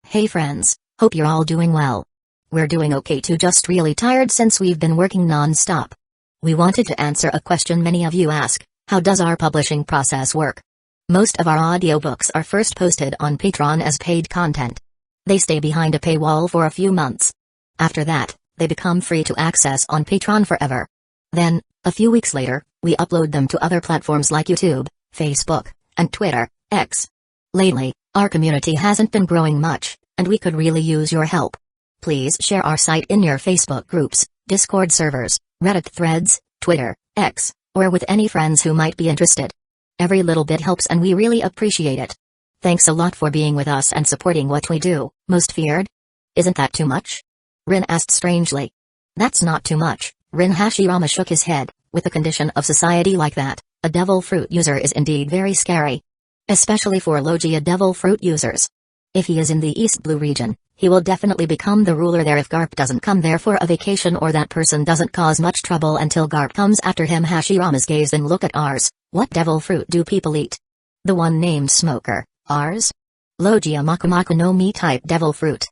Hey friends, hope you're all doing well. We're doing okay too, just really tired since we've been working non-stop. We wanted to answer a question many of you ask: how does our publishing process work? Most of our audiobooks are first posted on Patreon as paid content. They stay behind a paywall for a few months. After that, they become free to access on Patreon forever. Then, a few weeks later, we upload them to other platforms like YouTube, Facebook, and Twitter, X. Lately, our community hasn't been growing much, and we could really use your help. Please share our site in your Facebook groups, Discord servers, Reddit threads, Twitter, X, or with any friends who might be interested. Every little bit helps and we really appreciate it. Thanks a lot for being with us and supporting what we do. Most feared? Isn't that too much? Rin asked strangely. That's not too much. Rin Hashirama shook his head. With a condition of society like that, a devil fruit user is indeed very scary. Especially for Logia devil fruit users. If he is in the East Blue region, he will definitely become the ruler there if Garp doesn't come there for a vacation or that person doesn't cause much trouble until Garp comes after him. Hashirama's gaze then look at ours. What devil fruit do people eat? The one named Smoker, ours? Logia Makumaku no Mi type devil fruit.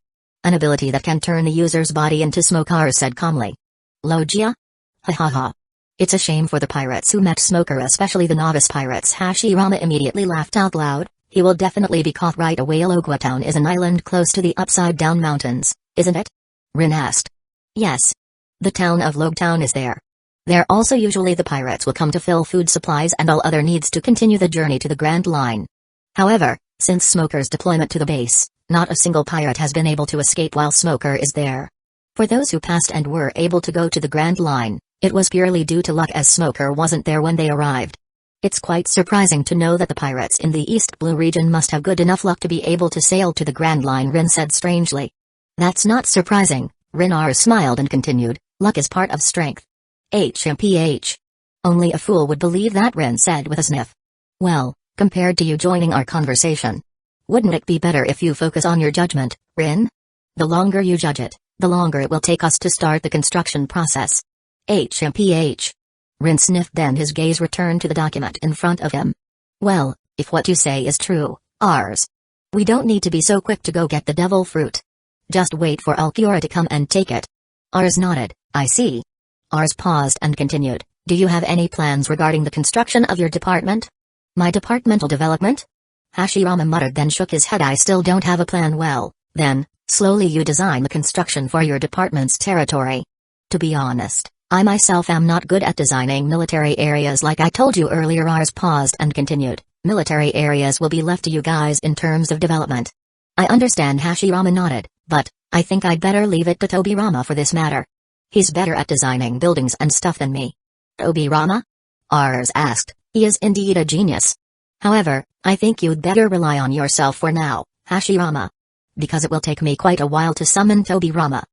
An ability that can turn the user's body into smoke, ours said calmly. Logia? Ha ha ha. It's a shame for the pirates who met Smoker, especially the novice pirates. Hashirama immediately laughed out loud. He will definitely be caught right away. Logua Town is an island close to the Upside Down Mountains, isn't it? Rin asked. Yes. The town of Logtown is there. There also usually the pirates will come to fill food supplies and all other needs to continue the journey to the Grand Line. However, since Smoker's deployment to the base, not a single pirate has been able to escape while Smoker is there. For those who passed and were able to go to the Grand Line, it was purely due to luck as Smoker wasn't there when they arrived. It's quite surprising to know that the pirates in the East Blue region must have good enough luck to be able to sail to the Grand Line, Rin said strangely. That's not surprising, Rin smiled and continued, luck is part of strength. HMPH. Only a fool would believe that, Rin said with a sniff. Well, compared to you joining our conversation. Wouldn't it be better if you focus on your judgment, Rin? The longer you judge it, the longer it will take us to start the construction process. HMPH. Rin sniffed, then his gaze returned to the document in front of him. Well, if what you say is true, ours. We don't need to be so quick to go get the devil fruit. Just wait for Ulquiorra to come and take it. Ours nodded. I see. Ours paused and continued. Do you have any plans regarding the construction of your department? My departmental development? Hashirama muttered, then shook his head. I still don't have a plan. Well, then, slowly you design the construction for your department's territory. To be honest, I myself am not good at designing military areas like I told you earlier. Ours paused and continued. Military areas will be left to you guys in terms of development. I understand, Hashirama nodded, but I think I'd better leave it to Tobirama for this matter. He's better at designing buildings and stuff than me. Tobirama? Ours asked. He is indeed a genius. However, I think you'd better rely on yourself for now, Hashirama. Because it will take me quite a while to summon Tobirama.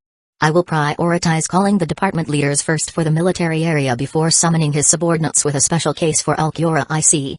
I will prioritize calling the department leaders first for the military area before summoning his subordinates with a special case for Ulquiorra. I see.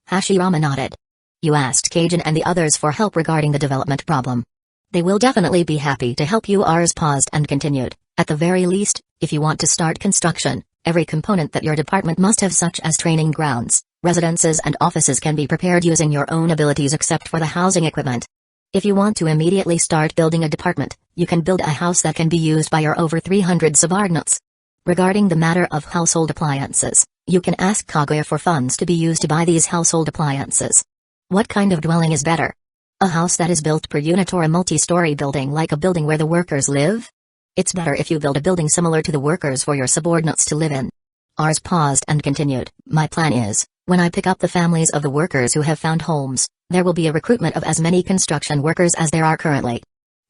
Hashirama nodded. You asked Kajin and the others for help regarding the development problem. They will definitely be happy to help you. Ours paused and continued. At the very least, if you want to start construction, every component that your department must have, such as training grounds, residences and offices, can be prepared using your own abilities except for the housing equipment. If you want to immediately start building a department, you can build a house that can be used by your over 300 subordinates. Regarding the matter of household appliances, you can ask Kaguya for funds to be used to buy these household appliances. What kind of dwelling is better? A house that is built per unit or a multi-story building like a building where the workers live? It's better if you build a building similar to the workers for your subordinates to live in. Ours paused and continued. My plan is, when I pick up the families of the workers who have found homes, there will be a recruitment of as many construction workers as there are currently.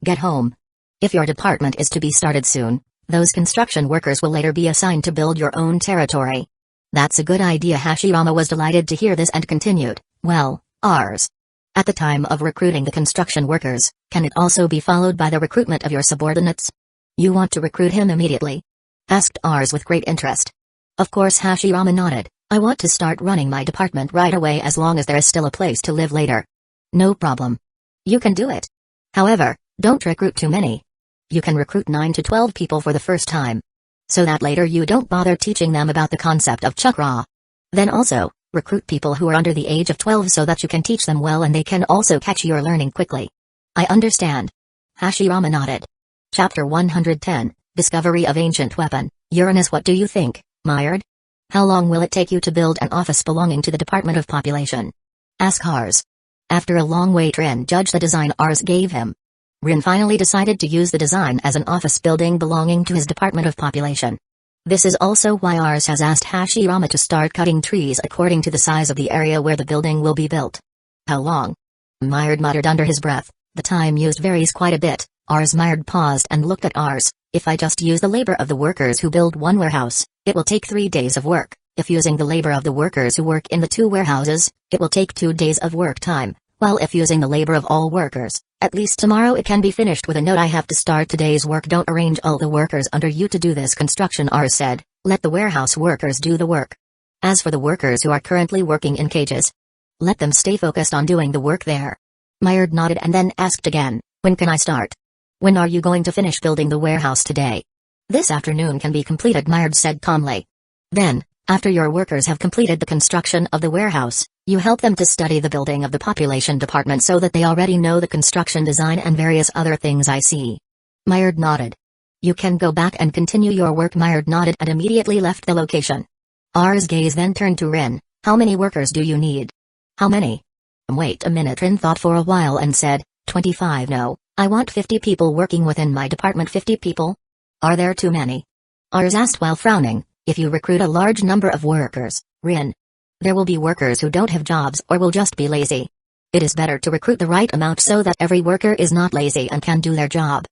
Get home. If your department is to be started soon, those construction workers will later be assigned to build your own territory. That's a good idea. Hashirama was delighted to hear this and continued. Well, ours. At the time of recruiting the construction workers, can it also be followed by the recruitment of your subordinates? You want to recruit him immediately? Asked ours with great interest. Of course, Hashirama nodded. I want to start running my department right away as long as there is still a place to live later. No problem. You can do it. However, don't recruit too many. You can recruit 9 to 12 people for the first time. So that later you don't bother teaching them about the concept of chakra. Then also, recruit people who are under the age of 12 so that you can teach them well and they can also catch your learning quickly. I understand. Hashirama nodded. Chapter 110, Discovery of Ancient Weapon. Uranus, what do you think, Myard? How long will it take you to build an office belonging to the Department of Population? Ask Ars. After a long wait, Rin judged the design Ars gave him. Rin finally decided to use the design as an office building belonging to his Department of Population. This is also why Ars has asked Hashirama to start cutting trees according to the size of the area where the building will be built. How long? Myard muttered under his breath. The time used varies quite a bit. Myard paused and looked at Ars. If I just use the labor of the workers who build one warehouse, it will take 3 days of work. If using the labor of the workers who work in the 2 warehouses, it will take 2 days of work time. While if using the labor of all workers, at least tomorrow it can be finished with a note. I have to start today's work. Don't arrange all the workers under you to do this construction, Ars said. Let the warehouse workers do the work. As for the workers who are currently working in cages, let them stay focused on doing the work there. Myard nodded and then asked again, when can I start? When are you going to finish building the warehouse today? This afternoon can be completed, Myard said calmly. Then, after your workers have completed the construction of the warehouse, you help them to study the building of the population department so that they already know the construction design and various other things. I see. Myard nodded. You can go back and continue your work. Myard nodded and immediately left the location. Ars' gaze then turned to Rin. How many workers do you need? How many? Wait a minute. Rin thought for a while and said, 25. No, I want 50 people working within my department. 50 people? Are there too many? Ars asked while frowning. If you recruit a large number of workers, Rin, there will be workers who don't have jobs or will just be lazy. It is better to recruit the right amount so that every worker is not lazy and can do their job.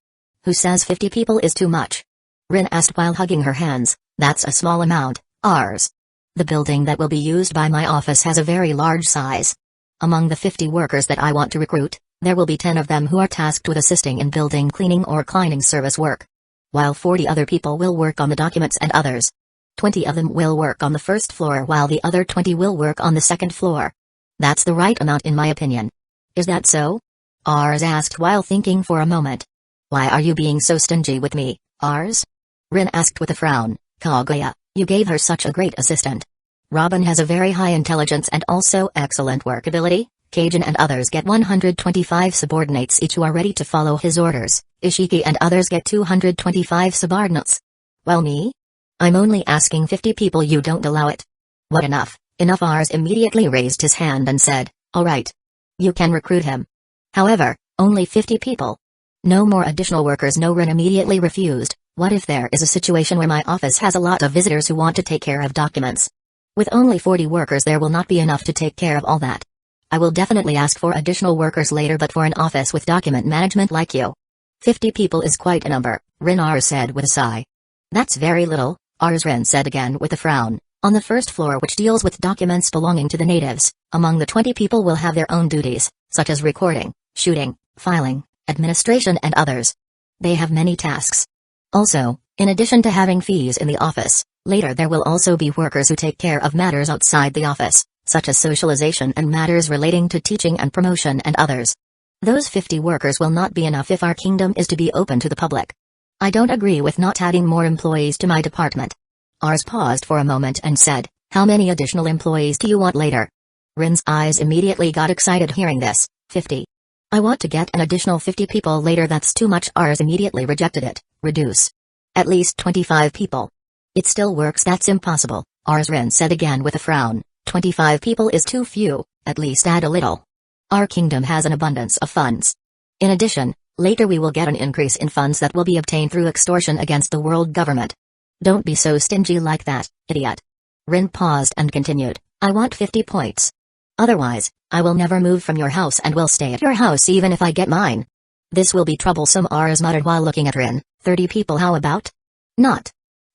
Who says 50 people is too much? Rin asked while hugging her hands. That's a small amount, Ars. The building that will be used by my office has a very large size. Among the 50 workers that I want to recruit, there will be 10 of them who are tasked with assisting in building cleaning or cleaning service work, while 40 other people will work on the documents and others. 20 of them will work on the first floor while the other 20 will work on the second floor. That's the right amount in my opinion. Is that so? Ars asked while thinking for a moment. Why are you being so stingy with me, Ars? Rin asked with a frown. Kaguya, you gave her such a great assistant. Robin has a very high intelligence and also excellent work ability. Kajin and others get 125 subordinates each who are ready to follow his orders. Ishiki and others get 225 subordinates. Well, me? I'm only asking 50 people. You don't allow it. What, enough? Enough. Ars immediately raised his hand and said, all right. You can recruit him. However, only 50 people. No more additional workers. No. Rin immediately refused. What if there is a situation where my office has a lot of visitors who want to take care of documents? With only 40 workers there will not be enough to take care of all that. I will definitely ask for additional workers later, but for an office with document management like you, 50 people is quite a number, Rin. Ars said with a sigh. That's very little, Ars. Rin said again with a frown. On the first floor, which deals with documents belonging to the natives, among the 20 people will have their own duties, such as recording, shooting, filing, administration and others. They have many tasks. Also, in addition to having fees in the office, later there will also be workers who take care of matters outside the office, such as socialization and matters relating to teaching and promotion and others. Those 50 workers will not be enough if our kingdom is to be open to the public. I don't agree with not adding more employees to my department. Ars paused for a moment and said, how many additional employees do you want later? Rin's eyes immediately got excited hearing this. 50. I want to get an additional 50 people later. That's too much. Ars immediately rejected it. Reduce. At least 25 people. It still works. That's impossible, Ars. Rin said again with a frown. 25 people is too few, at least add a little. Our kingdom has an abundance of funds. In addition, later we will get an increase in funds that will be obtained through extortion against the world government. Don't be so stingy like that, idiot. Rin paused and continued, I want 50 points. Otherwise, I will never move from your house and will stay at your house even if I get mine. This will be troublesome, Ars muttered while looking at Rin. 30 people, how about? Not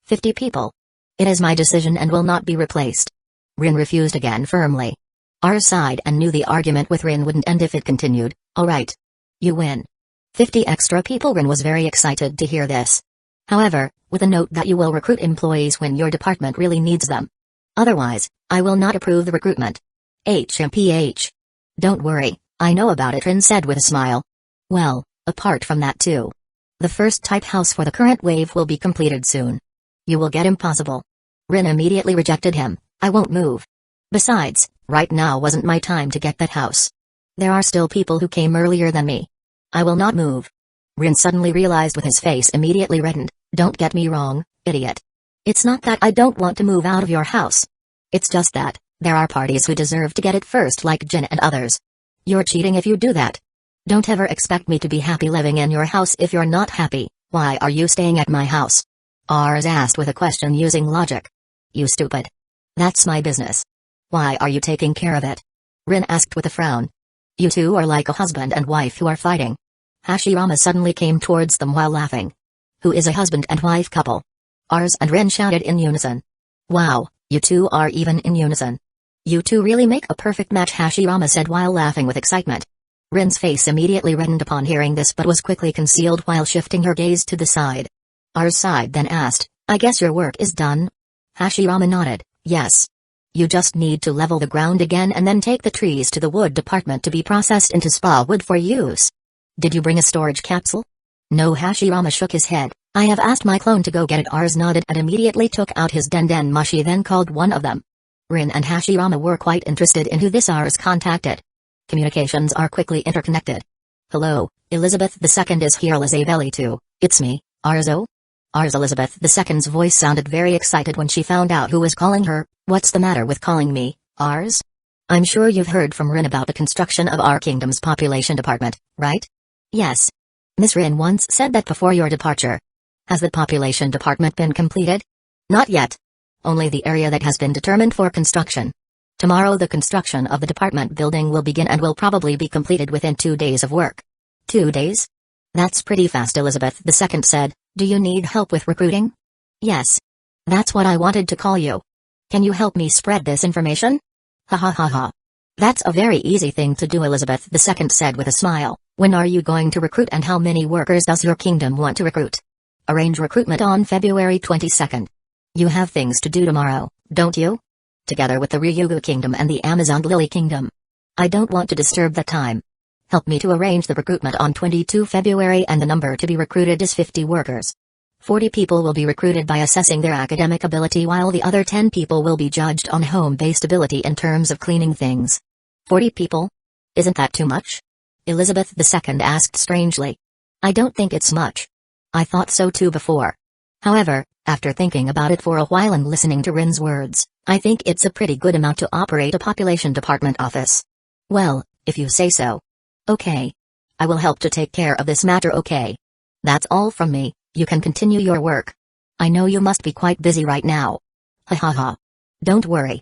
50 people. It is my decision and will not be replaced. Rin refused again firmly. Ars sighed and knew the argument with Rin wouldn't end if it continued. Alright. You win. 50 extra people. Rin was very excited to hear this. However, with a note that you will recruit employees when your department really needs them. Otherwise, I will not approve the recruitment. HMPH. Don't worry, I know about it, Rin said with a smile. Well, apart from that too. The first type house for the current wave will be completed soon. You will get impossible. Rin immediately rejected him. I won't move. Besides, right now wasn't my time to get that house. There are still people who came earlier than me. I will not move. Rin suddenly realized with his face immediately reddened. Don't get me wrong, idiot. It's not that I don't want to move out of your house. It's just that, there are parties who deserve to get it first like Jin and others. You're cheating if you do that. Don't ever expect me to be happy living in your house if you're not happy. Why are you staying at my house? Ars asked with a question using logic. You stupid. That's my business. Why are you taking care of it? Rin asked with a frown. You two are like a husband and wife who are fighting. Hashirama suddenly came towards them while laughing. Who is a husband and wife couple? Ars and Rin shouted in unison. Wow, you two are even in unison. You two really make a perfect match, Hashirama said while laughing with excitement. Rin's face immediately reddened upon hearing this but was quickly concealed while shifting her gaze to the side. Ars sighed then asked, I guess your work is done? Hashirama nodded, yes. You just need to level the ground again and then take the trees to the wood department to be processed into spa wood for use. Did you bring a storage capsule? No, Hashirama shook his head. I have asked my clone to go get it. Ars nodded and immediately took out his den mushi then called one of them. Rin and Hashirama were quite interested in who this Ars contacted. Communications are quickly interconnected. Hello, Elizabeth II is here. Elizabeth too. It's me, Arzo. Ars Elizabeth II's voice sounded very excited when she found out who was calling her. What's the matter with calling me, Ars? I'm sure you've heard from Rin about the construction of our kingdom's population department, right? Yes. Miss Rin once said that before your departure. Has the population department been completed? Not yet. Only the area that has been determined for construction. Tomorrow the construction of the department building will begin and will probably be completed within 2 days of work. 2 days? That's pretty fast, Elizabeth II said. Do you need help with recruiting? Yes. That's what I wanted to call you. Can you help me spread this information? Ha ha ha ha. That's a very easy thing to do, Elizabeth II said with a smile. When are you going to recruit and how many workers does your kingdom want to recruit? Arrange recruitment on February 22nd. You have things to do tomorrow, don't you? Together with the Ryugu Kingdom and the Amazon Lily Kingdom. I don't want to disturb that time. Help me to arrange the recruitment on 22 February and the number to be recruited is 50 workers. 40 people will be recruited by assessing their academic ability while the other 10 people will be judged on home-based ability in terms of cleaning things. 40 people? Isn't that too much? Elizabeth II asked strangely. I don't think it's much. I thought so too before. However, after thinking about it for a while and listening to Rin's words, I think it's a pretty good amount to operate a population department office. Well, if you say so. Okay. I will help to take care of this matter, okay? That's all from me, you can continue your work. I know you must be quite busy right now. Ha ha ha. Don't worry.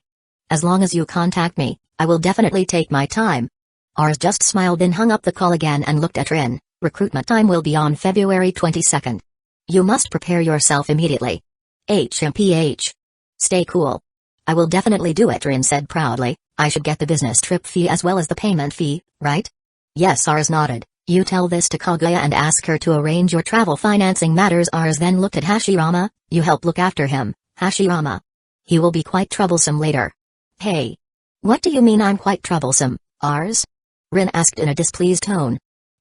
As long as you contact me, I will definitely take my time. Ars just smiled then hung up the call again and looked at Rin. Recruitment time will be on February 22nd. You must prepare yourself immediately. HMPH. Stay cool. I will definitely do it, Rin said proudly. I should get the business trip fee as well as the payment fee, right? Yes, Ars nodded. You tell this to Kaguya and ask her to arrange your travel financing matters. Ars then looked at Hashirama. You help look after him, Hashirama. He will be quite troublesome later. Hey. What do you mean I'm quite troublesome, Ars? Rin asked in a displeased tone.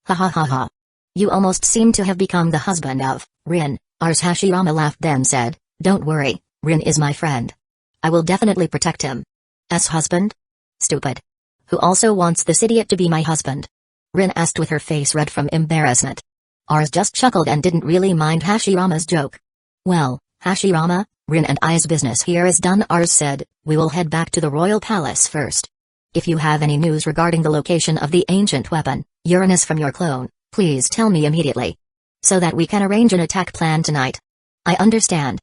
Ha ha ha ha. You almost seem to have become the husband of Rin. Ars Hashirama laughed then said, don't worry, Rin is my friend. I will definitely protect him. As husband? Stupid. Who also wants this idiot to be my husband? Rin asked with her face red from embarrassment. Ars just chuckled and didn't really mind Hashirama's joke. Well, Hashirama, Rin and I's business here is done. Ars said, we will head back to the royal palace first. If you have any news regarding the location of the ancient weapon, Uranus from your clone, please tell me immediately. So that we can arrange an attack plan tonight. I understand.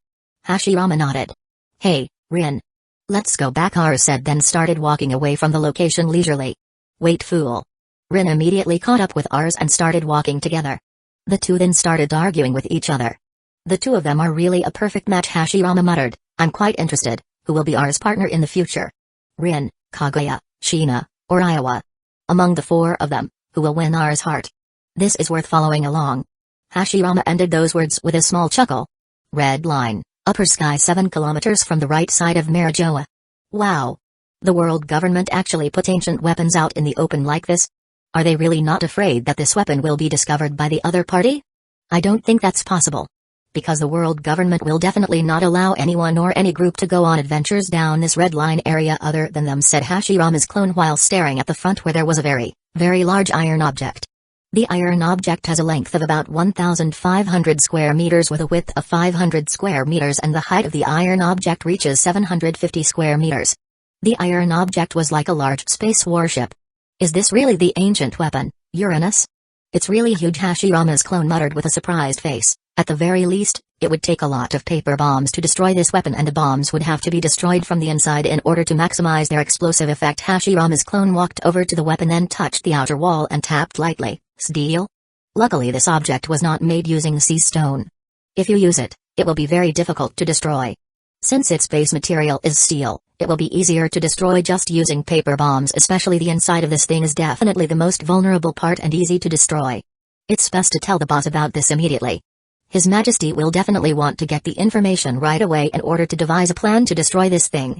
Hashirama nodded. Hey, Rin. Let's go back, Ars said then started walking away from the location leisurely. Wait, fool. Rin immediately caught up with Ars and started walking together. The two then started arguing with each other. The two of them are really a perfect match, Hashirama muttered. I'm quite interested, who will be Ars' partner in the future? Rin, Kaguya, Shina, or Iowa? Among the four of them, who will win Ars' heart? This is worth following along. Hashirama ended those words with a small chuckle. Red line, upper sky 7 kilometers from the right side of Mangekyō. Wow. The world government actually put ancient weapons out in the open like this? Are they really not afraid that this weapon will be discovered by the other party? I don't think that's possible. Because the world government will definitely not allow anyone or any group to go on adventures down this red line area other than them, said Hashirama's clone while staring at the front where there was a very, very large iron object. The iron object has a length of about 1,500 square meters with a width of 500 square meters, and the height of the iron object reaches 750 square meters. The iron object was like a large space warship. Is this really the ancient weapon, Uranus? It's really huge, Hashirama's clone muttered with a surprised face. At the very least, it would take a lot of paper bombs to destroy this weapon, and the bombs would have to be destroyed from the inside in order to maximize their explosive effect. Hashirama's clone walked over to the weapon, then touched the outer wall and tapped lightly. Steel? Luckily this object was not made using sea stone. If you use it, it will be very difficult to destroy. Since its base material is steel, it will be easier to destroy just using paper bombs, especially the inside of this thing is definitely the most vulnerable part and easy to destroy. It's best to tell the boss about this immediately. His Majesty will definitely want to get the information right away in order to devise a plan to destroy this thing.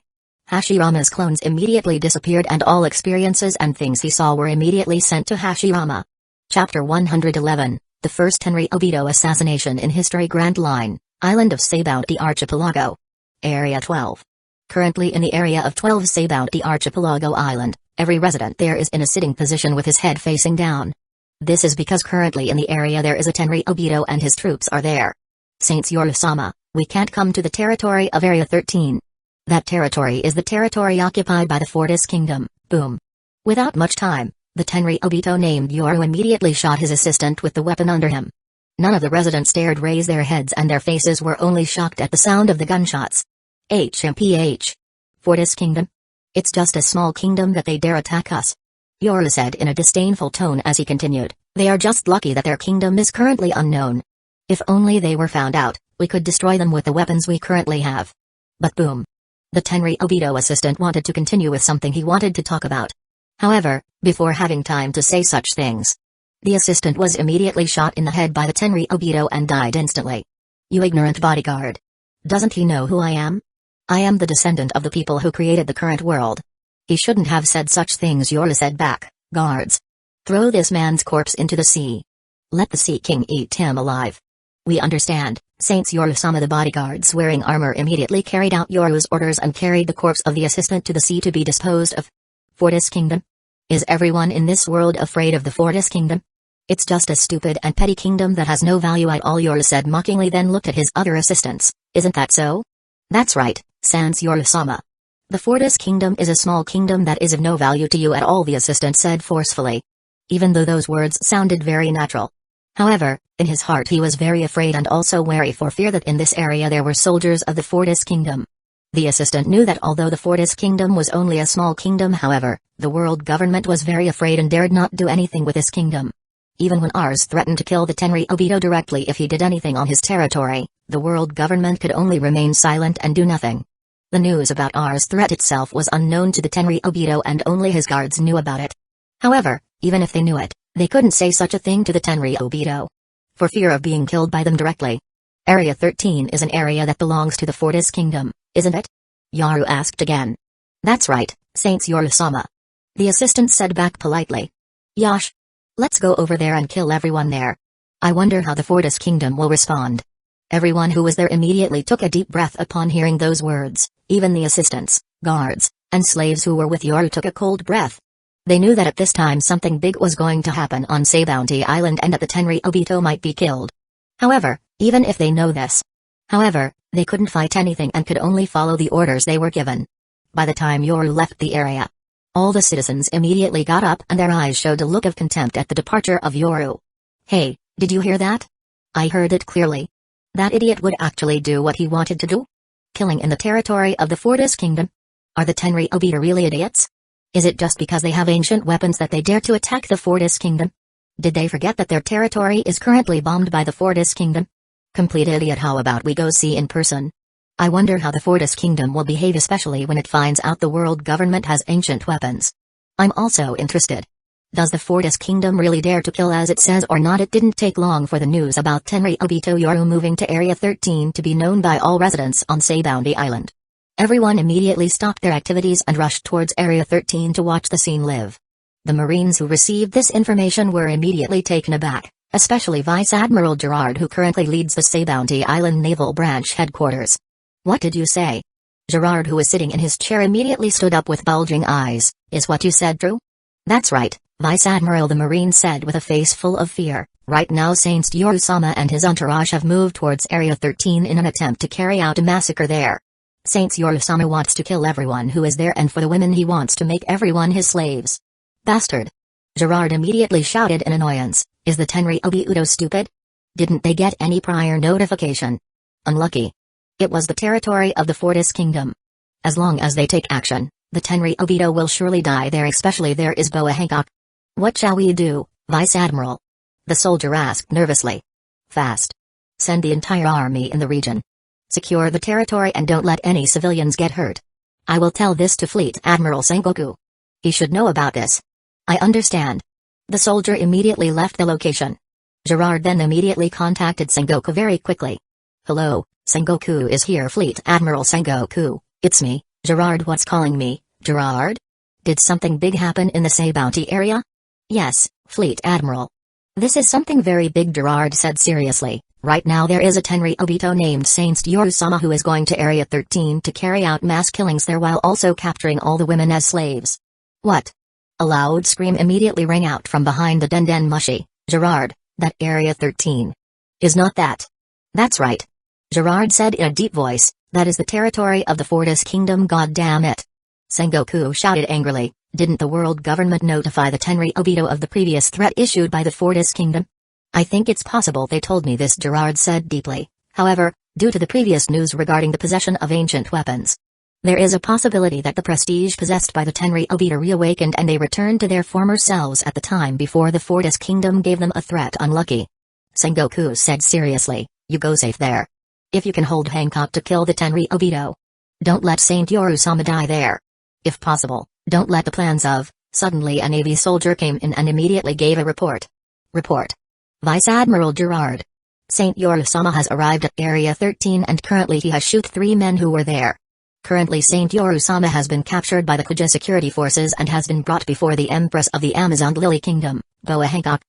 Hashirama's clones immediately disappeared, and all experiences and things he saw were immediately sent to Hashirama. Chapter 111, The First Tenryou Obito Assassination in History. Grand Line, Island of Sabaudi Archipelago. Area 12. Currently in the area of 12 Sabaudi Archipelago Island, every resident there is in a sitting position with his head facing down. This is because currently in the area there is a Tenryou Obito and his troops are there. Saints Yoru-sama, we can't come to the territory of Area 13. That territory is the territory occupied by the Fortis Kingdom. Boom. Without much time, the Tenryou Obito named Yoru immediately shot his assistant with the weapon under him. None of the residents dared raise their heads, and their faces were only shocked at the sound of the gunshots. HMPH. Fortis Kingdom? It's just a small kingdom that they dare attack us. Yoru said in a disdainful tone as he continued, they are just lucky that their kingdom is currently unknown. If only they were found out, we could destroy them with the weapons we currently have. But boom. The Tenryou Obito assistant wanted to continue with something he wanted to talk about. However, before having time to say such things, the assistant was immediately shot in the head by the Tenryou Obito and died instantly. You ignorant bodyguard. Doesn't he know who I am? I am the descendant of the people who created the current world. He shouldn't have said such things. Yoru said back. Guards. Throw this man's corpse into the sea. Let the Sea King eat him alive. We understand, Saints Yoru-sama. The bodyguards wearing armor immediately carried out Yoru's orders and carried the corpse of the assistant to the sea to be disposed of. Fortis Kingdom? Is everyone in this world afraid of the Fortis Kingdom? It's just a stupid and petty kingdom that has no value at all, Yoru said mockingly, then looked at his other assistants. Isn't that so? That's right, Sans Yoru-sama. The Fortis Kingdom is a small kingdom that is of no value to you at all, the assistant said forcefully. Even though those words sounded very natural. However, in his heart he was very afraid and also wary for fear that in this area there were soldiers of the Fortis Kingdom. The assistant knew that although the Fortis Kingdom was only a small kingdom, however, the world government was very afraid and dared not do anything with this kingdom. Even when Ars threatened to kill the Tenryou Obito directly if he did anything on his territory, the world government could only remain silent and do nothing. The news about Ars' threat itself was unknown to the Tenryou Obito and only his guards knew about it. However, even if they knew it, they couldn't say such a thing to the Tenryou Obito. For fear of being killed by them directly. Area 13 is an area that belongs to the Fortis Kingdom, isn't it? Yoru asked again. That's right, Saints Yoru-sama. The assistant said back politely. Yosh. Let's go over there and kill everyone there. I wonder how the Fortis Kingdom will respond. Everyone who was there immediately took a deep breath upon hearing those words. Even the assistants, guards, and slaves who were with Yoru took a cold breath. They knew that at this time something big was going to happen on Sabaudi Island and that the Tenryou Obito might be killed. However, even if they know this. They couldn't fight anything and could only follow the orders they were given. By the time Yoru left the area, all the citizens immediately got up and their eyes showed a look of contempt at the departure of Yoru. Hey, did you hear that? I heard it clearly. That idiot would actually do what he wanted to do? Killing in the territory of the Fortis Kingdom? Are the Tenryou Obito really idiots? Is it just because they have ancient weapons that they dare to attack the Fortis Kingdom? Did they forget that their territory is currently bombed by the Fortis Kingdom? Complete idiot. How about we go see in person? I wonder how the Fortis Kingdom will behave, especially when it finds out the world government has ancient weapons. I'm also interested. Does the Fortis Kingdom really dare to kill as it says or not? It didn't take long for the news about Tenryou Obito Yoru moving to Area 13 to be known by all residents on Sabaudi Island. Everyone immediately stopped their activities and rushed towards Area 13 to watch the scene live. The Marines who received this information were immediately taken aback, especially Vice Admiral Gerard, who currently leads the Sabaudi Island Naval Branch headquarters. What did you say? Gerard, who was sitting in his chair, immediately stood up with bulging eyes. Is what you said true? That's right, Vice Admiral the Marine said with a face full of fear. Right now Saint Yoru-sama and his entourage have moved towards Area 13 in an attempt to carry out a massacre there. Saint Yoru-sama wants to kill everyone who is there, and for the women he wants to make everyone his slaves. Bastard! Gerard immediately shouted in annoyance, is the Tenryubi Udo stupid? Didn't they get any prior notification? Unlucky. It was the territory of the Fortis Kingdom. As long as they take action, the Tenryubi Udo will surely die there, especially there is Boa Hancock. What shall we do, Vice Admiral? The soldier asked nervously. Fast. Send the entire army in the region. Secure the territory and don't let any civilians get hurt. I will tell this to Fleet Admiral Sengoku. He should know about this. I understand. The soldier immediately left the location. Gerard then immediately contacted Sengoku very quickly. Hello, Sengoku is here. Fleet Admiral Sengoku, it's me, Gerard. What's calling me, Gerard? Did something big happen in the Sei Bounty area? Yes, Fleet Admiral. This is something very big, Gerard said seriously. Right now there is a Tenryubito named Saint Yoru-sama who is going to Area 13 to carry out mass killings there while also capturing all the women as slaves. What? A loud scream immediately rang out from behind the Den Mushi. Gerard, that Area 13. Is not that? That's right. Gerard said in a deep voice, that is the territory of the Fortis Kingdom, god damn it. Sengoku shouted angrily, didn't the world government notify the Tenryubito of the previous threat issued by the Fortis Kingdom? I think it's possible they told me this, Gerard said deeply. However, due to the previous news regarding the possession of ancient weapons, there is a possibility that the prestige possessed by the Tenryubito reawakened and they returned to their former selves at the time before the Fortis Kingdom gave them a threat. Unlucky. Sengoku said seriously, you go safe there. If you can hold Hancock to kill the Tenryubito, don't let Saint Yoru-sama die there. If possible, don't let the plans of. Suddenly a Navy soldier came in and immediately gave a report. Report. Vice Admiral Gerard. Saint Yoru-sama has arrived at Area 13 and currently he has shot 3 men who were there. Currently Saint Yoru-sama has been captured by the Kuja security forces and has been brought before the Empress of the Amazon Lily Kingdom, Boa Hancock.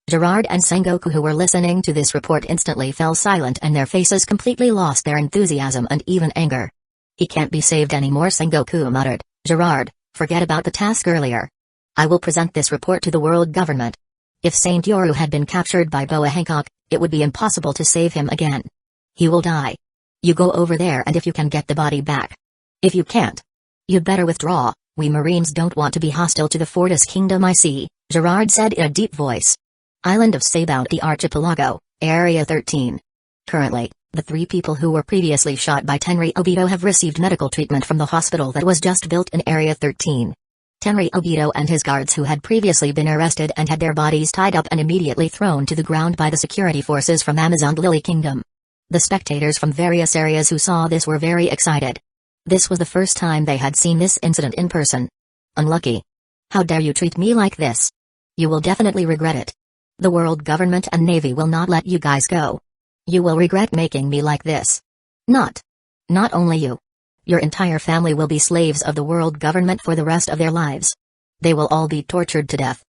Gerard and Sengoku, who were listening to this report, instantly fell silent and their faces completely lost their enthusiasm and even anger. He can't be saved anymore, Sengoku muttered. Gerard, forget about the task earlier. I will present this report to the world government. If Saint Yoru had been captured by Boa Hancock, it would be impossible to save him again. He will die. You go over there and if you can get the body back. If you can't, you'd better withdraw. We Marines don't want to be hostile to the Fortis Kingdom, I see, Gerard said in a deep voice. Island of Sei Bounty Archipelago, Area 13. Currently, the 3 people who were previously shot by Tenryubito have received medical treatment from the hospital that was just built in Area 13. Tenryubito and his guards, who had previously been arrested and had their bodies tied up and immediately thrown to the ground by the security forces from Amazon Lily Kingdom. The spectators from various areas who saw this were very excited. This was the first time they had seen this incident in person. Unlucky. How dare you treat me like this? You will definitely regret it. The world government and navy will not let you guys go. You will regret making me like this. Not only you. Your entire family will be slaves of the world government for the rest of their lives. They will all be tortured to death.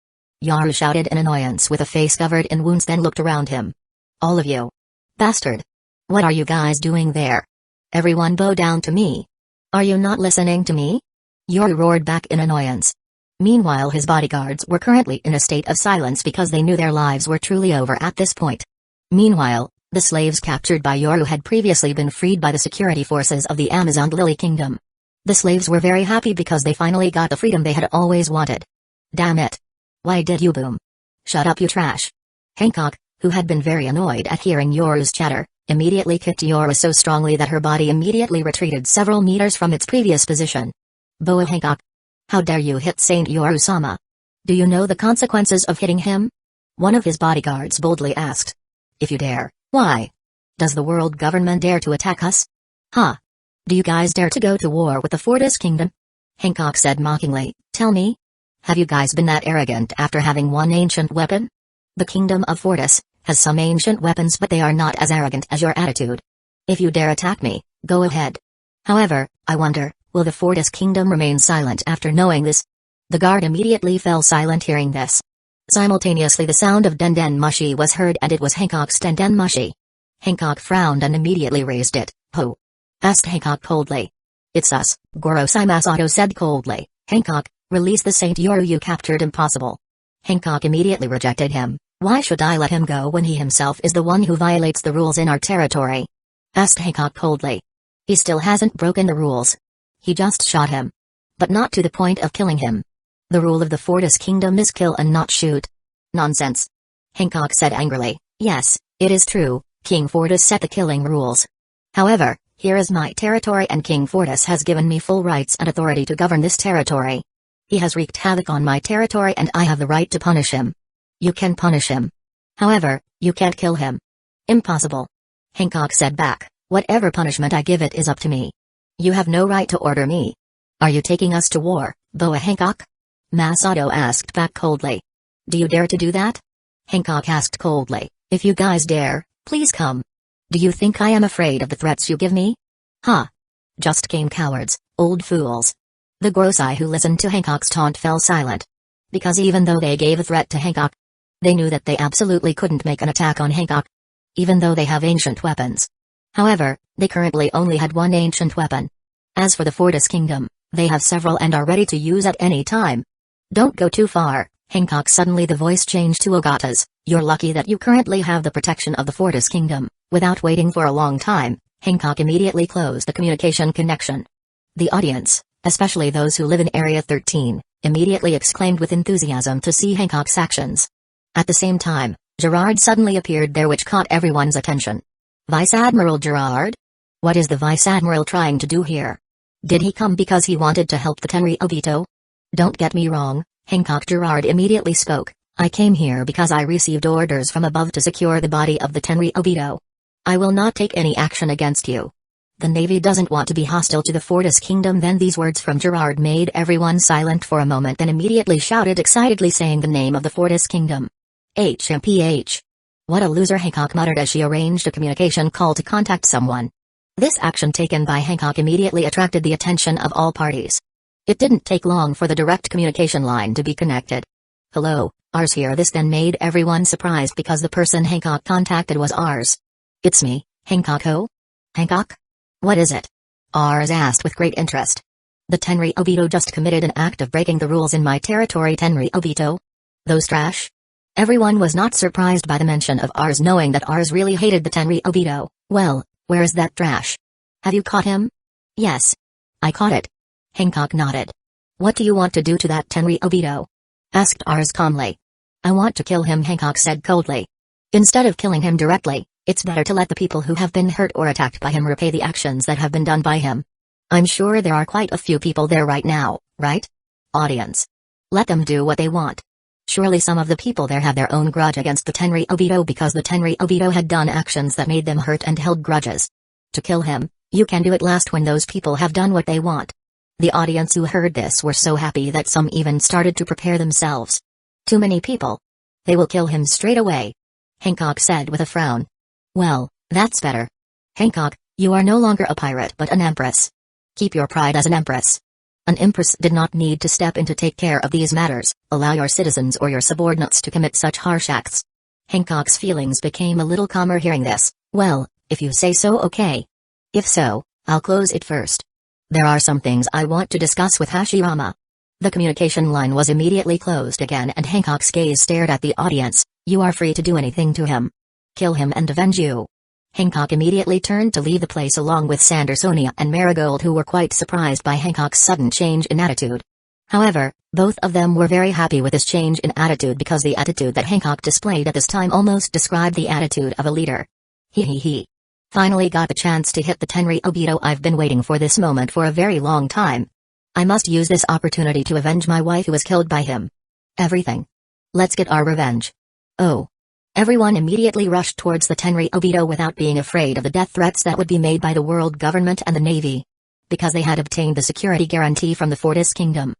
Yaru shouted in annoyance with a face covered in wounds, then looked around him. All of you. Bastard. What are you guys doing there? Everyone bow down to me. Are you not listening to me? Yaru roared back in annoyance. Meanwhile his bodyguards were currently in a state of silence because they knew their lives were truly over at this point. Meanwhile, the slaves captured by Yoru had previously been freed by the security forces of the Amazon Lily Kingdom. The slaves were very happy because they finally got the freedom they had always wanted. Damn it. Why did you boom? Shut up, you trash. Hancock, who had been very annoyed at hearing Yoru's chatter, immediately kicked Yoru so strongly that her body immediately retreated several meters from its previous position. Boa Hancock. How dare you hit Saint Yoru-sama? Do you know the consequences of hitting him? One of his bodyguards boldly asked. If you dare. Why? Does the world government dare to attack us? Huh? Do you guys dare to go to war with the Fortis Kingdom? Hancock said mockingly. Tell me. Have you guys been that arrogant after having one ancient weapon? The Kingdom of Fortis has some ancient weapons, but they are not as arrogant as your attitude. If you dare attack me, go ahead. However, I wonder, will the Fortis Kingdom remain silent after knowing this? The guard immediately fell silent hearing this. Simultaneously the sound of Den Mushi was heard, and it was Hancock's Den Mushi. Hancock frowned and immediately raised it. Who? Asked Hancock coldly. It's us, Goro Shimasato said coldly. Hancock, release the Saint Yoru you captured. Impossible. Hancock immediately rejected him. "Why should I let him go when he himself is the one who violates the rules in our territory?" asked Hancock coldly. "He still hasn't broken the rules. He just shot him. But not to the point of killing him. The rule of the Fortis Kingdom is kill and not shoot." "Nonsense," Hancock said angrily. "Yes, it is true, King Fortis set the killing rules. However, here is my territory and King Fortis has given me full rights and authority to govern this territory. He has wreaked havoc on my territory and I have the right to punish him." "You can punish him. However, you can't kill him." "Impossible," Hancock said back. "Whatever punishment I give it is up to me. You have no right to order me." "Are you taking us to war, Boa Hancock?" Masato asked back coldly. "Do you dare to do that?" Hancock asked coldly. "If you guys dare, please come. Do you think I am afraid of the threats you give me? Ha! Just came cowards, old fools." The Grosai who listened to Hancock's taunt fell silent. Because even though they gave a threat to Hancock, they knew that they absolutely couldn't make an attack on Hancock. Even though they have ancient weapons. However, they currently only had one ancient weapon. As for the Fortis Kingdom, they have several and are ready to use at any time. "Don't go too far," Hancock suddenly the voice changed to Ogata's. "You're lucky that you currently have the protection of the Fortis Kingdom." Without waiting for a long time, Hancock immediately closed the communication connection. The audience, especially those who live in Area 13, immediately exclaimed with enthusiasm to see Hancock's actions. At the same time, Gerard suddenly appeared there which caught everyone's attention. "Vice Admiral Gerard? What is the Vice Admiral trying to do here? Did he come because he wanted to help the Tenri Obito?" "Don't get me wrong," Hancock Gerard immediately spoke. "I came here because I received orders from above to secure the body of the Tenri Obito. I will not take any action against you. The Navy doesn't want to be hostile to the Fortis Kingdom." Then these words from Gerard made everyone silent for a moment, then immediately shouted excitedly saying the name of the Fortis Kingdom. "HMPH. What a loser," Hancock muttered as she arranged a communication call to contact someone. This action taken by Hancock immediately attracted the attention of all parties. It didn't take long for the direct communication line to be connected. "Hello, Ars here." This then made everyone surprised because the person Hancock contacted was Ars. "It's me, Hancock. Oh? Hancock? What is it?" Ars asked with great interest. "The Tenri Obito just committed an act of breaking the rules in my territory." "Tenri Obito? Those trash?" Everyone was not surprised by the mention of Ars, knowing that Ars really hated the Tenri Obito. "Well, where is that trash? Have you caught him?" "Yes. I caught it." Hancock nodded. "What do you want to do to that Tenri Obito?" asked Ars calmly. "I want to kill him," Hancock said coldly. "Instead of killing him directly, it's better to let the people who have been hurt or attacked by him repay the actions that have been done by him. I'm sure there are quite a few people there right now, right? Audience. Let them do what they want. Surely some of the people there have their own grudge against the Tenri Obito because the Tenri Obito had done actions that made them hurt and held grudges. To kill him, you can do it last when those people have done what they want." The audience who heard this were so happy that some even started to prepare themselves. "Too many people. They will kill him straight away," Hancock said with a frown. "Well, that's better. Hancock, you are no longer a pirate but an empress. Keep your pride as an empress. An empress did not need to step in to take care of these matters. Allow your citizens or your subordinates to commit such harsh acts." Hancock's feelings became a little calmer hearing this. "Well, if you say so, okay. If so, I'll close it first. There are some things I want to discuss with Hashirama." The communication line was immediately closed again and Hancock's gaze stared at the audience. "You are free to do anything to him. Kill him and avenge you." Hancock immediately turned to leave the place along with Sander, Sonia and Marigold, who were quite surprised by Hancock's sudden change in attitude. However, both of them were very happy with this change in attitude because the attitude that Hancock displayed at this time almost described the attitude of a leader. He. Finally got the chance to hit the Tenri Obito. I've been waiting for this moment for a very long time. I must use this opportunity to avenge my wife who was killed by him. Everything. Let's get our revenge. Oh. Everyone immediately rushed towards the Tenri Obito without being afraid of the death threats that would be made by the world government and the Navy. Because they had obtained the security guarantee from the Fortis Kingdom.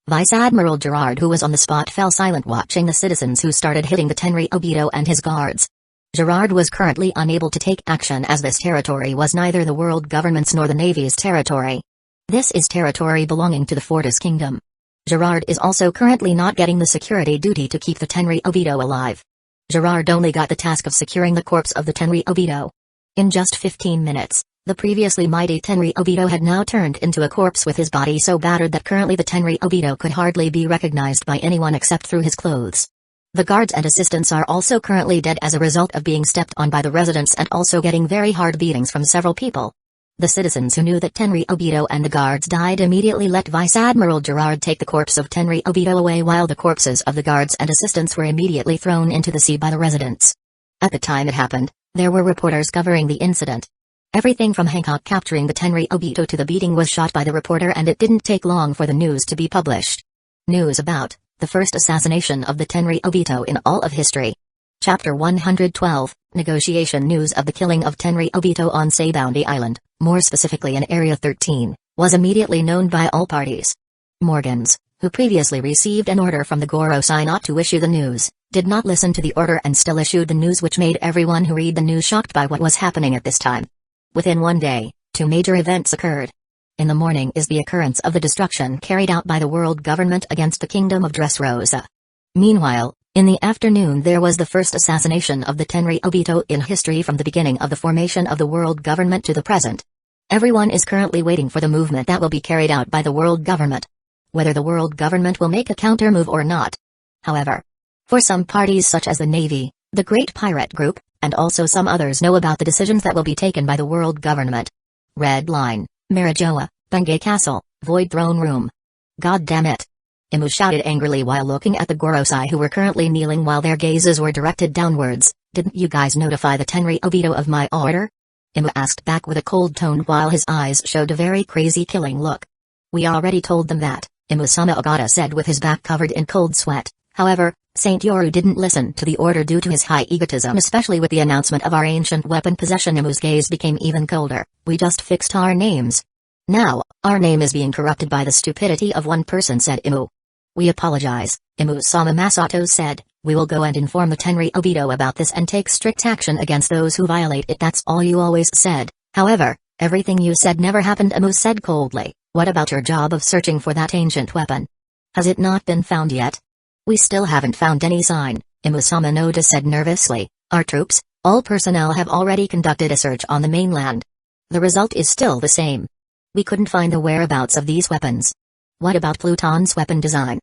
Vice Admiral Gerard, who was on the spot, fell silent watching the citizens who started hitting the Tenri Obito and his guards. Gerard was currently unable to take action as this territory was neither the world government's nor the Navy's territory. This is territory belonging to the Fortis Kingdom. Gerard is also currently not getting the security duty to keep the Tenri Obito alive. Gerard only got the task of securing the corpse of the Tenri Obito. In just 15 minutes, the previously mighty Tenri Obito had now turned into a corpse with his body so battered that currently the Tenri Obito could hardly be recognized by anyone except through his clothes. The guards and assistants are also currently dead as a result of being stepped on by the residents and also getting very hard beatings from several people. The citizens who knew that Tenri Obito and the guards died immediately let Vice Admiral Gerard take the corpse of Tenri Obito away, while the corpses of the guards and assistants were immediately thrown into the sea by the residents. At the time it happened, there were reporters covering the incident. Everything from Hancock capturing the Tenri Obito to the beating was shot by the reporter, and it didn't take long for the news to be published. News about the first assassination of the Tenri Obito in all of history. Chapter 112, Negotiation. News of the killing of Tenri Obito on Seibounty Island, more specifically in Area 13, was immediately known by all parties. Morgans, who previously received an order from the Gorosei not to issue the news, did not listen to the order and still issued the news, which made everyone who read the news shocked by what was happening at this time. Within one day, two major events occurred. In the morning is the occurrence of the destruction carried out by the world government against the kingdom of Dressrosa. Meanwhile, in the afternoon there was the first assassination of the Tenri Obito in history from the beginning of the formation of the world government to the present. Everyone is currently waiting for the movement that will be carried out by the world government. Whether the world government will make a counter move or not. However, for some parties such as the Navy, the Great Pirate Group, and also some others know about the decisions that will be taken by the world government. Red Line, Mangekyō, Bengay Castle, Void Throne Room. God damn it! Imu shouted angrily while looking at the Gorosei, who were currently kneeling while their gazes were directed downwards. Didn't you guys notify the Tenri Obito of my order? Imu asked back with a cold tone while his eyes showed a very crazy killing look. We already told them that, Imu-sama Ogata said with his back covered in cold sweat. However, Saint Yoru didn't listen to the order due to his high egotism, especially with the announcement of our ancient weapon possession. Imu's gaze became even colder. We just fixed our names. Now, our name is being corrupted by the stupidity of one person, said Imu. We apologize, Imu-sama Masato said. We will go and inform the Tenri Obito about this and take strict action against those who violate it. That's all you always said. However, everything you said never happened, Imu said coldly. What about your job of searching for that ancient weapon? Has it not been found yet? We still haven't found any sign, Imu-sama Noda said nervously. Our troops, all personnel have already conducted a search on the mainland. The result is still the same. We couldn't find the whereabouts of these weapons. What about Pluton's weapon design?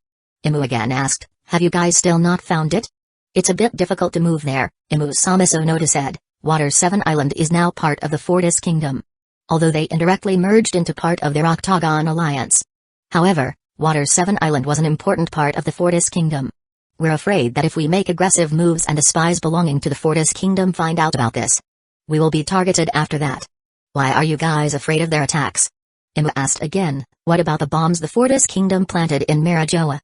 Imu again asked. Have you guys still not found it? It's a bit difficult to move there, Imu-sama Sonoda said. Water 7 Island is now part of the Fortis Kingdom. Although they indirectly merged into part of their Octagon Alliance. However, Water 7 Island was an important part of the Fortis Kingdom. We're afraid that if we make aggressive moves and the spies belonging to the Fortis Kingdom find out about this, we will be targeted after that. Why are you guys afraid of their attacks? Imu asked again. What about the bombs the Fortis Kingdom planted in Mangekyō?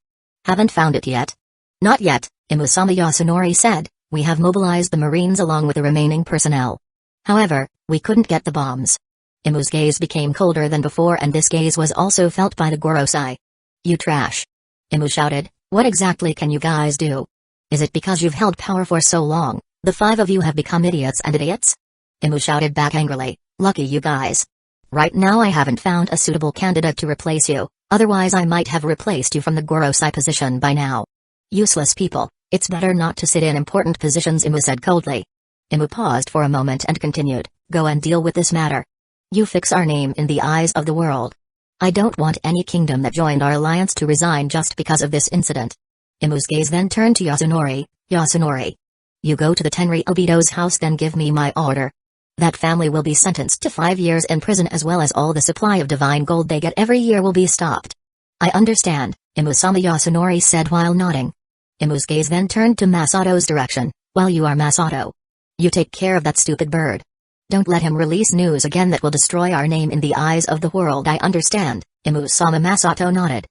Haven't found it yet? Not yet, Imu-sama Yasunori said. We have mobilized the Marines along with the remaining personnel. However, we couldn't get the bombs. Imu's gaze became colder than before, and this gaze was also felt by the Gorosei. You trash! Imu shouted. What exactly can you guys do? Is it because you've held power for so long, the 5 of you have become idiots and idiots? Imu shouted back angrily. Lucky you guys. Right now I haven't found a suitable candidate to replace you, otherwise I might have replaced you from the Gorosei position by now. Useless people, it's better not to sit in important positions, Imu said coldly. Imu paused for a moment and continued. Go and deal with this matter. You fix our name in the eyes of the world. I don't want any kingdom that joined our alliance to resign just because of this incident. Imu's gaze then turned to Yasunori. Yasunori. You go to the Tenri Obito's house, then give me my order. That family will be sentenced to 5 years in prison, as well as all the supply of divine gold they get every year will be stopped. I understand, Imu-sama Yasunori said while nodding. Imu's gaze then turned to Masato's direction. While you are Masato, you take care of that stupid bird. Don't let him release news again that will destroy our name in the eyes of the world. I understand, Imu-sama Masato nodded.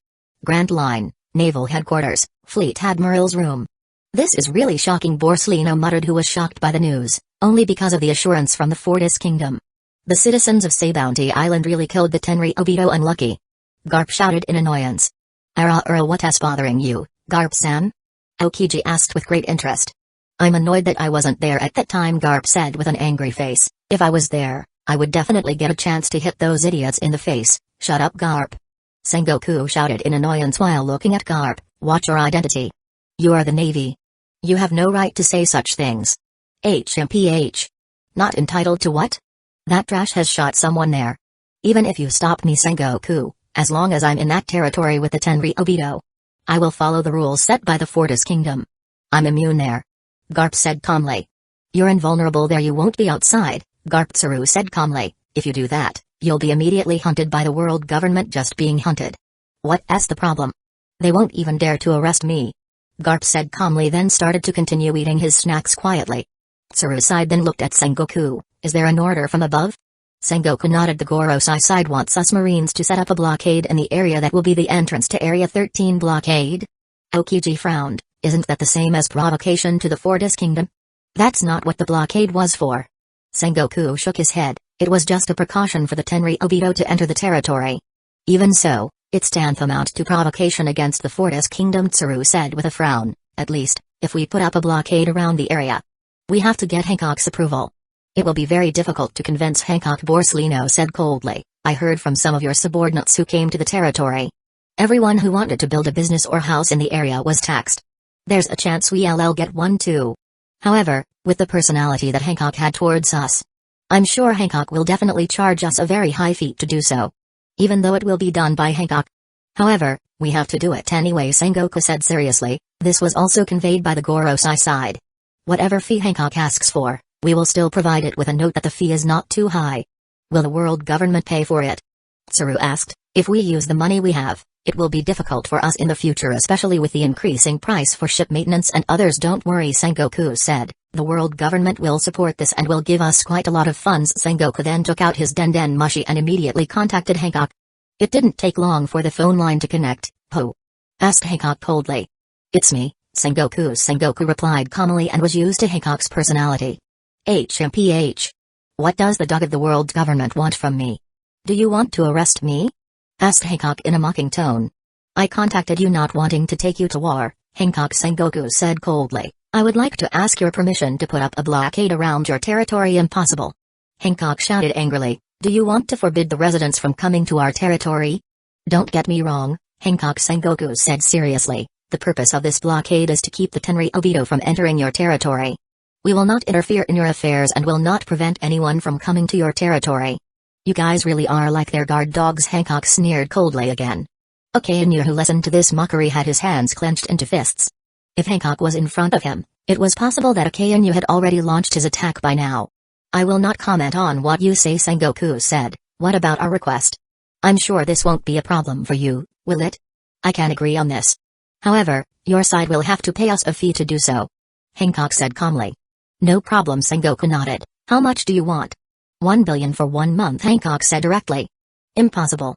Grand Line, Naval Headquarters, Fleet Admiral's room. This is really shocking, Borsellino muttered, who was shocked by the news, only because of the assurance from the Fortis Kingdom. The citizens of Seibounty Island really killed the Tenri Obito. Unlucky. Garp shouted in annoyance. What's bothering you, Garp-san? Aokiji asked with great interest. I'm annoyed that I wasn't there at that time, Garp said with an angry face. If I was there, I would definitely get a chance to hit those idiots in the face. Shut up, Garp. Sengoku shouted in annoyance while looking at Garp. Watch your identity. You are the Navy. You have no right to say such things. HMPH. Not entitled to what? That trash has shot someone there. Even if you stop me, Sengoku, as long as I'm in that territory with the Tenri Obito, I will follow the rules set by the Fortis Kingdom. I'm immune there. Garp said calmly. You're invulnerable there, you won't be outside, Garp Tsuru said calmly. If you do that, you'll be immediately hunted by the world government just being hunted. What's the problem? They won't even dare to arrest me. Garp said calmly, then started to continue eating his snacks quietly. Tsuru sighed, then looked at Sengoku. Is there an order from above? Sengoku nodded. The Gorosei side wants us Marines to set up a blockade in the area that will be the entrance to Area 13 blockade. Aokiji frowned. Isn't that the same as provocation to the Fortis Kingdom? That's not what the blockade was for. Sengoku shook his head. It was just a precaution for the Tenri Obito to enter the territory. Even so, it's tantamount to provocation against the Fortis Kingdom, Tsuru said with a frown. At least, if we put up a blockade around the area. We have to get Hancock's approval. It will be very difficult to convince Hancock, Borsellino said coldly. I heard from some of your subordinates who came to the territory. Everyone who wanted to build a business or house in the area was taxed. There's a chance we'll get one too. However, with the personality that Hancock had towards us, I'm sure Hancock will definitely charge us a very high fee to do so. Even though it will be done by Hancock. However, we have to do it anyway, Sengoku said seriously. This was also conveyed by the Gorosei side. Whatever fee Hancock asks for, we will still provide it with a note that the fee is not too high. Will the world government pay for it? Tsuru asked. If we use the money we have, it will be difficult for us in the future, especially with the increasing price for ship maintenance and others. Don't worry, Sengoku said. The world government will support this and will give us quite a lot of funds. Sengoku then took out his Denden Mushi and immediately contacted Hancock. It didn't take long for the phone line to connect. Who? Asked Hancock coldly. It's me, Sengoku. Sengoku replied calmly and was used to Hancock's personality. HMPH. What does the dog of the world government want from me? Do you want to arrest me? Asked Hancock in a mocking tone. I contacted you not wanting to take you to war, Hancock, Sengoku said coldly. I would like to ask your permission to put up a blockade around your territory. Impossible. Hancock shouted angrily. Do you want to forbid the residents from coming to our territory? Don't get me wrong, Hancock, Sengoku said seriously. The purpose of this blockade is to keep the Tenri Obito from entering your territory. We will not interfere in your affairs and will not prevent anyone from coming to your territory. You guys really are like their guard dogs, Hancock sneered coldly again. Okainu, who listened to this mockery, had his hands clenched into fists. If Hancock was in front of him, it was possible that Okainu had already launched his attack by now. I will not comment on what you say, Sengoku said. What about our request? I'm sure this won't be a problem for you, will it? I can agree on this. However, your side will have to pay us a fee to do so. Hancock said calmly. No problem, Sengoku nodded. How much do you want? 1 billion for 1 month, Hancock said directly. Impossible.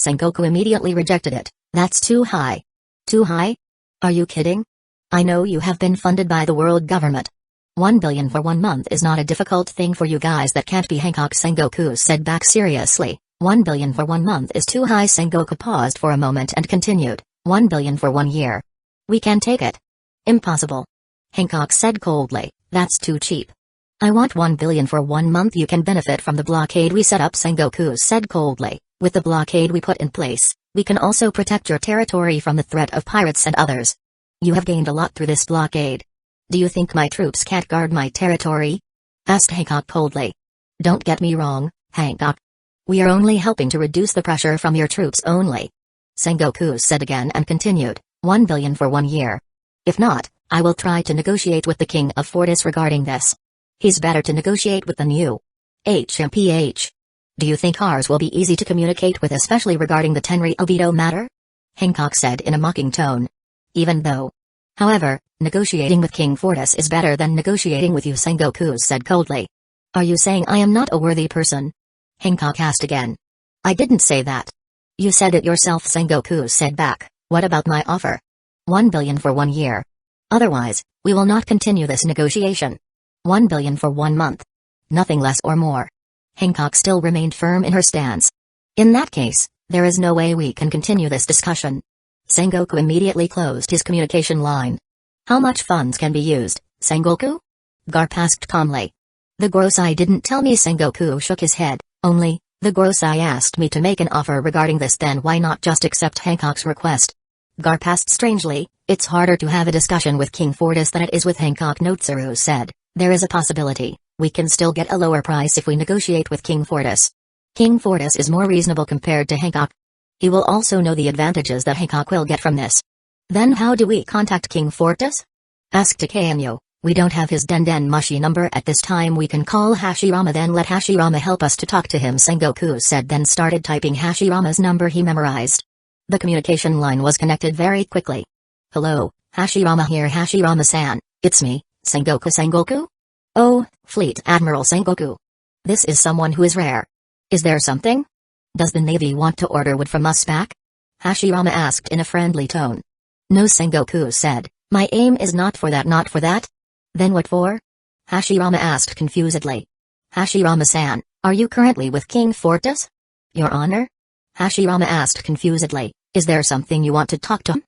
Sengoku immediately rejected it. That's too high. Too high? Are you kidding? I know you have been funded by the world government. 1 billion for 1 month is not a difficult thing for you guys. That can't be, Hancock, Sengoku said back seriously. 1 billion for 1 month is too high. Sengoku paused for a moment and continued. 1 billion for 1 year. We can take it. Impossible. Hancock said coldly. That's too cheap. I want 1 billion for 1 month. You can benefit from the blockade we set up, Sengoku said coldly. With the blockade we put in place, we can also protect your territory from the threat of pirates and others. You have gained a lot through this blockade. Do you think my troops can't guard my territory? Asked Hancock coldly. Don't get me wrong, Hancock. We are only helping to reduce the pressure from your troops only. Sengoku said again and continued. 1 billion for 1 year. If not, I will try to negotiate with the King of Fortis regarding this. He's better to negotiate with than you. HMPH. Do you think ours will be easy to communicate with, especially regarding the Tenri Obito matter? Hancock said in a mocking tone. Even though. However, negotiating with King Fortis is better than negotiating with you, Sengoku said coldly. Are you saying I am not a worthy person? Hancock asked again. I didn't say that. You said it yourself, Sengoku said back. What about my offer? 1 billion for 1 year. Otherwise, we will not continue this negotiation. 1 billion for 1 month. Nothing less or more. Hancock still remained firm in her stance. In that case, there is no way we can continue this discussion. Sengoku immediately closed his communication line. How much funds can be used, Sengoku? Garp asked calmly. The Gorosei didn't tell me, Sengoku shook his head. Only, the Gorosei asked me to make an offer regarding this. Then why not just accept Hancock's request? Garp asked strangely. It's harder to have a discussion with King Fortis than it is with Hancock, Notsuru said. There is a possibility we can still get a lower price if we negotiate with King Fortis. King Fortis is more reasonable compared to Hancock. He will also know the advantages that Hancock will get from this. Then how do we contact King Fortis? Asked Takeanyo. We don't have his Den Mushi number at this time. We can call Hashirama, then let Hashirama help us to talk to him, Sengoku said, then started typing Hashirama's number he memorized. The communication line was connected very quickly. Hello, Hashirama here. Hashirama-san, it's me, Sengoku. Oh, Fleet Admiral Sengoku. This is someone who is rare. Is there something? Does the Navy want to order wood from us back? Hashirama asked in a friendly tone. No, Sengoku said, my aim is not for that. Then what for? Hashirama asked confusedly. Hashirama-san, are you currently with King Fortis? Your Honor? Hashirama asked confusedly, is there something you want to talk to him?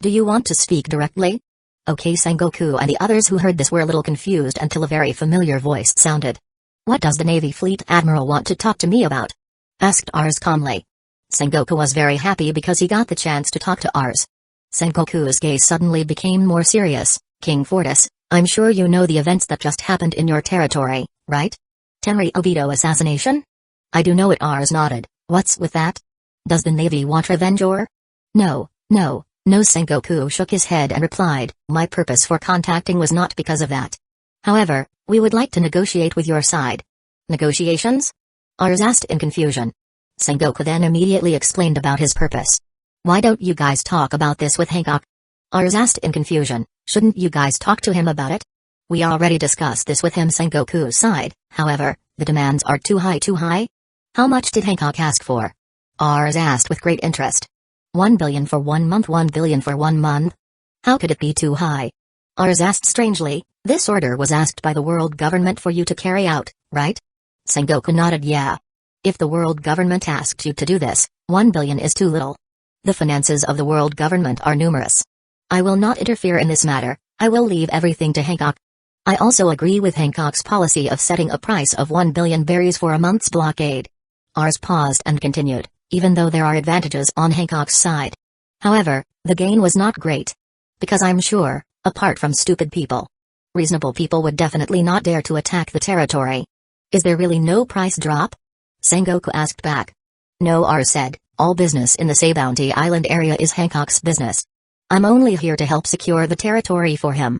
Do you want to speak directly? Okay, Sengoku and the others who heard this were a little confused until a very familiar voice sounded. What does the Navy Fleet Admiral want to talk to me about? Asked Ars calmly. Sengoku was very happy because he got the chance to talk to Ars. Sengoku's gaze suddenly became more serious. King Fortis, I'm sure you know the events that just happened in your territory, right? Tenri Obito assassination? I do know it. Ars nodded. What's with that? Does the Navy want revenge or? No. Sengoku shook his head and replied, my purpose for contacting was not because of that. However, we would like to negotiate with your side. Negotiations? Ars asked in confusion. Sengoku then immediately explained about his purpose. Why don't you guys talk about this with Hancock? Ars asked in confusion. Shouldn't you guys talk to him about it? We already discussed this with him. Sengoku sighed. However, the demands are too high? How much did Hancock ask for? Ars asked with great interest. 1 billion for 1 month. 1 billion for 1 month? How could it be too high? Ars asked strangely. This order was asked by the world government for you to carry out, right? Sengoku nodded. Yeah. If the world government asked you to do this, 1 billion is too little. The finances of the world government are numerous. I will not interfere in this matter. I will leave everything to Hancock. I also agree with Hancock's policy of setting a price of 1 billion berries for a month's blockade. Ars paused and continued, even though there are advantages on Hancock's side. However, the gain was not great. Because I'm sure, apart from stupid people, reasonable people would definitely not dare to attack the territory. Is there really no price drop? Sengoku asked back. No, Ars said, all business in the Seibounty Island area is Hancock's business. I'm only here to help secure the territory for him.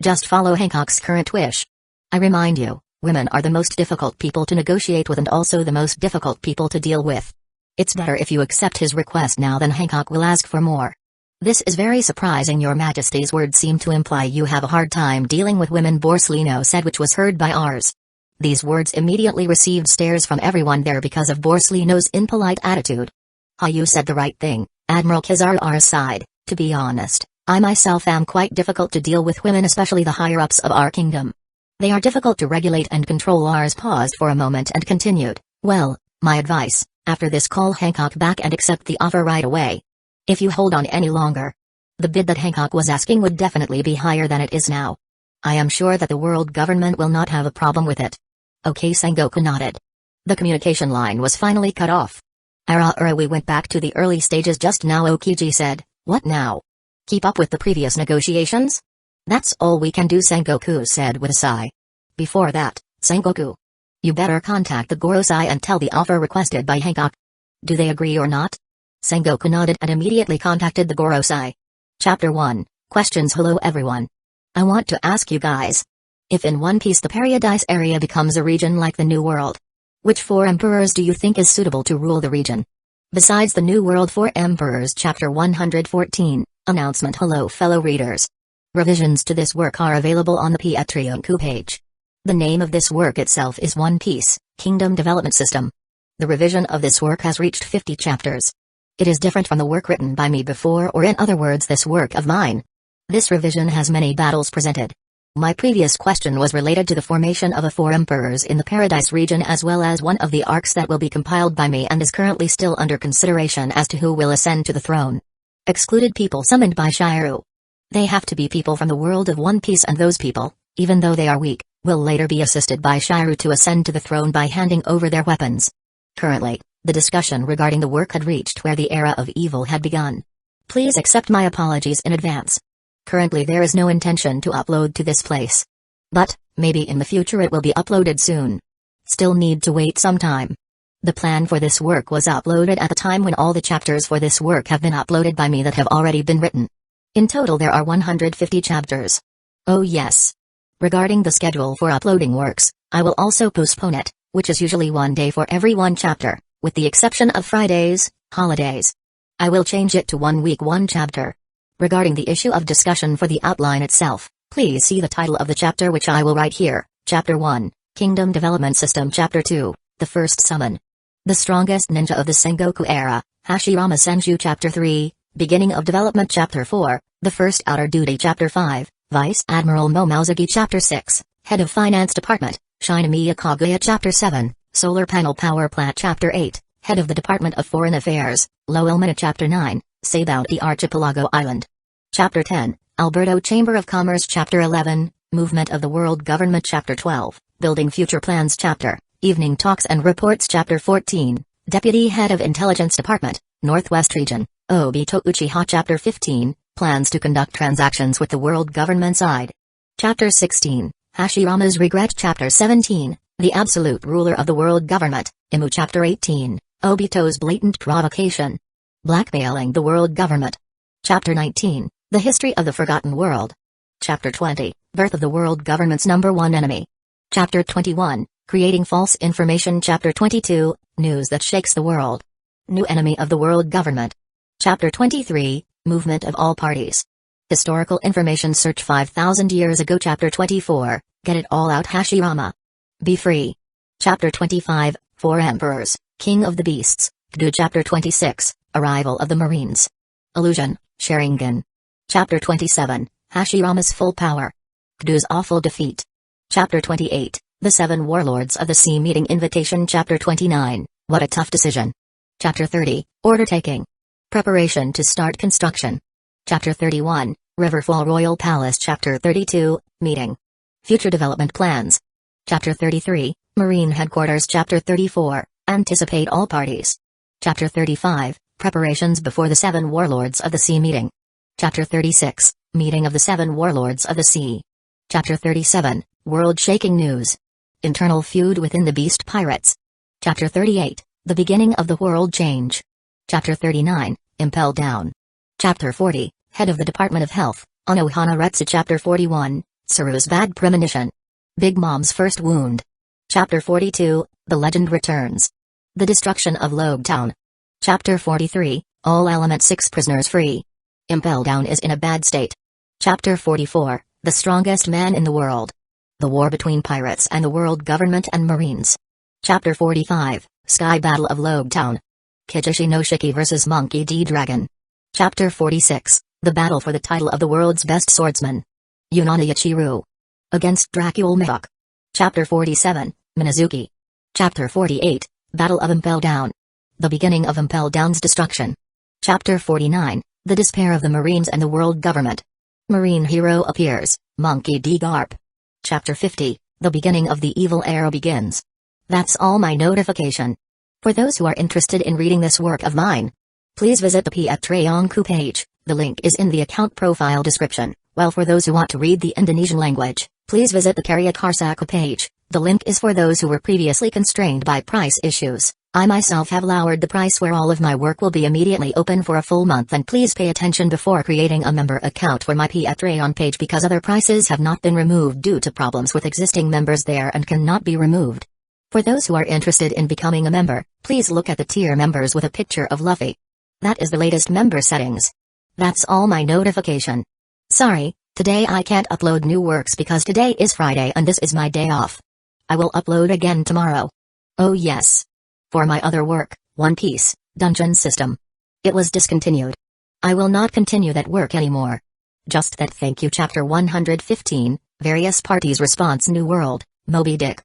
Just follow Hancock's current wish. I remind you, women are the most difficult people to negotiate with and also the most difficult people to deal with. It's better if you accept his request now, then Hancock will ask for more. This is very surprising. Your Majesty's words seem to imply you have a hard time dealing with women, Borsellino said, which was heard by Ars. These words immediately received stares from everyone there because of Borsellino's impolite attitude. You said the right thing, Admiral Kizaru. Ars sighed. To be honest, I myself am quite difficult to deal with women, especially the higher-ups of our kingdom. They are difficult to regulate and control. Ars paused for a moment and continued, well, my advice, after this, call Hancock back and accept the offer right away. If you hold on any longer, the bid that Hancock was asking would definitely be higher than it is now. I am sure that the world government will not have a problem with it. Okay, Sengoku nodded. The communication line was finally cut off. We went back to the early stages just now, Okiji said. What now? Keep up with the previous negotiations? That's all we can do, Sengoku said with a sigh. Before that, Sengoku, you better contact the Gorosei and tell the offer requested by Hancock. Do they agree or not? Sengoku nodded and immediately contacted the Gorosei. Chapter 1, Questions. Hello everyone. I want to ask you guys. If in One Piece the Paradise area becomes a region like the New World, which 4 emperors do you think is suitable to rule the region? Besides the New World 4 Emperors. Chapter 114, Announcement. Hello fellow readers. Revisions to this work are available on the Patreon page. The name of this work itself is One Piece, Kingdom Development System. The revision of this work has reached 50 chapters. It is different from the work written by me before, or in other words this work of mine. This revision has many battles presented. My previous question was related to the formation of a 4 emperors in the Paradise region, as well as one of the arcs that will be compiled by me and is currently still under consideration as to who will ascend to the throne. Excluded people summoned by Shiryu. They have to be people from the world of One Piece, and those people, even though they are weak, will later be assisted by Shiryu to ascend to the throne by handing over their weapons. Currently, the discussion regarding the work had reached where the era of evil had begun. Please accept my apologies in advance. Currently there is no intention to upload to this place. But, maybe in the future it will be uploaded soon. Still need to wait some time. The plan for this work was uploaded at the time when all the chapters for this work have been uploaded by me that have already been written. In total there are 150 chapters. Oh yes. Regarding the schedule for uploading works, I will also postpone it, which is usually 1 day for every 1 chapter, with the exception of Fridays, holidays. I will change it to 1 week 1 chapter. Regarding the issue of discussion for the outline itself, please see the title of the chapter which I will write here. Chapter 1, Kingdom Development System. Chapter 2, The First Summon. The Strongest Ninja of the Sengoku Era, Hashirama Senju. Chapter 3, Beginning of Development. Chapter 4, The First Outer Duty. Chapter 5, Vice Admiral Momozuki. Chapter 6, Head of Finance Department, Shinigami Kaguya. Chapter 7, Solar Panel Power Plant. Chapter 8, Head of the Department of Foreign Affairs, Lo Ilmina. Chapter 9, Say Bounty Archipelago Island. Chapter 10, Alberto Chamber of Commerce. Chapter 11, Movement of the World Government. Chapter 12, Building Future Plans. Chapter, Evening Talks and Reports. Chapter 14, Deputy Head of Intelligence Department, Northwest Region, Obito Uchiha. Chapter 15, Plans to conduct transactions with the world government side. Chapter 16, Hashirama's Regret. Chapter 17, The Absolute Ruler of the World Government, Imu. Chapter 18, Obito's Blatant Provocation. Blackmailing the World Government. Chapter 19, The History of the Forgotten World. Chapter 20, Birth of the World Government's #1 Enemy. Chapter 21, Creating False Information. Chapter 22, News that Shakes the World. New Enemy of the World Government. Chapter 23, Movement of All Parties. Historical Information Search 5,000 years ago. Chapter 24, Get It All Out. Hashirama. Be Free. Chapter 25, Four Emperors, King of the Beasts, Kdu. Chapter 26, Arrival of the Marines. Illusion, Sharingan. Chapter 27, Hashirama's Full Power. Kdu's Awful Defeat. Chapter 28, The 7 Warlords of the Sea Meeting Invitation. Chapter 29, What a Tough Decision. Chapter 30, Order Taking. Preparation to Start Construction. Chapter 31, Riverfall Royal Palace. Chapter 32, Meeting. Future Development Plans. Chapter 33, Marine Headquarters. Chapter 34, Anticipate All Parties. Chapter 35, Preparations before the 7 Warlords of the Sea Meeting. Chapter 36, Meeting of the 7 Warlords of the Sea. Chapter 37, World-Shaking News. Internal Feud within the Beast Pirates. Chapter 38, The Beginning of the World Change. Chapter 39, Impel Down. Chapter 40, Head of the Department of Health, Anohana Retsu. Chapter 41, Saru's Bad Premonition. Big Mom's First Wound. Chapter 42, The Legend Returns. The Destruction of Logue Town. Chapter 43, All Element 6 Prisoners Free. Impel Down is in a bad state. Chapter 44, The Strongest Man in the World. The War between Pirates and the World Government and Marines. Chapter 45, Sky Battle of Logue Town. Kijishi no Shiki vs Monkey D. Dragon. Chapter 46, The Battle for the Title of the World's Best Swordsman. Yunana Yachiru. Against Dracul Mihawk. Chapter 47, Minazuki. Chapter 48, Battle of Impel Down. The Beginning of Impel Down's Destruction. Chapter 49, The Despair of the Marines and the World Government. Marine Hero Appears, Monkey D. Garp. Chapter 50, The Beginning of the Evil Era Begins. That's all my notification. For those who are interested in reading this work of mine, please visit the Patreon page, the link is in the account profile description, while for those who want to read the Indonesian language, please visit the Karya Karsaku page, the link is for those who were previously constrained by price issues. I myself have lowered the price where all of my work will be immediately open for a full month, and please pay attention before creating a member account for my Patreon page because other prices have not been removed due to problems with existing members there and cannot be removed. For those who are interested in becoming a member, please look at the tier members with a picture of Luffy. That is the latest member settings. That's all my notification. Sorry, today I can't upload new works because today is Friday and this is my day off. I will upload again tomorrow. Oh yes. For my other work, One Piece, Dungeon System. It was discontinued. I will not continue that work anymore. Just that. Thank you. Chapter 115, Various Parties Response. New World, Moby Dick.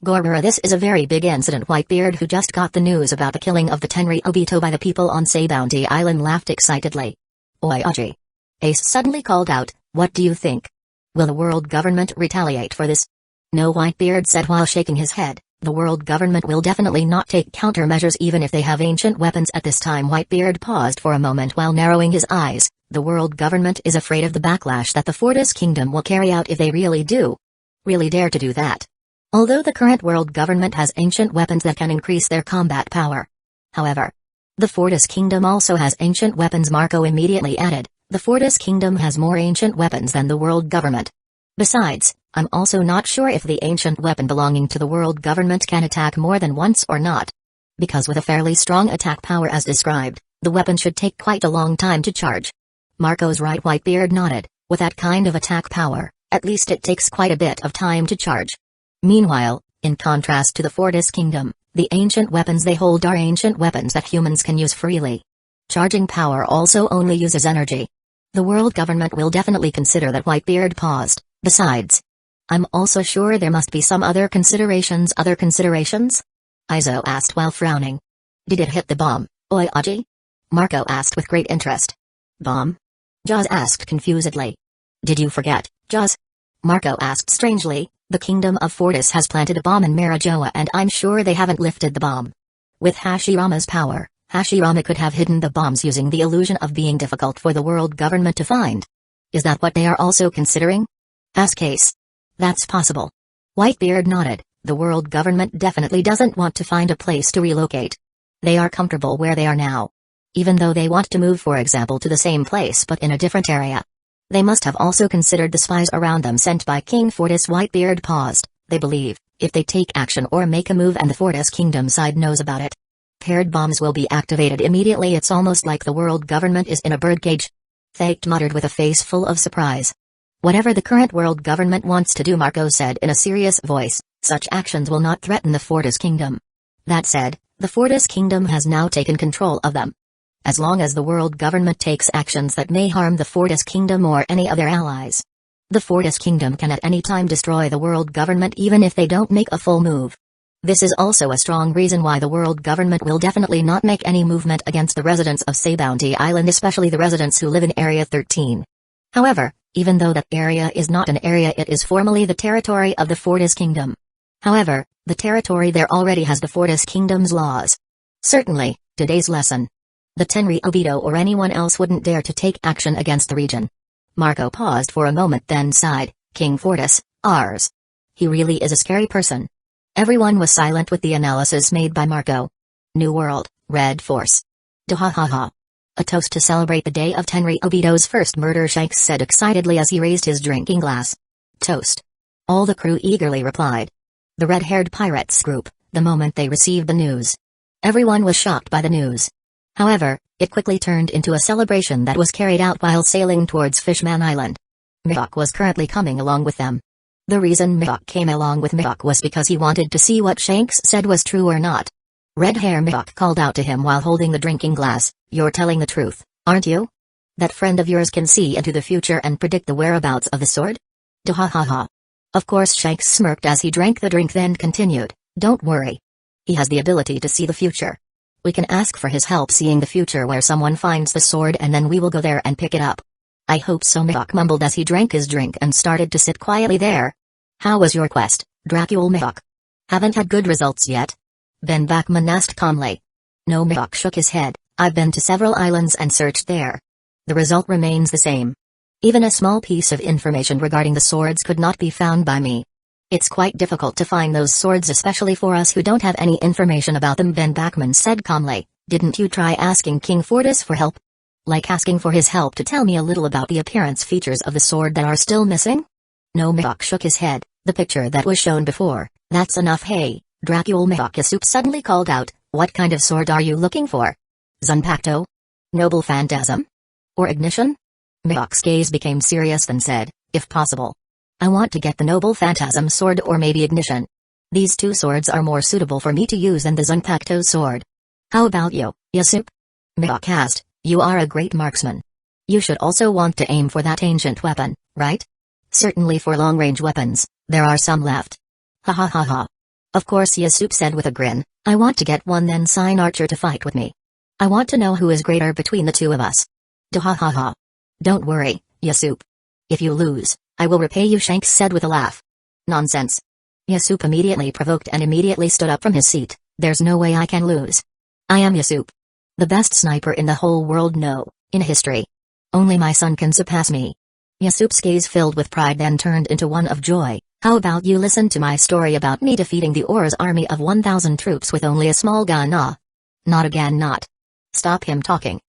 Gorura. This is a very big incident. Whitebeard, who just got the news about the killing of the Tenri Obito by the people on Say Bounty Island, laughed excitedly. Oi Aji. Ace suddenly called out, what do you think? Will the world government retaliate for this? No, Whitebeard said while shaking his head. The world government will definitely not take countermeasures even if they have ancient weapons at this time. Whitebeard paused for a moment while narrowing his eyes. The world government is afraid of the backlash that the Fortis Kingdom will carry out if they really dare to do that. Although the current world government has ancient weapons that can increase their combat power. However, the Fortis Kingdom also has ancient weapons. Marco immediately added, the Fortis Kingdom has more ancient weapons than the world government. Besides, I'm also not sure if the ancient weapon belonging to the world government can attack more than once or not. Because with a fairly strong attack power as described, the weapon should take quite a long time to charge. Marco's right Whitebeard nodded. With that kind of attack power, at least it takes quite a bit of time to charge. Meanwhile, in contrast to the Fortis Kingdom, the ancient weapons they hold are ancient weapons that humans can use freely. Charging power also only uses energy. The world government will definitely consider that. Whitebeard paused. Besides, I'm also sure there must be some other considerations. Other considerations? Aizen asked while frowning. Did it hit the bomb, Oyaji? Marco asked with great interest. Bomb? Jaws asked confusedly. Did you forget, Jaws? Marco asked strangely. The Kingdom of Fortis has planted a bomb in Marijoa and I'm sure they haven't lifted the bomb. With Hashirama's power, Hashirama could have hidden the bombs using the illusion of being difficult for the world government to find. Is that what they are also considering? Ask Ace. That's possible. Whitebeard nodded. The world government definitely doesn't want to find a place to relocate. They are comfortable where they are now. Even though they want to move, for example, to the same place but in a different area. They must have also considered the spies around them sent by King Fortis. Whitebeard paused. They believe, if they take action or make a move and the Fortis Kingdom side knows about it, paired bombs will be activated immediately. It's almost like the world government is in a birdcage. Thake muttered with a face full of surprise. Whatever the current world government wants to do, Marco said in a serious voice, such actions will not threaten the Fortis Kingdom. That said, the Fortis Kingdom has now taken control of them. As long as the world government takes actions that may harm the Fortis Kingdom or any other allies, the Fortis Kingdom can at any time destroy the world government even if they don't make a full move. This is also a strong reason why the world government will definitely not make any movement against the residents of Saybounty Island, especially the residents who live in Area 13. However, even though that area is not an area, it is formally the territory of the Fortis Kingdom. However, the territory there already has the Fortis Kingdom's laws. Certainly, today's lesson. The Tenri Obito or anyone else wouldn't dare to take action against the region. Marco paused for a moment then sighed. King Fortis, ours. He really is a scary person. Everyone was silent with the analysis made by Marco. New World, Red Force. Dahahaha. A toast to celebrate the day of Tenri Obito's first murder, Shanks said excitedly as he raised his drinking glass. Toast. All the crew eagerly replied. The red-haired pirates group, the moment they received the news. Everyone was shocked by the news. However, it quickly turned into a celebration that was carried out while sailing towards Fishman Island. Mihawk was currently coming along with them. The reason Mihawk came along with Mihawk was because he wanted to see what Shanks said was true or not. Red Hair Mihawk called out to him while holding the drinking glass, "You're telling the truth, aren't you? That friend of yours can see into the future and predict the whereabouts of the sword?" Dahahaha. Of course, Shanks smirked as he drank the drink, then continued, "Don't worry. He has the ability to see the future. We can ask for his help seeing the future where someone finds the sword and then we will go there and pick it up." "I hope so," Mihawk mumbled as he drank his drink and started to sit quietly there. "How was your quest, Dracule?" Mihawk. "Haven't had good results yet?" Ben Bachman asked calmly. No, Mihawk shook his head. "I've been to several islands and searched there. The result remains the same. Even a small piece of information regarding the swords could not be found by me. It's quite difficult to find those swords, especially for us who don't have any information about them," Ben Bachman said calmly. "Didn't you try asking King Fortis for help? Like asking for his help to tell me a little about the appearance features of the sword that are still missing?" No, Mihawk shook his head. "The picture that was shown before, that's enough." "Hey, Dracule," Mihawk Yasup suddenly called out, "what kind of sword are you looking for? Zanpakuto? Noble Phantasm? Or Ignition?" Mihawk's gaze became serious then said, "If possible, I want to get the Noble Phantasm sword or maybe Ignition. These two swords are more suitable for me to use than the Zanpakuto sword. How about you, Yasup?" Mihawk asked. "You are a great marksman. You should also want to aim for that ancient weapon, right?" "Certainly, for long-range weapons, there are some left." "Ha ha ha ha. Of course," Yasup said with a grin. "I want to get one, then sign Archer to fight with me. I want to know who is greater between the two of us." "Ha ha ha. Don't worry, Yasup. If you lose, I will repay you," Shanks said with a laugh. "Nonsense." Yasup immediately provoked and immediately stood up from his seat. "There's no way I can lose. I am Yasup. The best sniper in the whole world, no, in history. Only my son can surpass me." Yasup's gaze filled with pride then turned into one of joy. "How about you listen to my story about me defeating the Aura's army of 1,000 troops with only a small gun?" "Ah. Not again, not." "Stop him talking."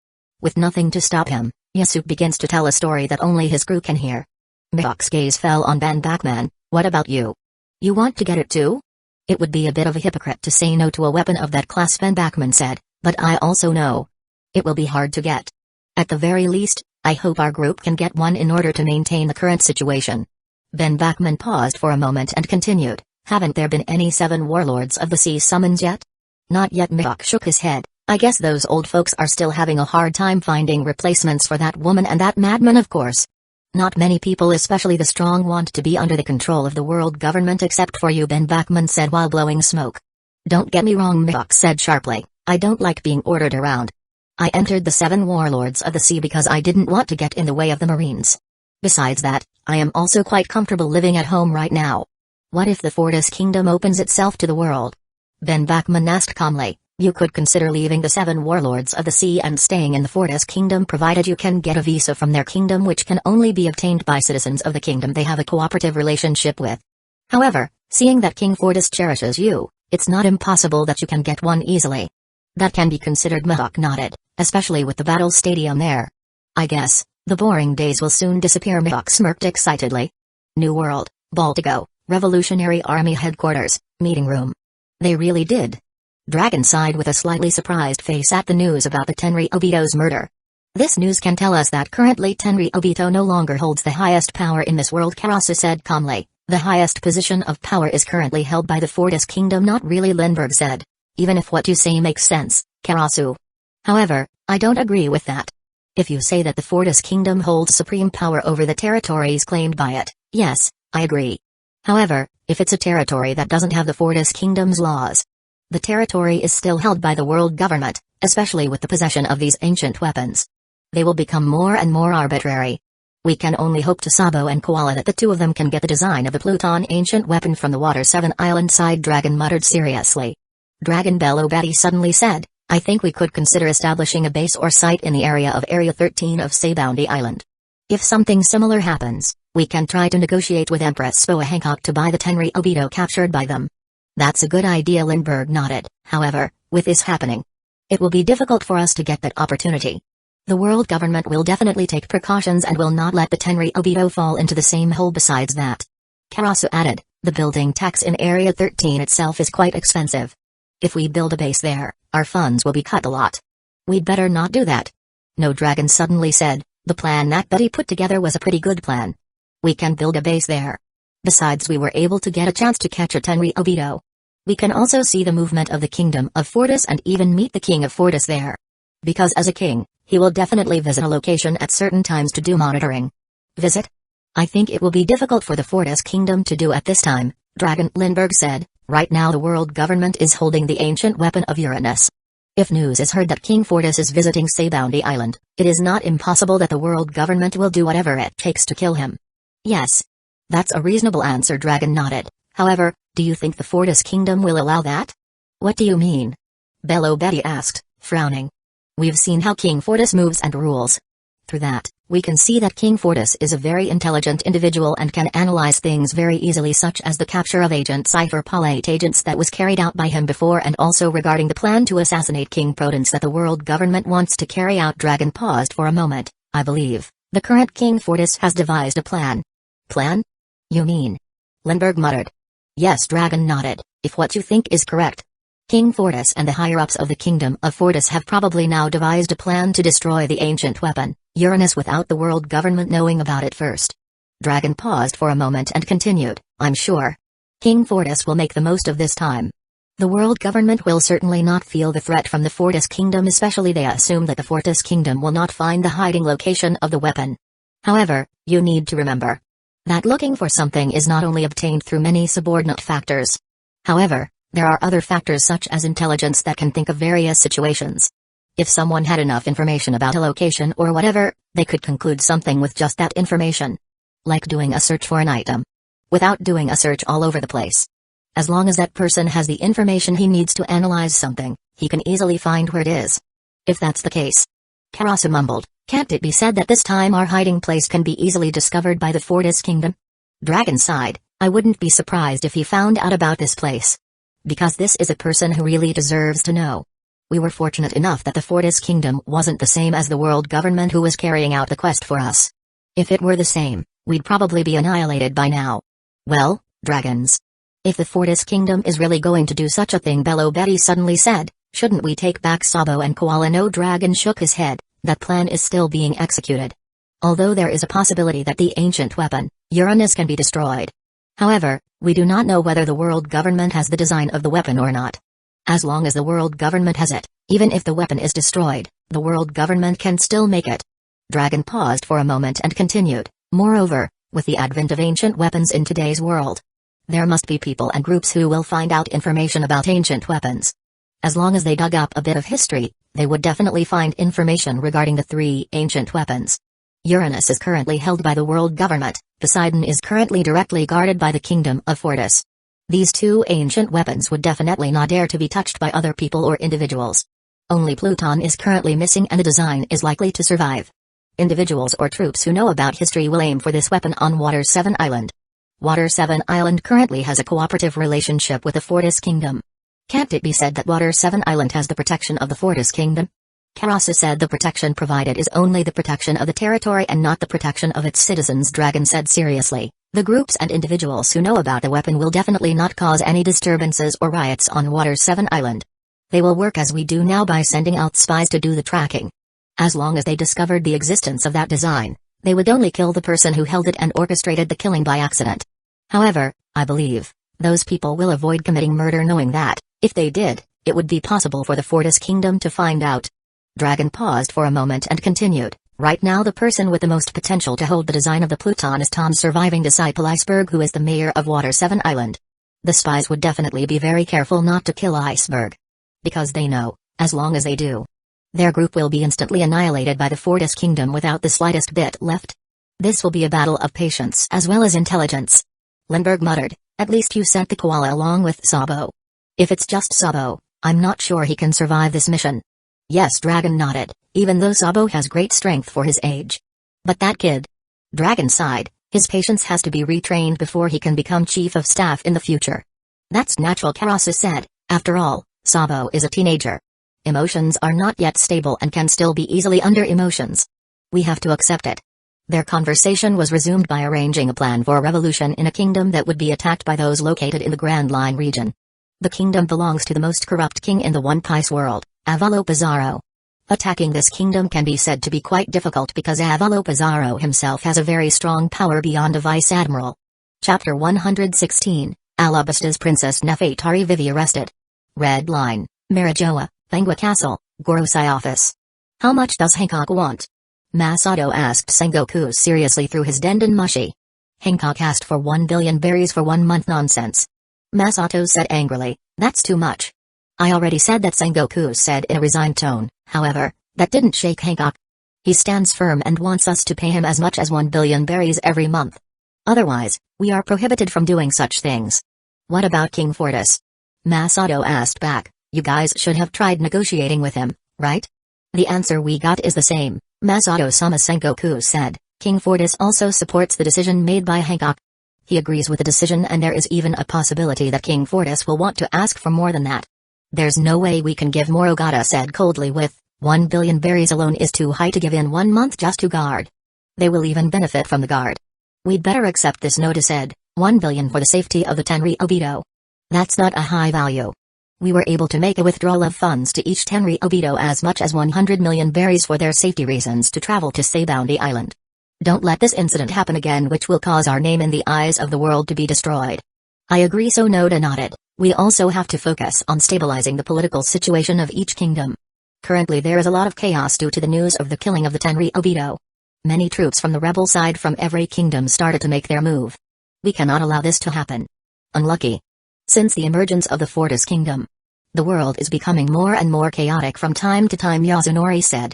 With nothing to stop him, Yasup begins to tell a story that only his crew can hear. Mihawk's gaze fell on Ben Bachman. What about you? You want to get it too? It would be a bit of a hypocrite to say no to a weapon of that class, Ben Bachman said, but I also know it will be hard to get. At the very least, I hope our group can get one in order to maintain the current situation. Ben Bachman paused for a moment and continued, haven't there been any 7 warlords of the sea summons yet? Not yet. Mihawk shook his head. I guess those old folks are still having a hard time finding replacements for that woman and that madman, of course. Not many people, especially the strong, want to be under the control of the world government except for you, Ben Bachman said while blowing smoke. Don't get me wrong, Mihawk said sharply, I don't like being ordered around. I entered the 7 warlords of the sea because I didn't want to get in the way of the Marines. Besides that, I am also quite comfortable living at home right now. What if the Fortis Kingdom opens itself to the world? Ben Bachman asked calmly. You could consider leaving the 7 warlords of the sea and staying in the Fortis Kingdom provided you can get a visa from their kingdom, which can only be obtained by citizens of the kingdom they have a cooperative relationship with. However, seeing that King Fortis cherishes you, it's not impossible that you can get one easily. That can be considered. Mihawk nodded, especially with the battle stadium there. I guess the boring days will soon disappear. Mihawk smirked excitedly. New World, Baltigo, Revolutionary Army Headquarters, meeting room. They really did. Dragon sighed with a slightly surprised face at the news about the Tenri Obito's murder. This news can tell us that currently Tenri Obito no longer holds the highest power in this world, Karasu said calmly. The highest position of power is currently held by the Fortis Kingdom. Not really, Lindbergh said. Even if what you say makes sense, Karasu. However, I don't agree with that. If you say that the Fortis Kingdom holds supreme power over the territories claimed by it, yes, I agree. However, if it's a territory that doesn't have the Fortis Kingdom's laws, the territory is still held by the world government, especially with the possession of these ancient weapons. They will become more and more arbitrary. We can only hope to Sabo and Koala that the 2 of them can get the design of the Pluton ancient weapon from the Water 7 Island side. Dragon muttered seriously. Dragon Bello Betty suddenly said, I think we could consider establishing a base or site in the area of Area 13 of Sabounty Island. If something similar happens, we can try to negotiate with Empress Spoa Hancock to buy the Tenri Obito captured by them. That's a good idea, Lindbergh nodded. However, with this happening, it will be difficult for us to get that opportunity. The world government will definitely take precautions and will not let the Tenri Obito fall into the same hole. Besides that, Karasu added, the building tax in Area 13 itself is quite expensive. If we build a base there, our funds will be cut a lot. We'd better not do that. No, Dragon suddenly said, the plan that Betty put together was a pretty good plan. We can build a base there. Besides, we were able to get a chance to catch a Tenri Obito. We can also see the movement of the Kingdom of Fortis and even meet the King of Fortis there. Because as a king, he will definitely visit a location at certain times to do monitoring. Visit? I think it will be difficult for the Fortis Kingdom to do at this time, Dragon Lindbergh said. Right now the world government is holding the ancient weapon of Uranus. If news is heard that King Fortis is visiting Sabounty Island, it is not impossible that the world government will do whatever it takes to kill him. Yes. That's a reasonable answer, Dragon nodded. However, do you think the Fortis Kingdom will allow that? What do you mean? Bello Betty asked, frowning. We've seen how King Fortis moves and rules. Through that, we can see that King Fortis is a very intelligent individual and can analyze things very easily, such as the capture of Agent Cypher Palate agents that was carried out by him before, and also regarding the plan to assassinate King Prudence that the world government wants to carry out. Dragon paused for a moment. I believe the current King Fortis has devised a plan. Plan? You mean? Lindbergh muttered. Yes, Dragon nodded. If what you think is correct, King Fortis and the higher-ups of the Kingdom of Fortis have probably now devised a plan to destroy the ancient weapon, Uranus, without the world government knowing about it first. Dragon paused for a moment and continued, I'm sure King Fortis will make the most of this time. The world government will certainly not feel the threat from the Fortis Kingdom, especially they assume that the Fortis Kingdom will not find the hiding location of the weapon. However, you need to remember that looking for something is not only obtained through many subordinate factors. However, there are other factors such as intelligence that can think of various situations. If someone had enough information about a location or whatever, they could conclude something with just that information. Like doing a search for an item. Without doing a search all over the place. As long as that person has the information he needs to analyze something, he can easily find where it is. If that's the case. Karasu mumbled, can't it be said that this time our hiding place can be easily discovered by the Fortis Kingdom? Dragon sighed, I wouldn't be surprised if he found out about this place. Because this is a person who really deserves to know. We were fortunate enough that the Fortis Kingdom wasn't the same as the world government who was carrying out the quest for us. If it were the same, we'd probably be annihilated by now. Well, dragons. If the Fortis Kingdom is really going to do such a thing, Bello Betty suddenly said, shouldn't we take back Sabo and Koala? No, Dragon shook his head. That plan is still being executed. Although there is a possibility that the ancient weapon, Uranus, can be destroyed. However, we do not know whether the world government has the design of the weapon or not. As long as the world government has it, even if the weapon is destroyed, the world government can still make it. Dragon paused for a moment and continued, moreover, with the advent of ancient weapons in today's world, there must be people and groups who will find out information about ancient weapons. As long as they dug up a bit of history, they would definitely find information regarding the 3 ancient weapons. Uranus is currently held by the world government, Poseidon is currently directly guarded by the kingdom of Fortis. These 2 ancient weapons would definitely not dare to be touched by other people or individuals. Only Pluton is currently missing and the design is likely to survive. Individuals or troops who know about history will aim for this weapon on Water 7 Island. Water 7 Island currently has a cooperative relationship with the Fortis Kingdom. Can't it be said that Water 7 Island has the protection of the Fortis Kingdom? Karasa said the protection provided is only the protection of the territory and not the protection of its citizens. Dragon said seriously, the groups and individuals who know about the weapon will definitely not cause any disturbances or riots on Water 7 Island. They will work as we do now by sending out spies to do the tracking. As long as they discovered the existence of that design, they would only kill the person who held it and orchestrated the killing by accident. However, I believe, those people will avoid committing murder knowing that, if they did, it would be possible for the Fortis Kingdom to find out. Dragon paused for a moment and continued, right now the person with the most potential to hold the design of the Pluton is Tom's surviving disciple Iceberg, who is the mayor of Water 7 Island. The spies would definitely be very careful not to kill Iceberg. Because they know, as long as they do, their group will be instantly annihilated by the Fortis Kingdom without the slightest bit left. This will be a battle of patience as well as intelligence. Lindbergh muttered, at least you sent the koala along with Sabo. If it's just Sabo, I'm not sure he can survive this mission. Yes, Dragon nodded, even though Sabo has great strength for his age. But that kid. Dragon sighed, his patience has to be retrained before he can become chief of staff in the future. That's natural, Karasa said, after all, Sabo is a teenager. Emotions are not yet stable and can still be easily under emotions. We have to accept it. Their conversation was resumed by arranging a plan for a revolution in a kingdom that would be attacked by those located in the Grand Line region. The kingdom belongs to the most corrupt king in the One Piece world, Avalokitara. Attacking this kingdom can be said to be quite difficult because Avalokitara himself has a very strong power beyond a vice admiral. Chapter 116, Alabasta's Princess Nefertari Vivi arrested. Red Line, Marijoa, Bangwa Castle, Gorosei office. How much does Hancock want? Masato asked Sengoku seriously through his Denden Mushi. Hancock asked for 1 billion berries for 1 month. Nonsense. Masato said angrily, that's too much. I already said that, Sengoku said in a resigned tone, however, that didn't shake Hancock. He stands firm and wants us to pay him as much as 1 billion berries every month. Otherwise, we are prohibited from doing such things. What about King Fortis? Masato asked back, you guys should have tried negotiating with him, right? The answer we got is the same, Masato-sama. Sengoku said, King Fortis also supports the decision made by Hancock. He agrees with the decision and there is even a possibility that King Fortis will want to ask for more than that. There's no way we can give more, Ogata said coldly, with 1 billion berries alone is too high to give in 1 month just to guard. They will even benefit from the guard. We'd better accept this. Noda said, 1 billion for the safety of the Tenri Obito. That's not a high value. We were able to make a withdrawal of funds to each Tenri Obito as much as 100 million berries for their safety reasons to travel to Sabounty Island. Don't let this incident happen again, which will cause our name in the eyes of the world to be destroyed. I agree, so Noda nodded. We also have to focus on stabilizing the political situation of each kingdom. Currently there is a lot of chaos due to the news of the killing of the Tenri Obito. Many troops from the rebel side from every kingdom started to make their move. We cannot allow this to happen. Unlucky. Since the emergence of the Fortis Kingdom, the world is becoming more and more chaotic from time to time, Yasunori said.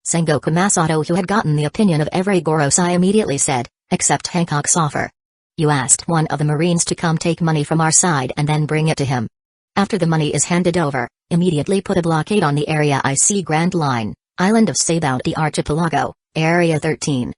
Sengoku Masato, who had gotten the opinion of every Gorosei, immediately said, except Hancock's offer. You asked one of the Marines to come take money from our side and then bring it to him. After the money is handed over, immediately put a blockade on the area IC Grand Line, Island of Sabounty Archipelago, Area 13.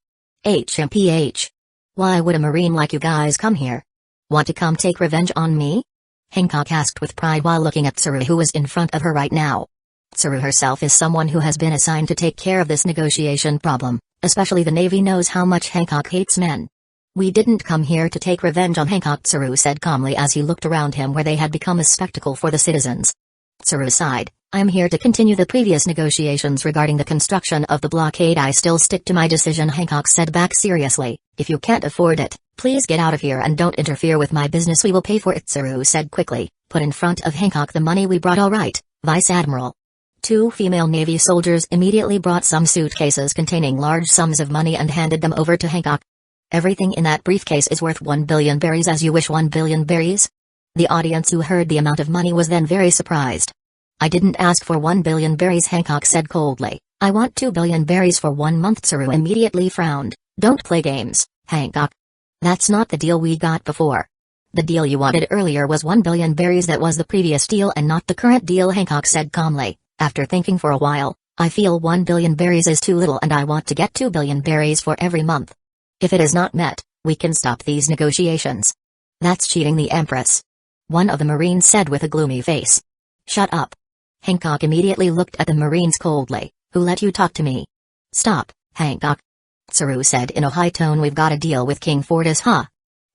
HMPH. Why would a Marine like you guys come here? Want to come take revenge on me? Hancock asked with pride while looking at Tsuru, who was in front of her right now. Tsuru herself is someone who has been assigned to take care of this negotiation problem, especially the Navy knows how much Hancock hates men. We didn't come here to take revenge on Hancock, Tsuru said calmly as he looked around him where they had become a spectacle for the citizens. Tsuru sighed. I am here to continue the previous negotiations regarding the construction of the blockade. I still stick to my decision, Hancock said back seriously. If you can't afford it, please get out of here and don't interfere with my business. We will pay for it, Tsuru said quickly. Put in front of Hancock the money we brought. All right, Vice Admiral. 2 female Navy soldiers immediately brought some suitcases containing large sums of money and handed them over to Hancock. Everything in that briefcase is worth 1 billion berries. As you wish. 1 billion berries? The audience who heard the amount of money was then very surprised. I didn't ask for 1 billion berries, Hancock said coldly. I want 2 billion berries for 1 month. Tsuru immediately frowned. Don't play games, Hancock. That's not the deal we got before. The deal you wanted earlier was 1 billion berries. That was the previous deal and not the current deal, Hancock said calmly. After thinking for a while, I feel 1 billion berries is too little and I want to get 2 billion berries for every month. If it is not met, we can stop these negotiations. That's cheating the Empress. One of the Marines said with a gloomy face. Shut up. Hancock immediately looked at the Marines coldly. Who let you talk to me? Stop, Hancock. Tsuru said in a high tone. We've got a deal with King Fortis, huh?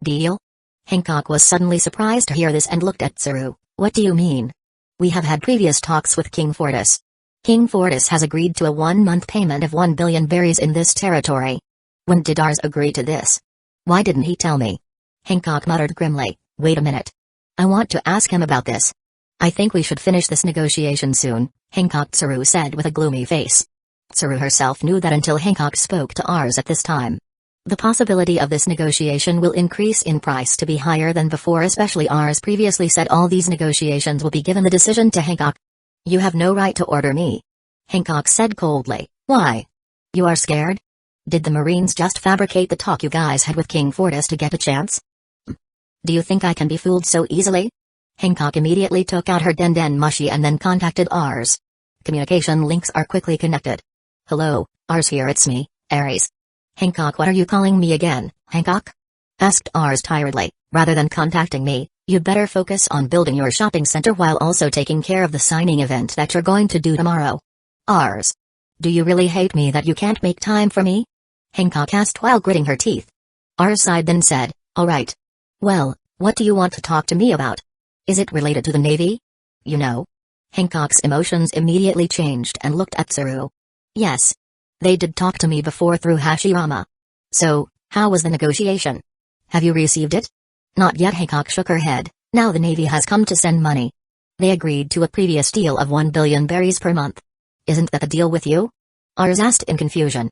Deal? Hancock was suddenly surprised to hear this and looked at Tsuru. What do you mean? We have had previous talks with King Fortis. King Fortis has agreed to a 1-month payment of 1 billion berries in this territory. When did ours agree to this? Why didn't he tell me? Hancock muttered grimly. Wait a minute. I want to ask him about this. I think we should finish this negotiation soon, Hancock, Tsuru said with a gloomy face. Tsuru herself knew that until Hancock spoke to ours at this time, the possibility of this negotiation will increase in price to be higher than before, especially ours previously said all these negotiations will be given the decision to Hancock. You have no right to order me. Hancock said coldly. Why? You are scared? Did the Marines just fabricate the talk you guys had with King Fortis to get a chance? Do you think I can be fooled so easily? Hancock immediately took out her den mushi and then contacted ours. Communication links are quickly connected. Hello, ours here, it's me, Ares. Hancock, what are you calling me again, Hancock? Asked ours tiredly. Rather than contacting me, you'd better focus on building your shopping center while also taking care of the signing event that you're going to do tomorrow. Ours. Do you really hate me that you can't make time for me? Hancock asked while gritting her teeth. Ours sighed then said, alright. Well, what do you want to talk to me about? Is it related to the Navy? You know? Hancock's emotions immediately changed and looked at Tsuru. Yes. They did talk to me before through Hashirama. So, how was the negotiation? Have you received it? Not yet. Hancock shook her head. Now the Navy has come to send money. They agreed to a previous deal of 1 billion berries per month. Isn't that the deal with you? Ours asked in confusion.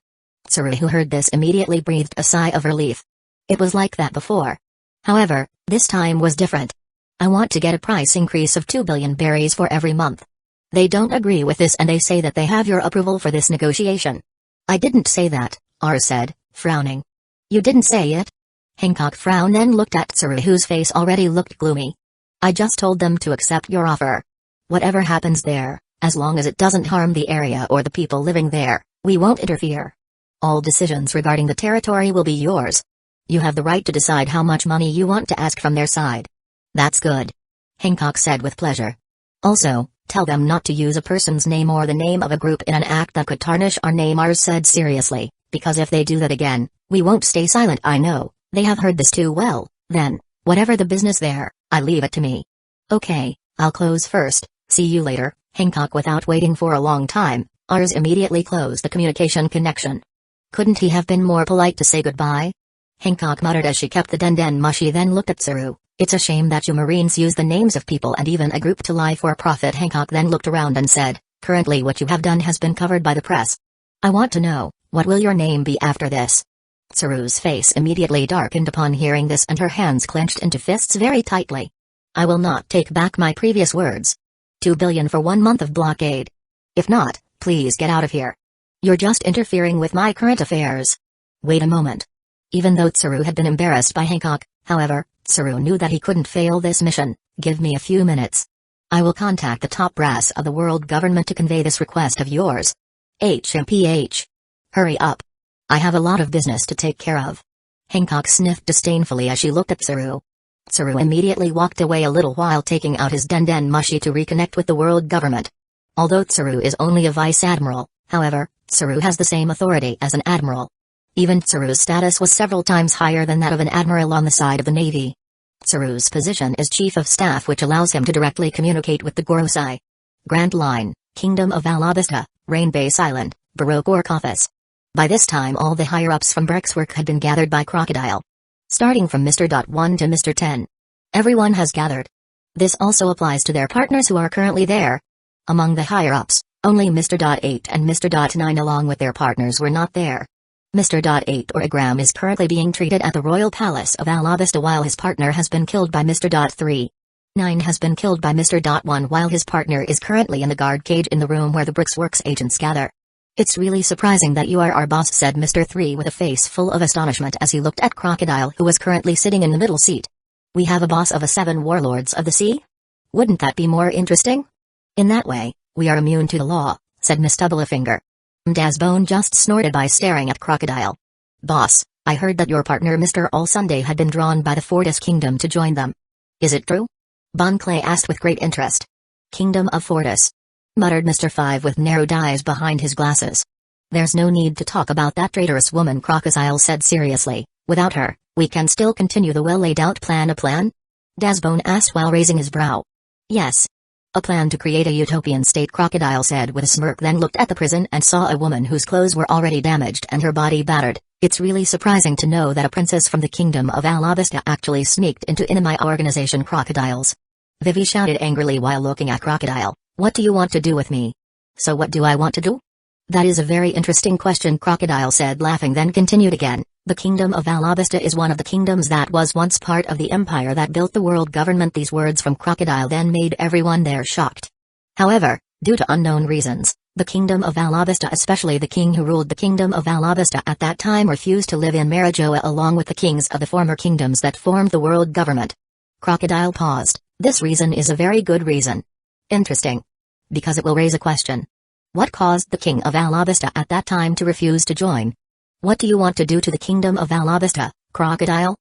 Tsuru, who heard this, immediately breathed a sigh of relief. It was like that before. However, this time was different. I want to get a price increase of 2 billion berries for every month. They don't agree with this and they say that they have your approval for this negotiation. I didn't say that, Ours said, frowning. You didn't say it? Hancock frowned then looked at Tsuru, whose face already looked gloomy. I just told them to accept your offer. Whatever happens there, as long as it doesn't harm the area or the people living there, we won't interfere. All decisions regarding the territory will be yours. You have the right to decide how much money you want to ask from their side. That's good. Hancock said with pleasure. Also, tell them not to use a person's name or the name of a group in an act that could tarnish our name, Ours said seriously, because if they do that again, we won't stay silent. I know, they have heard this too well. Then, whatever the business there, I leave it to me. Okay, I'll close first, see you later. Hancock, without waiting for a long time, Ours immediately closed the communication connection. Couldn't he have been more polite to say goodbye? Hancock muttered as she kept the den mushi, then looked at Tsuru. It's a shame that you Marines use the names of people and even a group to lie for profit. Hancock then looked around and said, currently what you have done has been covered by the press. I want to know, what will your name be after this? Tsuru's face immediately darkened upon hearing this and her hands clenched into fists very tightly. I will not take back my previous words. 2 billion for 1 month of blockade. If not, please get out of here. You're just interfering with my current affairs. Wait a moment. Even though Tsuru had been embarrassed by Hancock, however, Tsuru knew that he couldn't fail this mission. Give me a few minutes. I will contact the top brass of the world government to convey this request of yours. HMPH. Hurry up. I have a lot of business to take care of. Hancock sniffed disdainfully as she looked at Tsuru. Tsuru immediately walked away a little while, taking out his den mushi to reconnect with the world government. Although Tsuru is only a vice admiral, however, Tsuru has the same authority as an admiral. Even Tsuru's status was several times higher than that of an admiral on the side of the Navy. Tsuru's position is Chief of Staff, which allows him to directly communicate with the Gorosei. Grand Line, Kingdom of Alabasta, Rain Base Island, Baroque Work Office. By this time all the higher-ups from Brexwork had been gathered by Crocodile. Starting from Mr. 1 to Mr. 10. Everyone has gathered. This also applies to their partners who are currently there. Among the higher-ups, only Mr. 8 and Mr. 9 along with their partners were not there. Mr. 8 or Agram is currently being treated at the Royal Palace of Alabasta while his partner has been killed by Mr. 3. 9 has been killed by Mr. 1 while his partner is currently in the guard cage in the room where the Brixworks agents gather. It's really surprising that you are our boss, said Mr. 3 with a face full of astonishment as he looked at Crocodile, who was currently sitting in the middle seat. We have a boss of a 7 warlords of the sea? Wouldn't that be more interesting? In that way, we are immune to the law, said Miss Doublefinger. Dazbone just snorted by staring at Crocodile. Boss, I heard that your partner Mr. All Sunday had been drawn by the Fortis Kingdom to join them. Is it true? Bon Clay asked with great interest. Kingdom of Fortis, muttered Mr. 5 with narrowed eyes behind his glasses. There's no need to talk about that traitorous woman, Crocodile said seriously. Without her, we can still continue the well-laid-out plan. A plan? Dazbone asked while raising his brow. Yes. A plan to create a utopian state, Crocodile said with a smirk, then looked at the prison and saw a woman whose clothes were already damaged and her body battered. It's really surprising to know that a princess from the Kingdom of Alabasta actually sneaked into my organization. Crocodiles. Vivi shouted angrily while looking at Crocodile. What do you want to do with me? So what do I want to do? That is a very interesting question, Crocodile said laughing, then continued again. The Kingdom of Alabasta is one of the kingdoms that was once part of the empire that built the world government. These words from Crocodile then made everyone there shocked. However, due to unknown reasons, the Kingdom of Alabasta, especially the king who ruled the Kingdom of Alabasta at that time, refused to live in Mangekyō along with the kings of the former kingdoms that formed the world government. Crocodile paused. This reason is a very good reason. Interesting. Because it will raise a question. What caused the king of Alabasta at that time to refuse to join? What do you want to do to the Kingdom of Alabasta, Crocodile?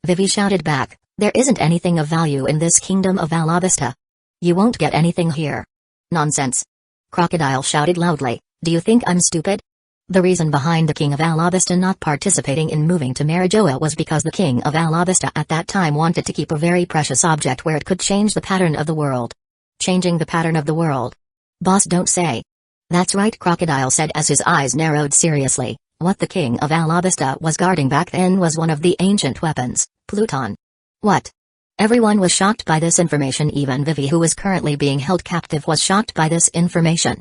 Vivi shouted back. There isn't anything of value in this Kingdom of Alabasta. You won't get anything here. Nonsense. Crocodile shouted loudly. Do you think I'm stupid? The reason behind the King of Alabasta not participating in moving to Mangekyō was because the King of Alabasta at that time wanted to keep a very precious object where it could change the pattern of the world. Changing the pattern of the world? Boss, don't say. That's right, Crocodile said as his eyes narrowed seriously. What the King of Alabasta was guarding back then was one of the ancient weapons, Pluton. What? Everyone was shocked by this information. Even Vivi, who was currently being held captive, was shocked by this information.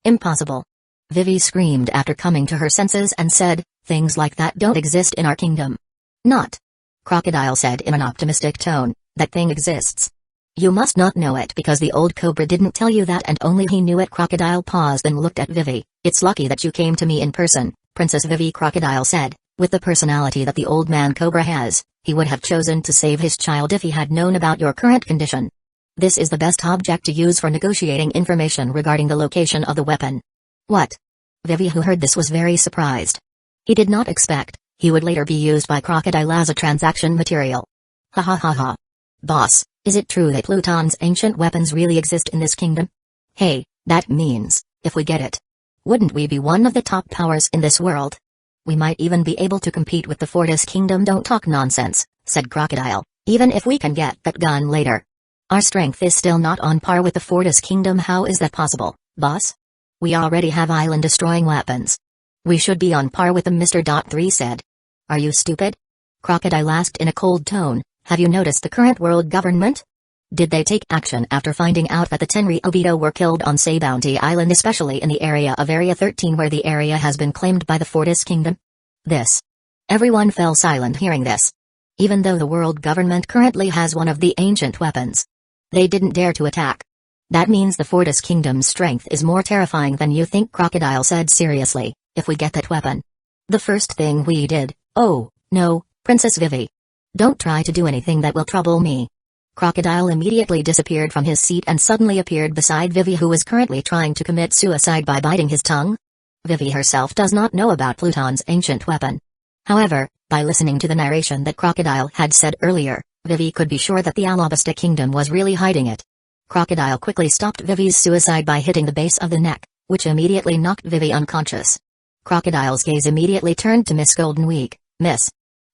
Impossible. Vivi screamed after coming to her senses and said, things like that don't exist in our kingdom. Not. Crocodile said in an optimistic tone, that thing exists. You must not know it because the old cobra didn't tell you that and only he knew it. Crocodile paused and looked at Vivi. It's lucky that you came to me in person, Princess Vivi, Crocodile said. With the personality that the old man cobra has, he would have chosen to save his child if he had known about your current condition. This is the best object to use for negotiating information regarding the location of the weapon. What? Vivi, who heard this, was very surprised. He did not expect he would later be used by Crocodile as a transaction material. Ha ha ha ha. Boss, is it true that Pluton's ancient weapons really exist in this kingdom? Hey, that means, if we get it, wouldn't we be one of the top powers in this world? We might even be able to compete with the Fortis Kingdom. Don't talk nonsense, said Crocodile. Even if we can get that gun later, our strength is still not on par with the Fortis Kingdom. How is that possible, boss? We already have island-destroying weapons. We should be on par with them, Mr. 3 said. Are you stupid? Crocodile asked in a cold tone. Have you noticed the current world government? Did they take action after finding out that the Tenri Obito were killed on Say Bounty Island, especially in the area of Area 13 where the area has been claimed by the Fortis Kingdom? This. Everyone fell silent hearing this. Even though the world government currently has one of the ancient weapons, they didn't dare to attack. That means the Fortis Kingdom's strength is more terrifying than you think, Crocodile said seriously. If we get that weapon, the first thing we did. Oh, no, Princess Vivi. Don't try to do anything that will trouble me. Crocodile immediately disappeared from his seat and suddenly appeared beside Vivi, who was currently trying to commit suicide by biting his tongue. Vivi herself does not know about Pluton's ancient weapon. However, by listening to the narration that Crocodile had said earlier, Vivi could be sure that the Alabasta Kingdom was really hiding it. Crocodile quickly stopped Vivi's suicide by hitting the base of the neck, which immediately knocked Vivi unconscious. Crocodile's gaze immediately turned to Miss Golden Week. Miss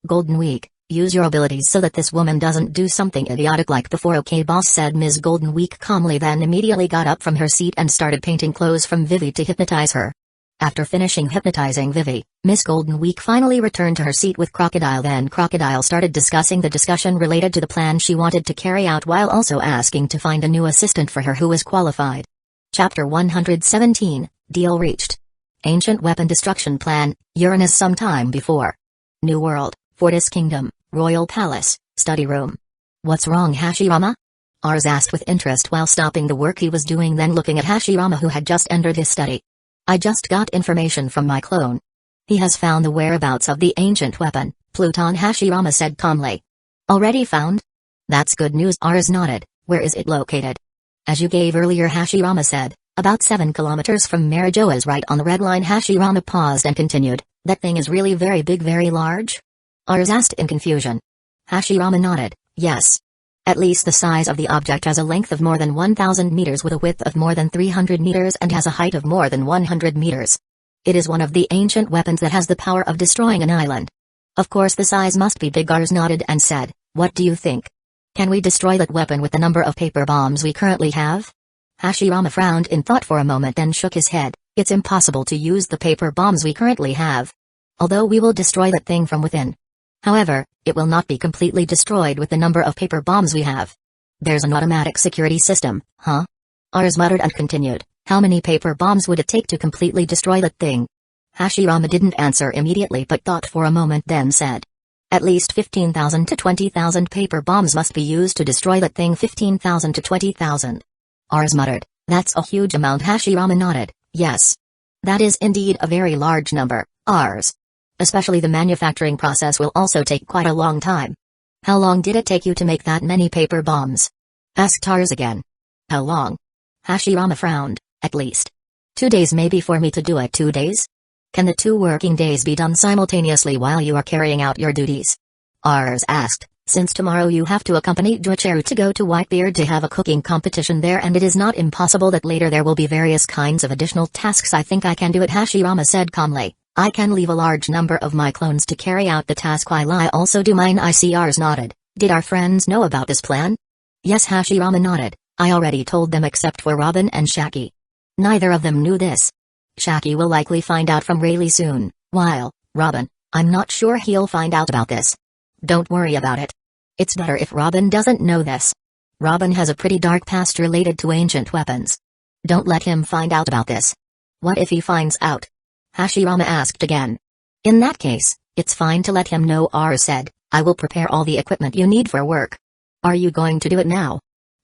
Golden Week, use your abilities so that this woman doesn't do something idiotic like before, okay boss, said Ms. Golden Week calmly, then immediately got up from her seat and started painting clothes from Vivi to hypnotize her. After finishing hypnotizing Vivi, Miss Golden Week finally returned to her seat with Crocodile. Then Crocodile started discussing the discussion related to the plan she wanted to carry out, while also asking to find a new assistant for her who was qualified. Chapter 117, Deal Reached. Ancient Weapon Destruction Plan, Uranus. Sometime before. New World, Fortis Kingdom, Royal Palace, Study Room. What's wrong, Hashirama? Ars asked with interest while stopping the work he was doing, then looking at Hashirama who had just entered his study. I just got information from my clone. He has found the whereabouts of the ancient weapon, Pluton, Hashirama said calmly. Already found? That's good news, Ars nodded. Where is it located? As you gave earlier, Hashirama said. About 7 kilometers from Marijoa's, right on the red line. Hashirama paused and continued. That thing is really very big, very large? Ars asked in confusion. Hashirama nodded. Yes. At least the size of the object has a length of more than 1,000 meters with a width of more than 300 meters and has a height of more than 100 meters. It is one of the ancient weapons that has the power of destroying an island. Of course the size must be big. Ars nodded and said, what do you think? Can we destroy that weapon with the number of paper bombs we currently have? Hashirama frowned in thought for a moment, then shook his head. It's impossible to use the paper bombs we currently have. Although we will destroy that thing from within. However, it will not be completely destroyed with the number of paper bombs we have. There's an automatic security system, huh? Ars muttered and continued. How many paper bombs would it take to completely destroy that thing? Hashirama didn't answer immediately but thought for a moment, then said. At least 15,000 to 20,000 paper bombs must be used to destroy that thing. 15,000 to 20,000. Ars muttered. That's a huge amount. Hashirama nodded. Yes. That is indeed a very large number, Ars. Especially the manufacturing process will also take quite a long time. How long did it take you to make that many paper bombs? Asked Ars again. How long? Hashirama frowned. At least 2 days, maybe for me to do it. 2 days? Can the 2 working days be done simultaneously while you are carrying out your duties? Ars asked. Since tomorrow you have to accompany Joichiru to go to Whitebeard to have a cooking competition there, and it is not impossible that later there will be various kinds of additional tasks, I think I can do it, Hashirama said calmly. I can leave a large number of my clones to carry out the task while I also do mine. ICRs nodded. Did our friends know about this plan? Yes, Hashirama nodded. I already told them except for Robin and Shaki. Neither of them knew this. Shaki will likely find out from Rayleigh soon, while Robin, I'm not sure he'll find out about this. Don't worry about it. It's better if Robin doesn't know this. Robin has a pretty dark past related to ancient weapons. Don't let him find out about this. What if he finds out? Hashirama asked again. In that case, it's fine to let him know, Ars said. I will prepare all the equipment you need for work. Are you going to do it now?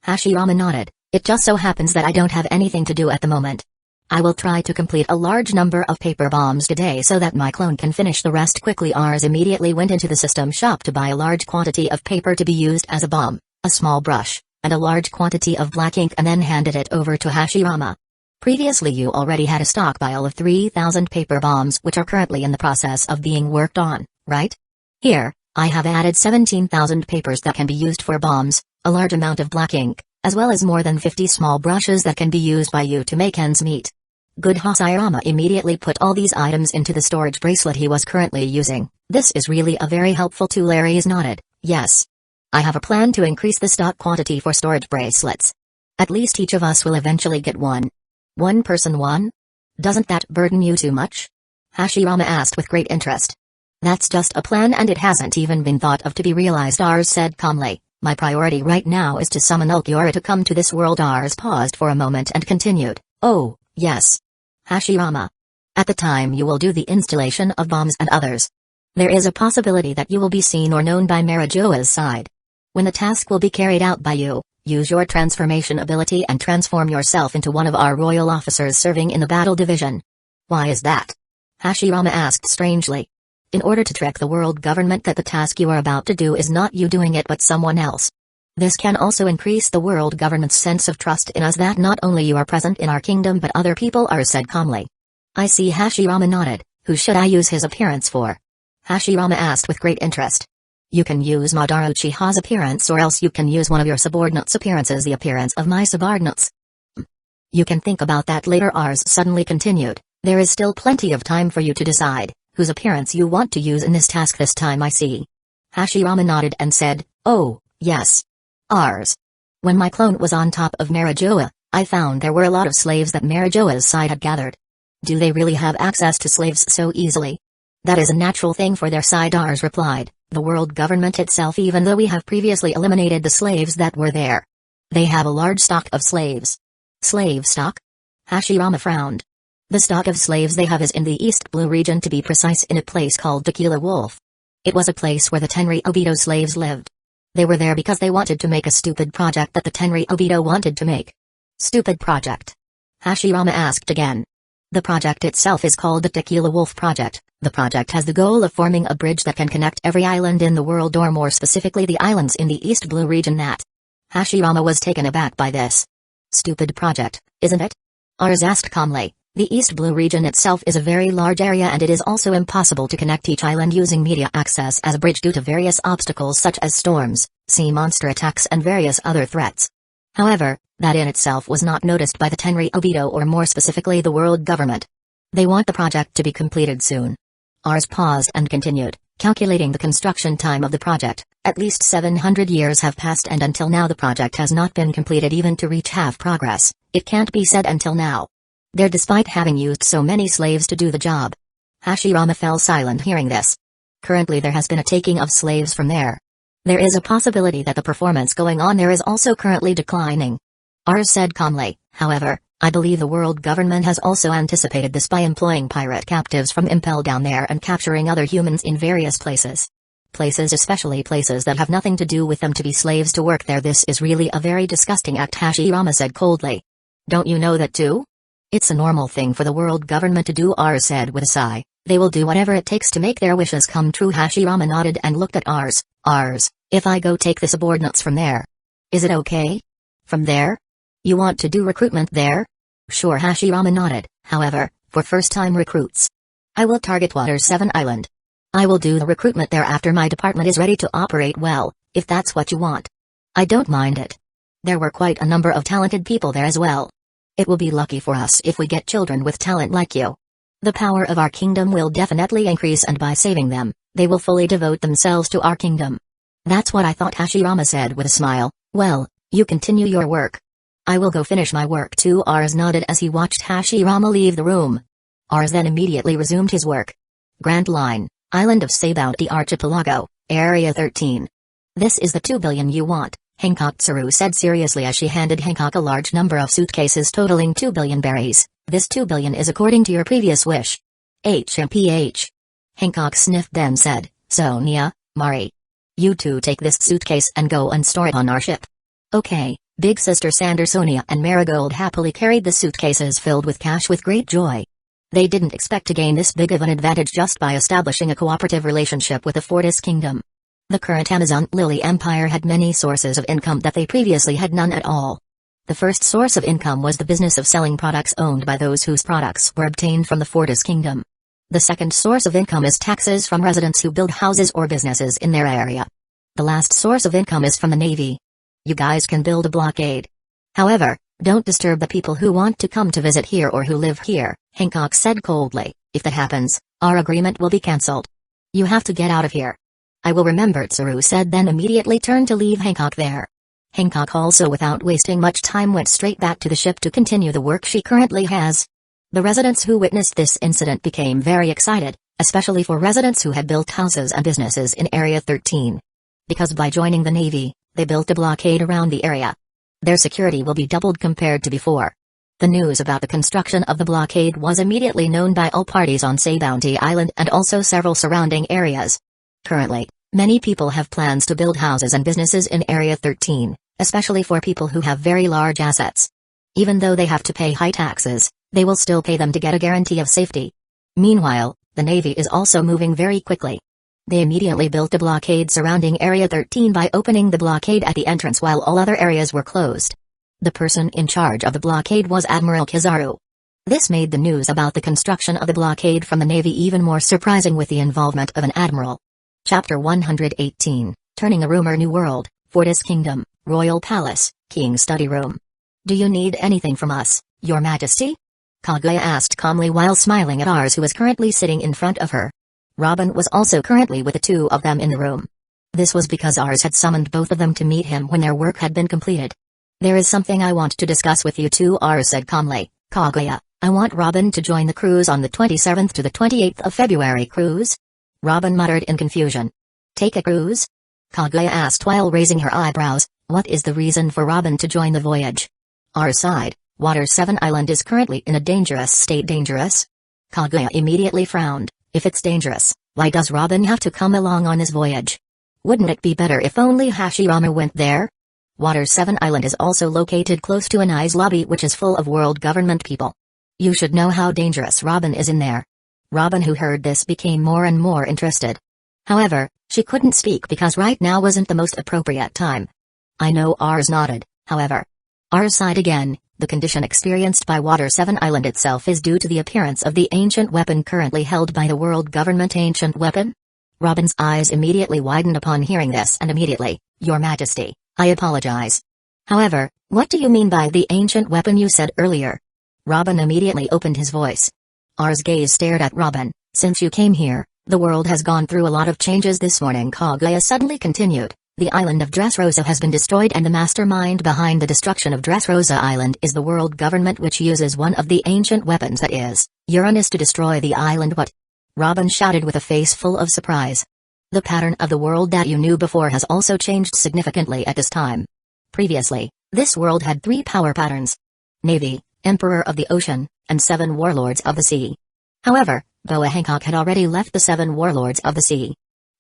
Hashirama nodded. It just so happens that I don't have anything to do at the moment. I will try to complete a large number of paper bombs today so that my clone can finish the rest quickly. Ars immediately went into the system shop to buy a large quantity of paper to be used as a bomb, a small brush, and a large quantity of black ink, and then handed it over to Hashirama. Previously you already had a stockpile of 3,000 paper bombs which are currently in the process of being worked on, right? Here, I have added 17,000 papers that can be used for bombs, a large amount of black ink, as well as more than 50 small brushes that can be used by you to make ends meet. Good. Hashirama immediately put all these items into the storage bracelet he was currently using. This is really a very helpful tool. Aries nodded. Yes. I have a plan to increase the stock quantity for storage bracelets. At least each of us will eventually get one. One person one? Doesn't that burden you too much? Hashirama asked with great interest. That's just a plan and it hasn't even been thought of to be realized, Ars said calmly. My priority right now is to summon Ulquiorra to come to this world. Ars paused for a moment and continued. Oh, yes. Hashirama. At the time you will do the installation of bombs and others. There is a possibility that you will be seen or known by Marijoa's side. When the task will be carried out by you, use your transformation ability and transform yourself into one of our royal officers serving in the battle division. Why is that? Hashirama asked strangely. In order to trick the world government that the task you are about to do is not you doing it but someone else. This can also increase the world government's sense of trust in us that not only you are present in our kingdom but other people are, said calmly. I see. Hashirama nodded. Who should I use his appearance for? Hashirama asked with great interest. You can use Madara Uchiha's appearance, or else you can use one of your subordinates' appearances, the appearance of my subordinates. You can think about that later, Ars suddenly continued. There is still plenty of time for you to decide whose appearance you want to use in this task this time, I see. Hashirama nodded and said, "Oh, yes. Ours. When my clone was on top of Mangekyō, I found there were a lot of slaves that Mangekyō's side had gathered. Do they really have access to slaves so easily?" "That is a natural thing for their side," ours replied. "The world government itself, even though we have previously eliminated the slaves that were there. They have a large stock of slaves." "Slave stock?" Hashirama frowned. "The stock of slaves they have is in the East Blue region, to be precise, in a place called Tequila Wolf. It was a place where the Tenri Obito slaves lived. They were there because they wanted to make a stupid project that the Tenri Obito wanted to make." "Stupid project?" Hashirama asked again. "The project itself is called the Tequila Wolf Project. The project has the goal of forming a bridge that can connect every island in the world, or more specifically the islands in the East Blue region that." Hashirama was taken aback by this. "Stupid project, isn't it?" Ars asked calmly. "The East Blue region itself is a very large area, and it is also impossible to connect each island using media access as a bridge due to various obstacles such as storms, sea monster attacks, and various other threats. However, that in itself was not noticed by the Tenri Obito, or more specifically the world government. They want the project to be completed soon." Ars paused and continued, calculating the construction time of the project. "At least 700 years have passed, and until now the project has not been completed even to reach half progress. It can't be said until now. There, despite having used so many slaves to do the job." Hashirama fell silent hearing this. "Currently there has been a taking of slaves from there. There is a possibility that the performance going on there is also currently declining." Ars said calmly, "However, I believe the world government has also anticipated this by employing pirate captives from Impel down there and capturing other humans in various places. Places, especially places that have nothing to do with them, to be slaves to work there. This is really a very disgusting act," Hashirama said coldly. "Don't you know that too? It's a normal thing for the world government to do," Ars said with a sigh. "They will do whatever it takes to make their wishes come true." Hashirama nodded and looked at Ars. "Ars, if I go take the subordinates from there, is it okay?" "From there? You want to do recruitment there?" "Sure." Hashirama nodded. "However, for first-time recruits, I will target Water 7 Island. I will do the recruitment there after my department is ready to operate well, if that's what you want." "I don't mind it. There were quite a number of talented people there as well. It will be lucky for us if we get children with talent like you. The power of our kingdom will definitely increase, and by saving them, they will fully devote themselves to our kingdom." "That's what I thought," Hashirama said with a smile. "Well, you continue your work. I will go finish my work too." Ars nodded as he watched Hashirama leave the room. Ars then immediately resumed his work. Grand Line, Island of Sabaudi Archipelago, Area 13. "This is the 2 billion you want," Hancock Tsuru said seriously as she handed Hancock a large number of suitcases totaling 2 billion berries. "This 2 billion is according to your previous wish." "HMPH." Hancock sniffed then said, "Sonia, Mari. You two take this suitcase and go and store it on our ship." "Okay." Big Sister Sander, Sonia and Marigold happily carried the suitcases filled with cash with great joy. They didn't expect to gain this big of an advantage just by establishing a cooperative relationship with the Fortis Kingdom. The current Amazon Lily Empire had many sources of income that they previously had none at all. The first source of income was the business of selling products owned by those whose products were obtained from the Fortis Kingdom. The second source of income is taxes from residents who build houses or businesses in their area. The last source of income is from the Navy. You guys can build a blockade. However, don't disturb the people who want to come to visit here or who live here," Hancock said coldly. "If that happens, our agreement will be cancelled. You have to get out of here." "I will remember," Tsuru said, then immediately turned to leave Hancock there. Hancock also, without wasting much time, went straight back to the ship to continue the work she currently has. The residents who witnessed this incident became very excited, especially for residents who had built houses and businesses in Area 13. Because by joining the Navy, they built a blockade around the area. Their security will be doubled compared to before. The news about the construction of the blockade was immediately known by all parties on Sabaudi Island and also several surrounding areas. Currently, many people have plans to build houses and businesses in Area 13, especially for people who have very large assets. Even though they have to pay high taxes, they will still pay them to get a guarantee of safety. Meanwhile, the Navy is also moving very quickly. They immediately built a blockade surrounding Area 13 by opening the blockade at the entrance while all other areas were closed. The person in charge of the blockade was Admiral Kizaru. This made the news about the construction of the blockade from the Navy even more surprising with the involvement of an admiral. Chapter 118, Turning a Rumor. New World, Fortis Kingdom, Royal Palace, King's Study Room. "Do you need anything from us, Your Majesty?" Kaguya asked calmly while smiling at Ars, who was currently sitting in front of her. Robin was also currently with the two of them in the room. This was because Ars had summoned both of them to meet him when their work had been completed. "There is something I want to discuss with you two," Ars said calmly. "Kaguya, I want Robin to join the cruise on the 27th to the 28th of February cruise." Robin muttered in confusion. "Take a cruise?" Kaguya asked while raising her eyebrows. "What is the reason for Robin to join the voyage?" Ars sighed. "Water 7 Island is currently in a dangerous state." "Dangerous?" Kaguya immediately frowned. "If it's dangerous, why does Robin have to come along on this voyage? Wouldn't it be better if only Hashirama went there?" Water 7 Island is also located close to an ice lobby which is full of world government people. You should know how dangerous Robin is in there. Robin, who heard this, became more and more interested. However, she couldn't speak because right now wasn't the most appropriate time. "I know," Ars nodded. However, Ars sighed again. The condition experienced by Water 7 Island itself is due to the appearance of the ancient weapon currently held by the world government. "Ancient weapon?" Robin's eyes immediately widened upon hearing this and immediately, "Your Majesty, I apologize. However, what do you mean by the ancient weapon you said earlier?" Robin immediately opened his voice. Ars' gaze stared at Robin. "Since you came here, the world has gone through a lot of changes this morning," Kaguya suddenly continued. "The island of Dressrosa has been destroyed, and the mastermind behind the destruction of Dressrosa Island is the world government, which uses one of the ancient weapons, that is, Uranus, to destroy the island." "What?" Robin shouted with a face full of surprise. "The pattern of the world that you knew before has also changed significantly at this time. Previously, this world had 3 power patterns: Navy, Emperor of the Ocean, and 7 Warlords of the Sea. However, Boa Hancock had already left the 7 Warlords of the Sea.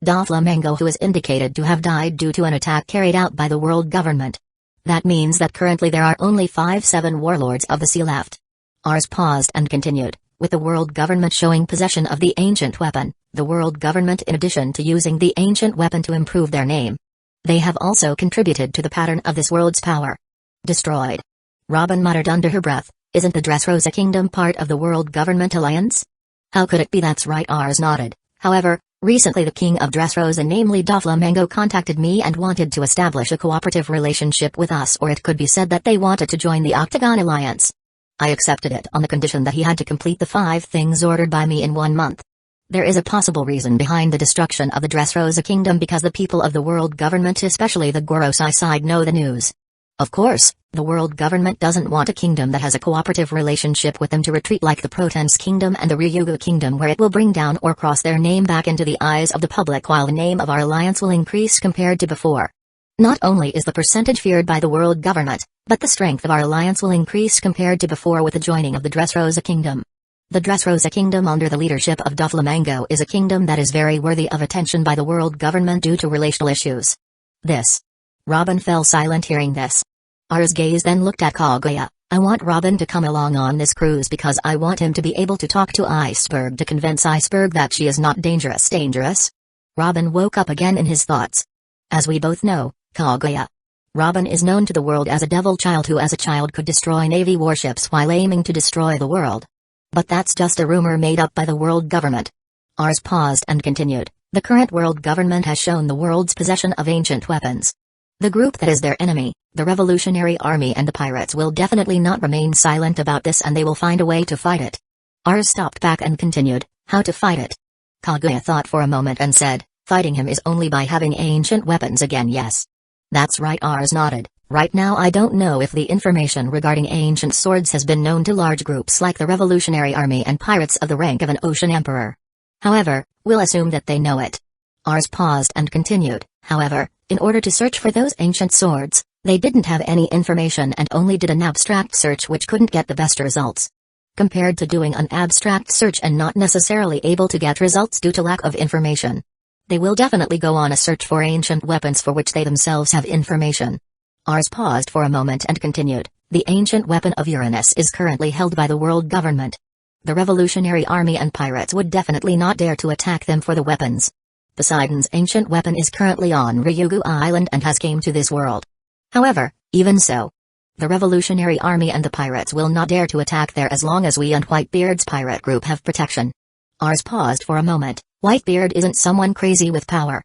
Doflamingo, who is indicated to have died due to an attack carried out by the world government. That means that currently there are only 7 Warlords of the Sea left." Ars paused and continued. "With the world government showing possession of the ancient weapon, the world government, in addition to using the ancient weapon to improve their name, they have also contributed to the pattern of this world's power." "Destroyed?" Robin muttered under her breath. "Isn't the Dressrosa Kingdom part of the world government alliance?" "How could it be?" "That's right," Ars nodded. "However, recently the king of Dressrosa, namely Doflamingo, contacted me and wanted to establish a cooperative relationship with us, or it could be said that they wanted to join the Octagon Alliance. I accepted it on the condition that he had to complete the 5 things ordered by me in 1 month. There is a possible reason behind the destruction of the Dressrosa Kingdom, because the people of the world government, especially the Gorosei side, know the news. Of course, the world government doesn't want a kingdom that has a cooperative relationship with them to retreat, like the Protense Kingdom and the Ryuga Kingdom, where it will bring down or cross their name back into the eyes of the public, while the name of our alliance will increase compared to before. Not only is the percentage feared by the world government, but the strength of our alliance will increase compared to before with the joining of the Dressrosa Kingdom. The Dressrosa Kingdom under the leadership of Doflamingo is a kingdom that is very worthy of attention by the world government due to relational issues." This. Robin fell silent hearing this. Ars' gaze then looked at Kaguya. "I want Robin to come along on this cruise because I want him to be able to talk to Iceberg to convince Iceberg that she is not dangerous." "Dangerous?" Robin woke up again in his thoughts. "As we both know, Kaguya, Robin is known to the world as a devil child who as a child could destroy Navy warships while aiming to destroy the world. But that's just a rumor made up by the world government." Ars paused and continued. "The current world government has shown the world's possession of ancient weapons. The group that is their enemy, the Revolutionary Army and the pirates, will definitely not remain silent about this, and they will find a way to fight it." Ars stopped back and continued. "How to fight it?" Kaguya thought for a moment and said, "Fighting him is only by having ancient weapons again." "Yes. That's right," Ars nodded. "Right now I don't know if the information regarding ancient swords has been known to large groups like the Revolutionary Army and pirates of the rank of an ocean emperor. However, we'll assume that they know it." Ars paused and continued. "However, in order to search for those ancient swords, they didn't have any information and only did an abstract search which couldn't get the best results. Compared to doing an abstract search and not necessarily able to get results due to lack of information, they will definitely go on a search for ancient weapons for which they themselves have information." Ars paused for a moment and continued. "The ancient weapon of Uranus is currently held by the world government. The Revolutionary Army and pirates would definitely not dare to attack them for the weapons. Poseidon's ancient weapon is currently on Ryugu Island and has came to this world. However, even so, the Revolutionary Army and the pirates will not dare to attack there as long as we and Whitebeard's pirate group have protection." Ars paused for a moment. Whitebeard isn't someone crazy with power.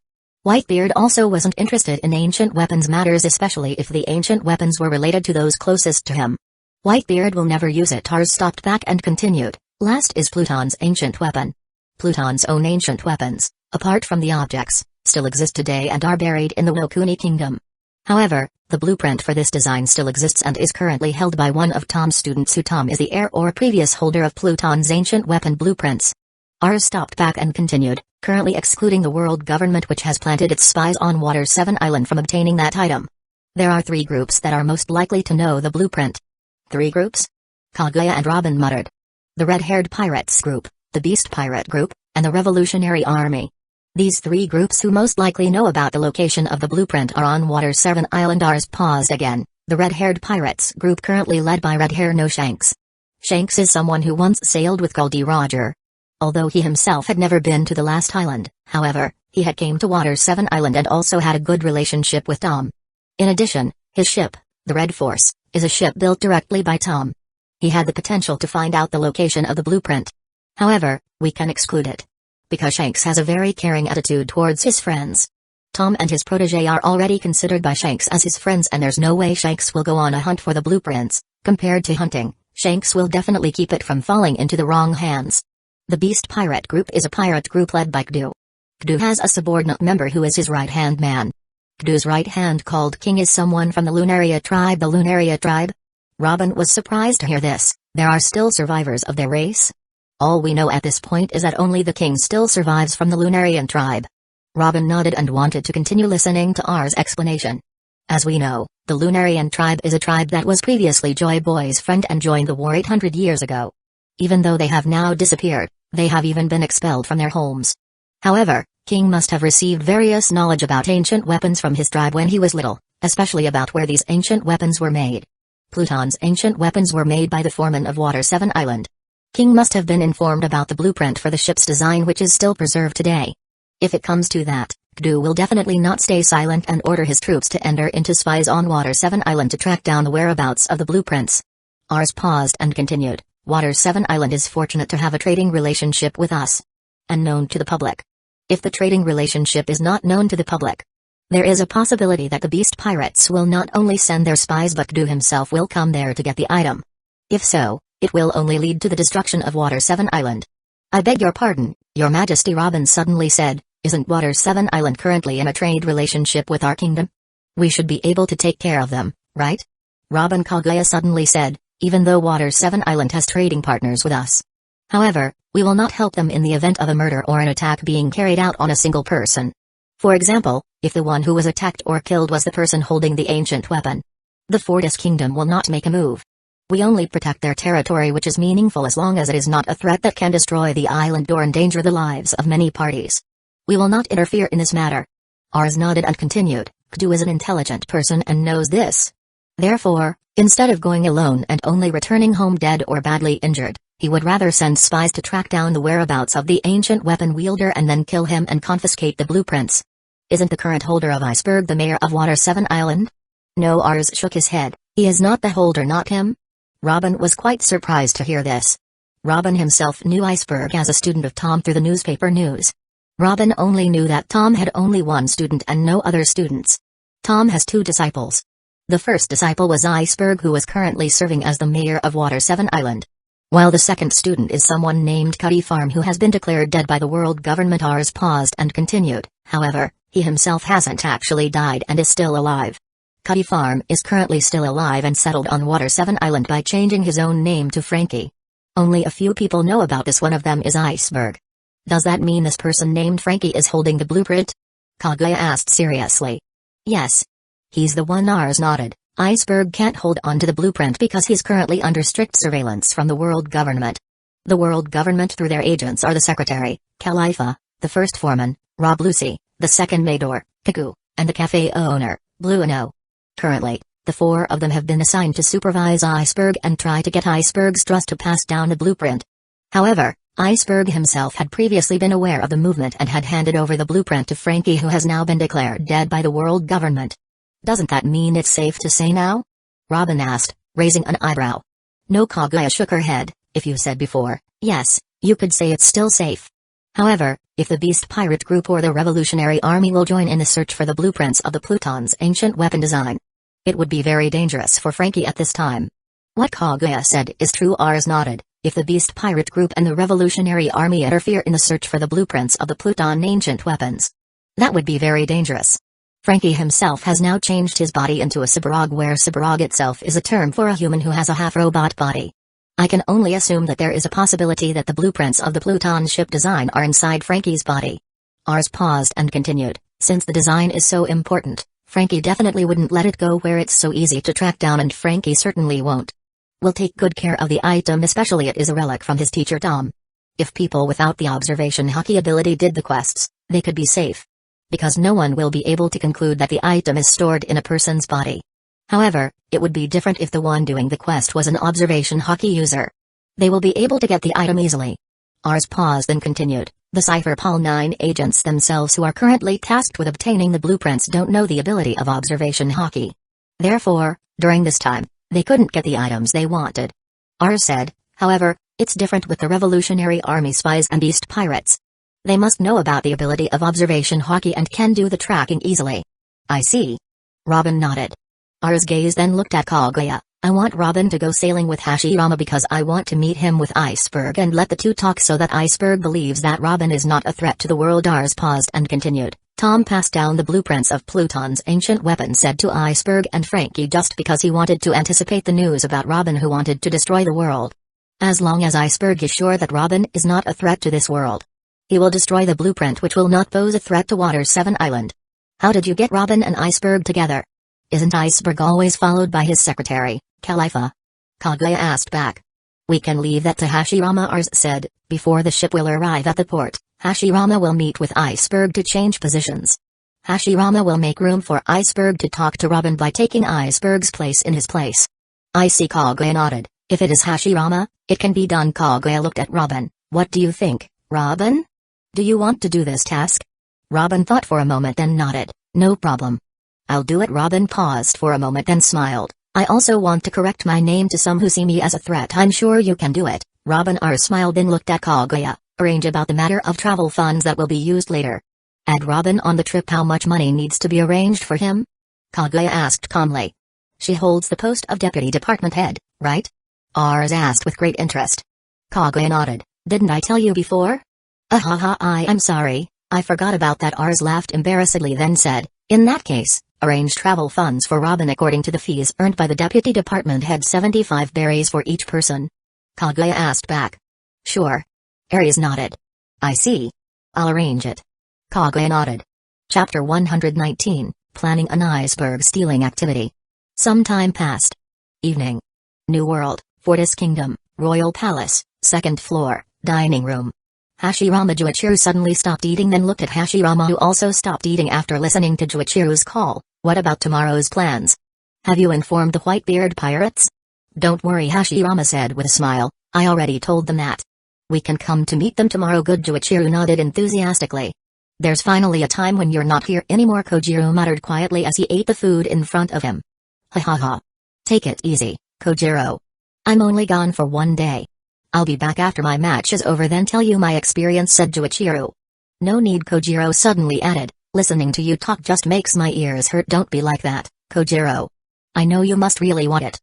Whitebeard also wasn't interested in ancient weapons matters, especially if the ancient weapons were related to those closest to him. Whitebeard will never use it. Ars stopped back and continued. Last is Pluton's ancient weapon. Pluton's own ancient weapons, apart from the objects, still exist today and are buried in the Wokuni Kingdom. However, the blueprint for this design still exists and is currently held by one of Tom's students, who Tom is the heir or previous holder of Pluton's ancient weapon blueprints. Ars stopped back and continued, currently excluding the world government which has planted its spies on Water 7 Island from obtaining that item. There are 3 groups that are most likely to know the blueprint. 3 groups? Kaguya and Robin muttered. The red-haired pirates group, the beast pirate group, and the revolutionary army. These 3 groups who most likely know about the location of the blueprint are on Water 7 Island. Ars paused again. The red-haired pirates group currently led by Red-Hair No Shanks. Shanks is someone who once sailed with Goldie Roger. Although he himself had never been to the last island, however, he had came to Water 7 Island and also had a good relationship with Tom. In addition, his ship, the Red Force, is a ship built directly by Tom. He had the potential to find out the location of the blueprint. However, we can exclude it. Because Shanks has a very caring attitude towards his friends. Tom and his protege are already considered by Shanks as his friends, and there's no way Shanks will go on a hunt for the blueprints. Compared to hunting, Shanks will definitely keep it from falling into the wrong hands. The Beast Pirate Group is a pirate group led by Kdu. Kdu has a subordinate member who is his right-hand man. Kdu's right hand, called King, is someone from the Lunaria tribe. The Lunaria tribe? Robin was surprised to hear this. There are still survivors of their race? All we know at this point is that only the king still survives from the Lunarian tribe. Robin nodded and wanted to continue listening to R's explanation. As we know, the Lunarian tribe is a tribe that was previously Joy Boy's friend and joined the war 800 years ago. Even though they have now disappeared, they have even been expelled from their homes. However, King must have received various knowledge about ancient weapons from his tribe when he was little, especially about where these ancient weapons were made. Pluton's ancient weapons were made by the foreman of Water 7 Island. King must have been informed about the blueprint for the ship's design, which is still preserved today. If it comes to that, Kdu will definitely not stay silent and order his troops to enter into spies on Water 7 Island to track down the whereabouts of the blueprints. Ars paused and continued. Water 7 Island is fortunate to have a trading relationship with us. And known to the public. If the trading relationship is not known to the public, there is a possibility that the beast pirates will not only send their spies but Kdu himself will come there to get the item. If so, it will only lead to the destruction of Water 7 Island. I beg your pardon, Your Majesty, Robin suddenly said. Isn't Water 7 Island currently in a trade relationship with our kingdom? We should be able to take care of them, right? Robin Kaguya suddenly said. Even though Water 7 Island has trading partners with us. However, we will not help them in the event of a murder or an attack being carried out on a single person. For example, if the one who was attacked or killed was the person holding the ancient weapon. The Fortis Kingdom will not make a move. We only protect their territory, which is meaningful as long as it is not a threat that can destroy the island or endanger the lives of many parties. We will not interfere in this matter. Ars nodded and continued. Kdu is an intelligent person and knows this. Therefore, instead of going alone and only returning home dead or badly injured, he would rather send spies to track down the whereabouts of the ancient weapon wielder and then kill him and confiscate the blueprints. Isn't the current holder of Iceberg the mayor of Water 7 Island? No, Ars shook his head. He is not the holder, not him? Robin was quite surprised to hear this. Robin himself knew Iceberg as a student of Tom through the newspaper news. Robin only knew that Tom had only one student and no other students. Tom has 2 disciples. The first disciple was Iceberg, who is currently serving as the mayor of Water 7 Island. While the second student is someone named Cuddy Farm, who has been declared dead by the world government. Ars paused and continued. However, he himself hasn't actually died and is still alive. Cuddy Farm is currently still alive and settled on Water 7 Island by changing his own name to Frankie. Only a few people know about this. One of them is Iceberg. Does that mean this person named Frankie is holding the blueprint? Kaguya asked seriously. Yes. He's the one. Ars nodded. Iceberg can't hold on to the blueprint because he's currently under strict surveillance from the world government. The world government through their agents are the secretary, Khalifa, the first foreman, Rob Lucy, the second Mador, Kaku, and the cafe owner, Blueno. Currently, the 4 of them have been assigned to supervise Iceberg and try to get Iceberg's trust to pass down the blueprint. However, Iceberg himself had previously been aware of the movement and had handed over the blueprint to Frankie, who has now been declared dead by the world government. Doesn't that mean it's safe to say now? Robin asked, raising an eyebrow. No, Kaguya shook her head. If you said before, yes, you could say it's still safe. However, if the Beast Pirate Group or the Revolutionary Army will join in the search for the blueprints of the Pluton's ancient weapon design, it would be very dangerous for Frankie at this time. What Kaguya said is true. Ars nodded. If the Beast Pirate Group and the Revolutionary Army interfere in the search for the blueprints of the Pluton ancient weapons, that would be very dangerous. Frankie himself has now changed his body into a cyborg, where cyborg itself is a term for a human who has a half-robot body. I can only assume that there is a possibility that the blueprints of the Pluton ship design are inside Frankie's body. Ars paused and continued, since the design is so important, Frankie definitely wouldn't let it go where it's so easy to track down, and Frankie certainly won't. We'll take good care of the item, especially it is a relic from his teacher Tom. If people without the observation hockey ability did the quests, they could be safe. Because no one will be able to conclude that the item is stored in a person's body. However, it would be different if the one doing the quest was an observation hockey user. They will be able to get the item easily. Ars paused and continued, the Cypher-Pol 9 agents themselves who are currently tasked with obtaining the blueprints don't know the ability of observation hockey. Therefore, during this time, they couldn't get the items they wanted. Ars said, however, it's different with the Revolutionary Army spies and Beast Pirates. They must know about the ability of observation hockey and can do the tracking easily. I see. Robin nodded. Ars gaze then looked at Kaguya. I want Robin to go sailing with Hashirama because I want to meet him with Iceberg and let the two talk so that Iceberg believes that Robin is not a threat to the world. Ars paused and continued. Tom passed down the blueprints of Pluton's ancient weapon said to Iceberg and Frankie just because he wanted to anticipate the news about Robin who wanted to destroy the world. As long as Iceberg is sure that Robin is not a threat to this world, he will destroy the blueprint which will not pose a threat to Water 7 Island. How did you get Robin and Iceberg together? Isn't Iceberg always followed by his secretary, Khalifa? Kaguya asked back. We can leave that to Hashirama. Ars said, before the ship will arrive at the port, Hashirama will meet with Iceberg to change positions. Hashirama will make room for Iceberg to talk to Robin by taking Iceberg's place in his place. I see. Kaguya nodded. If it is Hashirama, it can be done. Kaguya looked at Robin. What do you think, Robin? Do you want to do this task? Robin thought for a moment then nodded. No problem. I'll do it. Robin paused for a moment then smiled. I also want to correct my name to some who see me as a threat. I'm sure you can do it. Robin smiled then looked at Kaguya. Arrange about the matter of travel funds that will be used later. Add Robin on the trip. How much money needs to be arranged for him? Kaguya asked calmly. She holds the post of deputy department head, right? Ars asked with great interest. Kaguya nodded. Didn't I tell you before? I'm sorry, I forgot about that. Ars laughed embarrassedly then said, in that case, arrange travel funds for Robin according to the fees earned by the deputy department head. 75 berries for each person. Kaguya asked back. Sure. Aries nodded. I see. I'll arrange it. Kaguya nodded. Chapter 119, Planning an Iceberg Stealing Activity. Some time passed. Evening. New World, Fortis Kingdom, Royal Palace, 2nd floor, dining room. Hashirama Juichiru suddenly stopped eating then looked at Hashirama who also stopped eating after listening to Juichiru's call. What about tomorrow's plans? Have you informed the Whitebeard pirates? Don't worry, Hashirama said with a smile, I already told them that. We can come to meet them tomorrow. Good. Juichiru nodded enthusiastically. There's finally a time when you're not here anymore, Kojiro muttered quietly as he ate the food in front of him. Ha ha ha. Take it easy, Kojiro. I'm only gone for 1 day. I'll be back after my match is over then tell you my experience, said Juichiru. No need, Kojiro suddenly added. Listening to you talk just makes my ears hurt. Don't be like that, Kojiro. I know you must really want it.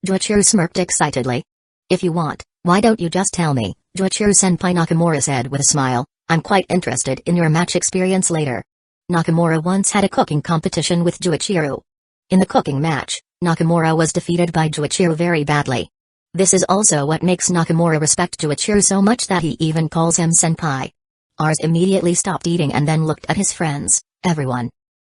Juichiru smirked excitedly. If you want, why don't you just tell me? Juichiru-senpai, Nakamura said with a smile. I'm quite interested in your match experience later. Nakamura once had a cooking competition with Juichiru. In the cooking match, Nakamura was defeated by Juichiru very badly. This is also what makes Nakamura respect Juichiru so much that he even calls him senpai. Ars immediately stopped eating and then looked at his friends. Everyone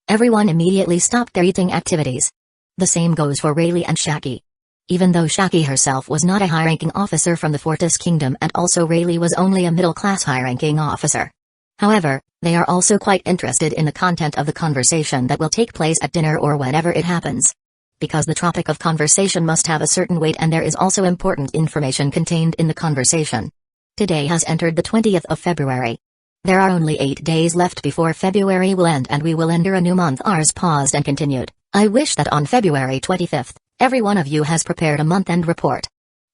immediately stopped their eating activities. The same goes for Rayleigh and Shaki. Even though Shaki herself was not a high-ranking officer from the Fortis Kingdom and also Rayleigh was only a middle-class high-ranking officer. However, they are also quite interested in the content of the conversation that will take place at dinner or whenever it happens. Because the topic of conversation must have a certain weight and there is also important information contained in the conversation. Today has entered the 20th of February. There are only 8 days left before February will end and we will enter a new month. Ars paused and continued. I wish that on February 25th, every one of you has prepared a month-end report.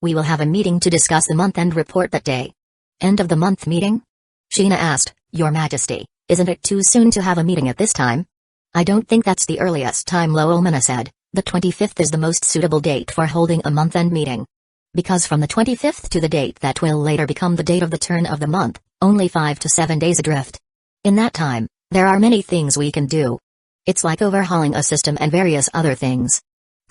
We will have a meeting to discuss the month-end report that day. End of the month meeting? Sheena asked, Your Majesty, isn't it too soon to have a meeting at this time? I don't think that's the earliest time, Lowelmana said. The 25th is the most suitable date for holding a month-end meeting. Because from the 25th to the date that will later become the date of the turn of the month, only 5 to 7 days adrift. In that time, there are many things we can do. It's like overhauling a system and various other things.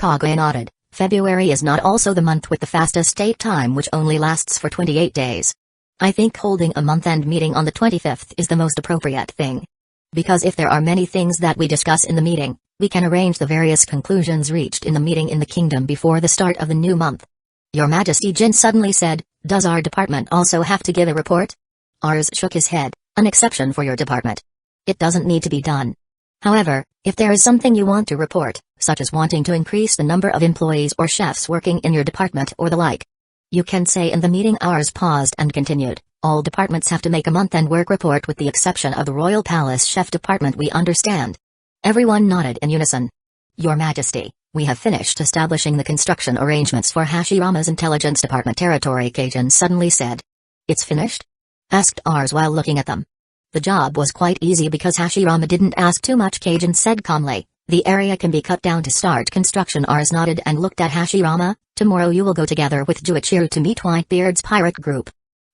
Kage nodded. February is not also the month with the fastest date time, which only lasts for 28 days. I think holding a month-end meeting on the 25th is the most appropriate thing. Because if there are many things that we discuss in the meeting, we can arrange the various conclusions reached in the meeting in the kingdom before the start of the new month. Your Majesty, Jin suddenly said, does our department also have to give a report? Ars shook his head, an exception for your department. It doesn't need to be done. However, if there is something you want to report, such as wanting to increase the number of employees or chefs working in your department or the like, you can say in the meeting. Ars paused and continued, all departments have to make a month-end work report with the exception of the Royal Palace Chef Department. We understand. Everyone nodded in unison. Your Majesty, we have finished establishing the construction arrangements for Hashirama's intelligence department territory, Kajin suddenly said. It's finished? Asked Ars while looking at them. The job was quite easy because Hashirama didn't ask too much, Kajin said calmly. The area can be cut down to start construction. Ars nodded and looked at Hashirama. Tomorrow you will go together with Juichiru to meet Whitebeard's pirate group.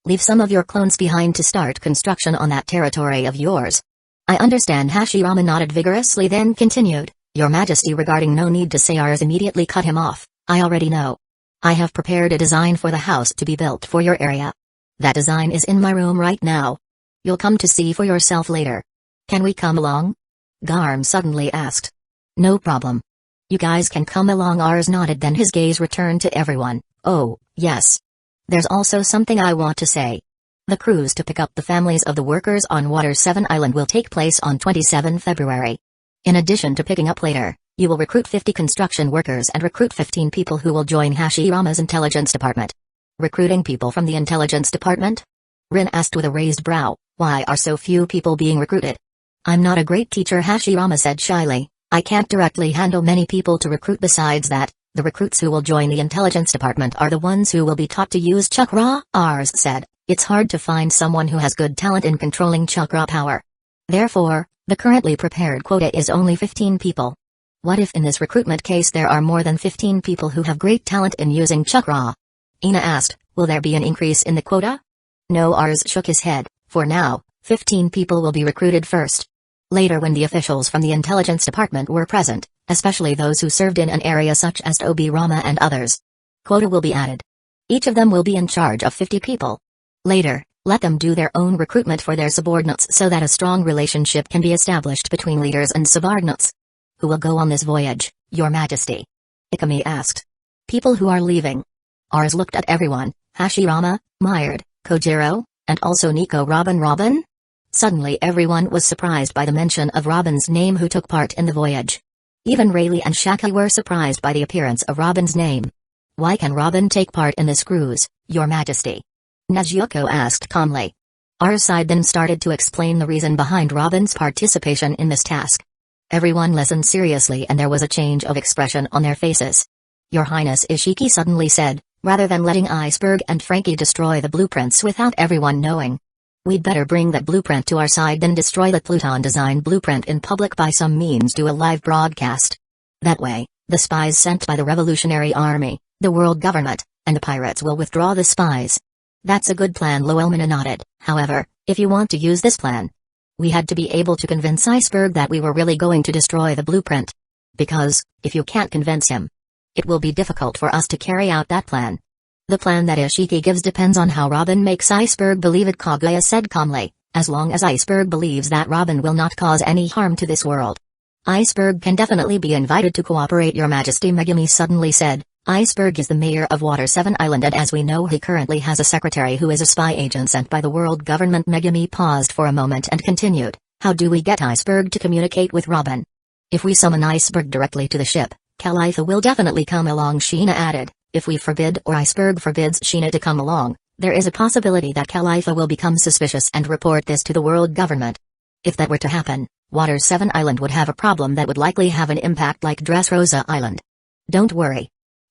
Leave some of your clones behind to start construction on that territory of yours. I understand. Hashirama nodded vigorously, then continued, Your Majesty, regarding no need to say. Ars immediately cut him off. I already know. I have prepared a design for the house to be built for your area. That design is in my room right now. You'll come to see for yourself later. Can we come along? Garm suddenly asked. No problem. You guys can come along. Ars nodded, then his gaze returned to everyone. Oh, yes. There's also something I want to say. The cruise to pick up the families of the workers on Water 7 Island will take place on 27 February. In addition to picking up later, you will recruit 50 construction workers and recruit 15 people who will join Hashirama's intelligence department. Recruiting people from the intelligence department? Rin asked with a raised brow. Why are so few people being recruited? I'm not a great teacher, Hashirama said shyly. I can't directly handle many people to recruit. Besides that, the recruits who will join the intelligence department are the ones who will be taught to use chakra. Ars said, it's hard to find someone who has good talent in controlling chakra power. Therefore, the currently prepared quota is only 15 people. What if in this recruitment case there are more than 15 people who have great talent in using chakra? Ina asked, will there be an increase in the quota? No. Ars shook his head. For now, 15 people will be recruited first. Later, when the officials from the intelligence department were present, especially those who served in an area such as Obirama and others, quota will be added. Each of them will be in charge of 50 people. Later, let them do their own recruitment for their subordinates so that a strong relationship can be established between leaders and subordinates. Who will go on this voyage, Your Majesty? Ikami asked. People who are leaving. Ars looked at everyone, Hashirama, Myard, Kojiro, and also Nico. Robin? Suddenly everyone was surprised by the mention of Robin's name who took part in the voyage. Even Rayleigh and Shaka were surprised by the appearance of Robin's name. Why can Robin take part in this cruise, Your Majesty? Nezuko asked calmly. Ars sighed, then started to explain the reason behind Robin's participation in this task. Everyone listened seriously and there was a change of expression on their faces. Your Highness, Ishiki suddenly said, rather than letting Iceberg and Frankie destroy the blueprints without everyone knowing, we'd better bring that blueprint to our side, then destroy the Pluton design blueprint in public by some means. Do a live broadcast. That way, the spies sent by the Revolutionary Army, the world government, and the pirates will withdraw the spies. That's a good plan. Loelmina nodded. However, if you want to use this plan, we had to be able to convince Iceberg that we were really going to destroy the blueprint. Because, if you can't convince him, it will be difficult for us to carry out that plan. The plan that Ishiki gives depends on how Robin makes Iceberg believe it, Kaguya said calmly. As long as Iceberg believes that Robin will not cause any harm to this world, Iceberg can definitely be invited to cooperate, Your Majesty. Megumi suddenly said, Iceberg is the mayor of Water 7 Island, and as we know he currently has a secretary who is a spy agent sent by the world government. Megumi paused for a moment and continued, how do we get Iceberg to communicate with Robin? If we summon Iceberg directly to the ship, Califa will definitely come along, Sheena added. If we forbid or Iceberg forbids Sheena to come along, there is a possibility that Califa will become suspicious and report this to the world government. If that were to happen, Water 7 Island would have a problem that would likely have an impact like Dressrosa Island. Don't worry.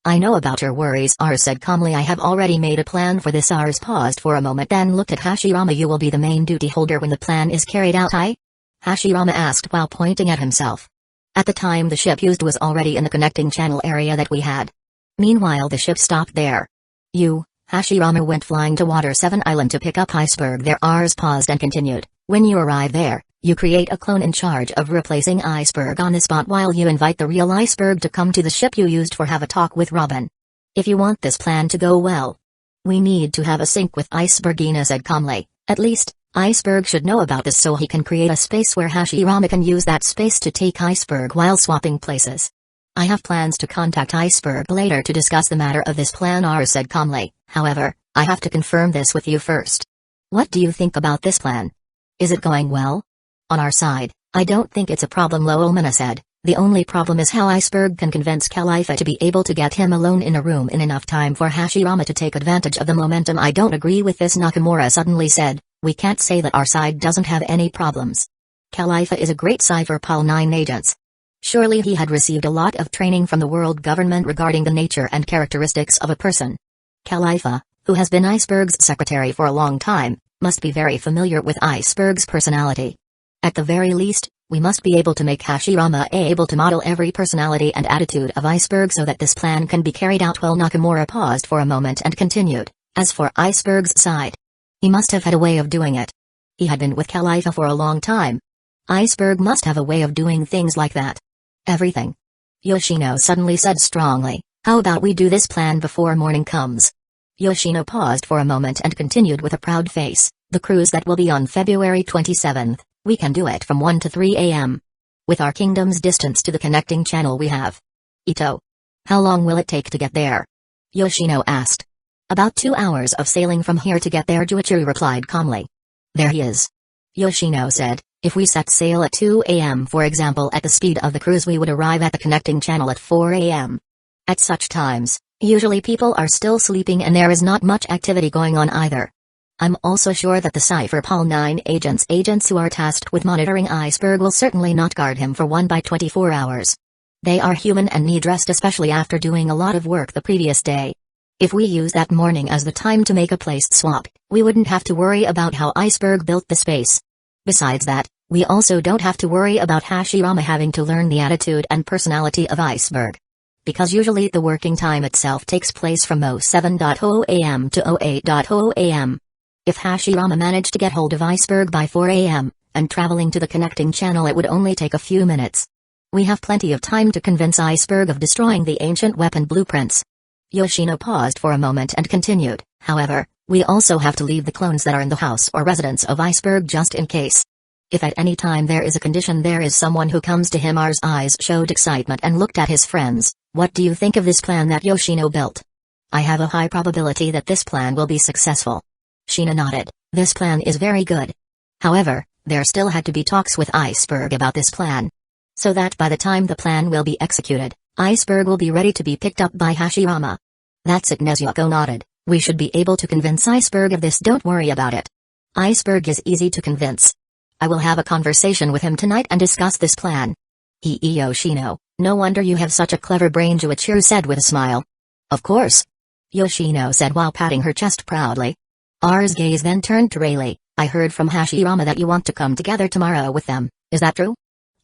I know about your worries, Ars said calmly. I have already made a plan for this. Ars paused for a moment, then looked at Hashirama. You will be the main duty holder when the plan is carried out, Hashirama asked while pointing at himself. At the time the ship used was already in the connecting channel area that we had. Meanwhile the ship stopped there. You, Hashirama went flying to Water 7 Island to pick up Iceberg there. Ars paused and continued. When you arrive there, you create a clone in charge of replacing Iceberg on the spot while you invite the real Iceberg to come to the ship you used for have a talk with Robin. If you want this plan to go well, we need to have a sync with Iceberg, Ina said calmly. At least, Iceberg should know about this so he can create a space where Hashirama can use that space to take Iceberg while swapping places. I have plans to contact Iceberg later to discuss the matter of this plan, Ars said calmly. However, I have to confirm this with you first. What do you think about this plan? Is it going well? On our side, I don't think it's a problem, Lowelmana said. The only problem is how Iceberg can convince Khalifa to be able to get him alone in a room in enough time for Hashirama to take advantage of the momentum. I don't agree with this, Nakamura suddenly said. We can't say that our side doesn't have any problems. Khalifa is a great Cypher Pal 9 agent. Surely he had received a lot of training from the world government regarding the nature and characteristics of a person. Khalifa, who has been Iceberg's secretary for a long time, must be very familiar with Iceberg's personality. At the very least, we must be able to make Hashirama able to model every personality and attitude of Iceberg so that this plan can be carried out well. Nakamura paused for a moment and continued. As for Iceberg's side, he must have had a way of doing it. He had been with Khalifa for a long time. Iceberg must have a way of doing things like that. Everything. Yoshino suddenly said strongly. How about we do this plan before morning comes? Yoshino paused for a moment and continued with a proud face. The cruise that will be on February 27th, we can do it from 1 to 3 a.m. With our kingdom's distance to the connecting channel we have. Ito. How long will it take to get there? Yoshino asked. About 2 hours of sailing from here to get there, Juichiro replied calmly. There he is. Yoshino said. If we set sail at 2 a.m. for example at the speed of the cruise, we would arrive at the connecting channel at 4 a.m. At such times, usually people are still sleeping and there is not much activity going on either. I'm also sure that the Cypher Pal 9 agents who are tasked with monitoring Iceberg will certainly not guard him for 1 by 24 hours. They are human and need rest, especially after doing a lot of work the previous day. If we use that morning as the time to make a place swap, we wouldn't have to worry about how Iceberg built the space. Besides that, we also don't have to worry about Hashirama having to learn the attitude and personality of Iceberg. Because usually the working time itself takes place from 07:00 a.m. to 08:00 a.m. If Hashirama managed to get hold of Iceberg by 4 a.m., and traveling to the connecting channel, it would only take a few minutes. We have plenty of time to convince Iceberg of destroying the ancient weapon blueprints. Yoshino paused for a moment and continued. However, we also have to leave the clones that are in the house or residence of Iceberg just in case. If at any time there is a condition there is someone who comes to him. Ars eyes showed excitement and looked at his friends. What do you think of this plan that Yoshino built? I have a high probability that this plan will be successful. Shina nodded. This plan is very good. However, there still had to be talks with Iceberg about this plan. So that by the time the plan will be executed, Iceberg will be ready to be picked up by Hashirama. That's it. Nezuko nodded. We should be able to convince Iceberg of this, don't worry about it. Iceberg is easy to convince. I will have a conversation with him tonight and discuss this plan. Yoshino, no wonder you have such a clever brain, Juichiro said with a smile. Of course. Yoshino said while patting her chest proudly. R's gaze then turned to Rayleigh. I heard from Hashirama that you want to come together tomorrow with them, is that true?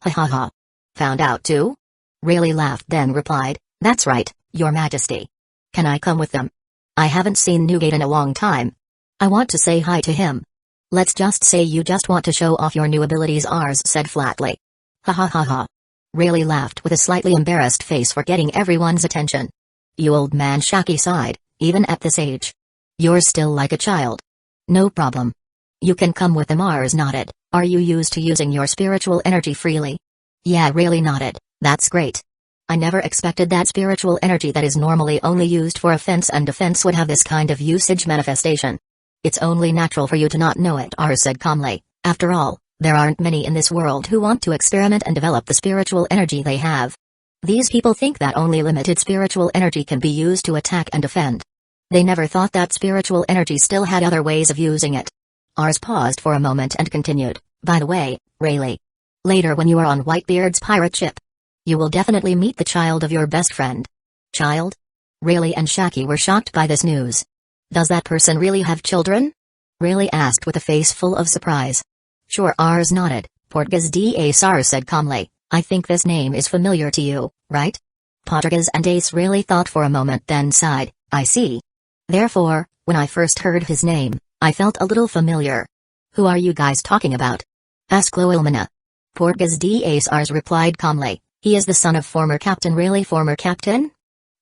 Ha ha ha. Found out too? Rayleigh laughed then replied, that's right, Your Majesty. Can I come with them? I haven't seen Newgate in a long time. I want to say hi to him. Let's just say you just want to show off your new abilities, Ars said flatly. Ha ha ha ha. Rayleigh laughed with a slightly embarrassed face for getting everyone's attention. You old man, Shaki sighed, even at this age. You're still like a child. No problem. You can come with them, Ars nodded. Are you used to using your spiritual energy freely? Yeah, Rayleigh nodded. That's great. I never expected that spiritual energy that is normally only used for offense and defense would have this kind of usage manifestation. It's only natural for you to not know it, Ars said calmly. After all, there aren't many in this world who want to experiment and develop the spiritual energy they have. These people think that only limited spiritual energy can be used to attack and defend. They never thought that spiritual energy still had other ways of using it. Ars paused for a moment and continued. By the way, Rayleigh. Later when you are on Whitebeard's pirate ship, you will definitely meet the child of your best friend. Child? Rayleigh and Shaki were shocked by this news. Does that person really have children? Rayleigh asked with a face full of surprise. Sure, Ars nodded. Portgas da Sars said calmly. I think this name is familiar to you, right? Portuguese and Ace really thought for a moment then sighed, I see. Therefore, when I first heard his name, I felt a little familiar. Who are you guys talking about? Asked Loilmana. Portuguese d'Ace Ars replied calmly, he is the son of former captain. Really, former captain?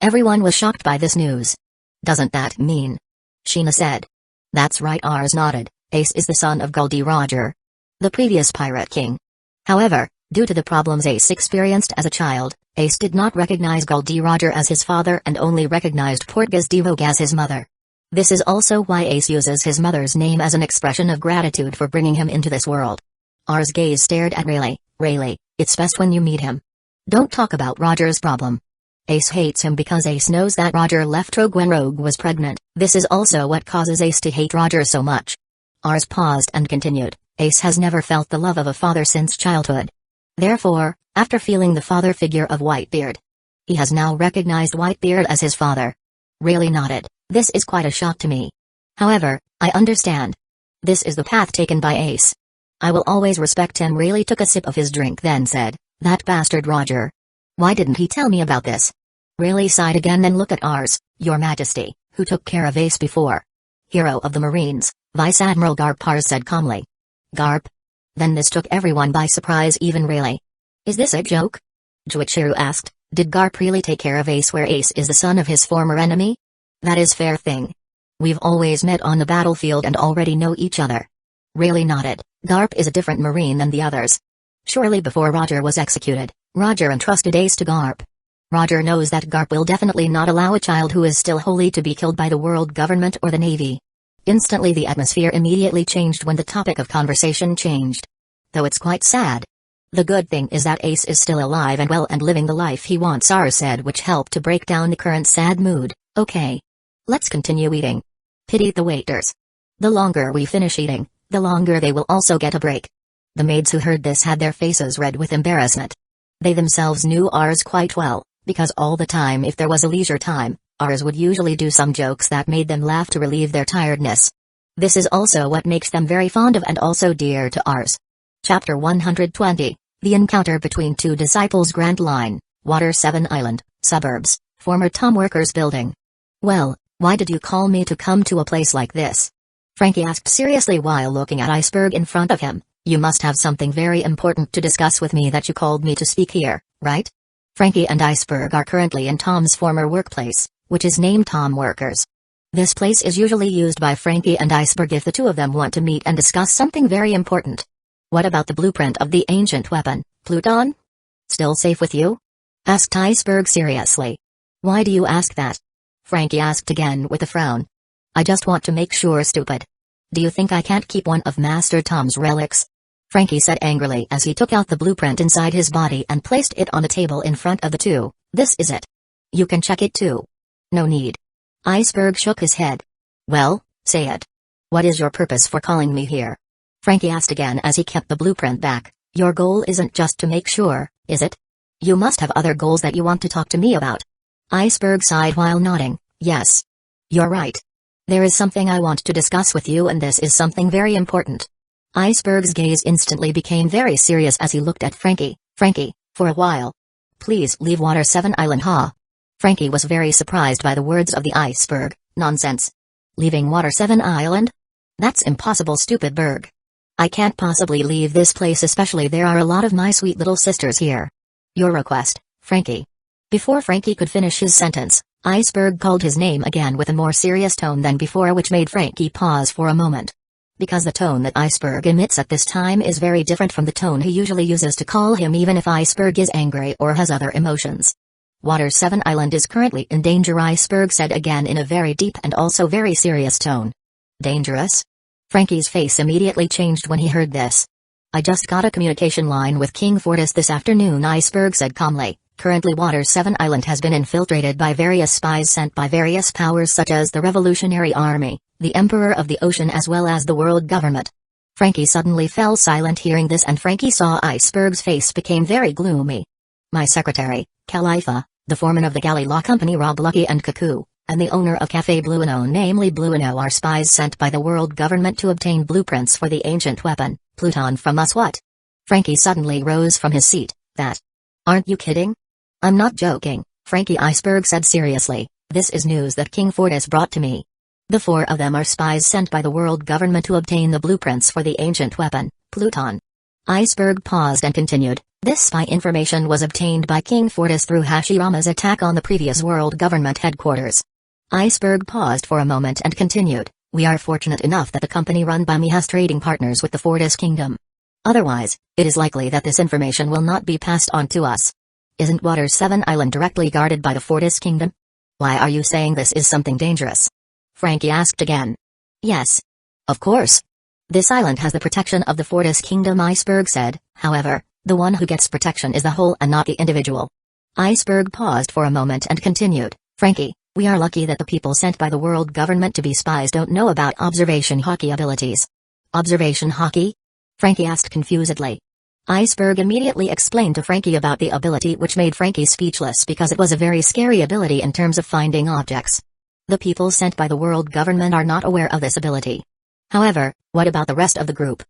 Everyone was shocked by this news. Doesn't that mean? Sheena said. That's right, Ars nodded. Ace is the son of Goldie Roger, the previous pirate king. However, due to the problems Ace experienced as a child, Ace did not recognize Goldie Roger as his father and only recognized Portuguese d'Vogue as his mother. This is also why Ace uses his mother's name as an expression of gratitude for bringing him into this world. Ars' gaze stared at Rayleigh, it's best when you meet him. Don't talk about Roger's problem. Ace hates him because Ace knows that Roger left Rogue when Rogue was pregnant. This is also what causes Ace to hate Roger so much. Ars paused and continued, Ace has never felt the love of a father since childhood. Therefore, after feeling the father figure of Whitebeard, he has now recognized Whitebeard as his father. Rayleigh nodded, this is quite a shock to me. However, I understand. This is the path taken by Ace. I will always respect him. Rayleigh took a sip of his drink then said, that bastard Roger. Why didn't he tell me about this? Rayleigh sighed again then looked at Ars, Your Majesty, who took care of Ace before. Hero of the Marines, Vice Admiral Garp. Ars said calmly. Garp? Then this took everyone by surprise, even Rayleigh. Is this a joke? Juichiru asked, did Garp really take care of Ace where Ace is the son of his former enemy? That is fair thing. We've always met on the battlefield and already know each other. Rayleigh nodded, Garp is a different Marine than the others. Surely before Roger was executed, Roger entrusted Ace to Garp. Roger knows that Garp will definitely not allow a child who is still holy to be killed by the world government or the Navy. Instantly the atmosphere immediately changed when the topic of conversation changed. Though it's quite sad. The good thing is that Ace is still alive and well and living the life he wants, Ars said, which helped to break down the current sad mood. Okay. Let's continue eating. Pity the waiters. The longer we finish eating, the longer they will also get a break. The maids who heard this had their faces red with embarrassment. They themselves knew Ars quite well, because all the time if there was a leisure time, Ars would usually do some jokes that made them laugh to relieve their tiredness. This is also what makes them very fond of and also dear to Ars. Chapter 120, The Encounter Between Two Disciples. Grand Line, Water 7 Island, Suburbs, Former Tom Workers Building. Well, why did you call me to come to a place like this? Frankie asked seriously while looking at Iceberg in front of him. You must have something very important to discuss with me that you called me to speak here, right? Frankie and Iceberg are currently in Tom's former workplace, which is named Tom Workers. This place is usually used by Frankie and Iceberg if the two of them want to meet and discuss something very important. What about the blueprint of the ancient weapon, Pluton? Still safe with you? Asked Iceberg seriously. Why do you ask that? Frankie asked again with a frown. I just want to make sure, stupid. Do you think I can't keep one of Master Tom's relics? Frankie said angrily as he took out the blueprint inside his body and placed it on the table in front of the two. This is it. You can check it too. No need. Iceberg shook his head. Well, say it. What is your purpose for calling me here? Frankie asked again as he kept the blueprint back. Your goal isn't just to make sure, is it? You must have other goals that you want to talk to me about. Iceberg sighed while nodding. Yes. You're right. There is something I want to discuss with you, and this is something very important. Iceberg's gaze instantly became very serious as he looked at Frankie. Frankie, for a while. Please leave Water 7 Island, huh? Frankie was very surprised by the words of the Iceberg. Nonsense. Leaving Water 7 Island? That's impossible, stupid Berg. I can't possibly leave this place, especially there are a lot of my sweet little sisters here. Your request, Frankie. Before Frankie could finish his sentence, Iceberg called his name again with a more serious tone than before, which made Frankie pause for a moment. Because the tone that Iceberg emits at this time is very different from the tone he usually uses to call him, even if Iceberg is angry or has other emotions. Water 7 Island is currently in danger, Iceberg said again in a very deep and also very serious tone. Dangerous? Frankie's face immediately changed when he heard this. I just got a communication line with King Fortis this afternoon, Iceberg said calmly. Currently Water 7 Island has been infiltrated by various spies sent by various powers such as the Revolutionary Army, the Emperor of the Ocean, as well as the world government. Frankie suddenly fell silent hearing this, and Frankie saw Iceberg's face became very gloomy. My secretary, Khalifa, the foreman of the Galley Law Company Rob Lucky and Cuckoo, and the owner of Cafe Blueno, namely Blueno, are spies sent by the world government to obtain blueprints for the ancient weapon, Pluton, from us. What? Frankie suddenly rose from his seat. That. Aren't you kidding? I'm not joking, Frankie Iceberg said seriously. This is news that King Fortis brought to me. The 4 of them are spies sent by the world government to obtain the blueprints for the ancient weapon, Pluton. Iceberg paused and continued. This spy information was obtained by King Fortis through Hashirama's attack on the previous world government headquarters. Iceberg paused for a moment and continued. We are fortunate enough that the company run by me has trading partners with the Fortis Kingdom. Otherwise, it is likely that this information will not be passed on to us. Isn't Water 7 Island directly guarded by the Fortis Kingdom? Why are you saying this is something dangerous? Frankie asked again. Yes. Of course. This island has the protection of the Fortis Kingdom, Iceberg said. However, the one who gets protection is the whole and not the individual. Iceberg paused for a moment and continued. Frankie, we are lucky that the people sent by the world government to be spies don't know about observation haki abilities. Observation haki? Frankie asked confusedly. Iceberg immediately explained to Frankie about the ability, which made Frankie speechless because it was a very scary ability in terms of finding objects. The people sent by the world government are not aware of this ability. However, what about the rest of the group?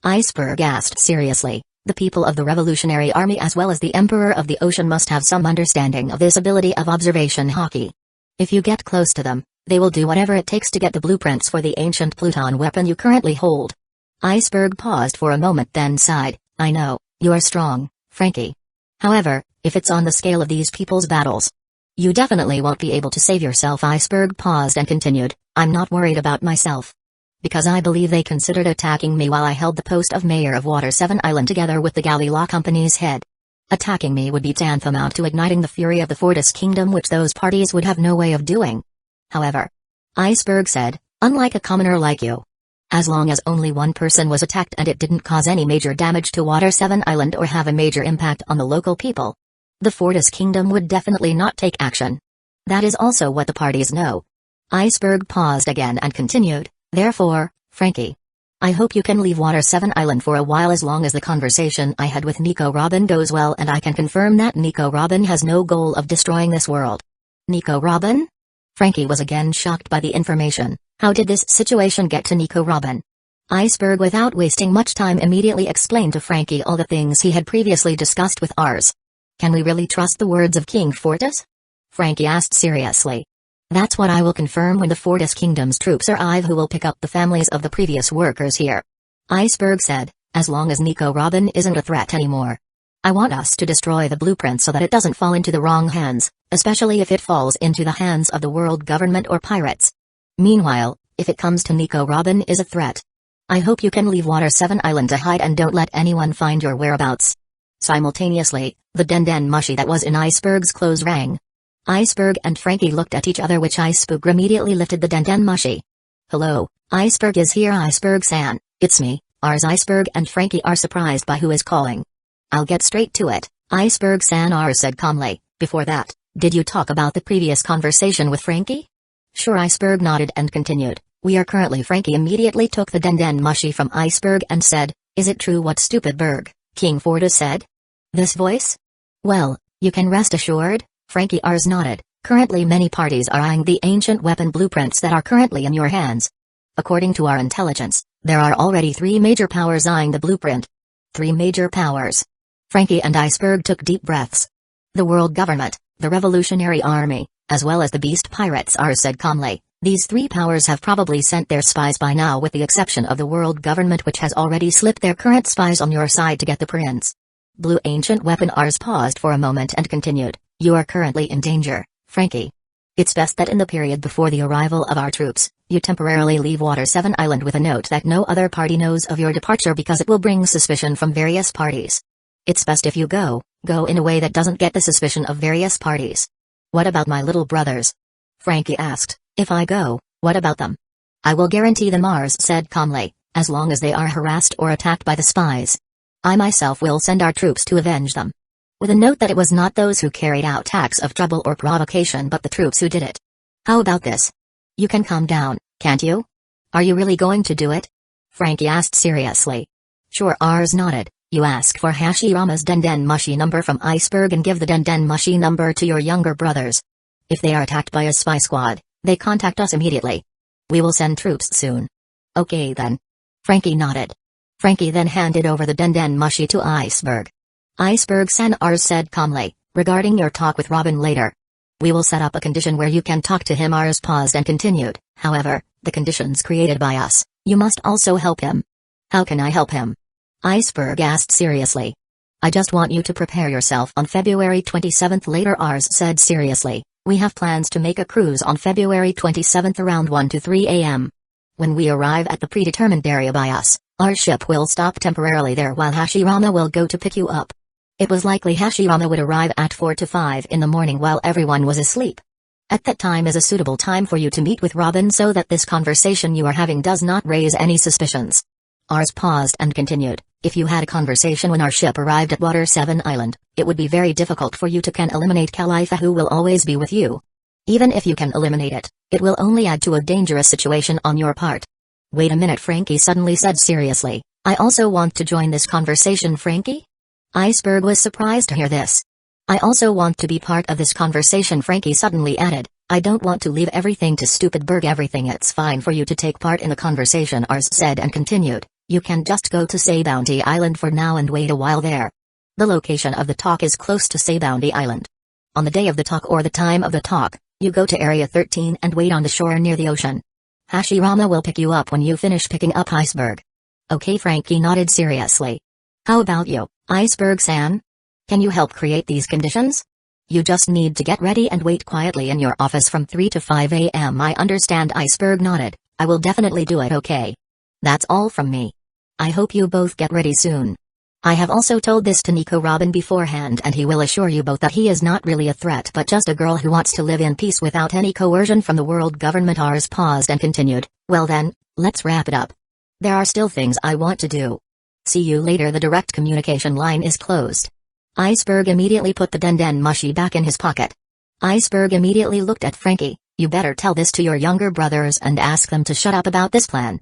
Iceberg asked seriously. The people of the Revolutionary Army as well as the Emperor of the Ocean must have some understanding of this ability of observation haki. If you get close to them, they will do whatever it takes to get the blueprints for the ancient Pluton weapon you currently hold. Iceberg paused for a moment then sighed. I know, you are strong, Frankie. However, if it's on the scale of these people's battles, you definitely won't be able to save yourself. Iceberg paused and continued. I'm not worried about myself. Because I believe they considered attacking me while I held the post of mayor of Water 7 Island together with the Galley Law Company's head. Attacking me would be tantamount to igniting the fury of the Fortis Kingdom, which those parties would have no way of doing. However, Iceberg said, unlike a commoner like you, as long as only one person was attacked and it didn't cause any major damage to Water 7 Island or have a major impact on the local people, the Fortis Kingdom would definitely not take action. That is also what the parties know. Iceberg paused again and continued. Therefore, Frankie, I hope you can leave Water 7 Island for a while as long as the conversation I had with Nico Robin goes well, and I can confirm that Nico Robin has no goal of destroying this world. Nico Robin? Frankie was again shocked by the information. How did this situation get to Nico Robin? Iceberg, without wasting much time, immediately explained to Frankie all the things he had previously discussed with Ars. Can we really trust the words of King Fortis? Frankie asked seriously. That's what I will confirm when the Fortis Kingdom's troops arrive, who will pick up the families of the previous workers here. Iceberg said, as long as Nico Robin isn't a threat anymore. I want us to destroy the blueprint so that it doesn't fall into the wrong hands, especially if it falls into the hands of the world government or pirates. Meanwhile, if it comes to Nico Robin is a threat, I hope you can leave Water 7 Island to hide and don't let anyone find your whereabouts. Simultaneously, the den mushi that was in Iceberg's clothes rang. Iceberg and Frankie looked at each other, which Iceberg immediately lifted the den mushi. Hello, Iceberg is here. Iceberg-san, it's me, Ars. Iceberg and Frankie are surprised by who is calling. I'll get straight to it, Iceberg-san, Ars said calmly. Before that, did you talk about the previous conversation with Frankie? Sure. Iceberg nodded and continued. We are currently. Frankie immediately took the den mushi from Iceberg and said, is it true what stupid Berg, King Fortis said? This voice? Well, you can rest assured, Frankie. Ars nodded. Currently many parties are eyeing the ancient weapon blueprints that are currently in your hands. According to our intelligence, there are already 3 major powers eyeing the blueprint. 3 major powers. Frankie and Iceberg took deep breaths. The world government, the Revolutionary Army, as well as the beast pirates, Ars said calmly. These 3 powers have probably sent their spies by now, with the exception of the world government, which has already slipped their current spies on your side to get the prints. Blue ancient weapon. Ars paused for a moment and continued. You are currently in danger, Frankie. It's best that in the period before the arrival of our troops, you temporarily leave Water 7 Island with a note that no other party knows of your departure, because it will bring suspicion from various parties. It's best if you go in a way that doesn't get the suspicion of various parties. What about my little brothers? Frankie asked. If I go, what about them? I will guarantee them, Ars said calmly, as long as they are harassed or attacked by the spies. I myself will send our troops to avenge them. With a note that it was not those who carried out acts of trouble or provocation but the troops who did it. How about this? You can calm down, can't you? Are you really going to do it? Frankie asked seriously. Sure. Ars nodded. You ask for Hashirama's den mushi number from Iceberg and give the den mushi number to your younger brothers. If they are attacked by a spy squad, they contact us immediately. We will send troops soon. Okay then. Frankie nodded. Frankie then handed over the den mushi to Iceberg. Iceberg-san, Ars said calmly, regarding your talk with Robin later. We will set up a condition where you can talk to him. Ars paused and continued, however, the conditions created by us, you must also help him. How can I help him? Iceberg asked seriously. I just want you to prepare yourself on February 27th later. Ars said seriously, we have plans to make a cruise on February 27th around 1 to 3 a.m. When we arrive at the predetermined area by us, our ship will stop temporarily there while Hashirama will go to pick you up. It was likely Hashirama would arrive at 4 to 5 in the morning while everyone was asleep. At that time is a suitable time for you to meet with Robin so that this conversation you are having does not raise any suspicions. Ars paused and continued, if you had a conversation when our ship arrived at Water 7 Island, it would be very difficult for you to can eliminate Khalifa, who will always be with you. Even if you can eliminate it, it will only add to a dangerous situation on your part. Wait a minute, Frankie suddenly said seriously, I also want to join this conversation. Frankie? Iceberg was surprised to hear this. I also want to be part of this conversation, Frankie suddenly added. I don't want to leave everything to stupid Berg. Everything, it's fine for you to take part in the conversation, Ars said and continued. You can just go to Say Bounty Island for now and wait a while there. The location of the talk is close to Say Bounty Island. On the day of the talk or the time of the talk, you go to Area 13 and wait on the shore near the ocean. Hashirama will pick you up when you finish picking up Iceberg. Okay, Frankie nodded seriously. How about you, Iceberg-san? Can you help create these conditions? You just need to get ready and wait quietly in your office from 3 to 5 a.m. I understand. Iceberg nodded. I will definitely do it. Okay. That's all from me. I hope you both get ready soon. I have also told this to Nico Robin beforehand, and he will assure you both that he is not really a threat but just a girl who wants to live in peace without any coercion from the world government. Ars paused and continued, well then, let's wrap it up. There are still things I want to do. See you later. The direct communication line is closed. Iceberg immediately put the denden mushi back in his pocket. Iceberg immediately looked at Frankie. You better tell this to your younger brothers and ask them to shut up about this plan.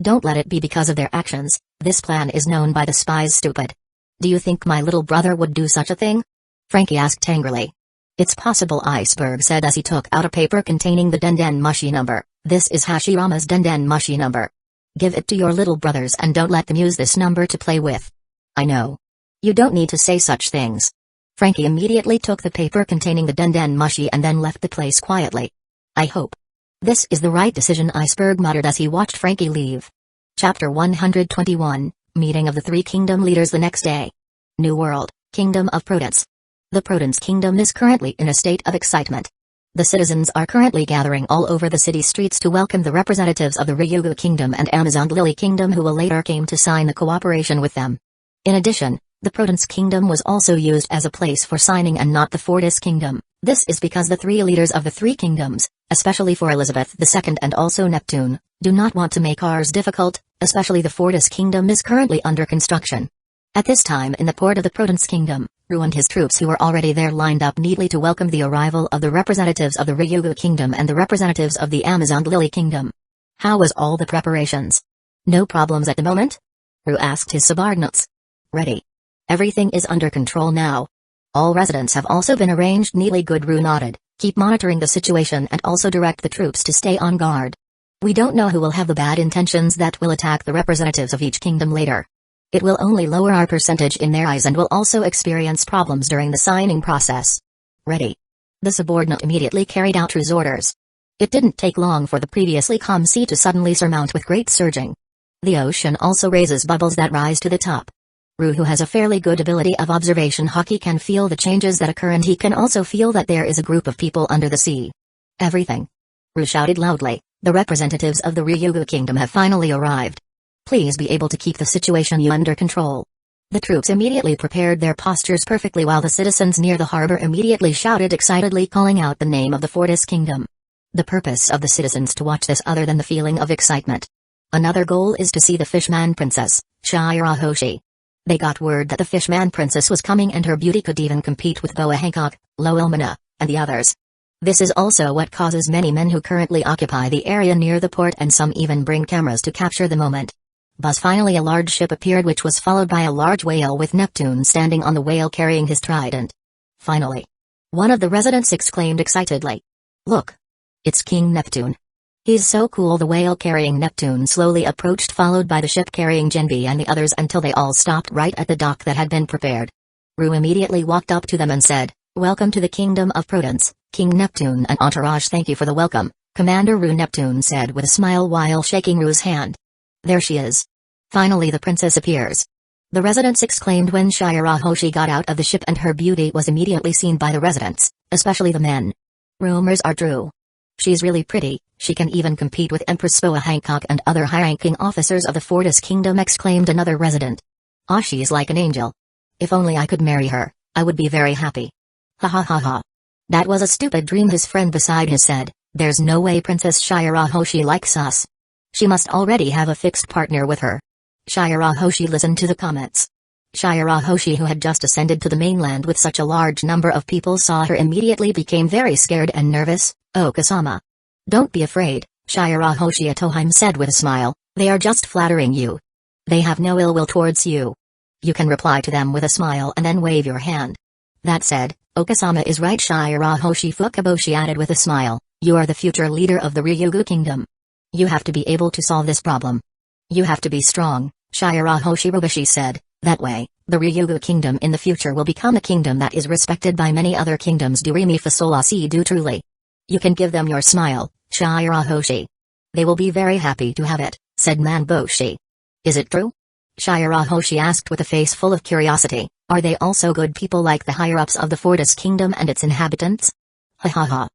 Don't let it be because of their actions. This plan is known by the spies. Stupid. Do you think my little brother would do such a thing? Frankie asked angrily. It's possible, Iceberg said as he took out a paper containing the denden mushi number. This is Hashirama's denden mushi number. Give it to your little brothers and don't let them use this number to play with. I know. You don't need to say such things. Frankie immediately took the paper containing the denden mushi and then left the place quietly. I hope this is the right decision, Iceberg muttered as he watched Frankie leave. Chapter 121, Meeting of the Three Kingdom Leaders. The next day. New World, Kingdom of Prudence. The Prudence Kingdom is currently in a state of excitement. The citizens are currently gathering all over the city streets to welcome the representatives of the Hyuga Kingdom and Amazon Lily Kingdom who will later came to sign a cooperation with them. In addition, the Prudence Kingdom was also used as a place for signing and not the Fortis Kingdom. This is because the three leaders of the three kingdoms, especially for Elizabeth II and also Neptune, do not want to make ours difficult, especially the Fortis Kingdom is currently under construction. At this time in the port of the Prudence Kingdom, Ru and his troops who were already there lined up neatly to welcome the arrival of the representatives of the Hyuga Kingdom and the representatives of the Amazon Lily Kingdom. How was all the preparations? No problems at the moment? Ru asked his subordinates. Ready. Everything is under control now. All residents have also been arranged neatly. Good. Ru nodded. Keep monitoring the situation and also direct the troops to stay on guard. We don't know who will have the bad intentions that will attack the representatives of each kingdom later. It will only lower our percentage in their eyes and will also experience problems during the signing process. Ready. The subordinate immediately carried out Ru's orders. It didn't take long for the previously calm sea to suddenly surmount with great surging. The ocean also raises bubbles that rise to the top. Ru, who has a fairly good ability of observation hockey, can feel the changes that occur, and he can also feel that there is a group of people under the sea. Everything. Ru shouted loudly, the representatives of the Hyuga Kingdom have finally arrived. Please be able to keep the situation under control. The troops immediately prepared their postures perfectly while the citizens near the harbor immediately shouted excitedly, calling out the name of the Fortis Kingdom. The purpose of the citizens to watch this other than the feeling of excitement. Another goal is to see the Fishman Princess, Shira Hoshi. They got word that the Fishman Princess was coming and her beauty could even compete with Boa Hancock, Lo Ilmana, and the others. This is also what causes many men who currently occupy the area near the port, and some even bring cameras to capture the moment. Buzz. Finally a large ship appeared, which was followed by a large whale with Neptune standing on the whale carrying his trident. Finally. One of the residents exclaimed excitedly. Look! It's King Neptune. He's so cool. The whale carrying Neptune slowly approached, followed by the ship carrying Genbi and the others, until they all stopped right at the dock that had been prepared. Ru immediately walked up to them and said, "Welcome to the Kingdom of Prudence, King Neptune and entourage. Thank you for the welcome," Commander Ru Neptune said with a smile while shaking Ru's hand. "There she is. Finally the princess appears." The residents exclaimed when Shirahoshi got out of the ship, and her beauty was immediately seen by the residents, especially the men. Rumors are true. She's really pretty. She can even compete with Empress Boa Hancock and other high-ranking officers of the Fortis Kingdom, exclaimed another resident. "Ah, she's like an angel. If only I could marry her, I would be very happy." Ha ha ha ha. "That was a stupid dream," his friend beside him said. "There's no way Princess Shirahoshi likes us. She must already have a fixed partner with her." Shirahoshi listened to the comments. Shirahoshi, who had just ascended to the mainland with such a large number of people, saw her immediately became very scared and nervous. "Oh, Kasama. Don't be afraid," Shirahoshi Atohime said with a smile. "They are just flattering you. They have no ill will towards you. You can reply to them with a smile and then wave your hand." That said, "Okasama is right," Shirahoshi Fukaboshi added with a smile. "You are the future leader of the Ryugu Kingdom. You have to be able to solve this problem. You have to be strong," Shirahoshi Robashi said. "That way, the Ryugu Kingdom in the future will become a kingdom that is respected by many other kingdoms. Do re mi fa sol la si do truly. You can give them your smile, Shirahoshi. They will be very happy to have it," said Manboshi. "Is it true?" Shirahoshi asked with a face full of curiosity. "Are they also good people like the higher-ups of the Fortis Kingdom and its inhabitants?" Ha ha ha.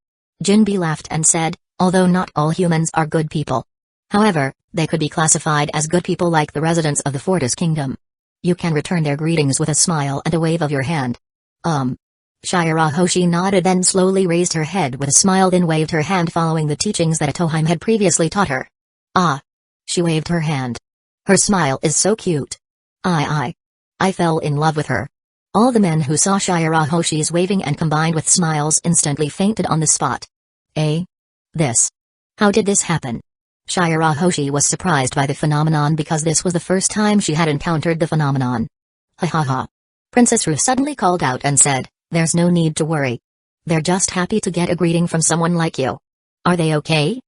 Jinbi laughed and said, "Although not all humans are good people. However, they could be classified as good people like the residents of the Fortis Kingdom. You can return their greetings with a smile and a wave of your hand." Shirahoshi nodded, then slowly raised her head with a smile, then waved her hand following the teachings that Atohime had previously taught her. "Ah." She waved her hand. "Her smile is so cute. I fell in love with her." All the men who saw Shirahoshi's waving and combined with smiles instantly fainted on the spot. This. How did this happen? Shirahoshi was surprised by the phenomenon because this was the first time she had encountered the phenomenon. Ha ha ha. Princess Ru suddenly called out and said, "There's no need to worry. They're just happy to get a greeting from someone like you." "Are they okay?"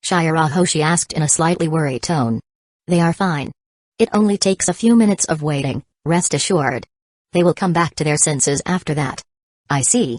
Shirahoshi asked in a slightly worried tone. "They are fine. It only takes a few minutes of waiting, rest assured. They will come back to their senses after that." "I see."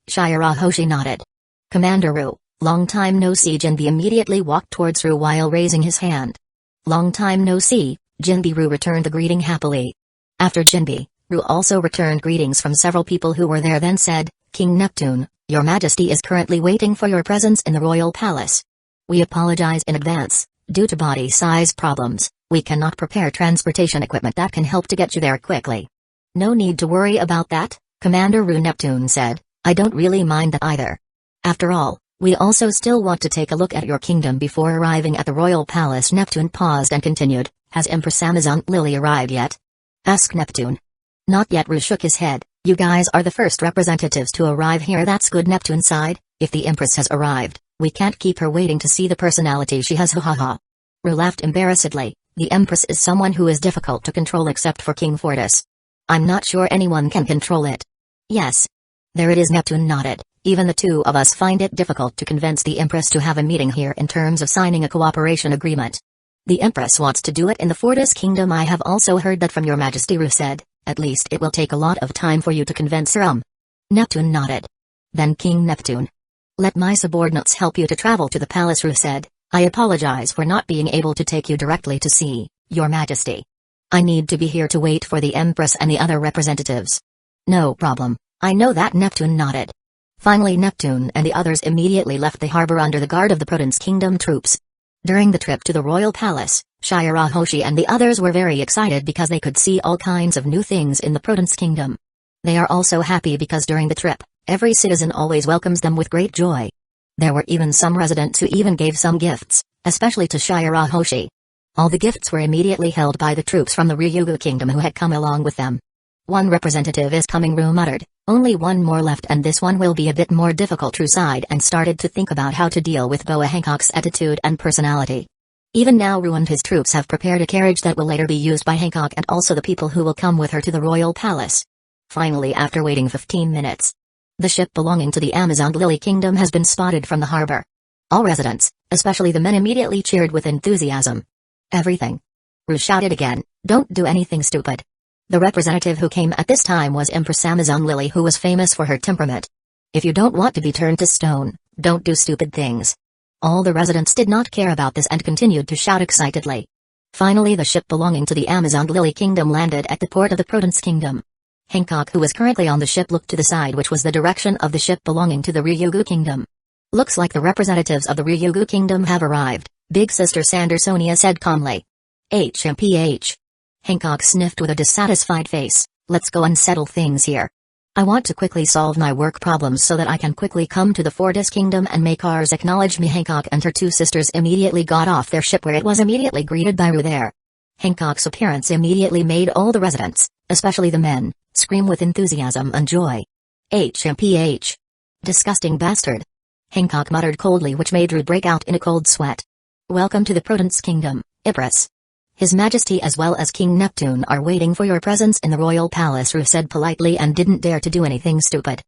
Shirahoshi nodded. "Commander Ru, long time no see." Jinbi immediately walked towards Ru while raising his hand. "Long time no see," Jinbi. Ru returned the greeting happily. After Jinbi, Ru also returned greetings from several people who were there, then said, "King Neptune, your majesty is currently waiting for your presence in the royal palace. We apologize in advance. Due to body size problems, we cannot prepare transportation equipment that can help to get you there quickly." "No need to worry about that," Commander Ru Neptune said. "I don't really mind that either. After all, we also still want to take a look at your kingdom before arriving at the royal palace." Neptune paused and continued, "Has Empress Amazon Lily arrived yet?" asked Neptune. "Not yet." Ru shook his head. "You guys are the first representatives to arrive here." "That's good," Neptune sighed. "If the Empress has arrived, we can't keep her waiting to see the personality she has." Ha ha ha. Ru laughed embarrassedly. "The Empress is someone who is difficult to control except for King Fortis. I'm not sure anyone can control it." "Yes. There it is." Neptune nodded. "Even the two of us find it difficult to convince the Empress to have a meeting here in terms of signing a cooperation agreement. The Empress wants to do it in the Fortis Kingdom." "I have also heard that from your majesty," Ru said. "At least it will take a lot of time for you to convince her." Neptune nodded. "Then King Neptune, let my subordinates help you to travel to the palace." Ru said. "I apologize for not being able to take you directly to see your majesty. I need to be here to wait for the Empress and the other representatives." "No problem, I know that." Neptune nodded. Finally Neptune and the others immediately left the harbor under the guard of the Prudence Kingdom troops. During the trip to the royal palace, Shirahoshi and the others were very excited because they could see all kinds of new things in the Prudence Kingdom. They are also happy because during the trip, every citizen always welcomes them with great joy. There were even some residents who even gave some gifts, especially to Shirahoshi. All the gifts were immediately held by the troops from the Ryugu Kingdom who had come along with them. "One representative is coming," Ru muttered. "Only one more left, and this one will be a bit more difficult." Ru sighed and started to think about how to deal with Boa Hancock's attitude and personality. Even now Ru and his troops have prepared a carriage that will later be used by Hancock and also the people who will come with her to the royal palace. Finally, after waiting 15 minutes, the ship belonging to the Amazon Lily Kingdom has been spotted from the harbor. All residents, especially the men, immediately cheered with enthusiasm. "Everything!" Ru shouted again. "Don't do anything stupid. The representative who came at this time was Empress Amazon Lily, who was famous for her temperament. If you don't want to be turned to stone, don't do stupid things. All the residents did not care about this and continued to shout excitedly. Finally, the ship belonging to the Amazon Lily Kingdom landed at the port of the Prudence Kingdom. Hancock, who was currently on the ship, looked to the side, which was the direction of the ship belonging to the Ryugu Kingdom. Looks like the representatives of the Ryugu Kingdom have arrived, Big Sister Sandersonia said calmly. HMPH. Hancock sniffed with a dissatisfied face. Let's go and settle things here. I want to quickly solve my work problems so that I can quickly come to the Fortis Kingdom and make ours acknowledge me. Hancock and her two sisters immediately got off their ship, where it was immediately greeted by Ru there. Hancock's appearance immediately made all the residents, especially the men, scream with enthusiasm and joy. HMPH. Disgusting bastard. Hancock muttered coldly, which made Ru break out in a cold sweat. Welcome to the Prudence Kingdom, Empress. His Majesty as well as King Neptune are waiting for your presence in the royal palace, Ru said politely and didn't dare to do anything stupid.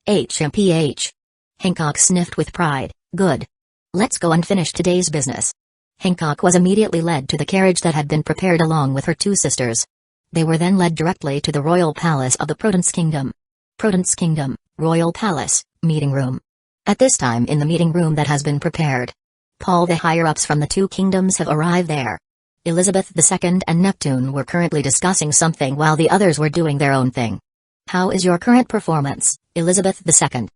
HMPH. Hancock sniffed with pride. Good. Let's go and finish today's business. Hancock was immediately led to the carriage that had been prepared along with her two sisters. They were then led directly to the royal palace of the Prudence Kingdom. Prudence Kingdom, Royal Palace, Meeting Room. At this time, in the meeting room that has been prepared, all the higher-ups from the two kingdoms have arrived there. Elizabeth II and Neptune were currently discussing something while the others were doing their own thing. How is your current performance, Elizabeth II?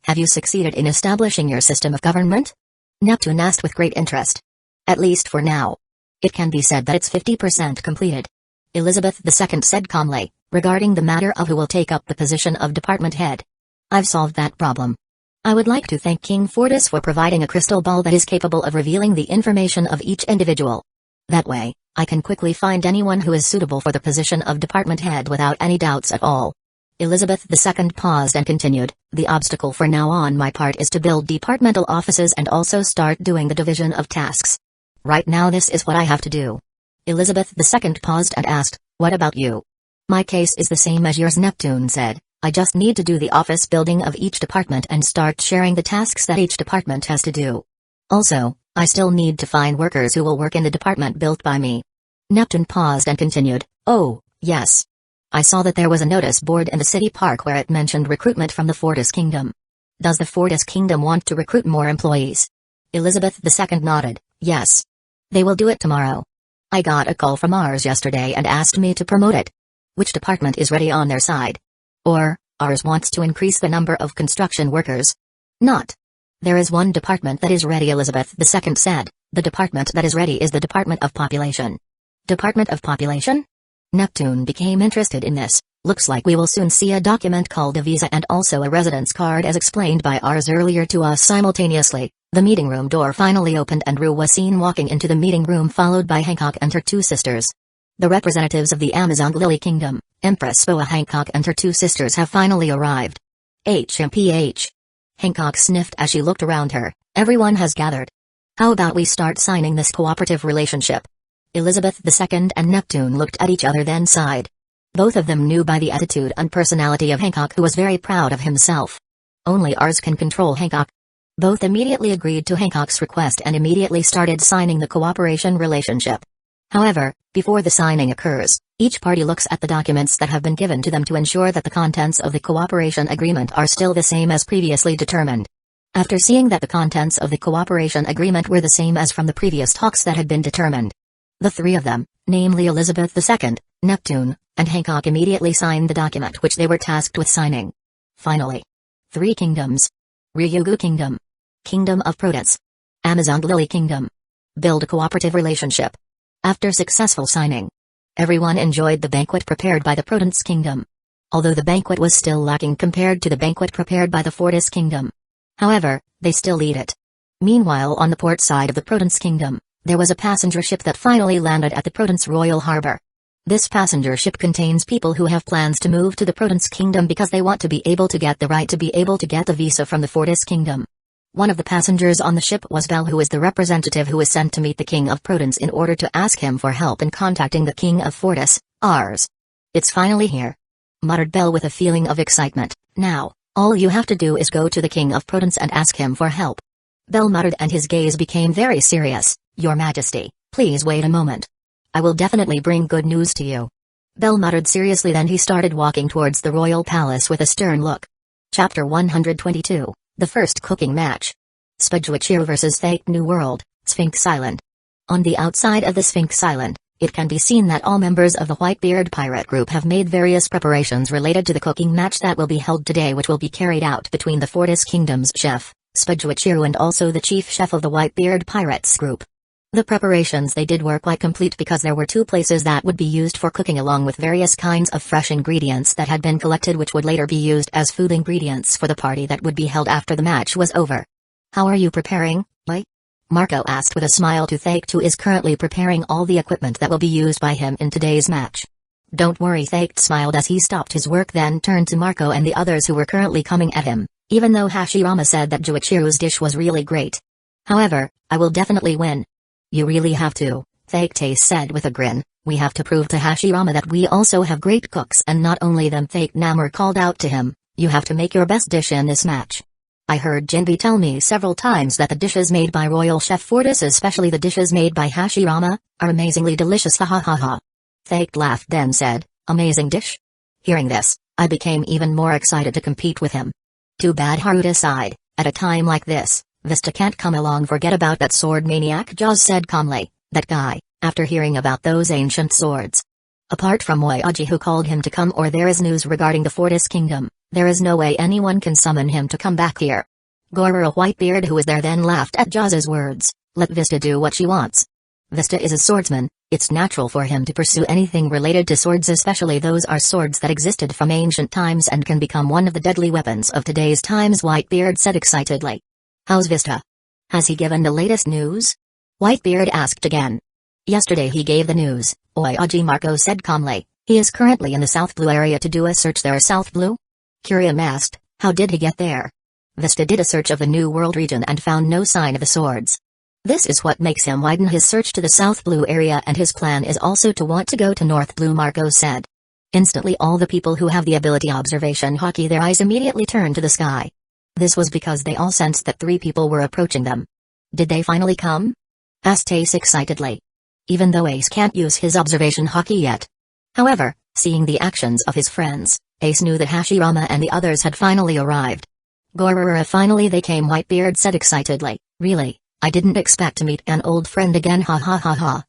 Have you succeeded in establishing your system of government? Neptune asked with great interest. At least for now. It can be said that it's 50% completed. Elizabeth II said calmly, regarding the matter of who will take up the position of department head. I've solved that problem. I would like to thank King Fortis for providing a crystal ball that is capable of revealing the information of each individual. That way, I can quickly find anyone who is suitable for the position of department head without any doubts at all. Elizabeth II paused and continued, the obstacle for now on my part is to build departmental offices and also start doing the division of tasks. Right now this is what I have to do. Elizabeth II paused and asked, what about you? My case is the same as yours, Neptune said. I just need to do the office building of each department and start sharing the tasks that each department has to do. Also, I still need to find workers who will work in the department built by me. Neptune paused and continued, oh, yes. I saw that there was a notice board in the city park where it mentioned recruitment from the Fortis Kingdom. Does the Fortis Kingdom want to recruit more employees? Elizabeth II nodded, yes. They will do it tomorrow. I got a call from ours yesterday and asked me to promote it. Which department is ready on their side? Or, ours wants to increase the number of construction workers? Not. There is one department that is ready, Elizabeth II said. The department that is ready is the Department of Population. Department of Population? Neptune became interested in this. Looks like we will soon see a document called a visa and also a residence card as explained by ours earlier to us simultaneously. The meeting room door finally opened and Ru was seen walking into the meeting room followed by Hancock and her two sisters. The representatives of the Amazon Lily Kingdom, Empress Boa Hancock and her two sisters have finally arrived. HMPH. Hancock sniffed as she looked around her. Everyone has gathered. How about we start signing this cooperative relationship? Elizabeth II and Neptune looked at each other then sighed. Both of them knew by the attitude and personality of Hancock, who was very proud of himself. Only ours can control Hancock. Both immediately agreed to Hancock's request and immediately started signing the cooperation relationship. However, before the signing occurs, each party looks at the documents that have been given to them to ensure that the contents of the cooperation agreement are still the same as previously determined. After seeing that the contents of the cooperation agreement were the same as from the previous talks that had been determined, the three of them, namely Elizabeth II, Neptune, and Hancock, immediately signed the document which they were tasked with signing. Finally, 3 kingdoms. Ryugu Kingdom. Kingdom of Prudence. Amazon Lily Kingdom. Build a cooperative relationship. After successful signing, everyone enjoyed the banquet prepared by the Prudence Kingdom. Although the banquet was still lacking compared to the banquet prepared by the Fortis Kingdom. However, they still eat it. Meanwhile, on the port side of the Prudence Kingdom, there was a passenger ship that finally landed at the Prudence Royal Harbor. This passenger ship contains people who have plans to move to the Prudence Kingdom because they want to be able to get the right to be able to get a visa from the Fortis Kingdom. One of the passengers on the ship was Belle, who is the representative who was sent to meet the King of Prudence in order to ask him for help in contacting the King of Fortis, ours. It's finally here, muttered Belle with a feeling of excitement. Now, all you have to do is go to the King of Prudence and ask him for help. Belle muttered and his gaze became very serious. Your Majesty, please wait a moment. I will definitely bring good news to you. Bell muttered seriously, then he started walking towards the royal palace with a stern look. Chapter 122, The First Cooking Match. Spajuichiru vs. Fake New World, Sphinx Island. On the outside of the Sphinx Island, it can be seen that all members of the Whitebeard pirate group have made various preparations related to the cooking match that will be held today, which will be carried out between the Fortis Kingdom's chef, Spajuichiru, and also the chief chef of the Whitebeard pirates group. The preparations they did were quite complete because there were 2 places that would be used for cooking along with various kinds of fresh ingredients that had been collected, which would later be used as food ingredients for the party that would be held after the match was over. How are you preparing, boy? Marco asked with a smile. Fake is currently preparing all the equipment that will be used by him in today's match. Don't worry, Fake smiled as he stopped his work, then turned to Marco and the others who were currently coming at him, even though Hashirama said that Juichiru's dish was really great. However, I will definitely win. You really have to, Fake said with a grin. We have to prove to Hashirama that we also have great cooks, and not only them. Fake Namor called out to him, you have to make your best dish in this match. I heard Jinbi tell me several times that the dishes made by Royal Chef Fortis, especially the dishes made by Hashirama, are amazingly delicious. Ha ha ha ha. Fake laughed then said, amazing dish? Hearing this, I became even more excited to compete with him. Too bad, Harut sighed. At a time like this, Vista can't come along. Forget about that sword maniac, Jaws said calmly. That guy, after hearing about those ancient swords. Apart from Oyaji who called him to come, or there is news regarding the Fortis Kingdom, there is no way anyone can summon him to come back here. Gorora Whitebeard, who was there, then laughed at Jaws' words. Let Vista do what she wants. Vista is a swordsman. It's natural for him to pursue anything related to swords, especially those are swords that existed from ancient times and can become one of the deadly weapons of today's times, Whitebeard said excitedly. How's Vista? Has he given the latest news? Whitebeard asked again. Yesterday he gave the news, Oyaji, Marco said calmly. He is currently in the South Blue area to do a search there. South Blue? Curium asked, how did he get there? Vista did a search of the New World region and found no sign of the swords. This is what makes him widen his search to the South Blue area, and his plan is also to want to go to North Blue, Marco said. Instantly all the people who have the ability observation Haki, their eyes immediately turned to the sky. This was because they all sensed that 3 people were approaching them. Did they finally come? Asked Ace excitedly. Even though Ace can't use his observation Haki yet. However, seeing the actions of his friends, Ace knew that Hashirama and the others had finally arrived. Gorora, finally they came, Whitebeard said excitedly. Really, I didn't expect to meet an old friend again, ha ha ha ha.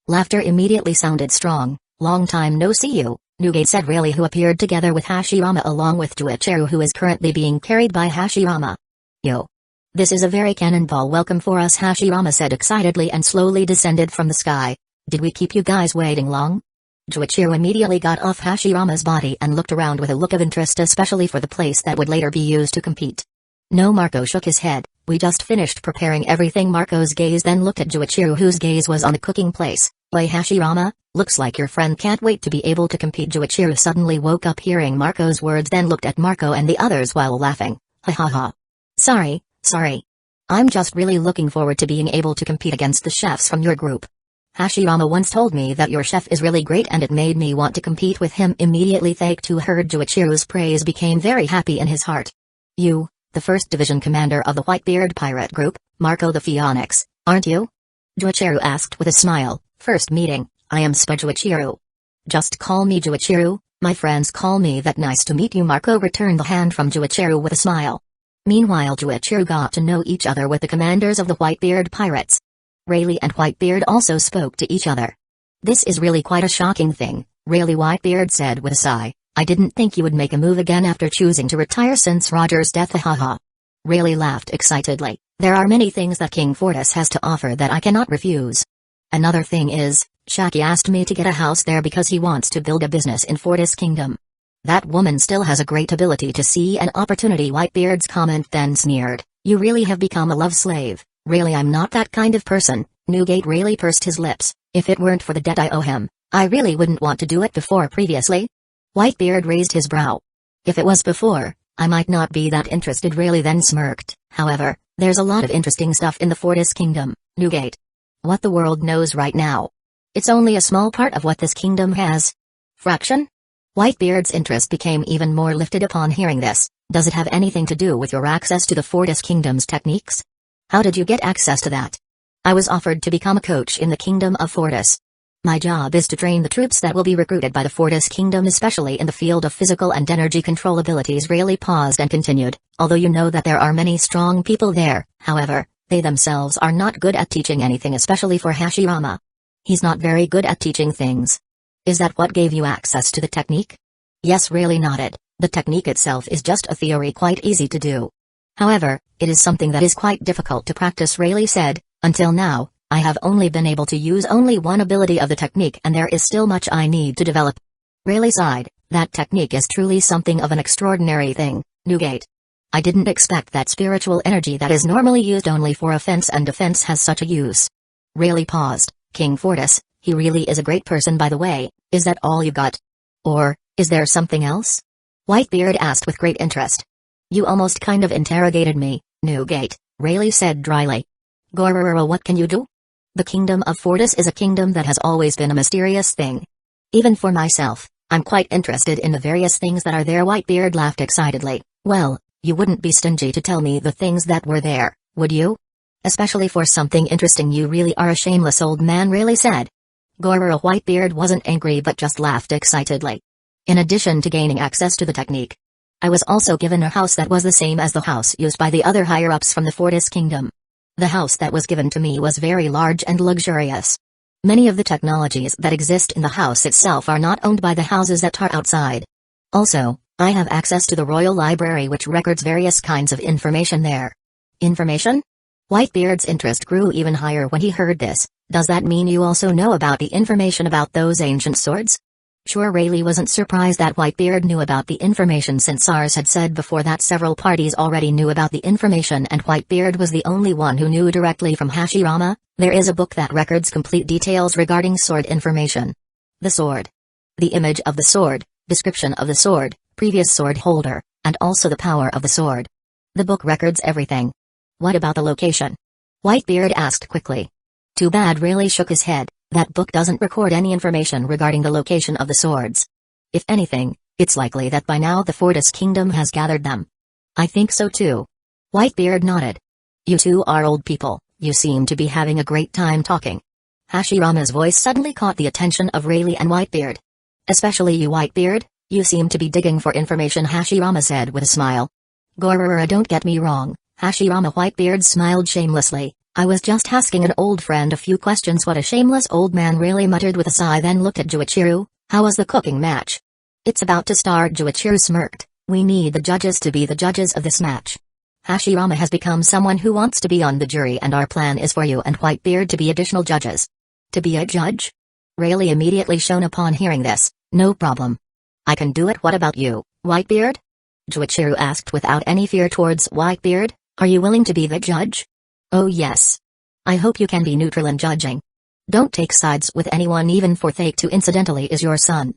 Laughter immediately sounded strong. Long time no see you, Nugate said, really, who appeared together with Hashirama along with Juichiru, who is currently being carried by Hashirama. Yo. This is a very cannonball welcome for us, Hashirama said excitedly and slowly descended from the sky. Did we keep you guys waiting long? Juichiru immediately got off Hashirama's body and looked around with a look of interest, especially for the place that would later be used to compete. No, Marco shook his head. We just finished preparing everything. Marco's gaze then looked at Juichiru, whose gaze was on the cooking place. Wait, Hashirama, looks like your friend can't wait to be able to compete. Juichiru suddenly woke up hearing Marco's words, then looked at Marco and the others while laughing. Ha ha ha. Sorry. I'm just really looking forward to being able to compete against the chefs from your group. Hashirama once told me that your chef is really great and it made me want to compete with him immediately. Fake to heard Juichiru's praise became very happy in his heart. You, the first division commander of the Whitebeard pirate group, Marco the Phoenix, aren't you? Juichiru asked with a smile. First meeting, I am Spajuichiru. Just call me Juichiru, my friends call me that. Nice to meet you, Marco returned the hand from Juichiru with a smile. Meanwhile Juichiru got to know each other with the commanders of the Whitebeard pirates. Rayleigh and Whitebeard also spoke to each other. This is really quite a shocking thing, Rayleigh, Whitebeard said with a sigh. I didn't think you would make a move again after choosing to retire since Roger's death. Haha. Rayleigh laughed excitedly. There are many things that King Fortis has to offer that I cannot refuse. Another thing is, Shaki asked me to get a house there because he wants to build a business in Fortis Kingdom. That woman still has a great ability to see an opportunity. Whitebeard's comment then sneered. You really have become a love slave. Really, I'm not that kind of person. Newgate Rayleigh pursed his lips. If it weren't for the debt I owe him, I really wouldn't want to do it before previously. Whitebeard raised his brow. If it was before, I might not be that interested. Rayleigh then smirked. However, there's a lot of interesting stuff in the Fortis Kingdom, Newgate. What the world knows right now. It's only a small part of what this kingdom has. Fraction? Whitebeard's interest became even more lifted upon hearing this. Does it have anything to do with your access to the Fortis Kingdom's techniques? How did you get access to that? I was offered to become a coach in the Kingdom of Fortis. My job is to train the troops that will be recruited by the Fortis Kingdom, especially in the field of physical and energy control abilities. Rayleigh paused and continued, although you know that there are many strong people there, however, they themselves are not good at teaching anything, especially for Hashirama. He's not very good at teaching things. Is that what gave you access to the technique? Yes, Rayleigh nodded. The technique itself is just a theory, quite easy to do. However, it is something that is quite difficult to practice, Rayleigh said. Until now, I have only been able to use only one ability of the technique, and there is still much I need to develop. Rayleigh sighed. That technique is truly something of an extraordinary thing, Newgate. I didn't expect that spiritual energy that is normally used only for offense and defense has such a use. Rayleigh paused. King Fortis, he really is a great person, by the way. Is that all you got? Or, is there something else? Whitebeard asked with great interest. You almost kind of interrogated me, Newgate, Rayleigh said dryly. Gorororo, what can you do? The kingdom of Fortis is a kingdom that has always been a mysterious thing. Even for myself, I'm quite interested in the various things that are there. Whitebeard laughed excitedly. Well, you wouldn't be stingy to tell me the things that were there, would you? Especially for something interesting. You really are a shameless old man, Rayleigh said. Gororo Whitebeard wasn't angry but just laughed excitedly. In addition to gaining access to the technique, I was also given a house that was the same as the house used by the other higher-ups from the Fortis Kingdom. The house that was given to me was very large and luxurious. Many of the technologies that exist in the house itself are not owned by the houses that are outside. Also, I have access to the royal library, which records various kinds of information there. Information? Whitebeard's interest grew even higher when he heard this. Does that mean you also know about the information about those ancient swords? Sure. Rayleigh wasn't surprised that Whitebeard knew about the information, since SARS had said before that several parties already knew about the information and Whitebeard was the only one who knew directly from Hashirama. There is a book that records complete details regarding sword information. The sword. The image of the sword, description of the sword, previous sword holder, and also the power of the sword. The book records everything. What about the location? Whitebeard asked quickly. Too bad. Rayleigh shook his head. That book doesn't record any information regarding the location of the swords. If anything, it's likely that by now the Fortis Kingdom has gathered them. I think so too. Whitebeard nodded. You two are old people, you seem to be having a great time talking. Hashirama's voice suddenly caught the attention of Rayleigh and Whitebeard. Especially you, Whitebeard, you seem to be digging for information, Hashirama said with a smile. Gorororo, don't get me wrong, Hashirama. Whitebeard smiled shamelessly. I was just asking an old friend a few questions. What a shameless old man, Rayleigh muttered with a sigh, then looked at Juichiru. How was the cooking match? It's about to start, Juichiru smirked. We need the judges to be the judges of this match. Hashirama has become someone who wants to be on the jury, and our plan is for you and Whitebeard to be additional judges. To be a judge? Rayleigh immediately shone upon hearing this. No problem. I can do it. What about you, Whitebeard? Juichiru asked without any fear towards Whitebeard. Are you willing to be the judge? Oh yes. I hope you can be neutral in judging. Don't take sides with anyone, even for Thake, who incidentally is your son.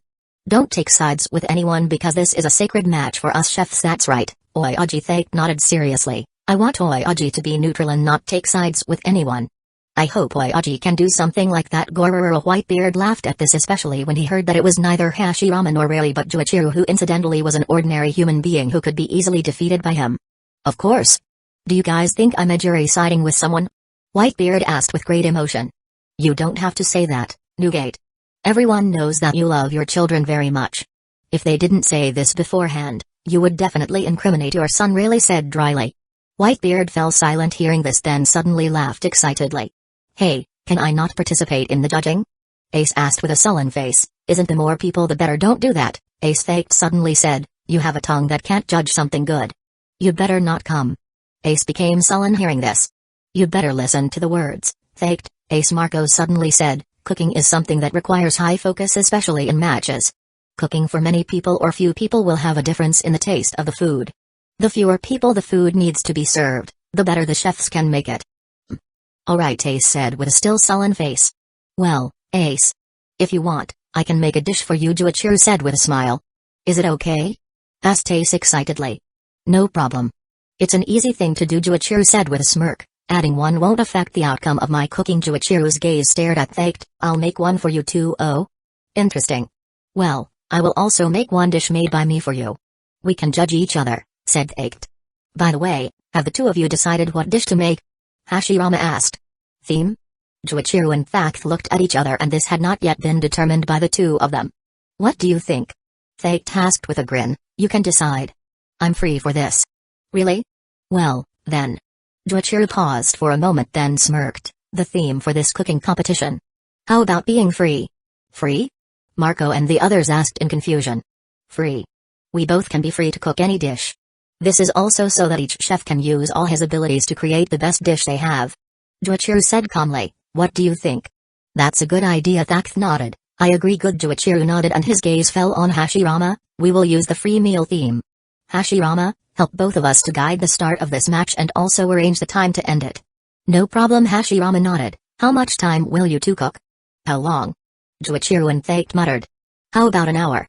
Don't take sides with anyone because this is a sacred match for us chefs. That's right, Oyaji. Thake nodded seriously. I want Oyaji to be neutral and not take sides with anyone. I hope Oyaji can do something like that. Gorororo Whitebeard laughed at this, especially when he heard that it was neither Hashirama nor Rayleigh but Juichiru, who incidentally was an ordinary human being who could be easily defeated by him. Of course. Do you guys think I'm a jury siding with someone? Whitebeard asked with great emotion. You don't have to say that, Newgate. Everyone knows that you love your children very much. If they didn't say this beforehand, you would definitely incriminate your son, Rayleigh said dryly. Whitebeard fell silent hearing this, then suddenly laughed excitedly. Hey, can I not participate in the judging? Ace asked with a sullen face. Isn't the more people the better? Don't do that, Ace Thake suddenly said. You have a tongue that can't judge something good. You'd better not come. Ace became sullen hearing this. You'd better listen to the words, Thake, Ace Marco suddenly said. Cooking is something that requires high focus, especially in matches. Cooking for many people or few people will have a difference in the taste of the food. The fewer people the food needs to be served, the better the chefs can make it. Alright, Ace said with a still sullen face. Well, Ace. If you want, I can make a dish for you, Juichiru said with a smile. Is it okay? Asked Ace excitedly. No problem. It's an easy thing to do, Juichiru said with a smirk. Adding one won't affect the outcome of my cooking. Juichiru's gaze stared at Thake. I'll make one for you too. Oh? Interesting. Well, I will also make one dish made by me for you. We can judge each other, said Thake. By the way, have the two of you decided what dish to make? Hashirama asked. Theme? Juichiru and Thact looked at each other, and this had not yet been determined by the two of them. What do you think? Thact asked with a grin. You can decide. I'm free for this. Really? Well, then. Juichiru paused for a moment, then smirked. The theme for this cooking competition. How about being free? Free? Marco and the others asked in confusion. Free. We both can be free to cook any dish. This is also so that each chef can use all his abilities to create the best dish they have. Juichiru said calmly. What do you think? That's a good idea, Thact nodded. I agree. Good. Juichiru nodded and his gaze fell on Hashirama. We will use the free meal theme. Hashirama, help both of us to guide the start of this match and also arrange the time to end it. No problem. Hashirama nodded. How much time will you two cook? How long? Juichiru and Thact muttered. How about an hour?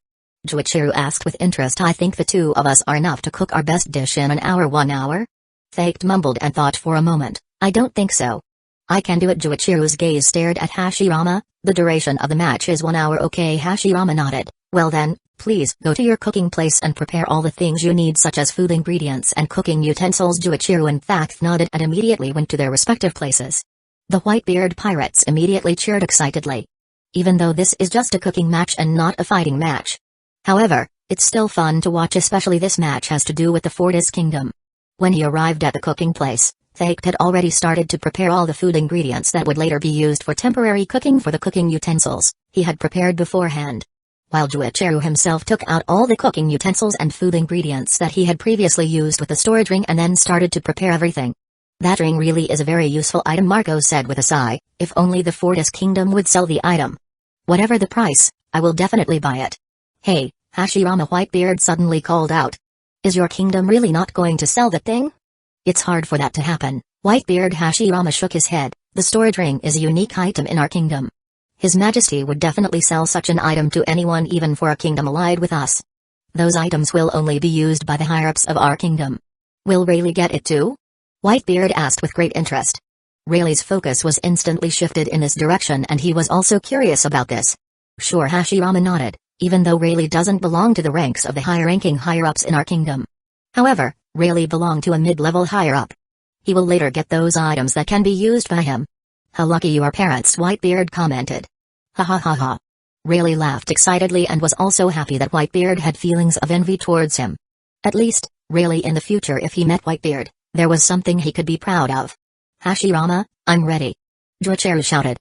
Juichiru asked with interest. I think the two of us are enough to cook our best dish in an hour. 1 hour? Thact mumbled and thought for a moment. I don't think so. I can do it. Juichiru's gaze stared at Hashirama. The duration of the match is 1 hour. Okay. Hashirama nodded. Well then, please go to your cooking place and prepare all the things you need, such as food ingredients and cooking utensils. Juichiru and Thact nodded and immediately went to their respective places. The Whitebeard pirates immediately cheered excitedly. Even though this is just a cooking match and not a fighting match. However, it's still fun to watch, especially this match has to do with the Fortis Kingdom. When he arrived at the cooking place, Thact had already started to prepare all the food ingredients that would later be used for temporary cooking. For the cooking utensils, he had prepared beforehand. While Juichiru himself took out all the cooking utensils and food ingredients that he had previously used with the storage ring and then started to prepare everything. That ring really is a very useful item, Marco said with a sigh. If only the Fortis Kingdom would sell the item. Whatever the price, I will definitely buy it. Hey, Hashirama, Whitebeard suddenly called out. Is your kingdom really not going to sell the thing? It's hard for that to happen. Whitebeard. Hashirama shook his head. The storage ring is a unique item in our kingdom. His Majesty would definitely sell such an item to anyone, even for a kingdom allied with us. Those items will only be used by the higher-ups of our kingdom. Will Rayleigh get it too? Whitebeard asked with great interest. Rayleigh's focus was instantly shifted in this direction and he was also curious about this. Sure. Hashirama nodded, even though Rayleigh doesn't belong to the ranks of the higher-ranking higher-ups in our kingdom. However, Rayleigh belonged to a mid-level higher-up. He will later get those items that can be used by him. How lucky you are, parents, Whitebeard commented. Ha ha ha ha. Rayleigh laughed excitedly and was also happy that Whitebeard had feelings of envy towards him. At least, Rayleigh in the future, if he met Whitebeard, there was something he could be proud of. Hashirama, I'm ready. Juichiru shouted.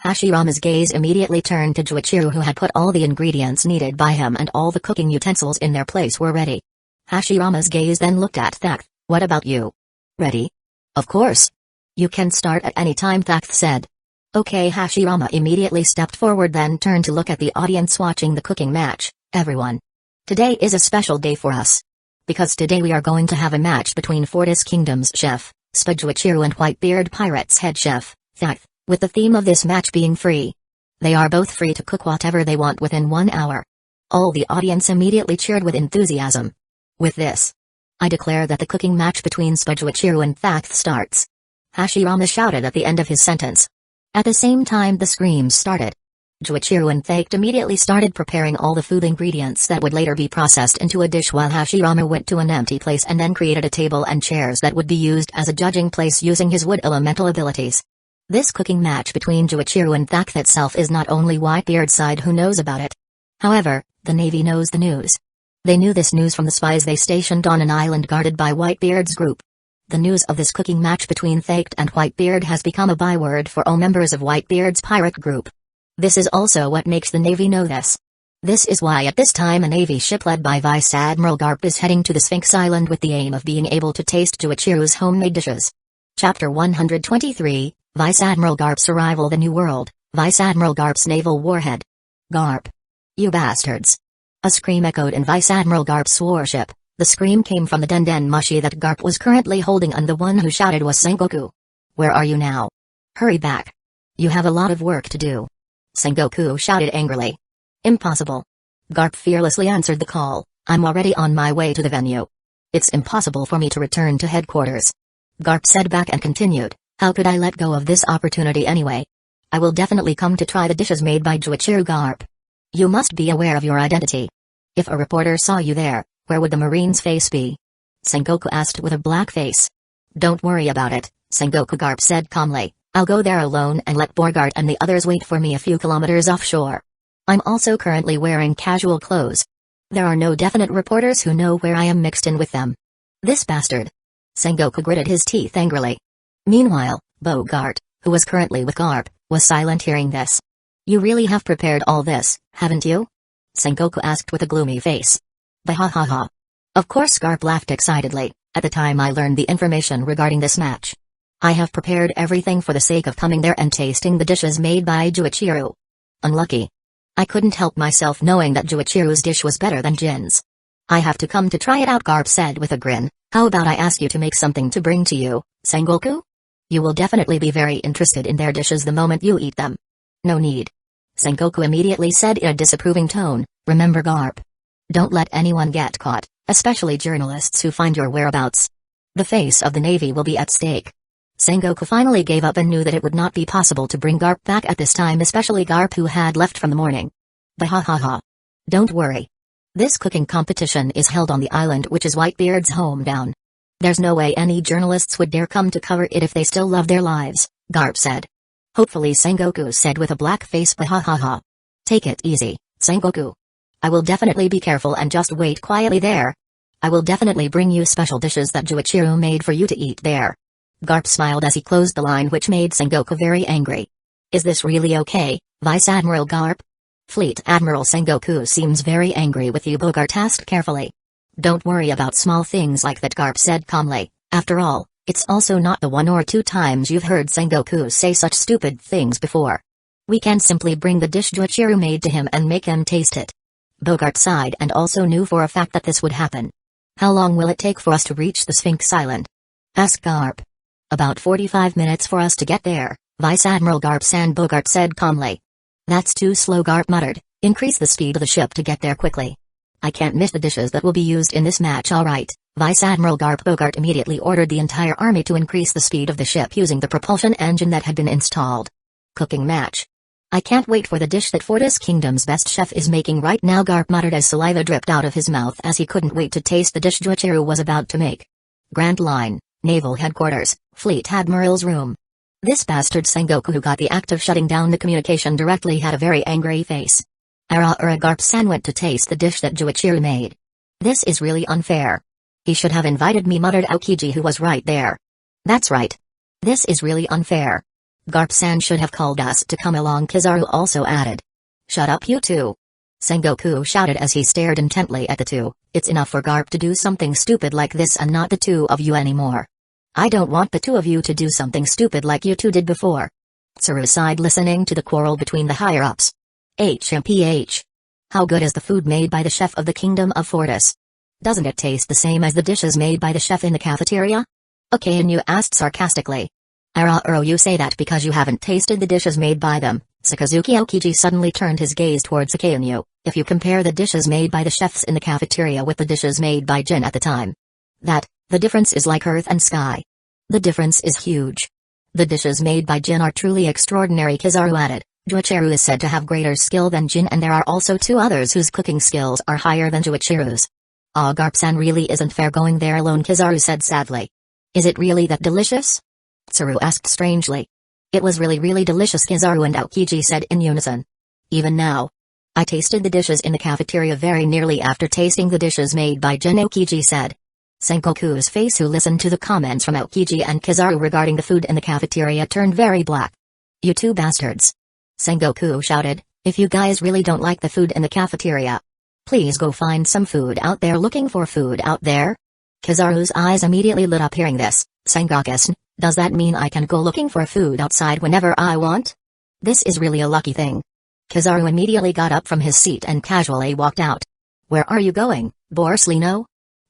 Hashirama's gaze immediately turned to Juichiru, who had put all the ingredients needed by him and all the cooking utensils in their place were ready. Hashirama's gaze then looked at Thact. What about you? Ready? Of course. You can start at any time, Thact said. Okay. Hashirama immediately stepped forward, then turned to look at the audience watching the cooking match. Everyone. Today is a special day for us. Because today we are going to have a match between Fortis Kingdom's chef, Juichiru, and Whitebeard Pirates' head chef, Thact, with the theme of this match being free. They are both free to cook whatever they want within 1 hour. All the audience immediately cheered with enthusiasm. With this, I declare that the cooking match between Juichiru and Thact starts. Hashirama shouted at the end of his sentence. At the same time the screams started. Juichiru and Thact immediately started preparing all the food ingredients that would later be processed into a dish, while Hashirama went to an empty place and then created a table and chairs that would be used as a judging place using his wood elemental abilities. This cooking match between Juichiru and Thact itself is not only Whitebeard's side who knows about it. However, the Navy knows the news. They knew this news from the spies they stationed on an island guarded by Whitebeard's group. The news of this cooking match between Thact and Whitebeard has become a byword for all members of Whitebeard's pirate group. This is also what makes the Navy know this. This is why at this time a Navy ship led by Vice Admiral Garp is heading to the Sphinx Island with the aim of being able to taste Juichiru's homemade dishes. Chapter 123, Vice Admiral Garp's Arrival. The New World, Vice Admiral Garp's naval warhead. Garp. You bastards. A scream echoed in Vice Admiral Garp's warship. The scream came from the Den Mushi that Garp was currently holding, and the one who shouted was Sengoku. Where are you now? Hurry back. You have a lot of work to do. Sengoku shouted angrily. Impossible. Garp fearlessly answered the call. I'm already on my way to the venue. It's impossible for me to return to headquarters. Garp said back and continued, how could I let go of this opportunity anyway? I will definitely come to try the dishes made by Juichiru. Garp. You must be aware of your identity. If a reporter saw you there, where would the Marine's face be? Sengoku asked with a black face. Don't worry about it, Sengoku. Garp said calmly. I'll go there alone and let Borgart and the others wait for me a few kilometers offshore. I'm also currently wearing casual clothes. There are no definite reporters who know where I am mixed in with them. This bastard. Sengoku gritted his teeth angrily. Meanwhile, Bogart, who was currently with Garp, was silent hearing this. You really have prepared all this, haven't you? Sengoku asked with a gloomy face. Bah. Of course, Garp laughed excitedly. At the time I learned the information regarding this match. I have prepared everything for the sake of coming there and tasting the dishes made by Juichiro. Unlucky. I couldn't help myself knowing that Juichiro's dish was better than Jin's. I have to come to try it out, Garp said with a grin. How about I ask you to make something to bring to you, Sengoku? You will definitely be very interested in their dishes the moment you eat them. No need. Sengoku immediately said in a disapproving tone, remember Garp. Don't let anyone get caught, especially journalists who find your whereabouts. The face of the Navy will be at stake. Sengoku finally gave up and knew that it would not be possible to bring Garp back at this time, especially Garp who had left from the morning. Bah. Don't worry. This cooking competition is held on the island, which is Whitebeard's hometown. There's no way any journalists would dare come to cover it if they still love their lives, Garp said. Hopefully, Sengoku said with a black face. Bah. Take it easy, Sengoku. I will definitely be careful and just wait quietly there. I will definitely bring you special dishes that Juichiro made for you to eat there. Garp smiled as he closed the line, which made Sengoku very angry. Is this really okay, Vice Admiral Garp? Fleet Admiral Sengoku seems very angry with you, Bogart asked carefully. Don't worry about small things like that, Garp said calmly. After all, it's also not the 1 or 2 times you've heard Sengoku say such stupid things before. We can simply bring the dish Juichiro made to him and make him taste it. Bogart sighed and also knew for a fact that this would happen. How long will it take for us to reach the Sphinx Island? Asked Garp. About 45 minutes for us to get there, Vice Admiral Garp and Bogart said calmly. That's too slow, Garp muttered. Increase the speed of the ship to get there quickly. I can't miss the dishes that will be used in this match, alright, Vice Admiral Garp. Bogart immediately ordered the entire army to increase the speed of the ship using the propulsion engine that had been installed. Cooking match. I can't wait for the dish that Fortis Kingdom's best chef is making right now, Garp muttered as saliva dripped out of his mouth as he couldn't wait to taste the dish Juichiro was about to make. Grand Line, Naval Headquarters, Fleet Admiral's room. This bastard Sengoku, who got the act of shutting down the communication directly, had a very angry face. Garp-san went to taste the dish that Juichiro made. This is really unfair. He should have invited me, muttered Aokiji, who was right there. That's right. This is really unfair. Garp-san should have called us to come along, Kizaru also added. Shut up, you two. Sengoku shouted as he stared intently at the two. It's enough for Garp to do something stupid like this and not the two of you anymore. I don't want the two of you to do something stupid like you two did before. Tsuru sighed, listening to the quarrel between the higher-ups. HMPH. How good is the food made by the chef of the Kingdom of Fortis? Doesn't it taste the same as the dishes made by the chef in the cafeteria? Okainu asked sarcastically. You say that because you haven't tasted the dishes made by them. Sakazuki Aokiji suddenly turned his gaze towards Akainu. If you compare the dishes made by the chefs in the cafeteria with the dishes made by Jin at the time, the difference is like earth and sky. The difference is huge. The dishes made by Jin are truly extraordinary, Kizaru added. Juichiro is said to have greater skill than Jin, and there are also 2 others whose cooking skills are higher than Juichiro's. Garp-san really isn't fair going there alone, Kizaru said sadly. Is it really that delicious? Tsuru asked strangely. It was really delicious, Kizaru and Aokiji said in unison. Even now. I tasted the dishes in the cafeteria very nearly after tasting the dishes made by Jin, Aokiji said. Sengoku's face, who listened to the comments from Aokiji and Kizaru regarding the food in the cafeteria, turned very black. You two bastards. Sengoku shouted, if you guys really don't like the food in the cafeteria, please go find some food out there. Looking for food out there? Kizaru's eyes immediately lit up hearing this. Sengoku, does that mean I can go looking for food outside whenever I want? This is really a lucky thing. Kizaru immediately got up from his seat and casually walked out. Where are you going, Borslino?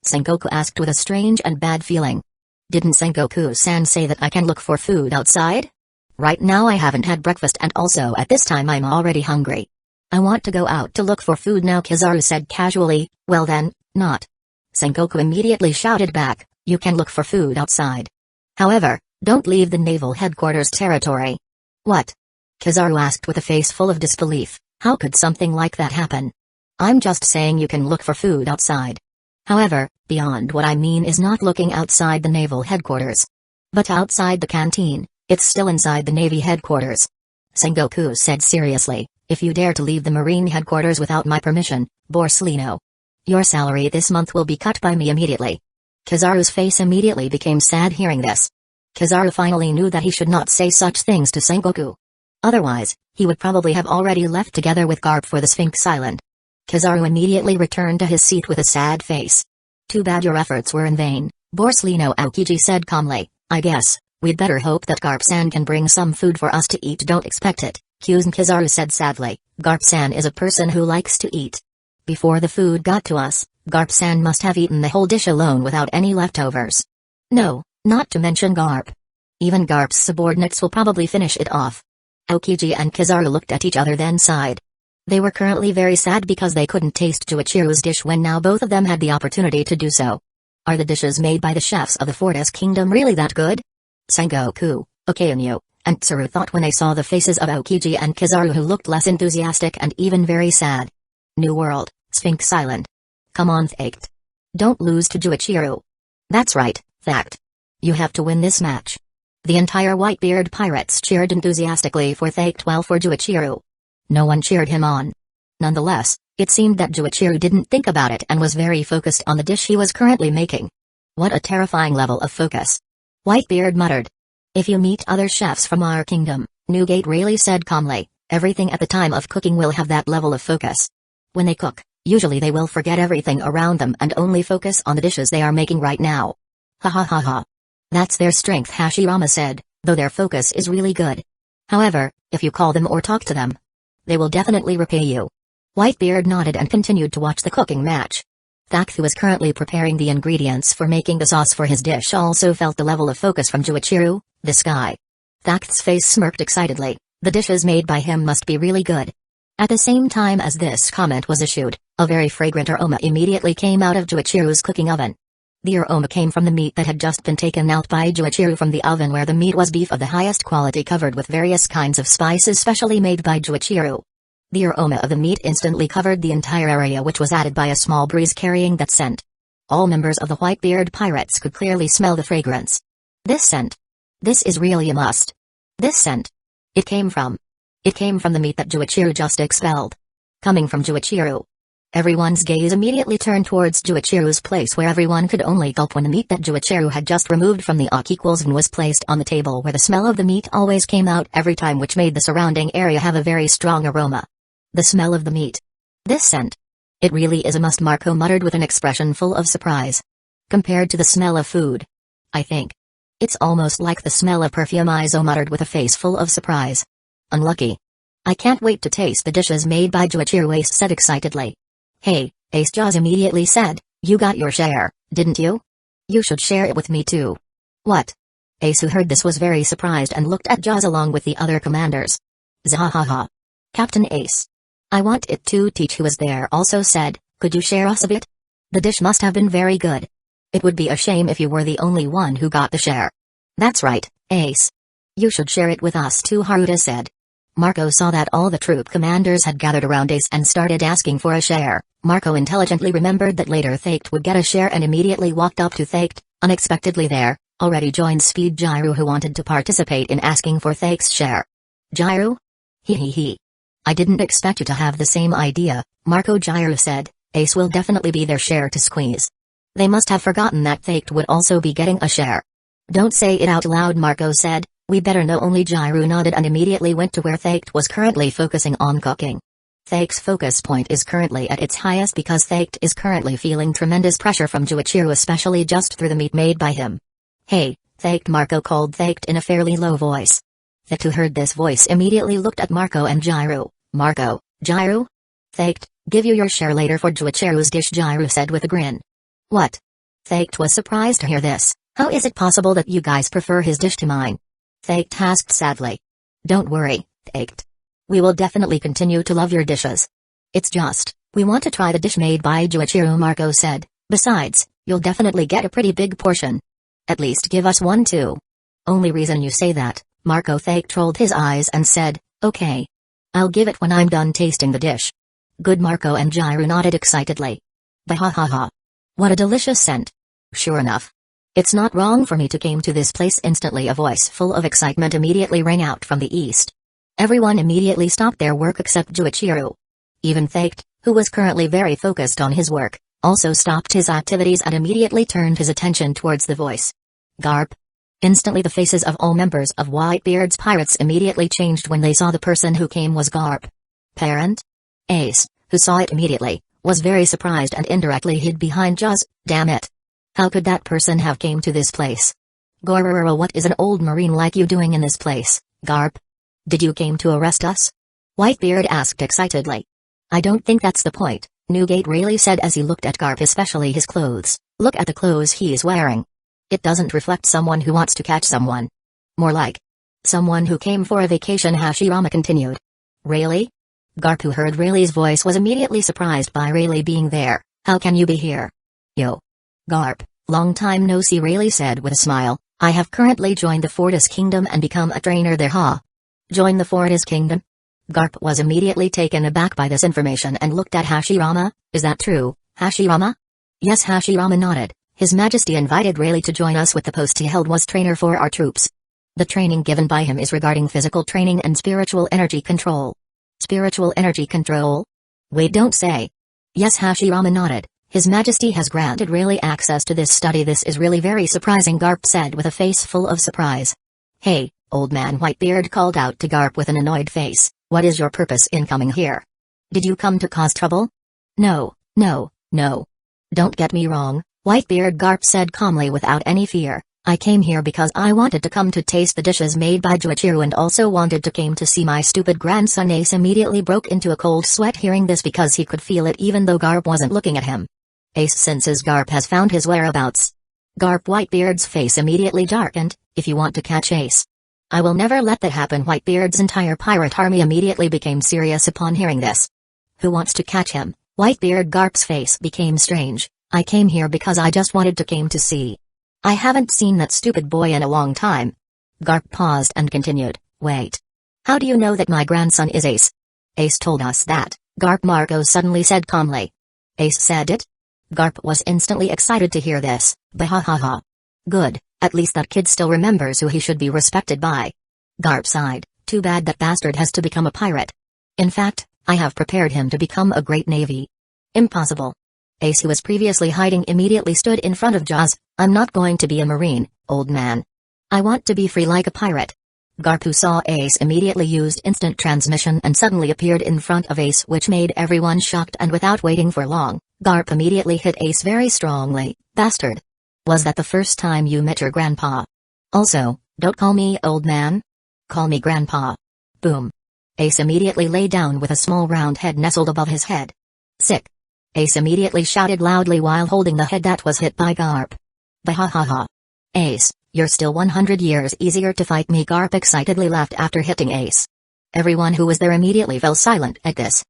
Sengoku asked with a strange and bad feeling. Didn't Sengoku-san say that I can look for food outside? Right now I haven't had breakfast, and also at this time I'm already hungry. I want to go out to look for food now, Kizaru said casually. Well then, not. Sengoku immediately shouted back, you can look for food outside. However, don't leave the naval headquarters territory. What? Kizaru asked with a face full of disbelief. How could something like that happen? I'm just saying you can look for food outside. However, beyond what I mean is not looking outside the naval headquarters, but outside the canteen. It's still inside the Navy headquarters. Sengoku said seriously, if you dare to leave the Marine headquarters without my permission, Borsalino, your salary this month will be cut by me immediately. Kizaru's face immediately became sad hearing this. Kizaru finally knew that he should not say such things to Sengoku. Otherwise, he would probably have already left together with Garp for the Sphinx Island. Kizaru immediately returned to his seat with a sad face. Too bad your efforts were in vain, Borsalino Aokiji said calmly. I guess we'd better hope that Garp-san can bring some food for us to eat. Don't expect it, Kizaru said sadly. Garp-san is a person who likes to eat. Before the food got to us, Garp-san must have eaten the whole dish alone without any leftovers. No, not to mention Garp. Even Garp's subordinates will probably finish it off. Aokiji and Kizaru looked at each other then sighed. They were currently very sad because they couldn't taste Juichiru's dish when now both of them had the opportunity to do so. Are the dishes made by the chefs of the Fortis Kingdom really that good? Sengoku, Okainu, and Tsuru thought when they saw the faces of Aokiji and Kizaru who looked less enthusiastic and even very sad. New World, Sphinx Island. Come on Thact. Don't lose to Juichiru. That's right, Thact. You have to win this match. The entire Whitebeard pirates cheered enthusiastically for Thact while for Juichiru. No one cheered him on. Nonetheless, it seemed that Juichiru didn't think about it and was very focused on the dish he was currently making. What a terrifying level of focus. Whitebeard muttered. If you meet other chefs from our kingdom, Newgate Rayleigh said calmly, everything at the time of cooking will have that level of focus. When they cook, usually they will forget everything around them and only focus on the dishes they are making right now. Ha ha ha ha. That's their strength, Hashirama said, though their focus is really good. However, if you call them or talk to them, they will definitely repay you. Whitebeard nodded and continued to watch the cooking match. Thact, who was currently preparing the ingredients for making the sauce for his dish, also felt the level of focus from Juichiru, this guy. Thact's face smirked excitedly. The dishes made by him must be really good. At the same time as this comment was issued, a very fragrant aroma immediately came out of Juichiru's cooking oven. The aroma came from the meat that had just been taken out by Juichiru from the oven, where the meat was beef of the highest quality covered with various kinds of spices specially made by Juichiru. The aroma of the meat instantly covered the entire area, which was added by a small breeze carrying that scent. All members of the Whitebeard pirates could clearly smell the fragrance. This scent. This is really a must. This scent. It came from the meat that Juichiru just expelled. Coming from Juichiru. Everyone's gaze immediately turned towards Juichiru's place, where everyone could only gulp when the meat that Juichiru had just removed from the oven was placed on the table, where the smell of the meat always came out every time, which made the surrounding area have a very strong aroma. The smell of the meat. This scent. It really is a must, Marco muttered with an expression full of surprise. Compared to the smell of food, I think it's almost like the smell of perfume, Izo muttered with a face full of surprise. Unlucky. I can't wait to taste the dishes made by Juichiru, Ace said excitedly. Hey, Ace, Jaws immediately said, you got your share, didn't you? You should share it with me too. What? Ace, who heard this, was very surprised and looked at Jaws along with the other commanders. Zahahaha. Captain Ace. I want it too. Teach, who was there, also said, could you share us a bit? The dish must have been very good. It would be a shame if you were the only one who got the share. That's right, Ace. You should share it with us too, Haruta said. Marco saw that all the troop commanders had gathered around Ace and started asking for a share. Marco intelligently remembered that later Thact would get a share and immediately walked up to Thact. Unexpectedly there, already joined Speed Gyru, who wanted to participate in asking for Thact's share. Gyru? He. I didn't expect you to have the same idea, Marco Gyru said. Ace will definitely be their share to squeeze. They must have forgotten that Thact would also be getting a share. Don't say it out loud, Marco said. We better know. Only Gyru nodded and immediately went to where Thact was currently focusing on cooking. Thact's focus point is currently at its highest because Thact is currently feeling tremendous pressure from Juichiru, especially just through the meat made by him. Hey, Thact, Marco called Thact in a fairly low voice. Thact, who heard this voice, immediately looked at Marco and Gyru. Marco, Gyru? Thact, give you your share later for Juichiru's dish, Gyru said with a grin. What? Thact was surprised to hear this. How is it possible that you guys prefer his dish to mine? Thact asked sadly. Don't worry, Thact. We will definitely continue to love your dishes. It's just, we want to try the dish made by Juichiru, Marco said. Besides, you'll definitely get a pretty big portion. At least give us one too. Only reason you say that, Marco. Thact rolled his eyes and said, okay. I'll give it when I'm done tasting the dish. Good, Marco and Gyru nodded excitedly. Bahahaha. What a delicious scent. Sure enough. It's not wrong for me to came to this place instantly. A voice full of excitement immediately rang out from the east. Everyone immediately stopped their work except Juichiro. Even Faked, who was currently very focused on his work, also stopped his activities and immediately turned his attention towards the voice. Garp. Instantly the faces of all members of Whitebeard's pirates immediately changed when they saw the person who came was Garp. Parent? Ace, who saw it immediately, was very surprised and indirectly hid behind Jaws. Damn it. How could that person have came to this place? Gororo, what is an old marine like you doing in this place, Garp? Did you came to arrest us? Whitebeard asked excitedly. I don't think that's the point, Newgate really said as he looked at Garp, especially his clothes. Look at the clothes he is wearing. It doesn't reflect someone who wants to catch someone. More like someone who came for a vacation, Hashirama continued. Really? Garp, who heard Rayleigh's voice, was immediately surprised by Rayleigh being there. How can you be here? Yo. Garp, long time no see, Rayleigh said with a smile. I have currently joined the Fortis Kingdom and become a trainer there. Join the Fortis Kingdom? Garp was immediately taken aback by this information and looked at Hashirama. Is that true, Hashirama? Yes, Hashirama nodded. His Majesty invited Rayleigh to join us with the post he held was trainer for our troops. The training given by him is regarding physical training and spiritual energy control. Spiritual energy control? Wait, don't say. Yes, Hashirama nodded. His Majesty has granted Rayleigh access to this study. This is really very surprising, Garp said with a face full of surprise. Hey, old man, Whitebeard called out to Garp with an annoyed face. What is your purpose in coming here? Did you come to cause trouble? No. Don't get me wrong, Whitebeard, Garp said calmly without any fear. I came here because I wanted to come to taste the dishes made by Juichiro and also wanted to came to see my stupid grandson. Ace immediately broke into a cold sweat hearing this because he could feel it even though Garp wasn't looking at him. Ace senses Garp has found his whereabouts. Garp, Whitebeard's face immediately darkened. If you want to catch Ace, I will never let that happen. Whitebeard's entire pirate army immediately became serious upon hearing this. Who wants to catch him? Whitebeard, Garp's face became strange. I came here because I just wanted to came to see. I haven't seen that stupid boy in a long time. Garp paused and continued, wait. How do you know that my grandson is Ace? Ace told us that, Garp, Marco suddenly said calmly. Ace said it? Garp was instantly excited to hear this. Bahahaha. Good, at least that kid still remembers who he should be respected by. Garp sighed, too bad that bastard has to become a pirate. In fact, I have prepared him to become a great navy. Impossible. Ace, who was previously hiding, immediately stood in front of Jaws. I'm not going to be a marine, old man. I want to be free like a pirate. Garp, who saw Ace, immediately used instant transmission and suddenly appeared in front of Ace, which made everyone shocked, and without waiting for long, Garp immediately hit Ace very strongly. Bastard. Was that the first time you met your grandpa? Also, don't call me old man. Call me grandpa. Boom. Ace immediately lay down with a small round head nestled above his head. Sick. Ace immediately shouted loudly while holding the head that was hit by Garp. Bahahaha. Ace, you're still 100 years easier to fight me, Garp excitedly laughed after hitting Ace. Everyone who was there immediately fell silent at this.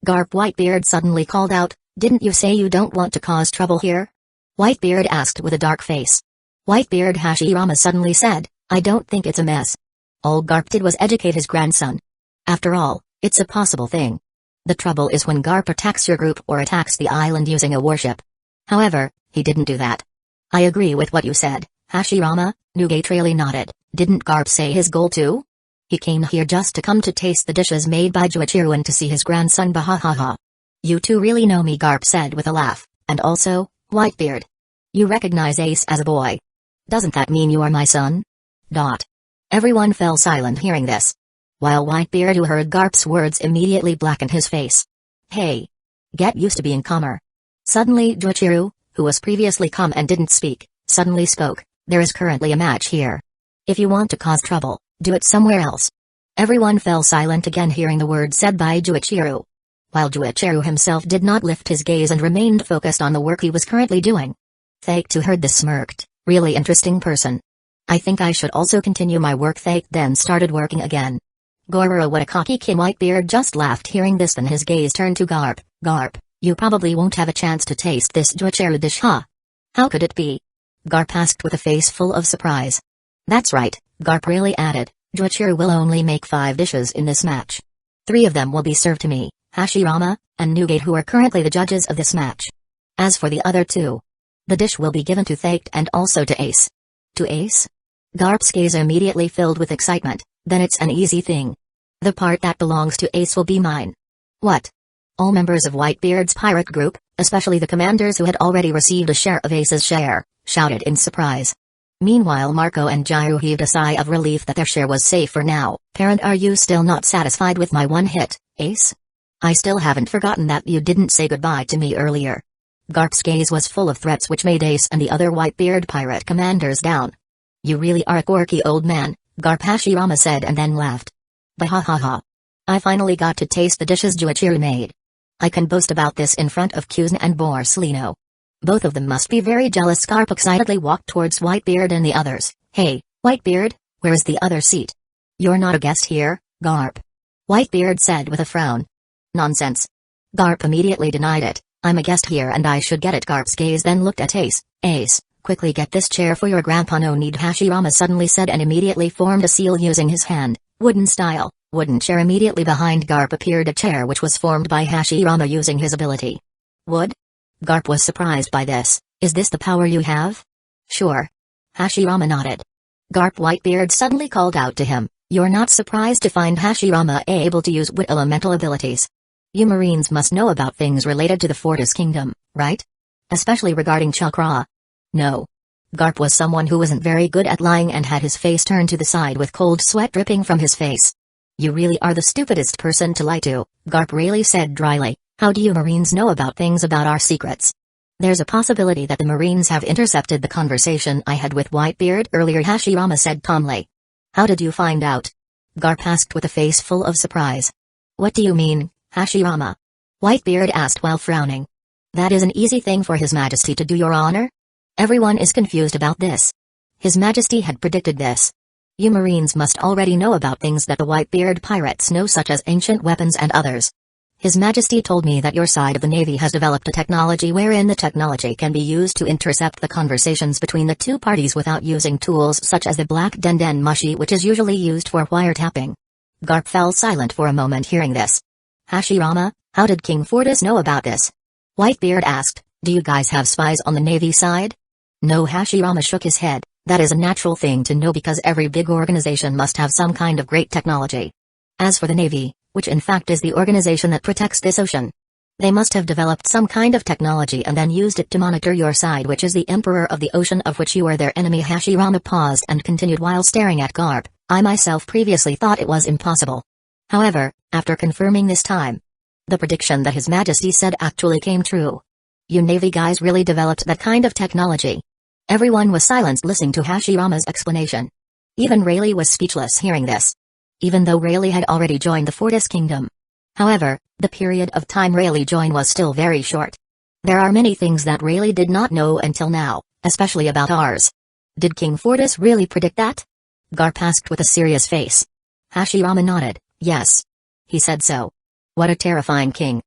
Garp, Whitebeard suddenly called out, didn't you say you don't want to cause trouble here? Whitebeard asked with a dark face. Whitebeard, Hashirama suddenly said, I don't think it's a mess. All Garp did was educate his grandson. After all, it's a possible thing. The trouble is when Garp attacks your group or attacks the island using a warship. However, he didn't do that. I agree with what you said, Hashirama. Newgate really nodded. Didn't Garp say his goal too? He came here just to come to taste the dishes made by Juichiro and to see his grandson. Bahahaha. You two really know me, Garp said with a laugh. And also, Whitebeard, you recognize Ace as a boy. Doesn't that mean you are my son? Everyone fell silent hearing this. While Whitebeard, who heard Garp's words, immediately blackened his face. Hey. Get used to being calmer. Suddenly Juichiro, who was previously calm and didn't speak, suddenly spoke. There is currently a match here. If you want to cause trouble, do it somewhere else. Everyone fell silent again hearing the words said by Juichiro. While Juichiro himself did not lift his gaze and remained focused on the work he was currently doing. Thake, who heard this, smirked. Really interesting person. I think I should also continue my work. Thake then started working again. Gororo, what a cocky kid. Whitebeard just laughed hearing this, then his gaze turned to Garp. Garp, you probably won't have a chance to taste this Juichiro dish, huh? How could it be? Garp asked with a face full of surprise. That's right, Garp really added. Juichiro will only make 5 dishes in this match. 3 of them will be served to me, Hashirama, and Newgate, who are currently the judges of this match. As for the other 2, The dish will be given to Thaked and also to Ace. To Ace? Garp's gaze immediately filled with excitement. Then it's an easy thing. The part that belongs to Ace will be mine. What? All members of Whitebeard's pirate group, especially the commanders who had already received a share of Ace's share, shouted in surprise. Meanwhile Marco and Gyru heaved a sigh of relief that their share was safe for now. Parent, are you still not satisfied with my one hit, Ace? I still haven't forgotten that you didn't say goodbye to me earlier. Garp's gaze was full of threats which made Ace and the other Whitebeard pirate commanders down. You really are a quirky old man, Garp Hashirama said and then laughed. Bahahaha. I finally got to taste the dishes Juichiro made. I can boast about this in front of Kuzan and Borsalino. Both of them must be very jealous. Garp excitedly walked towards Whitebeard and the others. Hey, Whitebeard, where is the other seat? You're not a guest here, Garp. Whitebeard said with a frown. Nonsense. Garp immediately denied it. I'm a guest here and I should get it. Garp's gaze then looked at Ace. Ace, quickly get this chair for your grandpa. No need, Hashirama suddenly said and immediately formed a seal using his hand. Wooden style, wooden chair. Immediately behind Garp appeared a chair which was formed by Hashirama using his ability. Wood? Garp was surprised by this. Is this the power you have? Sure. Hashirama nodded. Garp Whitebeard suddenly called out to him. You're not surprised to find Hashirama able to use wood elemental abilities. You Marines must know about things related to the Fortis Kingdom, right? Especially regarding chakra. No. Garp was someone who wasn't very good at lying and had his face turned to the side with cold sweat dripping from his face. You really are the stupidest person to lie to, Garp really said dryly. How do you Marines know about things about our secrets? There's a possibility that the Marines have intercepted the conversation I had with Whitebeard earlier, Hashirama said calmly. How did you find out? Garp asked with a face full of surprise. What do you mean, Hashirama? Whitebeard asked while frowning. That is an easy thing for His Majesty to do, Your Honor. Everyone is confused about this. His Majesty had predicted this. You Marines must already know about things that the Whitebeard pirates know, such as ancient weapons and others. His Majesty told me that your side of the Navy has developed a technology wherein the technology can be used to intercept the conversations between the two parties without using tools such as the black denden mushi, which is usually used for wiretapping. Garp fell silent for a moment hearing this. Hashirama, how did King Fortis know about this? Whitebeard asked. Do you guys have spies on the Navy side? No, Hashirama shook his head. That is a natural thing to know because every big organization must have some kind of great technology. As for the Navy, which in fact is the organization that protects this ocean, they must have developed some kind of technology and then used it to monitor your side, which is the Emperor of the Ocean, of which you are their enemy. Hashirama paused and continued while staring at Garp. I myself previously thought it was impossible. However, after confirming this time, the prediction that His Majesty said actually came true. You Navy guys really developed that kind of technology. Everyone was silenced listening to Hashirama's explanation. Even Rayleigh was speechless hearing this. Even though Rayleigh had already joined the Fortis Kingdom. However, the period of time Rayleigh joined was still very short. There are many things that Rayleigh did not know until now, especially about ours. Did King Fortis really predict that? Garp asked with a serious face. Hashirama nodded. Yes. He said so. What a terrifying king.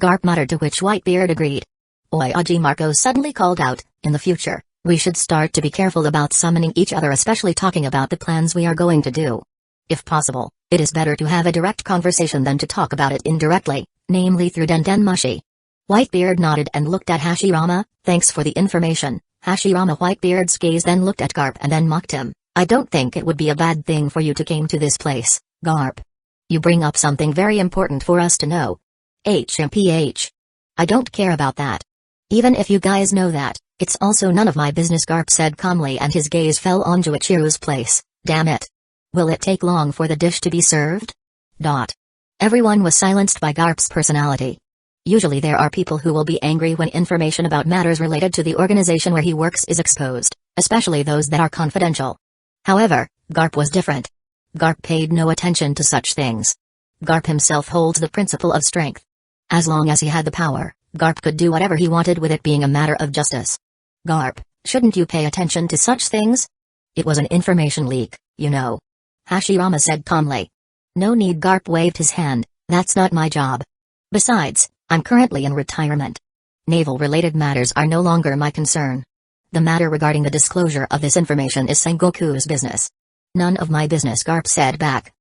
Garp muttered, to which Whitebeard agreed. Oyaji Marco suddenly called out, in the future, we should start to be careful about summoning each other, especially talking about the plans we are going to do. If possible, it is better to have a direct conversation than to talk about it indirectly, namely through denden mushi. Whitebeard nodded and looked at Hashirama. Thanks for the information, Hashirama. Whitebeard's gaze then looked at Garp and then mocked him. I don't think it would be a bad thing for you to came to this place, Garp. You bring up something very important for us to know. HMPH. I don't care about that. Even if you guys know that, it's also none of my business, Garp said calmly, and his gaze fell on Juichiro's place. Damn it. Will it take long for the dish to be served? Everyone was silenced by Garp's personality. Usually there are people who will be angry when information about matters related to the organization where he works is exposed, especially those that are confidential. However, Garp was different. Garp paid no attention to such things. Garp himself holds the principle of strength. As long as he had the power, Garp could do whatever he wanted with it being a matter of justice. Garp, shouldn't you pay attention to such things? It was an information leak, you know. Hashirama said calmly. No need, Garp waved his hand, that's not my job. Besides, I'm currently in retirement. Naval-related matters are no longer my concern. The matter regarding the disclosure of this information is Sengoku's business. None of my business, Garp said back.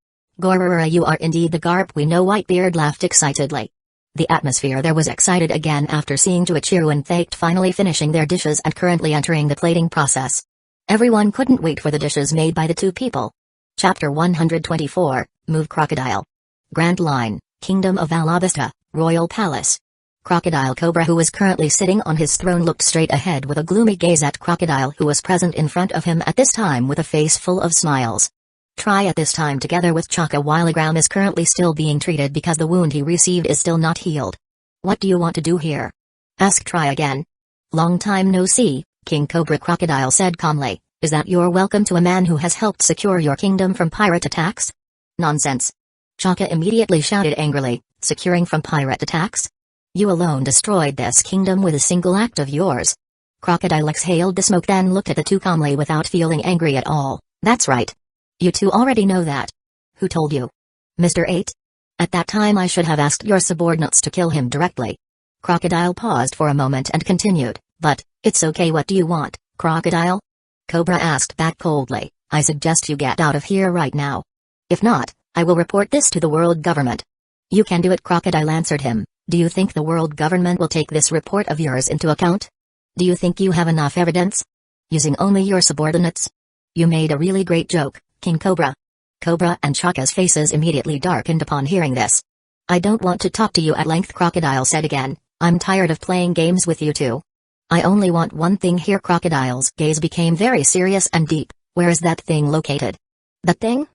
Gorara, you are indeed the Garp we know, Whitebeard laughed excitedly. The atmosphere there was excited again after seeing Chuichiru and Faked finally finishing their dishes and currently entering the plating process. Everyone couldn't wait for the dishes made by the two people. Chapter 124, Move Crocodile. Grand Line, Kingdom of Alabasta, Royal Palace. Crocodile Cobra, who was currently sitting on his throne, looked straight ahead with a gloomy gaze at Crocodile, who was present in front of him at this time with a face full of smiles. Try at this time together with Chaka while Agram is currently still being treated because the wound he received is still not healed. What do you want to do here? Asked Try again. Long time no see, King Cobra Crocodile said calmly. Is that your welcome to a man who has helped secure your kingdom from pirate attacks? Nonsense. Chaka immediately shouted angrily, securing from pirate attacks? You alone destroyed this kingdom with a single act of yours. Crocodile exhaled the smoke, then looked at the two calmly without feeling angry at all. That's right. You two already know that. Who told you? Mr. 8? At that time I should have asked your subordinates to kill him directly. Crocodile paused for a moment and continued, but, it's okay, what do you want, Crocodile? Cobra asked back coldly, I suggest you get out of here right now. If not, I will report this to the world government. You can do it, Crocodile answered him. Do you think the world government will take this report of yours into account? Do you think you have enough evidence? Using only your subordinates? You made a really great joke, King Cobra. Cobra and Chaka's faces immediately darkened upon hearing this. I don't want to talk to you at length, Crocodile said again. I'm tired of playing games with you two. I only want one thing here. Crocodile's gaze became very serious and deep. Where is that thing located? That thing?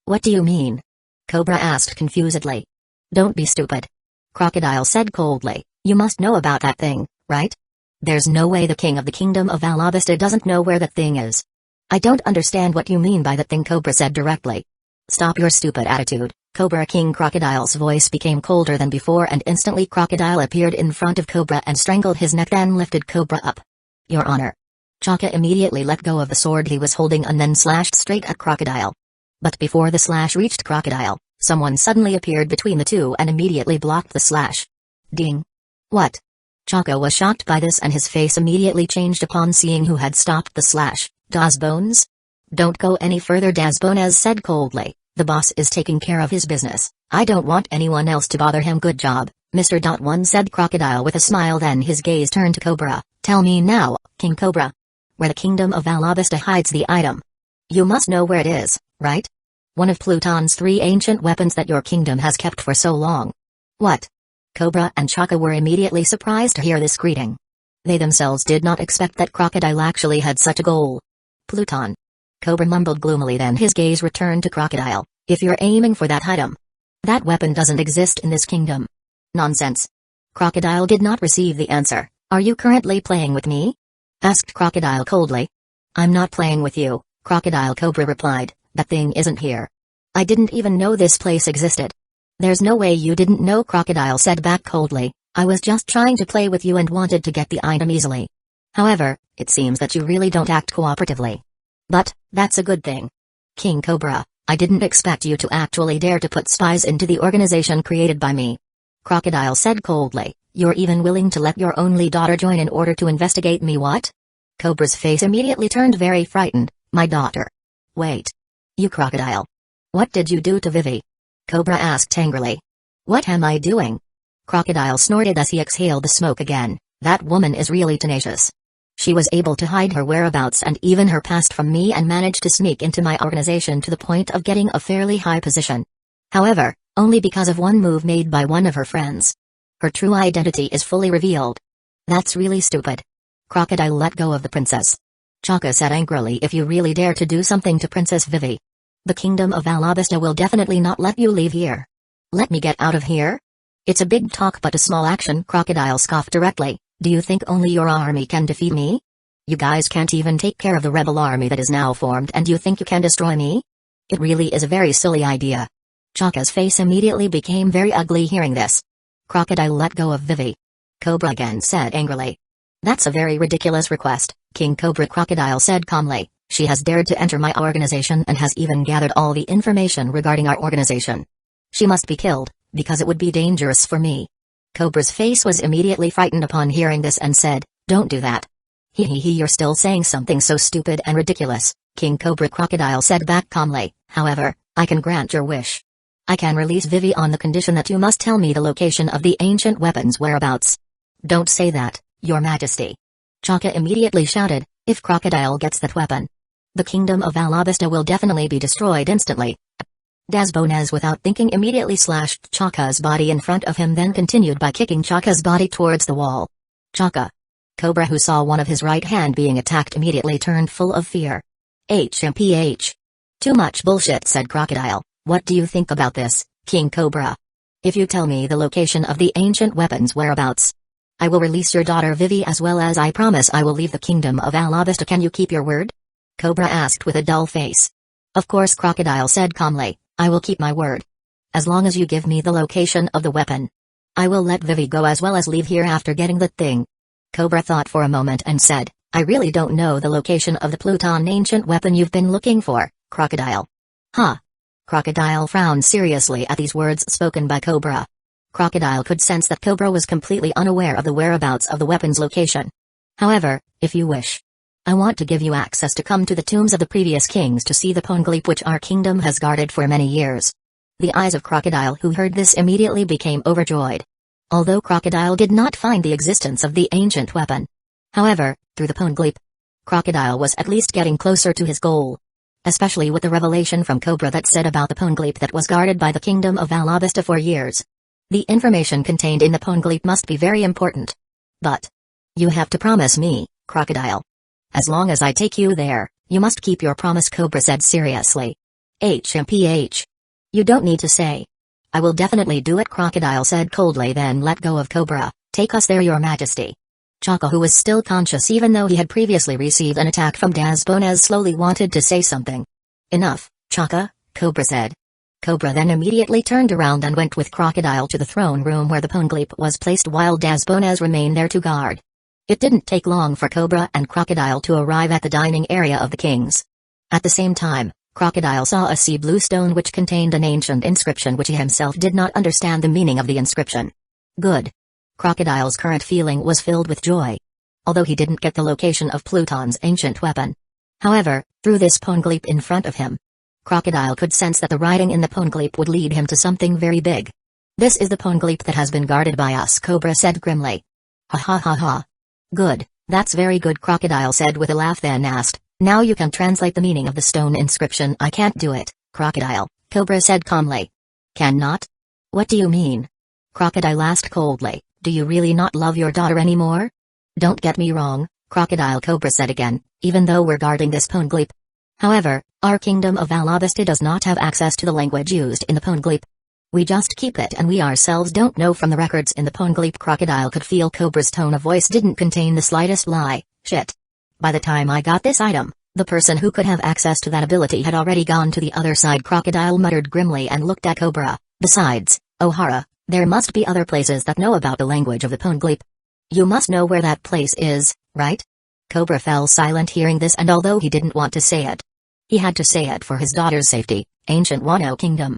What do you mean? Cobra asked confusedly. Don't be stupid. Crocodile said coldly. You must know about that thing, right? There's no way the king of the kingdom of Alabasta doesn't know where that thing is. I don't understand what you mean by that thing, Cobra said directly. Stop your stupid attitude, Cobra King. Crocodile's voice became colder than before and instantly Crocodile appeared in front of Cobra and strangled his neck, then lifted Cobra up. Your Honor. Chaka immediately let go of the sword he was holding and then slashed straight at Crocodile. But before the slash reached Crocodile, someone suddenly appeared between the two and immediately blocked the slash. Ding. What? Chaka was shocked by this and his face immediately changed upon seeing who had stopped the slash. Das Bones? Don't go any further, Das Bones said coldly. The boss is taking care of his business. I don't want anyone else to bother him. Good job, Mr. One said Crocodile with a smile, then his gaze turned to Cobra. Tell me now, King Cobra. Where the kingdom of Alabasta hides the item. You must know where it is, right? One of Pluton's 3 ancient weapons that your kingdom has kept for so long. What? Cobra and Chaka were immediately surprised to hear this greeting. They themselves did not expect that Crocodile actually had such a goal. Pluton. Cobra mumbled gloomily, then his gaze returned to Crocodile. If you're aiming for that item. That weapon doesn't exist in this kingdom. Nonsense. Crocodile did not receive the answer. Are you currently playing with me? Asked Crocodile coldly. I'm not playing with you, Crocodile Cobra replied. That thing isn't here. I didn't even know this place existed. There's no way you didn't know, Crocodile said back coldly. I was just trying to play with you and wanted to get the item easily. However, it seems that you really don't act cooperatively. But, that's a good thing. King Cobra, I didn't expect you to actually dare to put spies into the organization created by me. Crocodile said coldly. You're even willing to let your only daughter join in order to investigate me, what? Cobra's face immediately turned very frightened. My daughter. Wait. You, Crocodile. What did you do to Vivi? Cobra asked angrily. What am I doing? Crocodile snorted as he exhaled the smoke again. That woman is really tenacious. She was able to hide her whereabouts and even her past from me and managed to sneak into my organization to the point of getting a fairly high position. However, only because of one move made by one of her friends. Her true identity is fully revealed. That's really stupid. Crocodile let go of the princess. Chaka said angrily, if you really dare to do something to Princess Vivi, the kingdom of Alabasta will definitely not let you leave here. Let me get out of here? It's a big talk but a small action, Crocodile scoffed directly. Do you think only your army can defeat me? You guys can't even take care of the rebel army that is now formed and you think you can destroy me? It really is a very silly idea. Chaka's face immediately became very ugly hearing this. Crocodile let go of Vivi. Cobra again said angrily. That's a very ridiculous request, King Cobra. Crocodile said calmly. She has dared to enter my organization and has even gathered all the information regarding our organization. She must be killed, because it would be dangerous for me. Cobra's face was immediately frightened upon hearing this and said, don't do that. You're still saying something so stupid and ridiculous, King Cobra. Crocodile said back calmly. However, I can grant your wish. I can release Vivi on the condition that you must tell me the location of the ancient weapon's whereabouts. Don't say that, Your Majesty. Chaka immediately shouted, if Crocodile gets that weapon, the kingdom of Alabasta will definitely be destroyed instantly. Danzō without thinking immediately slashed Chaka's body in front of him, then continued by kicking Chaka's body towards the wall. Chaka. Cobra, who saw one of his right hand being attacked, immediately turned full of fear. HMPH. Too much bullshit, said Crocodile. What do you think about this, King Cobra? If you tell me the location of the ancient weapon's whereabouts, I will release your daughter Vivi, as well as I promise I will leave the kingdom of Alabasta. Can you keep your word? Cobra asked with a dull face. Of course, Crocodile said calmly, I will keep my word. As long as you give me the location of the weapon, I will let Vivi go as well as leave here after getting the thing. Cobra thought for a moment and said, I really don't know the location of the Pluton ancient weapon you've been looking for, Crocodile. Huh? Crocodile frowned seriously at these words spoken by Cobra. Crocodile could sense that Cobra was completely unaware of the whereabouts of the weapon's location. However, if you wish, I want to give you access to come to the tombs of the previous kings to see the Poneglyph which our kingdom has guarded for many years. The eyes of Crocodile, who heard this, immediately became overjoyed. Although Crocodile did not find the existence of the ancient weapon, however, through the Poneglyph, Crocodile was at least getting closer to his goal. Especially with the revelation from Cobra that said about the Poneglyph that was guarded by the kingdom of Alabasta for years. The information contained in the Poneglyph must be very important. But you have to promise me, Crocodile. As long as I take you there, you must keep your promise, Cobra said seriously. HMPH. You don't need to say. I will definitely do it, Crocodile said coldly, then let go of Cobra. Take us there, Your Majesty. Chaka, who was still conscious even though he had previously received an attack from Danzō, slowly wanted to say something. Enough, Chaka, Cobra said. Cobra then immediately turned around and went with Crocodile to the throne room where the Poneglyph was placed, while Danzō remained there to guard. It didn't take long for Cobra and Crocodile to arrive at the dining area of the kings. At the same time, Crocodile saw a sea blue stone which contained an ancient inscription which he himself did not understand the meaning of the inscription. Good. Crocodile's current feeling was filled with joy. Although he didn't get the location of Pluton's ancient weapon. However, through this Poneglyph in front of him, Crocodile could sense that the writing in the Poneglyph would lead him to something very big. This is the Poneglyph that has been guarded by us, Cobra said grimly. Ha ha ha ha. Good, that's very good, Crocodile said with a laugh, then asked, now you can translate the meaning of the stone inscription. I can't do it, Crocodile, Cobra said calmly. Cannot? What do you mean? Crocodile asked coldly. Do you really not love your daughter anymore? Don't get me wrong, Crocodile, Cobra said again, even though we're guarding this Poneglyph. However, our kingdom of Alabasta does not have access to the language used in the Poneglyph. We just keep it and we ourselves don't know from the records in the Poneglyph. Crocodile could feel Cobra's tone of voice didn't contain the slightest lie. Shit. By the time I got this item, the person who could have access to that ability had already gone to the other side, Crocodile muttered grimly and looked at Cobra. Besides, Ohara, there must be other places that know about the language of the Poneglyph. You must know where that place is, right? Cobra fell silent hearing this, and although he didn't want to say it, he had to say it for his daughter's safety. Ancient Wano Kingdom.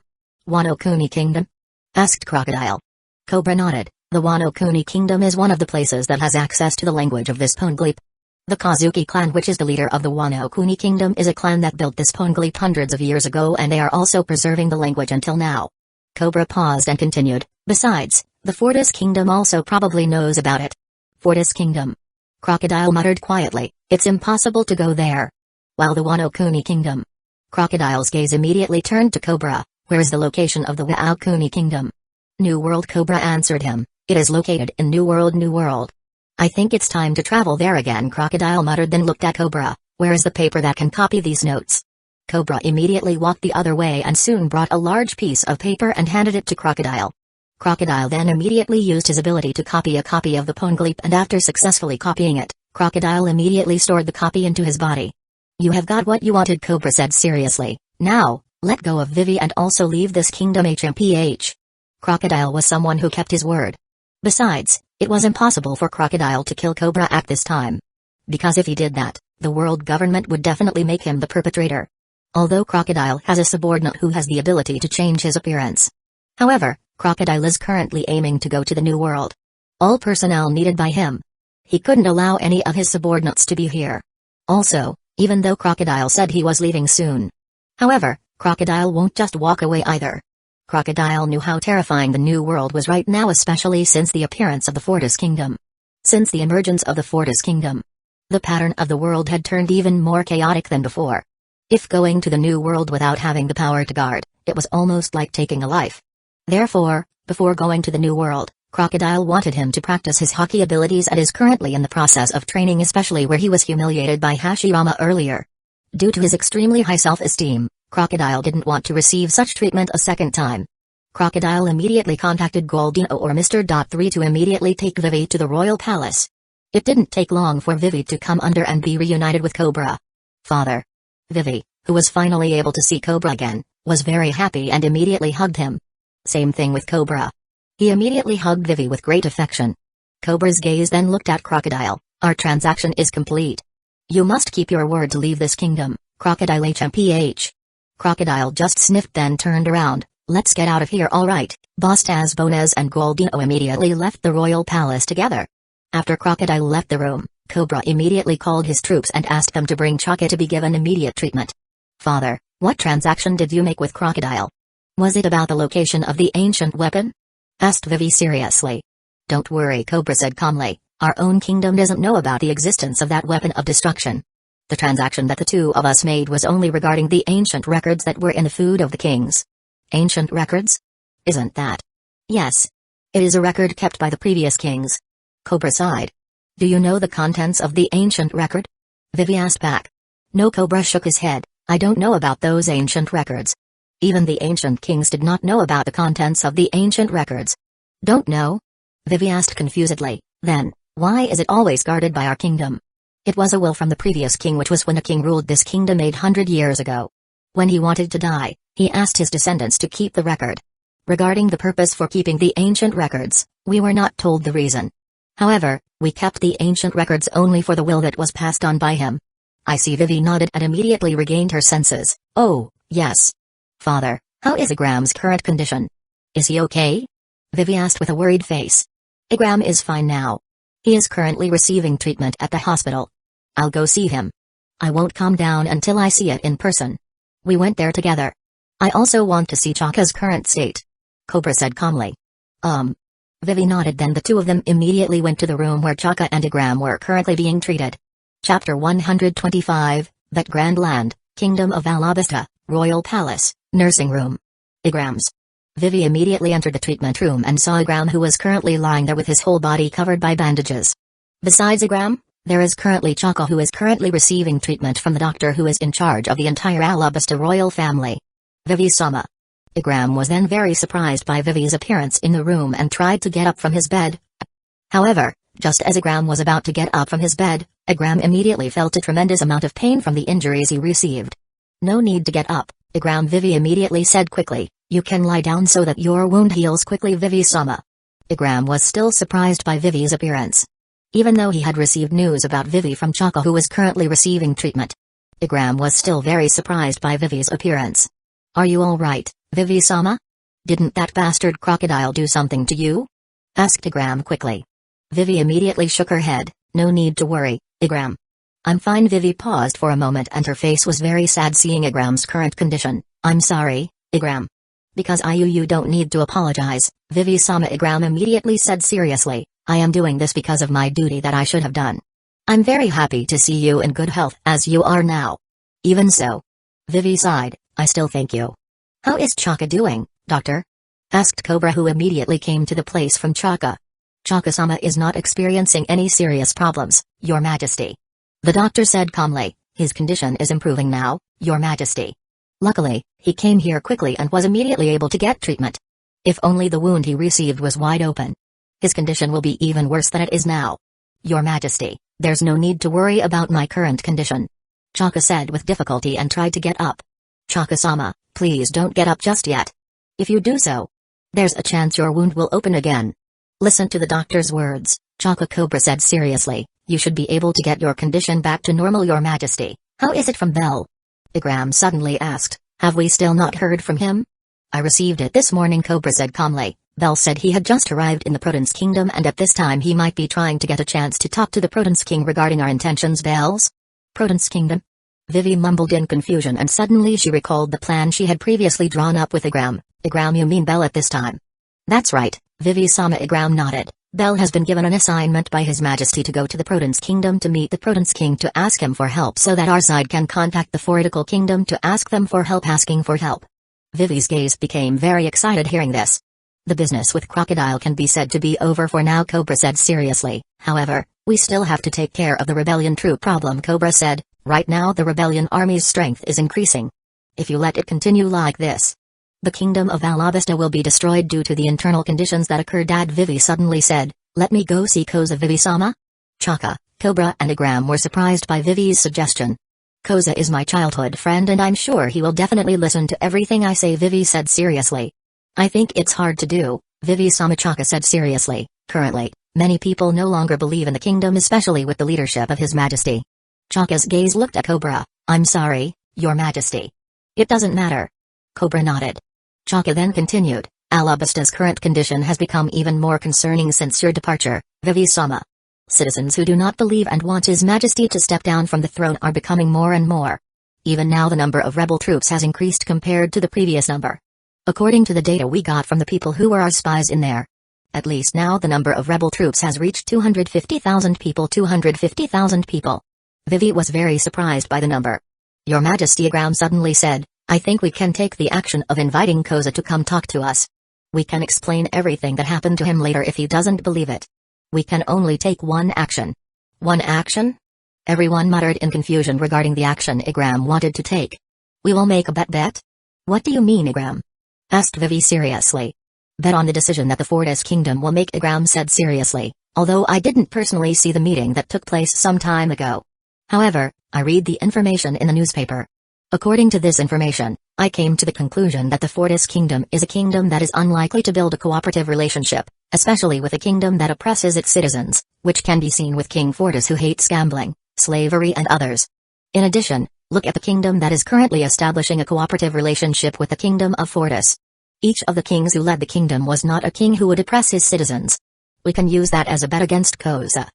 Wano Kuni Kingdom? Asked Crocodile. Cobra nodded. The Wano Kuni Kingdom is one of the places that has access to the language of this Poneglyph. The Kazuki clan, which is the leader of the Wano Kuni Kingdom, is a clan that built this Poneglyph hundreds of years ago, and they are also preserving the language until now. Cobra paused and continued. Besides, the Fortis Kingdom also probably knows about it. Fortis Kingdom. Crocodile muttered quietly. It's impossible to go there. While the Wano Kuni Kingdom. Crocodile's gaze immediately turned to Cobra. Where is the location of the Wano Kuni Kingdom? New World, Cobra answered him. It is located in New World, New World. I think it's time to travel there again, Crocodile muttered, then looked at Cobra. Where is the paper that can copy these notes? Cobra immediately walked the other way and soon brought a large piece of paper and handed it to Crocodile. Crocodile then immediately used his ability to copy a copy of the Poneglyph, and after successfully copying it, Crocodile immediately stored the copy into his body. You have got what you wanted, Cobra said seriously. Now, let go of Vivi and also leave this kingdom, HMPH. Crocodile was someone who kept his word. Besides, it was impossible for Crocodile to kill Cobra at this time. Because if he did that, the world government would definitely make him the perpetrator. Although Crocodile has a subordinate who has the ability to change his appearance. However, Crocodile is currently aiming to go to the New World. All personnel needed by him. He couldn't allow any of his subordinates to be here. Also, even though Crocodile said he was leaving soon. However, Crocodile won't just walk away either. Crocodile knew how terrifying the new world was right now, especially since the appearance of the Fortis Kingdom. Since the emergence of the Fortis Kingdom, the pattern of the world had turned even more chaotic than before. If going to the new world without having the power to guard, it was almost like taking a life. Therefore, before going to the new world, Crocodile wanted him to practice his hockey abilities and is currently in the process of training, especially where he was humiliated by Hashirama earlier. Due to his extremely high self-esteem, Crocodile didn't want to receive such treatment a second time. Crocodile immediately contacted Goldino or Mr. 3 to immediately take Vivi to the royal palace. It didn't take long for Vivi to come under and be reunited with Cobra. Father. Vivi, who was finally able to see Cobra again, was very happy and immediately hugged him. Same thing with Cobra. He immediately hugged Vivi with great affection. Cobra's gaze then looked at Crocodile. Our transaction is complete. You must keep your word to leave this kingdom, Crocodile HMPH. Crocodile just sniffed then turned around. Let's get out of here, alright. Boss Tazbones and Goldino immediately left the royal palace together. After Crocodile left the room, Cobra immediately called his troops and asked them to bring Chaka to be given immediate treatment. Father, what transaction did you make with Crocodile? Was it about the location of the ancient weapon? Asked Vivi seriously. Don't worry, Cobra said calmly, our own kingdom doesn't know about the existence of that weapon of destruction. The transaction that the two of us made was only regarding the ancient records that were in the food of the kings. Ancient records? Isn't that? Yes. It is a record kept by the previous kings. Cobra sighed. Do you know the contents of the ancient record? Vivi asked back. No, Cobra shook his head, I don't know about those ancient records. Even the ancient kings did not know about the contents of the ancient records. Don't know? Vivi asked confusedly, then, why is it always guarded by our kingdom? It was a will from the previous king, which was when a king ruled this kingdom 800 years ago. When he wanted to die, he asked his descendants to keep the record. Regarding the purpose for keeping the ancient records, we were not told the reason. However, we kept the ancient records only for the will that was passed on by him. I see. Vivi nodded and immediately regained her senses. Oh, yes. Father, how is Igram's current condition? Is he okay? Vivi asked with a worried face. Igram is fine now. He is currently receiving treatment at the hospital. I'll go see him. I won't calm down until I see it in person. We went there together. I also want to see Chaka's current state. Cobra said calmly. Vivi nodded, then the two of them immediately went to the room where Chaka and Igram were currently being treated. Chapter 125, That Grand Land, Kingdom of Alabasta, Royal Palace, Nursing Room. Igram's. Vivi immediately entered the treatment room and saw Igram, who was currently lying there with his whole body covered by bandages. Besides Igram, there is currently Chaka, who is currently receiving treatment from the doctor who is in charge of the entire Alabasta royal family. Vivi-sama. Igram was then very surprised by Vivi's appearance in the room and tried to get up from his bed. However, just as Igram was about to get up from his bed, Igram immediately felt a tremendous amount of pain from the injuries he received. No need to get up, Igram. Vivi immediately said quickly, you can lie down so that your wound heals quickly, Vivi-sama. Igram was still surprised by Vivi's appearance. Even though he had received news about Vivi from Chaka, who was currently receiving treatment, Igram was still very surprised by Vivi's appearance. Are you alright, Vivi-sama? Didn't that bastard Crocodile do something to you? Asked Igram quickly. Vivi immediately shook her head. No need to worry, Igram. I'm fine. Vivi paused for a moment and her face was very sad seeing Igram's current condition. I'm sorry, Igram. Because you don't need to apologize, Vivi-sama. Igram immediately said seriously, I am doing this because of my duty that I should have done. I'm very happy to see you in good health as you are now. Even so. Vivi sighed, I still thank you. How is Chaka doing, doctor? Asked Cobra, who immediately came to the place from Chaka. Chaka-sama is not experiencing any serious problems, Your Majesty. The doctor said calmly, his condition is improving now, Your Majesty. Luckily, he came here quickly and was immediately able to get treatment. If only the wound he received was wide open. His condition will be even worse than it is now. Your Majesty, there's no need to worry about my current condition. Chaka said with difficulty and tried to get up. Chaka-sama, please don't get up just yet. If you do so, there's a chance your wound will open again. Listen to the doctor's words, Chaka. Cobra said seriously, you should be able to get your condition back to normal, Your Majesty. How is it from Bell? Igram suddenly asked, have we still not heard from him? I received it this morning, Cobra said calmly. Bell said he had just arrived in the Province Kingdom and at this time he might be trying to get a chance to talk to the Province King regarding our intentions. Bell's? Province Kingdom? Vivi mumbled in confusion and suddenly she recalled the plan she had previously drawn up with Igram. Igram, you mean Bell at this time? That's right, Vivi-sama. Igram nodded. Bell has been given an assignment by His Majesty to go to the Prudence Kingdom to meet the Prudence King to ask him for help so that our side can contact the Fortical Kingdom to ask them for help. Asking for help. Vivi's gaze became very excited hearing this. The business with Crocodile can be said to be over for now, Cobra said seriously. However, we still have to take care of the rebellion troop problem, Cobra said. Right now the rebellion army's strength is increasing. If you let it continue like this, the kingdom of Alabasta will be destroyed due to the internal conditions that occurred. Dad, Vivi suddenly said. Let me go see Koza. Vivi-sama? Chaka, Cobra and Igram were surprised by Vivi's suggestion. Koza is my childhood friend and I'm sure he will definitely listen to everything I say, Vivi said seriously. I think it's hard to do, Vivi-sama. Chaka said seriously. Currently, many people no longer believe in the kingdom, especially with the leadership of His Majesty. Chaka's gaze looked at Cobra. I'm sorry, Your Majesty. It doesn't matter. Cobra nodded. Chaka then continued. Alabasta's current condition has become even more concerning since your departure, Vivi-sama. Citizens who do not believe and want His Majesty to step down from the throne are becoming more and more. Even now the number of rebel troops has increased compared to the previous number. According to the data we got from the people who were our spies in there. At least now the number of rebel troops has reached 250,000 people. 250,000 people. Vivi was very surprised by the number. Your Majesty, Igram suddenly said, I think we can take the action of inviting Koza to come talk to us. We can explain everything that happened to him later if he doesn't believe it. We can only take one action. One action? Everyone muttered in confusion regarding the action Igram wanted to take. We will make a bet? What do you mean, Igram? Asked Vivi seriously. Bet on the decision that the Fortis Kingdom will make, Igram said seriously, although I didn't personally see the meeting that took place some time ago. However, I read the information in the newspaper. According to this information, I came to the conclusion that the Fortis Kingdom is a kingdom that is unlikely to build a cooperative relationship, especially with a kingdom that oppresses its citizens, which can be seen with King Fortis, who hates gambling, slavery and others. In addition, look at the kingdom that is currently establishing a cooperative relationship with the kingdom of Fortis. Each of the kings who led the kingdom was not a king who would oppress his citizens. We can use that as a bet against Koza.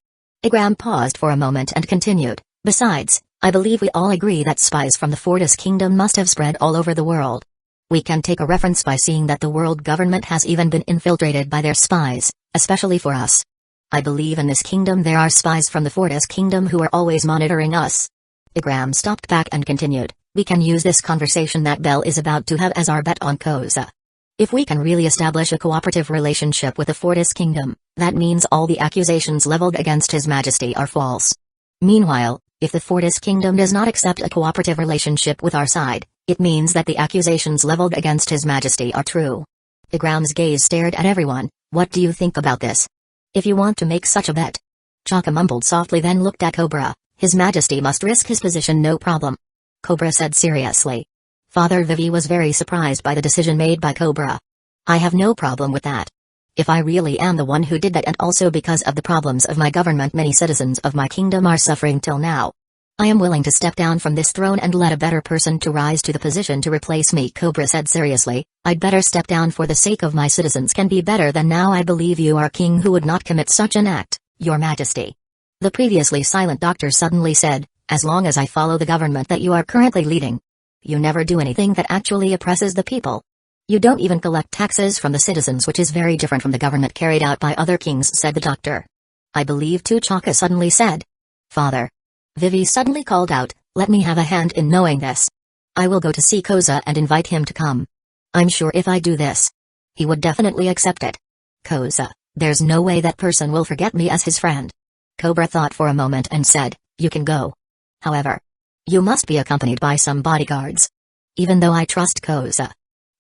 Igram paused for a moment and continued. Besides, I believe we all agree that spies from the Fortis Kingdom must have spread all over the world. We can take a reference by seeing that the world government has even been infiltrated by their spies, especially for us. I believe in this kingdom there are spies from the Fortis Kingdom who are always monitoring us. Igram stopped back and continued, we can use this conversation that Bell is about to have as our bet on Koza. If we can really establish a cooperative relationship with the Fortis Kingdom, that means all the accusations leveled against His Majesty are false. Meanwhile, if the Fortis Kingdom does not accept a cooperative relationship with our side, it means that the accusations leveled against His Majesty are true. Igram's gaze stared at everyone. What do you think about this? If you want to make such a bet. Chaka mumbled softly, then looked at Cobra. His Majesty must risk his position, no problem. Cobra said seriously. Father Vivi was very surprised by the decision made by Cobra. I have no problem with that. If I really am the one who did that, and also because of the problems of my government many citizens of my kingdom are suffering till now, I am willing to step down from this throne and let a better person to rise to the position to replace me. Cobra said seriously, I'd better step down for the sake of my citizens can be better than now. I believe you are a king who would not commit such an act, Your Majesty. The previously silent doctor suddenly said, as long as I follow the government that you are currently leading. You never do anything that actually oppresses the people. You don't even collect taxes from the citizens, which is very different from the government carried out by other kings, said the doctor. I believe too, Chaka suddenly said. Father. Vivi suddenly called out, let me have a hand in knowing this. I will go to see Koza and invite him to come. I'm sure if I do this, he would definitely accept it. Koza, there's no way that person will forget me as his friend. Cobra thought for a moment and said, you can go. However, you must be accompanied by some bodyguards. Even though I trust Koza.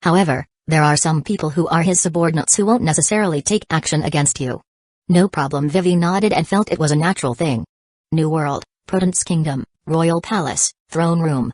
However, there are some people who are his subordinates who won't necessarily take action against you. No problem. Vivi nodded and felt it was a natural thing. New World, Prudence Kingdom, Royal Palace, Throne Room.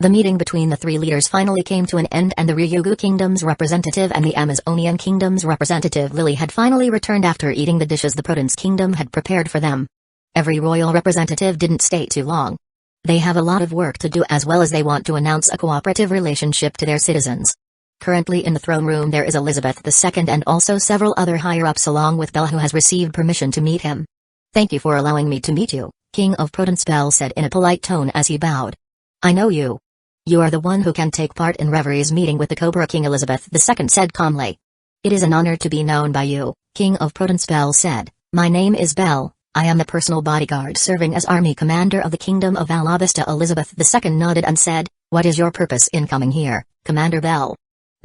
The meeting between the three leaders finally came to an end, and the Ryugu Kingdom's representative and the Amazonian Kingdom's representative Lily had finally returned after eating the dishes the Prudence Kingdom had prepared for them. Every royal representative didn't stay too long. They have a lot of work to do, as well as they want to announce a cooperative relationship to their citizens. Currently in the throne room there is Elizabeth II and also several other higher-ups along with Belle, who has received permission to meet him. Thank you for allowing me to meet you, King of Prudence, Belle said in a polite tone as he bowed. I know you. You are the one who can take part in Reveries meeting with the Cobra King. Elizabeth II said calmly. It is an honor to be known by you, King of Prudence. Bell said, my name is Bell, I am the personal bodyguard serving as army commander of the Kingdom of Alabasta. Elizabeth II nodded and said, what is your purpose in coming here, Commander Bell?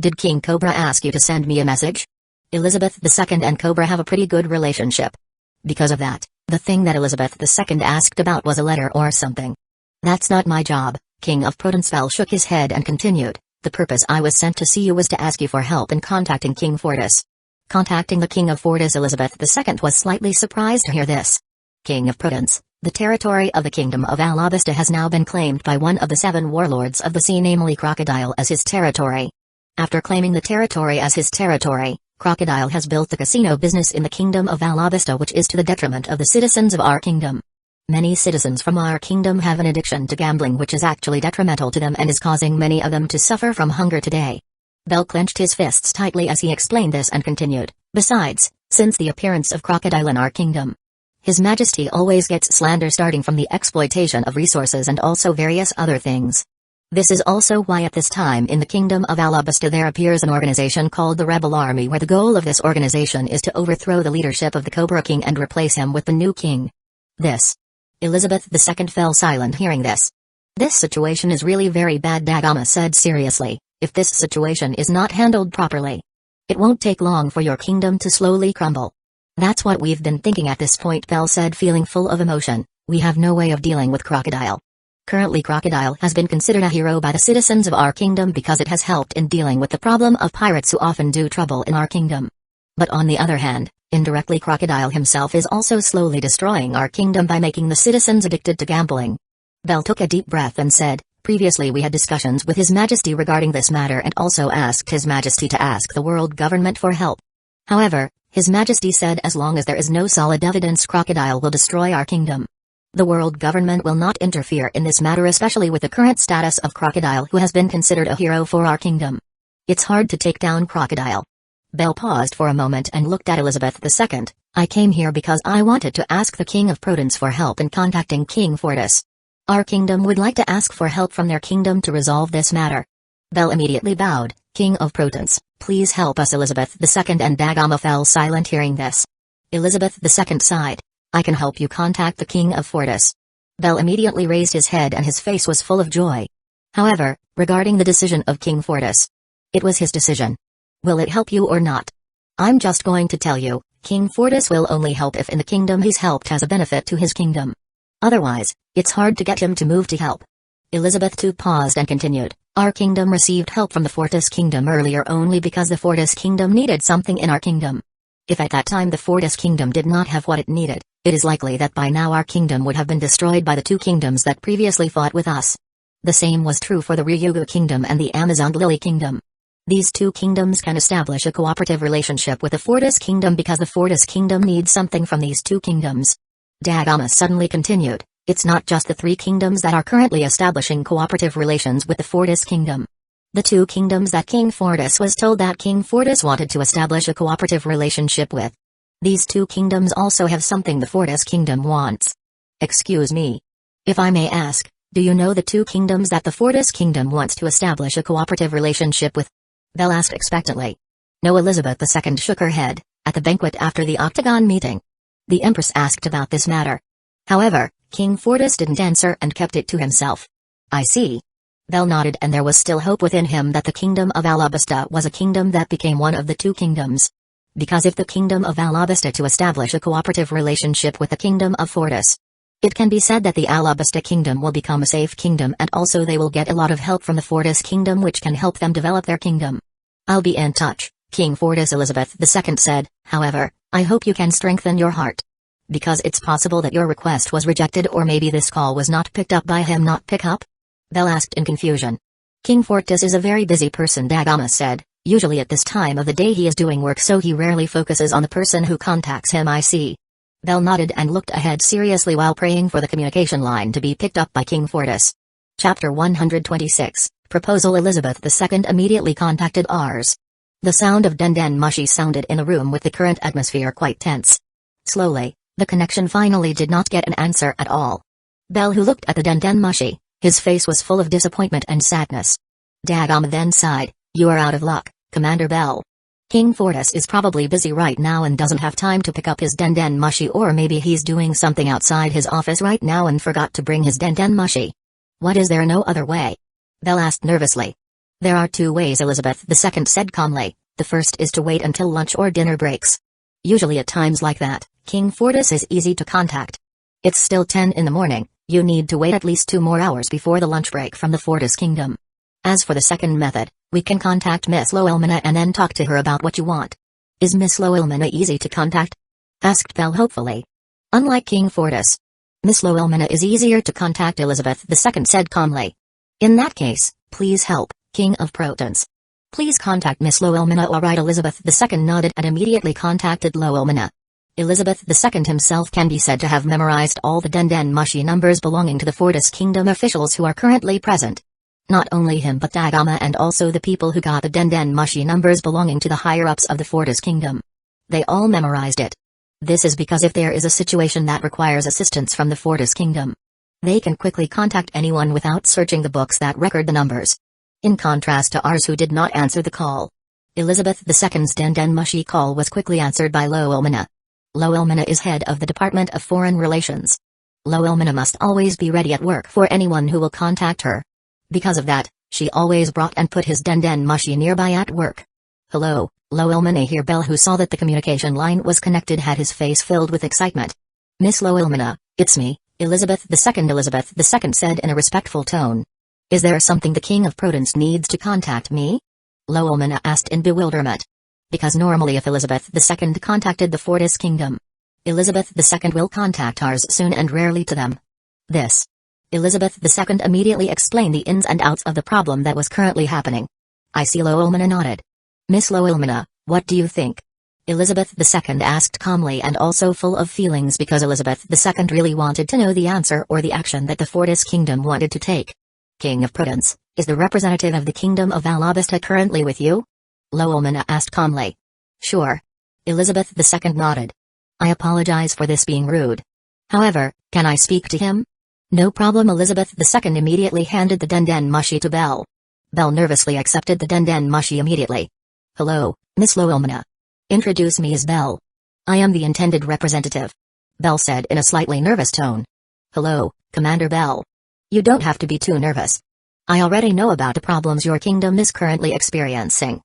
Did King Cobra ask you to send me a message? Elizabeth II and Cobra have a pretty good relationship. Because of that, the thing that Elizabeth II asked about was a letter or something. That's not my job, King of Prudence. Bell shook his head and continued, the purpose I was sent to see you was to ask you for help in contacting King Fortis. Contacting the King of Fortis. Elizabeth II was slightly surprised to hear this. King of Prudence, the territory of the Kingdom of Alabasta has now been claimed by one of the 7 warlords of the sea, namely Crocodile, as his territory. After claiming the territory as his territory, Crocodile has built the casino business in the Kingdom of Alabasta, which is to the detriment of the citizens of our kingdom. Many citizens from our kingdom have an addiction to gambling which is actually detrimental to them and is causing many of them to suffer from hunger today. Bell clenched his fists tightly as he explained this and continued, besides, since the appearance of Crocodile in our kingdom, His Majesty always gets slander starting from the exploitation of resources and also various other things. This is also why at this time in the Kingdom of Alabasta there appears an organization called the Rebel Army, where the goal of this organization is to overthrow the leadership of the Cobra King and replace him with the new king. This. Elizabeth II fell silent hearing this. This situation is really very bad, Dagama said seriously. If this situation is not handled properly, it won't take long for your kingdom to slowly crumble. That's what we've been thinking at this point, Bell said, feeling full of emotion. We have no way of dealing with Crocodile. Currently Crocodile has been considered a hero by the citizens of our kingdom because it has helped in dealing with the problem of pirates who often do trouble in our kingdom. But on the other hand, indirectly Crocodile himself is also slowly destroying our kingdom by making the citizens addicted to gambling. Bell took a deep breath and said, previously we had discussions with His Majesty regarding this matter and also asked His Majesty to ask the world government for help. However, His Majesty said as long as there is no solid evidence, Crocodile will destroy our kingdom. The world government will not interfere in this matter, especially with the current status of Crocodile, who has been considered a hero for our kingdom. It's hard to take down Crocodile. Bell paused for a moment and looked at Elizabeth II. I came here because I wanted to ask the King of Prudence for help in contacting King Fortis. Our kingdom would like to ask for help from their kingdom to resolve this matter. Bell immediately bowed. King of Prudence, please help us. Elizabeth II and Dagama fell silent hearing this. Elizabeth II sighed. I can help you contact the King of Fortis. Bell immediately raised his head and his face was full of joy. However, regarding the decision of King Fortis, it was his decision. Will it help you or not? I'm just going to tell you, King Fortis will only help if in the kingdom he's helped has a benefit to his kingdom. Otherwise, it's hard to get him to move to help. Elizabeth II paused and continued, our kingdom received help from the Fortis kingdom earlier only because the Fortis kingdom needed something in our kingdom. If at that time the Fortis kingdom did not have what it needed, it is likely that by now our kingdom would have been destroyed by the 2 kingdoms that previously fought with us. The same was true for the Hyuga kingdom and the Amazon Lily kingdom. These 2 kingdoms can establish a cooperative relationship with the Fortis kingdom because the Fortis kingdom needs something from these 2 kingdoms. Dagama suddenly continued, it's not just the 3 kingdoms that are currently establishing cooperative relations with the Fortis kingdom. The 2 kingdoms that King Fortis was told that King Fortis wanted to establish a cooperative relationship with. These 2 kingdoms also have something the Fortis kingdom wants. Excuse me. If I may ask, do you know the 2 kingdoms that the Fortis kingdom wants to establish a cooperative relationship with? Bell asked expectantly. No. Elizabeth II shook her head. At the banquet after the Octagon meeting, the Empress asked about this matter. However, King Fortis didn't answer and kept it to himself. I see. Bell nodded, and there was still hope within him that the Kingdom of Alabasta was a kingdom that became one of the 2 kingdoms. Because if the Kingdom of Alabasta to establish a cooperative relationship with the Kingdom of Fortis, it can be said that the Alabasta kingdom will become a safe kingdom, and also they will get a lot of help from the Fortis kingdom, which can help them develop their kingdom. I'll be in touch, King Fortis. Elizabeth II said, however, I hope you can strengthen your heart. Because it's possible that your request was rejected, or maybe this call was not picked up by him. Not pick up? Bell asked in confusion. King Fortis is a very busy person, Dagama said. Usually at this time of the day he is doing work, so he rarely focuses on the person who contacts him. I see. Bell nodded and looked ahead seriously while praying for the communication line to be picked up by King Fortis. Chapter 126, Proposal. Elizabeth II immediately contacted Ars. The sound of den mushi sounded in a room with the current atmosphere quite tense. Slowly, the connection finally did not get an answer at all. Bell, who looked at the den mushi, His face was full of disappointment and sadness. Dagama then sighed, "You are out of luck, Commander Bell. King Fortis is probably busy right now and doesn't have time to pick up his denden mushi, or maybe he's doing something outside his office right now and forgot to bring his denden mushi." "What, is there no other way?" Bell asked nervously. "There are two ways," Elizabeth II said calmly. "The first is to wait until lunch or dinner breaks. Usually at times like that, King Fortis is easy to contact. It's still 10 in the morning, you need to wait at least 2 more hours before the lunch break from the Fortis Kingdom. As for the second method, we can contact Miss Loelmina and then talk to her about what you want." "Is Miss Loelmina easy to contact?" asked Bell hopefully. "Unlike King Fortis, Miss Loelmina is easier to contact," Elizabeth II said calmly. "In that case, please help, King of Protons. Please contact Miss Loelmina." "All right," Elizabeth II nodded and immediately contacted Loelmina. Elizabeth II himself can be said to have memorized all the denden mushi numbers belonging to the Fortis Kingdom officials who are currently present. Not only him but Dagama and also the people who got the denden mushi numbers belonging to the higher-ups of the Fortis Kingdom. They all memorized it. This is because if there is a situation that requires assistance from the Fortis Kingdom, they can quickly contact anyone without searching the books that record the numbers. In contrast to ours who did not answer the call. Elizabeth II's denden mushi call was quickly answered by Loelmina. Loelmina is head of the Department of Foreign Relations. Loelmina must always be ready at work for anyone who will contact her. Because of that, she always brought and put his denden mushi nearby at work. "Hello, Loelmina here." Bell, who saw that the communication line was connected, had his face filled with excitement. "Miss Loelmina, it's me, Elizabeth II." Elizabeth II said in a respectful tone. "Is there something the King of Protons needs to contact me?" Loelmina asked in bewilderment. Because normally if Elizabeth II contacted the Fortis Kingdom, Elizabeth II will contact ours soon and rarely to them. This. Elizabeth II immediately explained the ins and outs of the problem that was currently happening. "I see." Loelmina nodded. "Miss Loelmina, what do you think?" Elizabeth II asked calmly and also full of feelings, because Elizabeth II really wanted to know the answer or the action that the Fortis Kingdom wanted to take. "King of Protons, is the representative of the Kingdom of Alabasta currently with you?" Loelmina asked calmly. "Sure." Elizabeth II nodded. "I apologize for this being rude. However, can I speak to him?" "No problem." Elizabeth II immediately handed the denden mushi to Bell. Bell nervously accepted the denden mushi immediately. "Hello, Miss Loelmina. Introduce me as Bell. I am the intended representative," Bell said in a slightly nervous tone. "Hello, Commander Bell. You don't have to be too nervous. I already know about the problems your kingdom is currently experiencing,"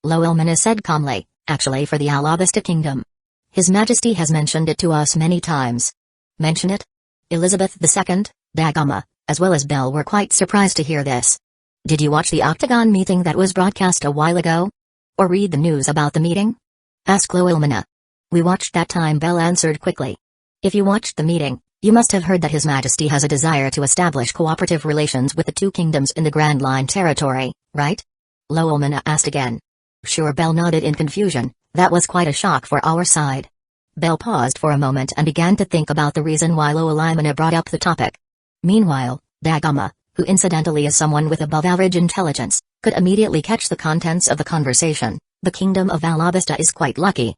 Loelmina said calmly. "Actually, for the Alabasta Kingdom, His Majesty has mentioned it to us many times." "Mention it?" Elizabeth II, Dagama, as well as Bell were quite surprised to hear this. "Did you watch the Octagon meeting that was broadcast a while ago? Or read the news about the meeting?" asked Loelmina. "We watched that time," Bell answered quickly. "If you watched the meeting, you must have heard that His Majesty has a desire to establish cooperative relations with the two kingdoms in the Grand Line territory, right?" Loelmina asked again. "Sure." Bell nodded in confusion. That was quite a shock for our side. Bell paused for a moment and began to think about the reason why Loelmina brought up the topic. Meanwhile, Dagama, who incidentally is someone with above-average intelligence, could immediately catch the contents of the conversation. "The Kingdom of Alabasta is quite lucky."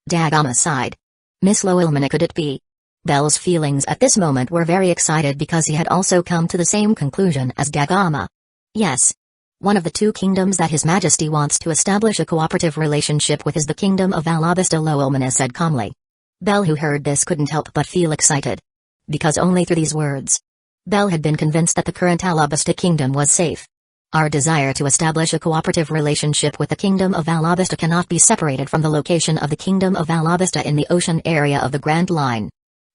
Dagama sighed. "Miss Loelmina, could it be?" Bell's feelings at this moment were very excited because he had also come to the same conclusion as Dagama. "Yes. One of the two kingdoms that His Majesty wants to establish a cooperative relationship with is the Kingdom of Alabasta," Loelmina said calmly. Bell, who heard this, couldn't help but feel excited. Because only through these words, Bell had been convinced that the current Alabasta Kingdom was safe. Our desire to establish a cooperative relationship with the Kingdom of Alabasta cannot be separated from the location of the Kingdom of Alabasta in the ocean area of the Grand Line.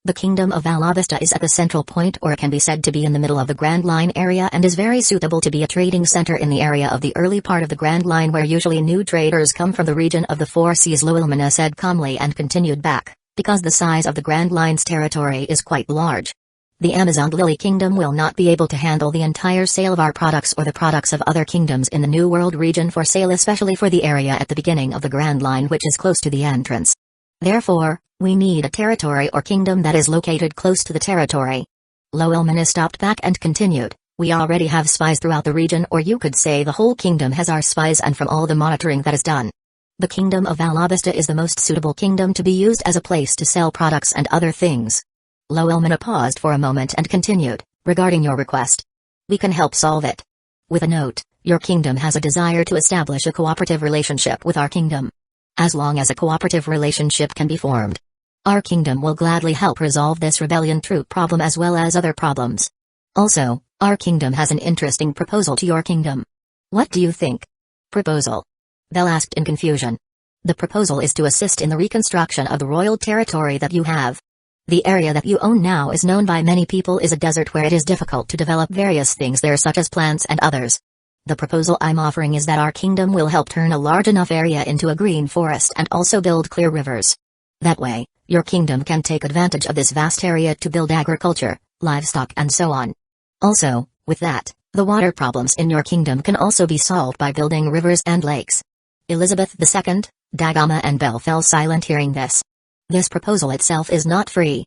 The Kingdom of Alabasta is at the central point, or it can be said to be in the middle of the Grand Line area, and is very suitable to be a trading center in the area of the early part of the Grand Line, where usually new traders come from the region of the Four Seas. Loelmina said calmly and continued back, because the size of the Grand Line's territory is quite large. The Amazon Lily Kingdom will not be able to handle the entire sale of our products or the products of other kingdoms in the New World region for sale, especially for the area at the beginning of the Grand Line, which is close to the entrance. Therefore, we need a territory or kingdom that is located close to the territory. Loelmina stopped back and continued. "We already have spies throughout the region, or you could say the whole kingdom has our spies, and from all the monitoring that is done, the Kingdom of Alabasta is the most suitable kingdom to be used as a place to sell products and other things." Loelmina paused for a moment and continued, "Regarding your request, We can help solve it. With a note, your kingdom has a desire to establish a cooperative relationship with our kingdom. As long as a cooperative relationship can be formed, our kingdom will gladly help resolve this rebellion troop problem as well as other problems. Also, our kingdom has an interesting proposal to your kingdom. What do you think? Proposal? Bell asked in confusion. The proposal is to assist in the reconstruction of the royal territory that you have. The area that you own now is known by many people is a desert where it is difficult to develop various things there such as plants and others. The proposal I'm offering is that our kingdom will help turn a large enough area into a green forest and also build clear rivers. That way, your kingdom can take advantage of this vast area to build agriculture, livestock and so on. Also, with that, the water problems in your kingdom can also be solved by building rivers and lakes. Elizabeth II, Dagama and Bell fell silent hearing this. This proposal itself is not free.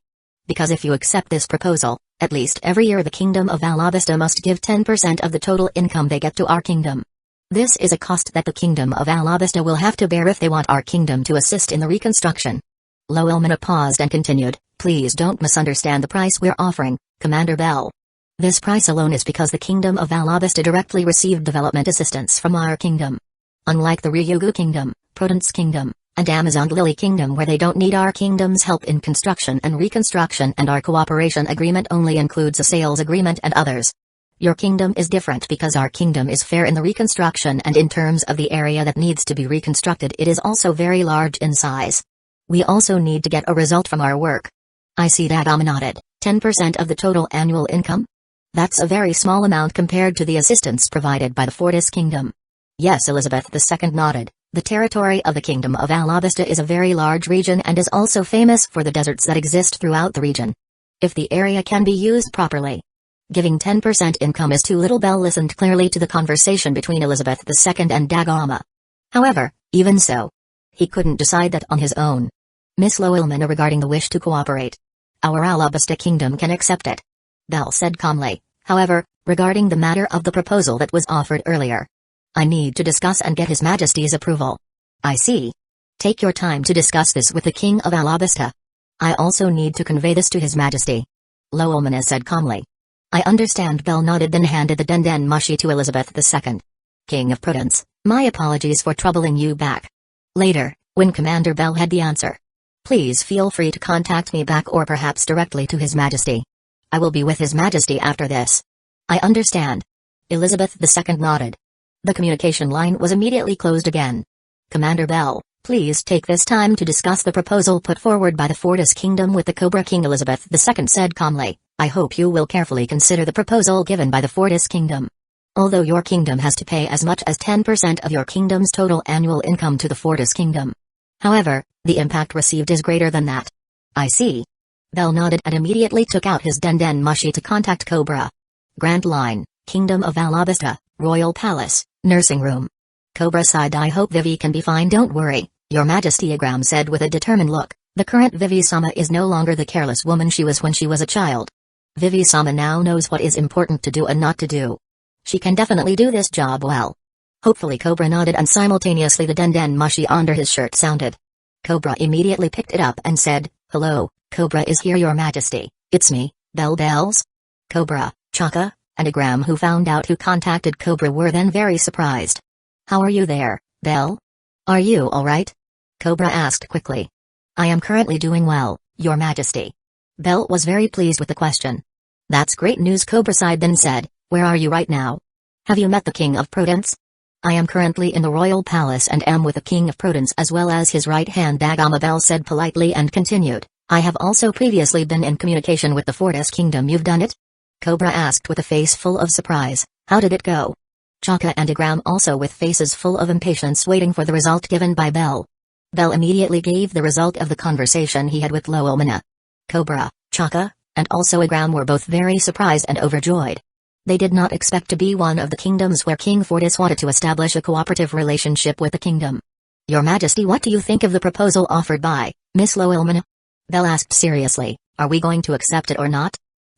Because if you accept this proposal, at least every year the kingdom of Alabasta must give 10% of the total income they get to our kingdom. This is a cost that the kingdom of Alabasta will have to bear if they want our kingdom to assist in the reconstruction. Loelmina paused and continued, please don't misunderstand the price we're offering, Commander Bell. This price alone is because the kingdom of Alabasta directly received development assistance from our kingdom. Unlike the Ryugu Kingdom, Prudence Kingdom, and Amazon Lily Kingdom where they don't need our kingdom's help in construction and reconstruction and our cooperation agreement only includes a sales agreement and others. Your kingdom is different because our kingdom is fair in the reconstruction and in terms of the area that needs to be reconstructed it is also very large in size. We also need to get a result from our work. I see Dagama nodded, 10% of the total annual income? That's a very small amount compared to the assistance provided by the Fortis Kingdom. Yes, Elizabeth II nodded. The territory of the Kingdom of Alabasta is a very large region and is also famous for the deserts that exist throughout the region. If the area can be used properly. Giving 10% income is too little. Bell listened clearly to the conversation between Elizabeth II and Dagama. However, even so, he couldn't decide that on his own. Miss Loelmina regarding the wish to cooperate. Our Alabasta Kingdom can accept it. Bell said calmly. However, regarding the matter of the proposal that was offered earlier, I need to discuss and get His Majesty's approval. I see. Take your time to discuss this with the King of Alabasta. I also need to convey this to His Majesty. Loelmina said calmly. I understand. Bell nodded then handed the denden mushi to Elizabeth II. King of Prudence, my apologies for troubling you back. Later, when Commander Bell had the answer. Please feel free to contact me back or perhaps directly to His Majesty. I will be with His Majesty after this. I understand. Elizabeth II nodded. The communication line was immediately closed again. Commander Bell, please take this time to discuss the proposal put forward by the Fortis Kingdom with the Cobra King. Elizabeth II said calmly, I hope you will carefully consider the proposal given by the Fortis Kingdom. Although your kingdom has to pay as much as 10% of your kingdom's total annual income to the Fortis Kingdom. However, the impact received is greater than that. I see. Bell nodded and immediately took out his denden mushi to contact Cobra. Grand Line, Kingdom of Alabasta, Royal Palace, Nursing Room. Cobra sighed. I hope Vivi can be fine. Don't worry, Your Majesty. Agram said with a determined look. The current Vivi-sama is no longer the careless woman she was when she was a child. Vivi-sama now knows what is important to do and not to do. She can definitely do this job well. Hopefully. Cobra nodded and simultaneously the denden mushi under his shirt sounded. Cobra immediately picked it up and said, Hello, Cobra is here. Your Majesty, it's me, Bells. Cobra, Chaka, and Agram, who found out who contacted Cobra, were then very surprised. How are you there, Bell? Are you alright? Cobra asked quickly. I am currently doing well, Your Majesty. Bell was very pleased with the question. That's great news. Cobra sighed then said, Where are you right now? Have you met the King of Prudence? I am currently in the Royal Palace and am with the King of Prudence as well as his right hand. Dagama. Bell said politely and continued, I have also previously been in communication with the Fortis Kingdom. You've done it? Cobra asked with a face full of surprise. How did it go? Chaka and Agram also with faces full of impatience waiting for the result given by Bell. Bell immediately gave the result of the conversation he had with Loelmina. Cobra, Chaka, and also Agram were both very surprised and overjoyed. They did not expect to be one of the kingdoms where King Fortis wanted to establish a cooperative relationship with the kingdom. Your Majesty, what do you think of the proposal offered by Miss Loelmina? Bell asked seriously, Are we going to accept it or not?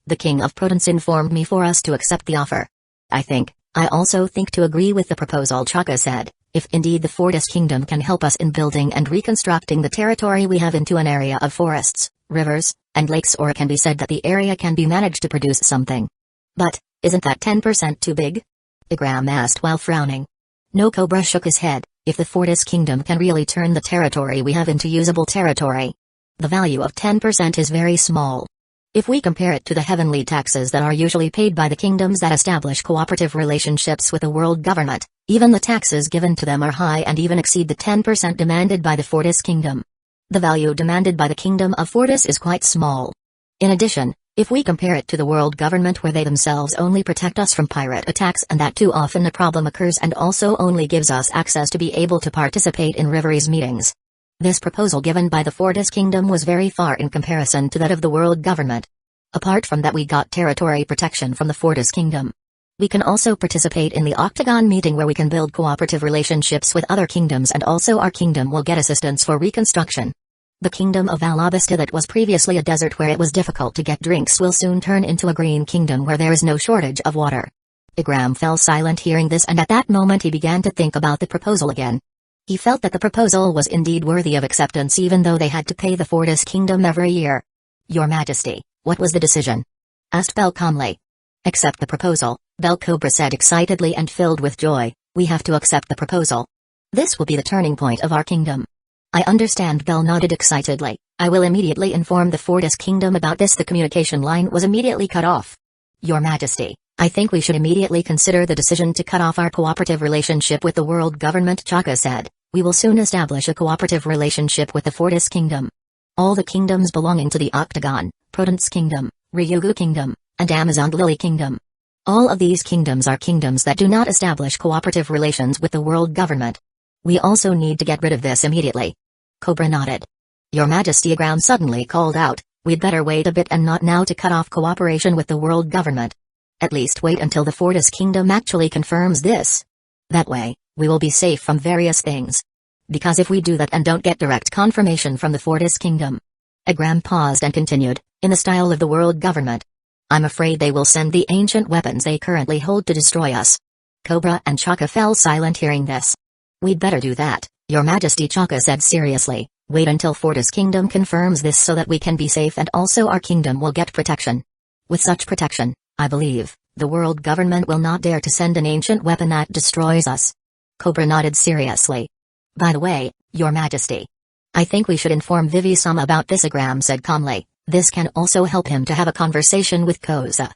The King of Prudence informed me for us to accept the offer. I also think to agree with the proposal. Chaka said, if indeed the Fortis Kingdom can help us in building and reconstructing the territory we have into an area of forests, rivers, and lakes, or it can be said that the area can be managed to produce something. But, Isn't that 10% too big? Igram asked while frowning. No, Cobra shook his head. If the Fortis Kingdom can really turn the territory we have into usable territory, the value of 10% is very small. If we compare it to the heavenly taxes that are usually paid by the kingdoms that establish cooperative relationships with the world government, even the taxes given to them are high and even exceed the 10% demanded by the Fortis Kingdom. The value demanded by the Kingdom of Fortis is quite small. In addition, if we compare it to the world government where they themselves only protect us from pirate attacks and that too often a problem occurs and also only gives us access to be able to participate in Reveries meetings. This proposal given by the Fortis Kingdom was very far in comparison to that of the world government. Apart from that, we got territory protection from the Fortis Kingdom. We can also participate in the Octagon meeting where we can build cooperative relationships with other kingdoms, and also our kingdom will get assistance for reconstruction. The kingdom of Alabasta that was previously a desert where it was difficult to get drinks will soon turn into a green kingdom where there is no shortage of water. Igram fell silent hearing this, and at that moment he began to think about the proposal again. He felt that the proposal was indeed worthy of acceptance even though they had to pay the Fortis Kingdom every year. Your Majesty, what was the decision? Asked Bell calmly. Accept the proposal, Bell Cobra said excitedly and filled with joy. We have to accept the proposal. This will be the turning point of our kingdom. I understand, Bell nodded excitedly. I will immediately inform the Fortis Kingdom about this. The communication line was immediately cut off. Your Majesty, I think we should immediately consider the decision to cut off our cooperative relationship with the world government, Chaka said. We will soon establish a cooperative relationship with the Fortis Kingdom. All the kingdoms belonging to the Octagon, Prudence Kingdom, Ryugu Kingdom, and Amazon Lily Kingdom. All of these kingdoms are kingdoms that do not establish cooperative relations with the world government. We also need to get rid of this immediately. Cobra nodded. Your Majesty, Igram suddenly called out, we'd better wait a bit and not now to cut off cooperation with the world government. At least wait until the Fortis Kingdom actually confirms this. That way, we will be safe from various things. Because if we do that and don't get direct confirmation from the Fortis Kingdom. Igram paused and continued, in the style of the world government. I'm afraid they will send the ancient weapons they currently hold to destroy us. Cobra and Chaka fell silent hearing this. We'd better do that, Your Majesty, Chaka said seriously. Wait until Fortis Kingdom confirms this so that we can be safe and also our kingdom will get protection. With such protection, I believe, the world government will not dare to send an ancient weapon that destroys us. Cobra nodded seriously. By the way, Your Majesty, I think we should inform Vivi-sama about this, Igram said calmly. This can also help him to have a conversation with Koza.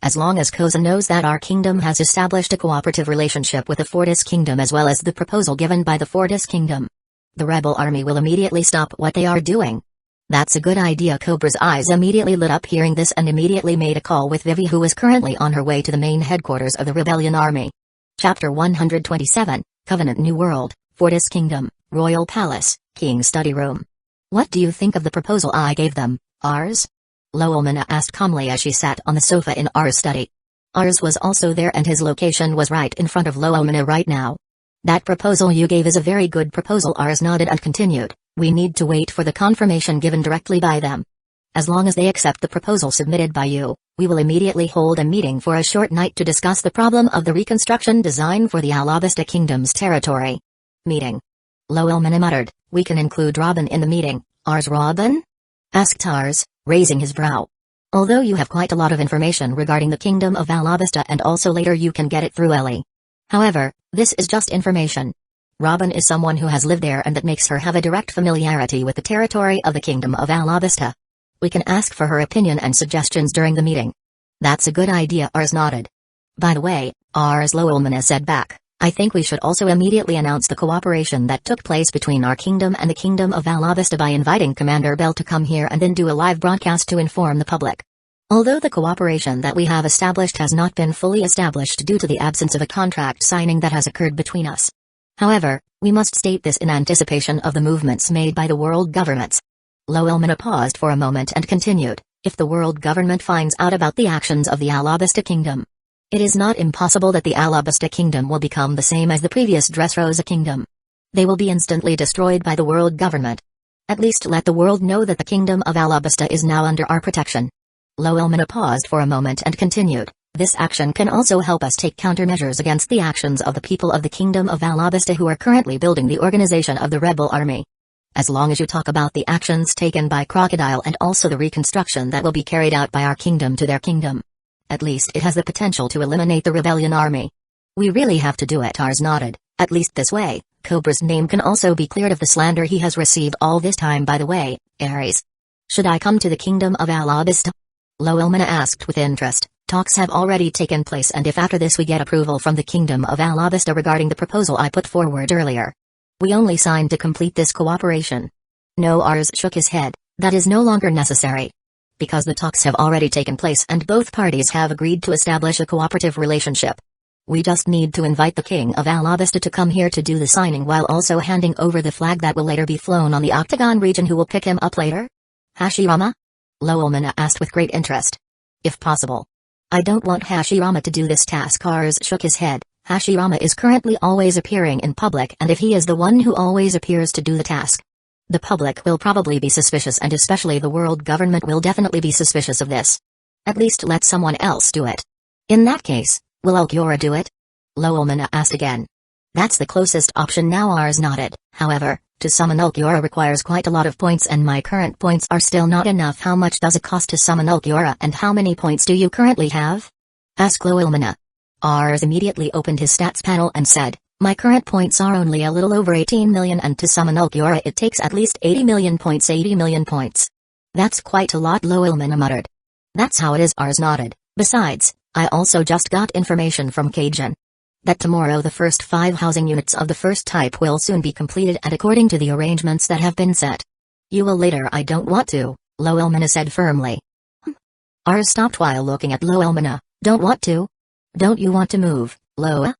As long as Koza knows that our kingdom has established a cooperative relationship with the Fortis Kingdom as well as the proposal given by the Fortis Kingdom, the rebel army will immediately stop what they are doing. That's a good idea. Cobra's eyes immediately lit up hearing this and immediately made a call with Vivi, who was currently on her way to the main headquarters of the rebellion army. Chapter 127, Covenant New World, Fortis Kingdom, Royal Palace, King's Study Room. What do you think of the proposal I gave them, Ars? Lowellmana asked calmly as she sat on the sofa in Ars' study. Ars was also there and his location was right in front of Lowellmana right now. That proposal you gave is a very good proposal. Ars nodded and continued. We need to wait for the confirmation given directly by them. As long as they accept the proposal submitted by you, we will immediately hold a meeting for a short night to discuss the problem of the reconstruction design for the Alabasta Kingdom's territory. Meeting. Lowellmana muttered, we can include Robin in the meeting. Ars? Robin? Asked Ars, raising his brow. Although you have quite a lot of information regarding the Kingdom of Alabasta and also later you can get it through Ellie. However, this is just information. Robin is someone who has lived there and that makes her have a direct familiarity with the territory of the Kingdom of Alabasta. We can ask for her opinion and suggestions during the meeting. That's a good idea. Ars nodded. By the way, Ars, Lowellmana said back, I think we should also immediately announce the cooperation that took place between our kingdom and the Kingdom of Alabasta by inviting Commander Bell to come here and then do a live broadcast to inform the public. Although the cooperation that we have established has not been fully established due to the absence of a contract signing that has occurred between us. However, we must state this in anticipation of the movements made by the world governments. Lowellmana paused for a moment and continued, if the world government finds out about the actions of the Alabasta Kingdom, it is not impossible that the Alabasta Kingdom will become the same as the previous Dressrosa Kingdom. They will be instantly destroyed by the world government. At least let the world know that the Kingdom of Alabasta is now under our protection. Lowellmana paused for a moment and continued, this action can also help us take countermeasures against the actions of the people of the Kingdom of Alabasta who are currently building the organization of the rebel army. As long as you talk about the actions taken by Crocodile and also the reconstruction that will be carried out by our kingdom to their kingdom, At least it has the potential to eliminate the rebellion army. We really have to do it, Ars nodded. At least this way, Cobra's name can also be cleared of the slander he has received all this time. By the way, Ares, should I come to the kingdom of Alabasta? Loelmina asked with interest. Talks have already taken place, and if after this we get approval from the kingdom of Alabasta regarding the proposal I put forward earlier, we only signed to complete this cooperation. No, Ars shook his head. That is no longer necessary. Because the talks have already taken place and both parties have agreed to establish a cooperative relationship. We just need to invite the king of Alabasta to come here to do the signing while also handing over the flag that will later be flown on the Octagon region. Who will pick him up later? Hashirama? Loelmina asked with great interest. If possible. I don't want Hashirama to do this task. Ars shook his head. Hashirama is currently always appearing in public, and if he is the one who always appears to do the task, the public will probably be suspicious, and especially the world government will definitely be suspicious of this. At least let someone else do it. In that case, will Ulquiorra do it? Loelmina asked again. That's the closest option now. Ars nodded. However, to summon Ulquiorra requires quite a lot of points, and my current points are still not enough. How much does it cost to summon Ulquiorra, and how many points do you currently have? Asked Loelmina. Ars immediately opened his stats panel and said, my current points are only a little over 18 million, and to summon Ulquiorra it takes at least 80 million points. 80 million points. That's quite a lot, Loelmina muttered. That's how it is, Ars nodded. Besides, I also just got information from Kajin that tomorrow the first 5 housing units of the first type will soon be completed, and according to the arrangements that have been set. You will later. I don't want to, Loelmina said firmly. Ars stopped while looking at Loelmina. Don't want to? Don't you want to move, Loa?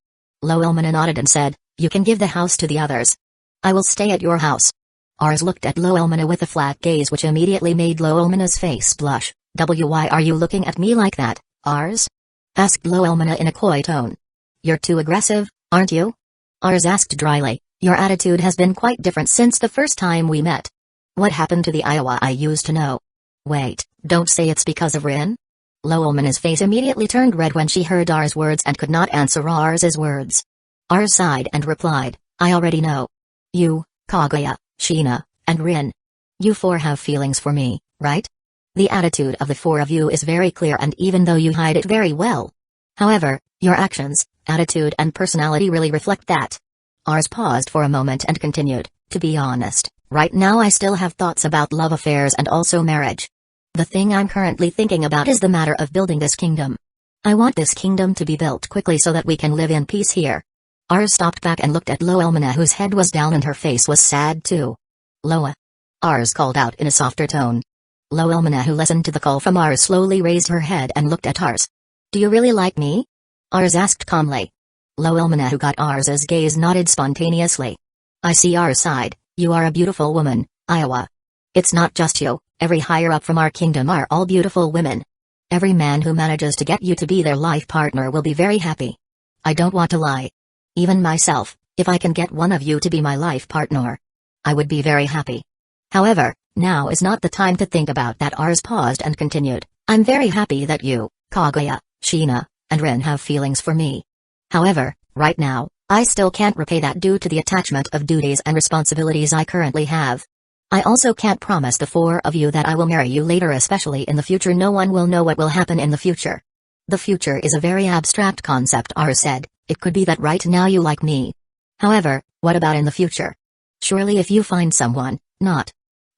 Loelmina nodded and said, you can give the house to the others. I will stay at your house. Ars looked at Loelmina with a flat gaze which immediately made Loelmina's face blush. Why are you looking at me like that, Ars? Asked Loelmina in a coy tone. You're too aggressive, aren't you? Ars asked dryly. Your attitude has been quite different since the first time we met. What happened to the Iowa I used to know? Wait, don't say it's because of Rin? Loelmina's face immediately turned red when she heard Ars' words and could not answer Ars' words. Ars sighed and replied, I already know. You, Kaguya, Shina, and Rin. You 4 have feelings for me, right? The attitude of the 4 of you is very clear, and even though you hide it very well. However, your actions, attitude and personality really reflect that. Ars paused for a moment and continued, to be honest, right now I still have thoughts about love affairs and also marriage. The thing I'm currently thinking about is the matter of building this kingdom. I want this kingdom to be built quickly so that we can live in peace here. Ars stopped back and looked at Loelmina, whose head was down and her face was sad too. Loa. Ars called out in a softer tone. Loelmina, who listened to the call from Ars, slowly raised her head and looked at Ars. Do you really like me? Ars asked calmly. Loelmina, who got Ars's gaze, nodded spontaneously. I see. Ars sighed. You are a beautiful woman, Iowa. It's not just you, every higher up from our kingdom are all beautiful women. Every man who manages to get you to be their life partner will be very happy. I don't want to lie. Even myself, if I can get one of you to be my life partner, I would be very happy. However, now is not the time to think about that. Ars paused and continued. I'm very happy that you, Kaguya, Shina, and Rin have feelings for me. However, right now, I still can't repay that due to the attachment of duties and responsibilities I currently have. I also can't promise the 4 of you that I will marry you later, especially in the future. No one will know what will happen in the future. The future is a very abstract concept, Ars said. It could be that right now you like me. However, what about in the future? Surely if you find someone, not.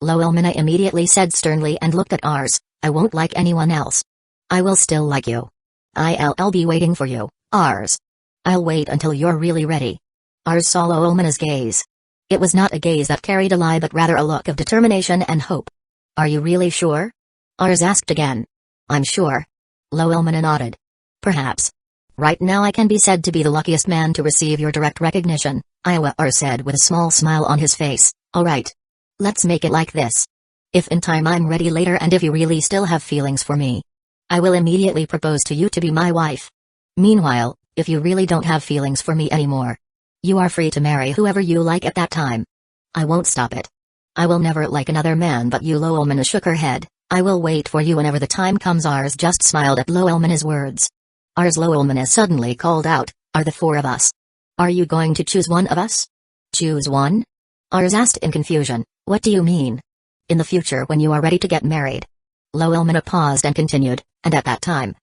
Loelmina immediately said sternly and looked at Ars. I won't like anyone else. I will still like you. I'll be waiting for you, Ars. I'll wait until you're really ready. Ars saw Loelmina's gaze. It was not a gaze that carried a lie, but rather a look of determination and hope. Are you really sure? Ars asked again. I'm sure. Loelmina nodded. Perhaps. Right now I can be said to be the luckiest man to receive your direct recognition, Iowa, Ars said with a small smile on his face. Alright. Let's make it like this. If in time I'm ready later, and if you really still have feelings for me, I will immediately propose to you to be my wife. Meanwhile, if you really don't have feelings for me anymore, you are free to marry whoever you like at that time. I won't stop it. I will never like another man but you. Loelmina shook her head. I will wait for you whenever the time comes. Ars just smiled at Loelmina's words. Ars, Loelmina suddenly called out, are the 4 of us? Are you going to choose one of us? Choose one? Ars asked in confusion. What do you mean? In the future when you are ready to get married. Loelmina paused and continued, and at that time,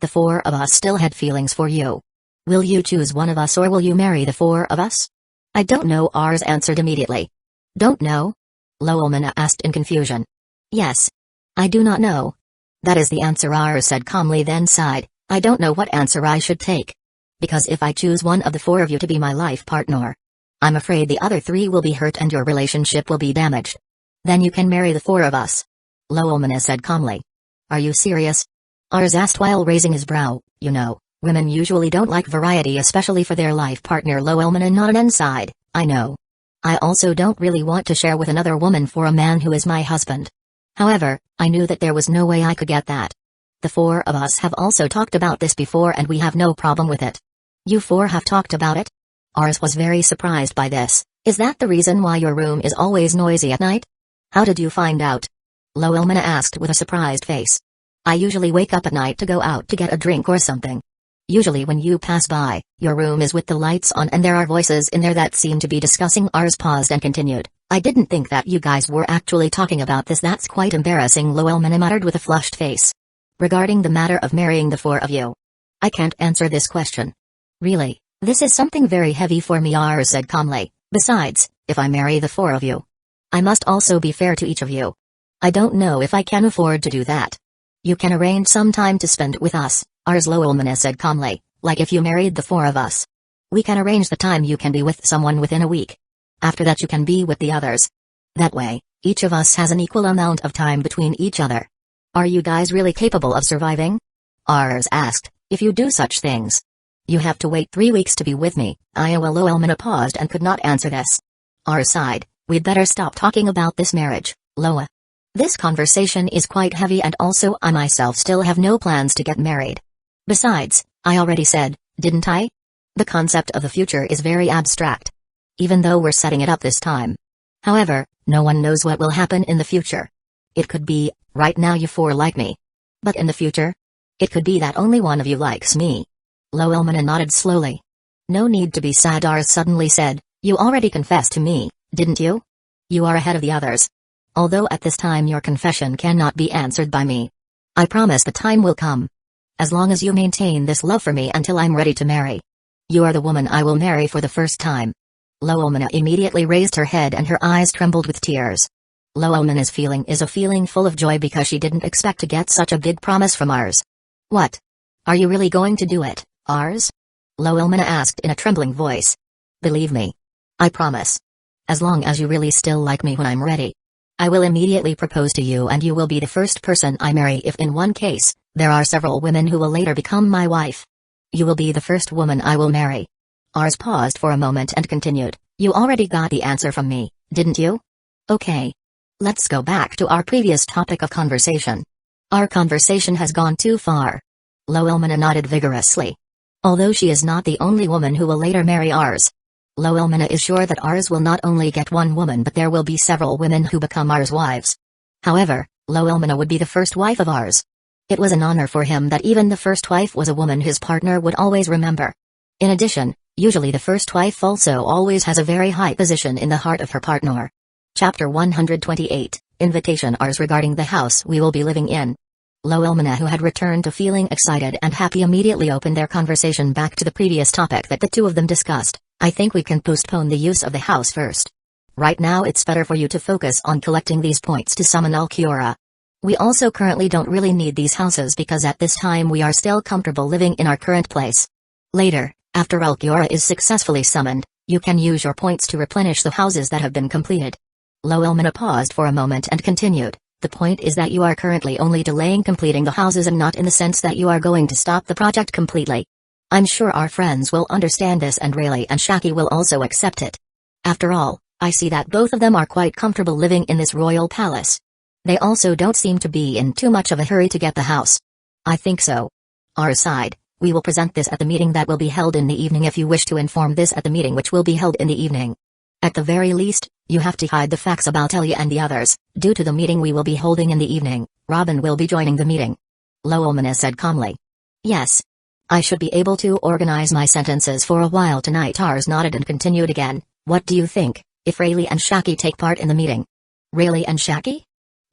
The four of us still had feelings for you. Will you choose one of us or will you marry the four of us? I don't know, Ars answered immediately. Don't know? Loelmina asked in confusion. Yes. I do not know. That is the answer, Ars said calmly, then sighed. I don't know what answer I should take. Because if I choose one of the four of you to be my life partner, I'm afraid the other three will be hurt and your relationship will be damaged. Then you can marry the four of us. Loelmina said calmly. Are you serious? Ars asked while raising his brow. You know, women usually don't like variety, especially for their life partner. Loelmina nodded and sighed. I know. I also don't really want to share with another woman for a man who is my husband. However, I knew that there was no way I could get that. The four of us have also talked about this before and we have no problem with it. You four have talked about it? Ars was very surprised by this. Is that the reason why your room is always noisy at night? How did you find out? Loelmina asked with a surprised face. I usually wake up at night to go out to get a drink or something. Usually when you pass by, your room is with the lights on and there are voices in there that seem to be discussing. Ars paused and continued. I didn't think that you guys were actually talking about this. That's quite embarrassing, Loelmina muttered with a flushed face. Regarding the matter of marrying the four of you, I can't answer this question. Really, this is something very heavy for me, Ars said calmly. Besides, if I marry the four of you, I must also be fair to each of you. I don't know if I can afford to do that. You can arrange some time to spend with us, Ars, Loelmina said calmly, like if you married the four of us. We can arrange the time you can be with someone within a week. After that you can be with the others. That way, each of us has an equal amount of time between each other. Are you guys really capable of surviving? Ars asked. If you do such things, you have to wait 3 weeks to be with me. Loelmina paused and could not answer this. Ars sighed. We'd better stop talking about this marriage, Loa. This conversation is quite heavy and also I myself still have no plans to get married. Besides, I already said, didn't I? The concept of the future is very abstract. Even though we're setting it up this time. However, no one knows what will happen in the future. It could be, right now you four like me. But in the future? It could be that only one of you likes me. Loelmina nodded slowly. No need to be sad, Ars suddenly said. You already confessed to me, didn't you? You are ahead of the others. Although at this time your confession cannot be answered by me. I promise the time will come. As long as you maintain this love for me until I'm ready to marry. You are the woman I will marry for the first time. Loelmina immediately raised her head and her eyes trembled with tears. Loelmina's feeling is a feeling full of joy because she didn't expect to get such a big promise from Ars. What? Are you really going to do it, Ars? Loelmina asked in a trembling voice. Believe me. I promise. As long as you really still like me when I'm ready. I will immediately propose to you and you will be the first person I marry if in one case, there are several women who will later become my wife. You will be the first woman I will marry. Ars paused for a moment and continued, you already got the answer from me, didn't you? Okay. Let's go back to our previous topic of conversation. Our conversation has gone too far. Loelmina nodded vigorously. Although she is not the only woman who will later marry Ars. Loelmina is sure that Ars will not only get one woman but there will be several women who become Ars' wives. However, Loelmina would be the first wife of Ars. It was an honor for him that even the first wife was a woman his partner would always remember. In addition, usually the first wife also always has a very high position in the heart of her partner. Chapter 128, Invitation. Ars regarding the house we will be living in. Loelmina, who had returned to feeling excited and happy, immediately opened their conversation back to the previous topic that the two of them discussed. I think we can postpone the use of the house first. Right now it's better for you to focus on collecting these points to summon Ulquiorra. We also currently don't really need these houses because at this time we are still comfortable living in our current place. Later, after Ulquiorra is successfully summoned, you can use your points to replenish the houses that have been completed. Loelmina paused for a moment and continued. The point is that you are currently only delaying completing the houses and not in the sense that you are going to stop the project completely. I'm sure our friends will understand this and Rayleigh and Shaki will also accept it. After all, I see that both of them are quite comfortable living in this royal palace. They also don't seem to be in too much of a hurry to get the house. I think so. Our side, we will present this at the meeting that will be held in the evening if you wish to inform this at the meeting which will be held in the evening. At the very least, you have to hide the facts about Elia and the others. Due to the meeting we will be holding in the evening, Robin will be joining the meeting. Loelmina said calmly. Yes. I should be able to organize my sentences for a while tonight. Ars nodded and continued again. What do you think, if Rayleigh and Shaki take part in the meeting? Rayleigh and Shaki?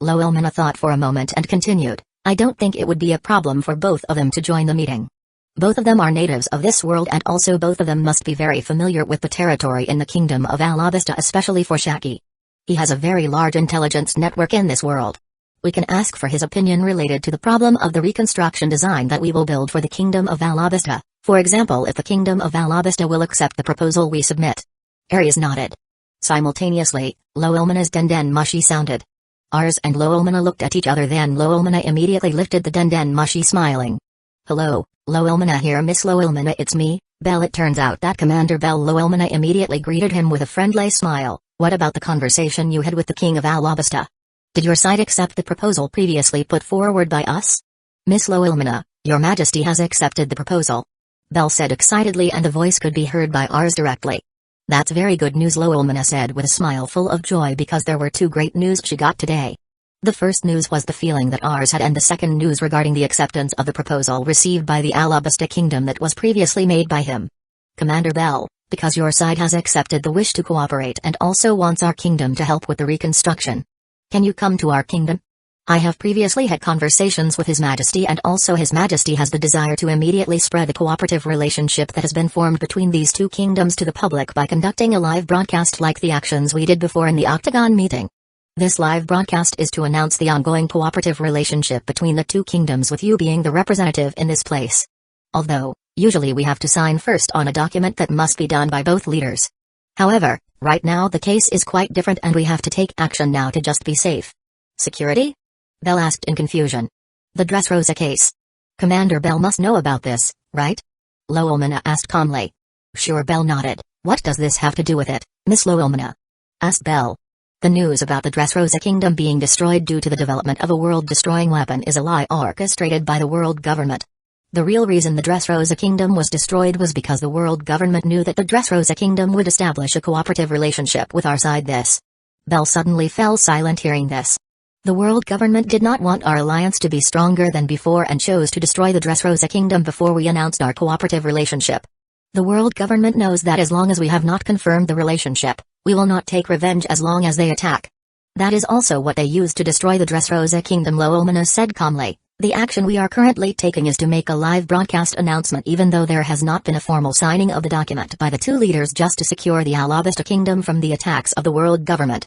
Loelmina thought for a moment and continued. I don't think it would be a problem for both of them to join the meeting. Both of them are natives of this world, and also both of them must be very familiar with the territory in the kingdom of Alabasta, especially for Shaki. He has a very large intelligence network in this world. We can ask for his opinion related to the problem of the reconstruction design that we will build for the kingdom of Alabasta, for example if the kingdom of Alabasta will accept the proposal we submit. Aries nodded. Simultaneously, Loelmana's denden mushi sounded. Ars and Loelmana looked at each other, then Loelmana immediately lifted the denden mushi, smiling. Hello, Loelmana here. Miss Loelmana, it's me, Bell. It turns out that Commander Bell. Loelmana immediately greeted him with a friendly smile. What about the conversation you had with the king of Alabasta? Did your side accept the proposal previously put forward by us? Miss Loelmana, your majesty has accepted the proposal, Bell said excitedly, and the voice could be heard by Ars directly. That's very good news, Loelmana said with a smile full of joy, because there were two great news she got today. The first news was the feeling that Ars had, and the second news regarding the acceptance of the proposal received by the Alabasta kingdom that was previously made by him. Commander Bell, because your side has accepted the wish to cooperate and also wants our kingdom to help with the reconstruction. Can you come to our kingdom? I have previously had conversations with His Majesty, and also His Majesty has the desire to immediately spread the cooperative relationship that has been formed between these two kingdoms to the public by conducting a live broadcast like the actions we did before in the Octagon meeting. This live broadcast is to announce the ongoing cooperative relationship between the two kingdoms, with you being the representative in this place. Although, usually we have to sign first on a document that must be done by both leaders. However, right now the case is quite different and we have to take action now to just be safe. Security? Bell asked in confusion. The Dressrosa case. Commander Bell must know about this, right? Loelmana asked calmly. Sure, Bell nodded. What does this have to do with it, Miss Loelmana? Asked Bell. The news about the Dressrosa kingdom being destroyed due to the development of a world-destroying weapon is a lie orchestrated by the world government. The real reason the Dressrosa kingdom was destroyed was because the world government knew that the Dressrosa kingdom would establish a cooperative relationship with our side. This. Bell suddenly fell silent hearing this. The world government did not want our alliance to be stronger than before and chose to destroy the Dressrosa kingdom before we announced our cooperative relationship. The world government knows that as long as we have not confirmed the relationship, we will not take revenge as long as they attack. That is also what they used to destroy the Dressrosa kingdom, Loelmana said calmly. The action we are currently taking is to make a live broadcast announcement even though there has not been a formal signing of the document by the two leaders, just to secure the Alabasta kingdom from the attacks of the world government.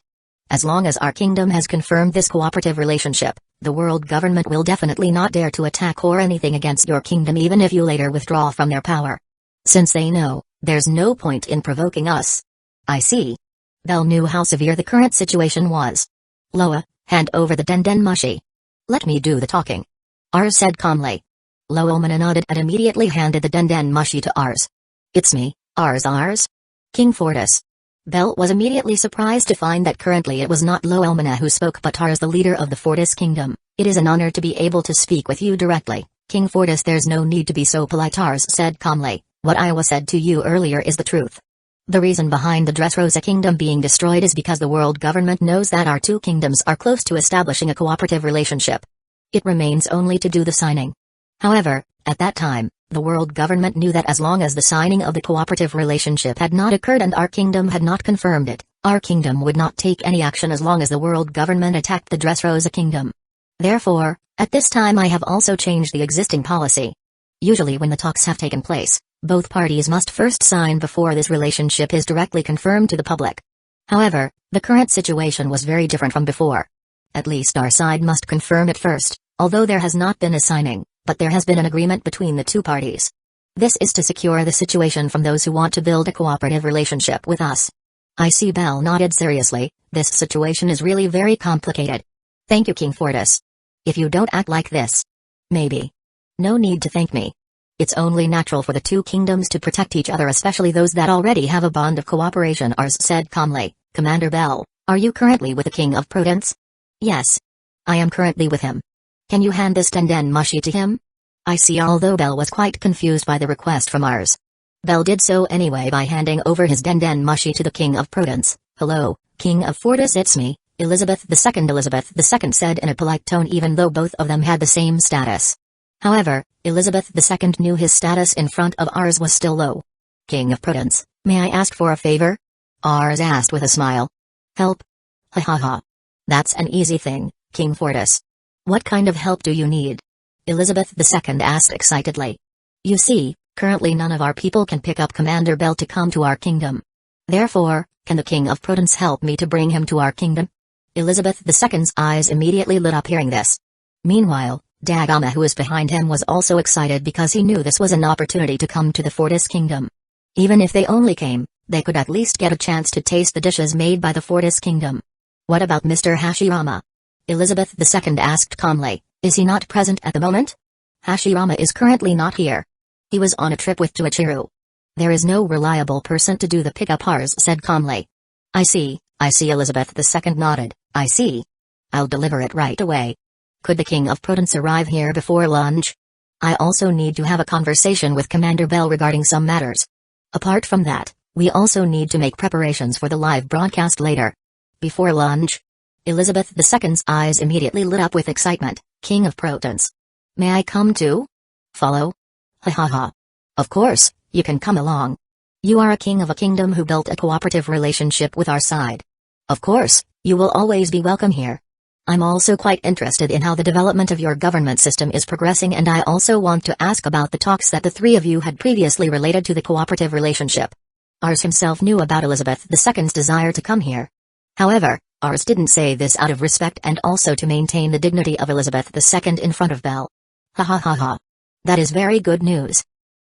As long as our kingdom has confirmed this cooperative relationship, the world government will definitely not dare to attack or anything against your kingdom even if you later withdraw from their power. Since they know, there's no point in provoking us. I see. Bell knew how severe the current situation was. Loa, hand over the denden mushi. Let me do the talking. Ars said calmly. Loelmana nodded and immediately handed the denden mushi to Ars. It's me, Ars. King Fortis. Bell was immediately surprised to find that currently it was not Loelmana who spoke but Ars, the leader of the Fortis kingdom. It is an honor to be able to speak with you directly, King Fortis. There's no need to be so polite, Ars said calmly. What I was said to you earlier is the truth. The reason behind the Dressrosa kingdom being destroyed is because the world government knows that our two kingdoms are close to establishing a cooperative relationship. It remains only to do the signing. However, at that time, the world government knew that as long as the signing of the cooperative relationship had not occurred and our kingdom had not confirmed it, our kingdom would not take any action as long as the world government attacked the Dressrosa kingdom. Therefore, at this time I have also changed the existing policy. Usually when the talks have taken place, both parties must first sign before this relationship is directly confirmed to the public. However, the current situation was very different from before. At least our side must confirm it first, although there has not been a signing, but there has been an agreement between the two parties. This is to secure the situation from those who want to build a cooperative relationship with us. I see. Bell nodded seriously. This situation is really very complicated. Thank you, King Fortis. If you don't act like this, maybe. No need to thank me. It's only natural for the two kingdoms to protect each other, especially those that already have a bond of cooperation, Ars said calmly. Commander Bell, are you currently with the King of Prudence? Yes. I am currently with him. Can you hand this denden mushi to him? I see. Although Bell was quite confused by the request from Ars, Bell did so anyway by handing over his denden mushi to the King of Prudence. Hello, King of Fortis, it's me, Elizabeth II. Elizabeth II said in a polite tone, even though both of them had the same status. However, Elizabeth II knew his status in front of Ars was still low. King of Prudence, may I ask for a favor? Ars asked with a smile. Help? Ha ha ha. That's an easy thing, King Fortis. What kind of help do you need? Elizabeth II asked excitedly. You see, currently none of our people can pick up Commander Bell to come to our kingdom. Therefore, can the King of Prudence help me to bring him to our kingdom? Elizabeth II's eyes immediately lit up hearing this. Meanwhile, Dagama, who was behind him, was also excited because he knew this was an opportunity to come to the Fortis Kingdom. Even if they only came, they could at least get a chance to taste the dishes made by the Fortis Kingdom. What about Mr. Hashirama? Elizabeth II asked calmly. Is he not present at the moment? Hashirama is currently not here. He was on a trip with Chuichiru. There is no reliable person to do the pickup, Ars said calmly. I see, Elizabeth II nodded. I see. I'll deliver it right away. Could the King of Prudence arrive here before lunch? I also need to have a conversation with Commander Bell regarding some matters. Apart from that, we also need to make preparations for the live broadcast later. Before lunch? Elizabeth II's eyes immediately lit up with excitement. King of Prudence. May I come too? Follow? Ha ha ha. Of course, you can come along. You are a king of a kingdom who built a cooperative relationship with our side. Of course, you will always be welcome here. I'm also quite interested in how the development of your government system is progressing, and I also want to ask about the talks that the three of you had previously related to the cooperative relationship. Ars himself knew about Elizabeth II's desire to come here. However, Ars didn't say this out of respect and also to maintain the dignity of Elizabeth II in front of Belle. Ha ha ha ha. That is very good news.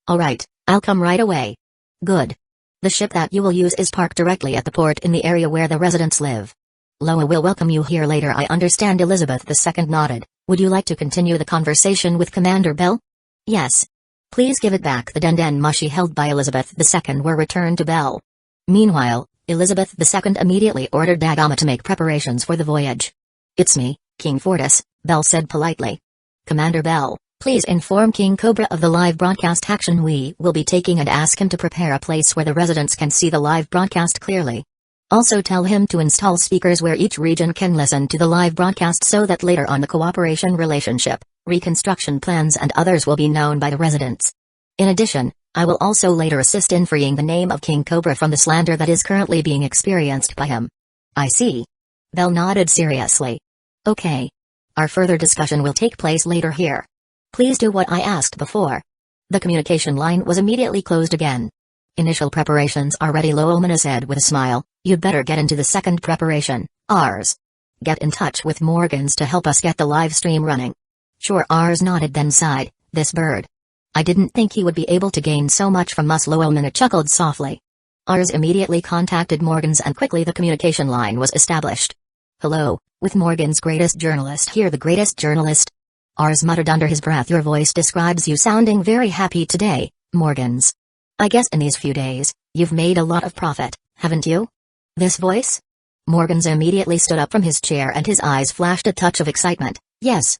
Alright, I'll come right away. Good. The ship that you will use is parked directly at the port in the area where the residents live. Loa will welcome you here later, I understand. Elizabeth II nodded. Would you like to continue the conversation with Commander Bell? Yes. Please give it back. The Denden Mushi held by Elizabeth II were returned to Bell. Meanwhile, Elizabeth II immediately ordered Dagama to make preparations for the voyage. It's me, King Fortis, Bell said politely. Commander Bell, please inform King Cobra of the live broadcast action we will be taking and ask him to prepare a place where the residents can see the live broadcast clearly. Also tell him to install speakers where each region can listen to the live broadcast so that later on the cooperation relationship, reconstruction plans and others will be known by the residents. In addition, I will also later assist in freeing the name of King Cobra from the slander that is currently being experienced by him. I see. Bell nodded seriously. Okay. Our further discussion will take place later here. Please do what I asked before. The communication line was immediately closed again. Initial preparations are ready, Loomana said with a smile. You'd better get into the second preparation, Ars. Get in touch with Morgans to help us get the live stream running. Sure, Ars nodded then sighed. This bird. I didn't think he would be able to gain so much from us, Loomana chuckled softly. Ars immediately contacted Morgans and quickly the communication line was established. Hello, with Morgan's greatest journalist here, the greatest journalist. Ars muttered under his breath. Your voice describes you sounding very happy today, Morgans. I guess in these few days, you've made a lot of profit, haven't you? This voice? Morgans immediately stood up from his chair and his eyes flashed a touch of excitement. Yes.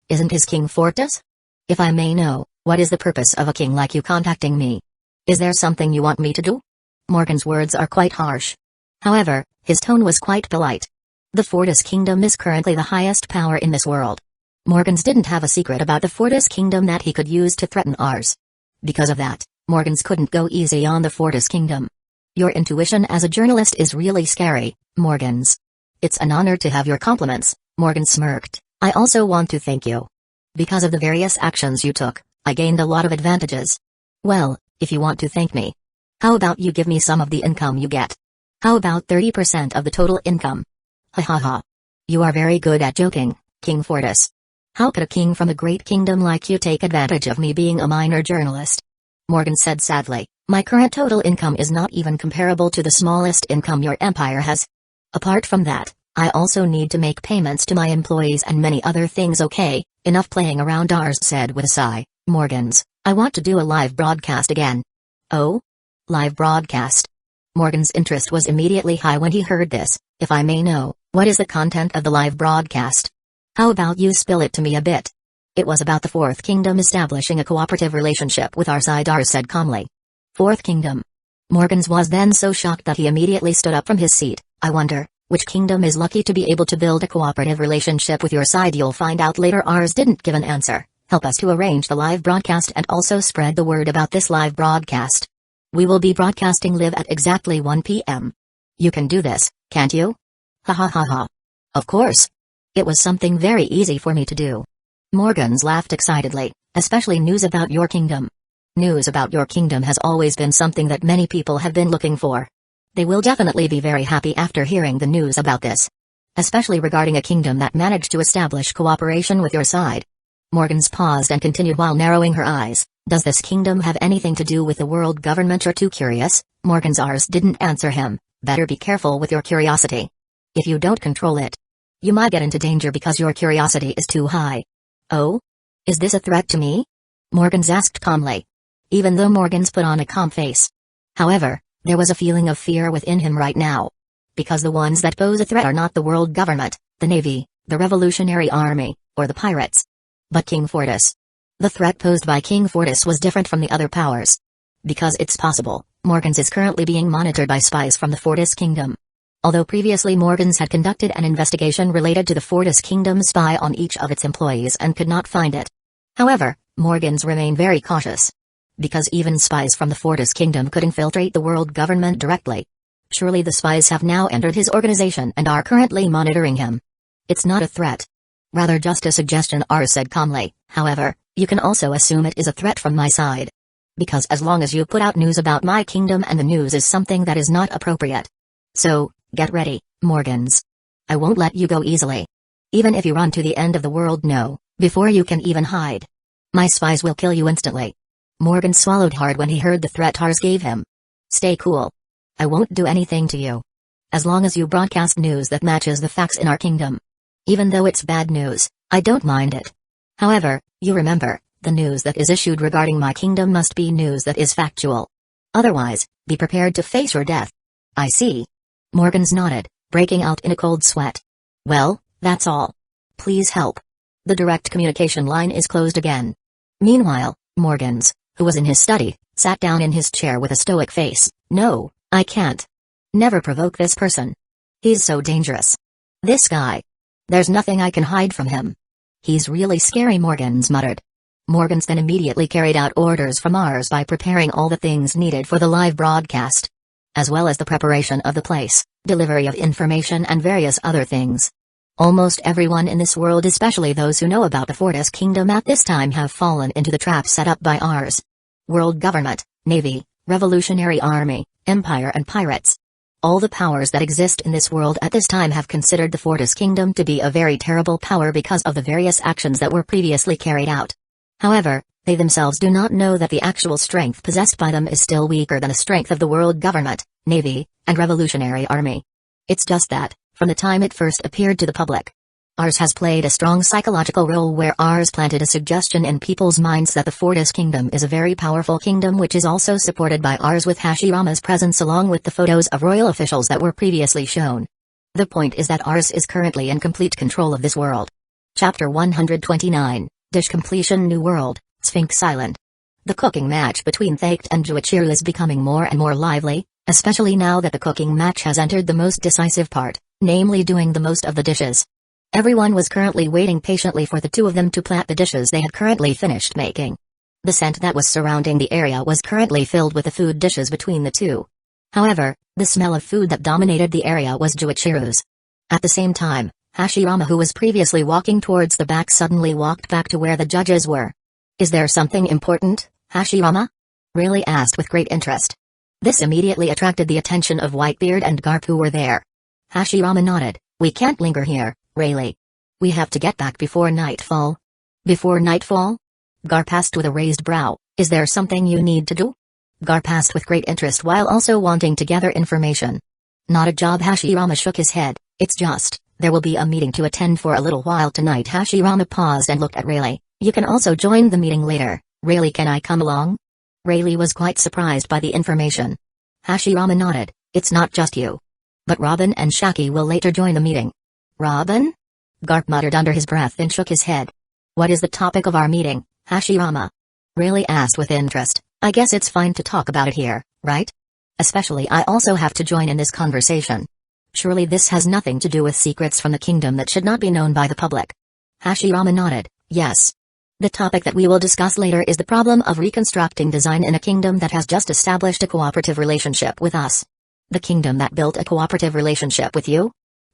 Isn't his King Fortis? If I may know, what is the purpose of a king like you contacting me? Is there something you want me to do? Morgan's words are quite harsh. However, his tone was quite polite. The Fortis Kingdom is currently the highest power in this world. Morgans didn't have a secret about the Fortis Kingdom that he could use to threaten Ars. Because of that, Morgans couldn't go easy on the Fortis Kingdom. Your intuition as a journalist is really scary, Morgans. It's an honor to have your compliments, Morgan smirked. I also want to thank you. Because of the various actions you took, I gained a lot of advantages. Well, if you want to thank me, how about you give me some of the income you get? How about 30% of the total income? Ha ha ha. You are very good at joking, King Fortis. How could a king from a great kingdom like you take advantage of me being a minor journalist? Morgan said sadly, my current total income is not even comparable to the smallest income your empire has. Apart from that, I also need to make payments to my employees and many other things. Okay, enough playing around, Ars said with a sigh. Morgans, I want to do a live broadcast again. Oh? Live broadcast? Morgan's interest was immediately high when he heard this. If I may know, what is the content of the live broadcast? How about you spill it to me a bit? It was about the Fourth Kingdom establishing a cooperative relationship with our side, Ars said calmly. Fourth Kingdom? Morgans was then so shocked that he immediately stood up from his seat. I wonder, which kingdom is lucky to be able to build a cooperative relationship with your side? You'll find out later. Ars didn't give an answer. Help us to arrange the live broadcast and also spread the word about this live broadcast. We will be broadcasting live at exactly 1 p.m. You can do this, can't you? Ha ha ha ha. Of course. It was something very easy for me to do. Morgans laughed excitedly, especially news about your kingdom. News about your kingdom has always been something that many people have been looking for. They will definitely be very happy after hearing the news about this. Especially regarding a kingdom that managed to establish cooperation with your side. Morgans paused and continued while narrowing her eyes. Does this kingdom have anything to do with the world government? You're too curious? Morgans Ars didn't answer him. Better be careful with your curiosity. If you don't control it, you might get into danger because your curiosity is too high. Oh? Is this a threat to me? Morgans asked calmly. Even though Morgans put on a calm face. However, there was a feeling of fear within him right now. Because the ones that pose a threat are not the world government, the navy, the revolutionary army, or the pirates. But King Fortis. The threat posed by King Fortis was different from the other powers. Because it's possible, Morgans is currently being monitored by spies from the Fortis Kingdom. Although previously Morgans had conducted an investigation related to the Fortis Kingdom spy on each of its employees and could not find it. However, Morgans remained very cautious. Because even spies from the Fortis Kingdom could infiltrate the world government directly. Surely the spies have now entered his organization and are currently monitoring him. It's not a threat. Rather just a suggestion, Ars said calmly. However, you can also assume it is a threat from my side. Because as long as you put out news about my kingdom and the news is something that is not appropriate. So, get ready, Morgans. I won't let you go easily. Even if you run to the end of the world, no, before you can even hide. My spies will kill you instantly. Morgan swallowed hard when he heard the threat Ars gave him. Stay cool. I won't do anything to you. As long as you broadcast news that matches the facts in our kingdom. Even though it's bad news, I don't mind it. However, you remember, the news that is issued regarding my kingdom must be news that is factual. Otherwise, be prepared to face your death. I see. Morgans nodded, breaking out in a cold sweat. Well, that's all. Please help. The direct communication line is closed again. Meanwhile, Morgans, who was in his study, sat down in his chair with a stoic face. No, I can't. Never provoke this person. He's so dangerous. This guy. There's nothing I can hide from him. He's really scary, Morgans muttered. Morgans then immediately carried out orders from Ars by preparing all the things needed for the live broadcast. As well as the preparation of the place, delivery of information and various other things. Almost everyone in this world, especially those who know about the Fortis Kingdom at this time, have fallen into the trap set up by Ars. World government, navy, revolutionary army, empire and pirates. All the powers that exist in this world at this time have considered the Fortis Kingdom to be a very terrible power because of the various actions that were previously carried out. However, they themselves do not know that the actual strength possessed by them is still weaker than the strength of the world government, navy, and revolutionary army. It's just that, from the time it first appeared to the public, Ars has played a strong psychological role where Ars planted a suggestion in people's minds that the Fortis Kingdom is a very powerful kingdom, which is also supported by Ars, with Hashirama's presence along with the photos of royal officials that were previously shown. The point is that Ars is currently in complete control of this world. Chapter 129, Dish Completion. New World, Sphinx Island. The cooking match between Thaked and Juichiru is becoming more and more lively, especially now that the cooking match has entered the most decisive part, namely doing the most of the dishes. Everyone was currently waiting patiently for the two of them to plat the dishes they had currently finished making. The scent that was surrounding the area was currently filled with the food dishes between the two. However, the smell of food that dominated the area was Juichiru's. At the same time, Hashirama, who was previously walking towards the back, suddenly walked back to where the judges were. Is there something important, Hashirama? Really asked with great interest. This immediately attracted the attention of Whitebeard and Garp, who were there. Hashirama nodded. We can't linger here, Rayleigh. We have to get back before nightfall. Before nightfall? Garp asked with a raised brow. Is there something you need to do? Garp asked with great interest while also wanting to gather information. Not a job. Hashirama shook his head. It's just, there will be a meeting to attend for a little while tonight. Hashirama paused and looked at Rayleigh. You can also join the meeting later. Rayleigh, can I come along? Rayleigh was quite surprised by the information. Hashirama nodded. It's not just you. But Robin and Shaki will later join the meeting. Robin? Garp muttered under his breath and shook his head. What is the topic of our meeting, Hashirama? Rayleigh asked with interest. I guess it's fine to talk about it here, right? Especially I also have to join in this conversation. Surely this has nothing to do with secrets from the kingdom that should not be known by the public. Hashirama nodded. Yes. The topic that we will discuss later is the problem of reconstructing design in a kingdom that has just established a cooperative relationship with us. The kingdom that built a cooperative relationship with you?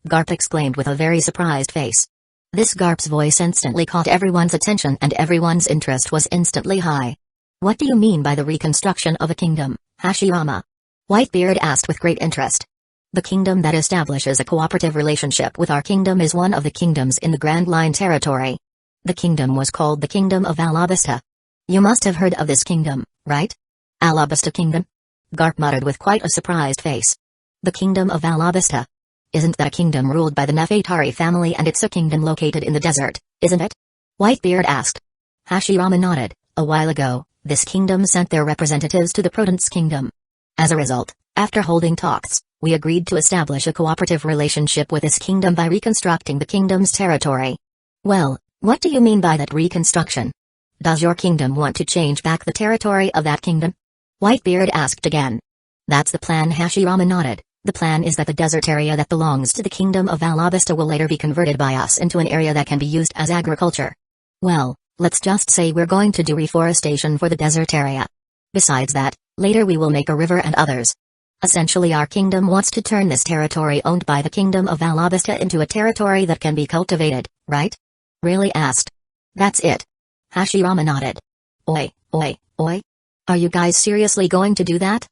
Garp exclaimed with a very surprised face. This Garp's voice instantly caught everyone's attention and everyone's interest was instantly high. What do you mean by the reconstruction of a kingdom, Hashirama? Whitebeard asked with great interest. The kingdom that establishes a cooperative relationship with our kingdom is one of the kingdoms in the Grand Line territory. The kingdom was called the Kingdom of Alabasta. You must have heard of this kingdom, right? Alabasta Kingdom? Garp muttered with quite a surprised face. The Kingdom of Alabasta. Isn't that a kingdom ruled by the Nefertari family and it's a kingdom located in the desert, isn't it? Whitebeard asked. Hashirama nodded. A while ago, this kingdom sent their representatives to the Prudence Kingdom. As a result, after holding talks, we agreed to establish a cooperative relationship with this kingdom by reconstructing the kingdom's territory. Well, what do you mean by that reconstruction? Does your kingdom want to change back the territory of that kingdom? Whitebeard asked again. That's the plan, Hashirama nodded. The plan is that the desert area that belongs to the Kingdom of Alabasta will later be converted by us into an area that can be used as agriculture. Well, let's just say we're going to do reforestation for the desert area. Besides that, later we will make a river and others. Essentially our kingdom wants to turn this territory owned by the Kingdom of Alabasta into a territory that can be cultivated, right? Really asked. That's it. Hashirama nodded. Oi. Are you guys seriously going to do that?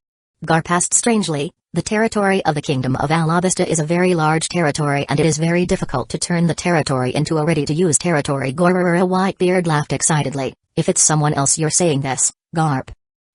Garp asked strangely. The territory of the Kingdom of Alabasta is a very large territory and it is very difficult to turn the territory into a ready-to-use territory. Gorara Whitebeard laughed excitedly. If it's someone else you're saying this, Garp.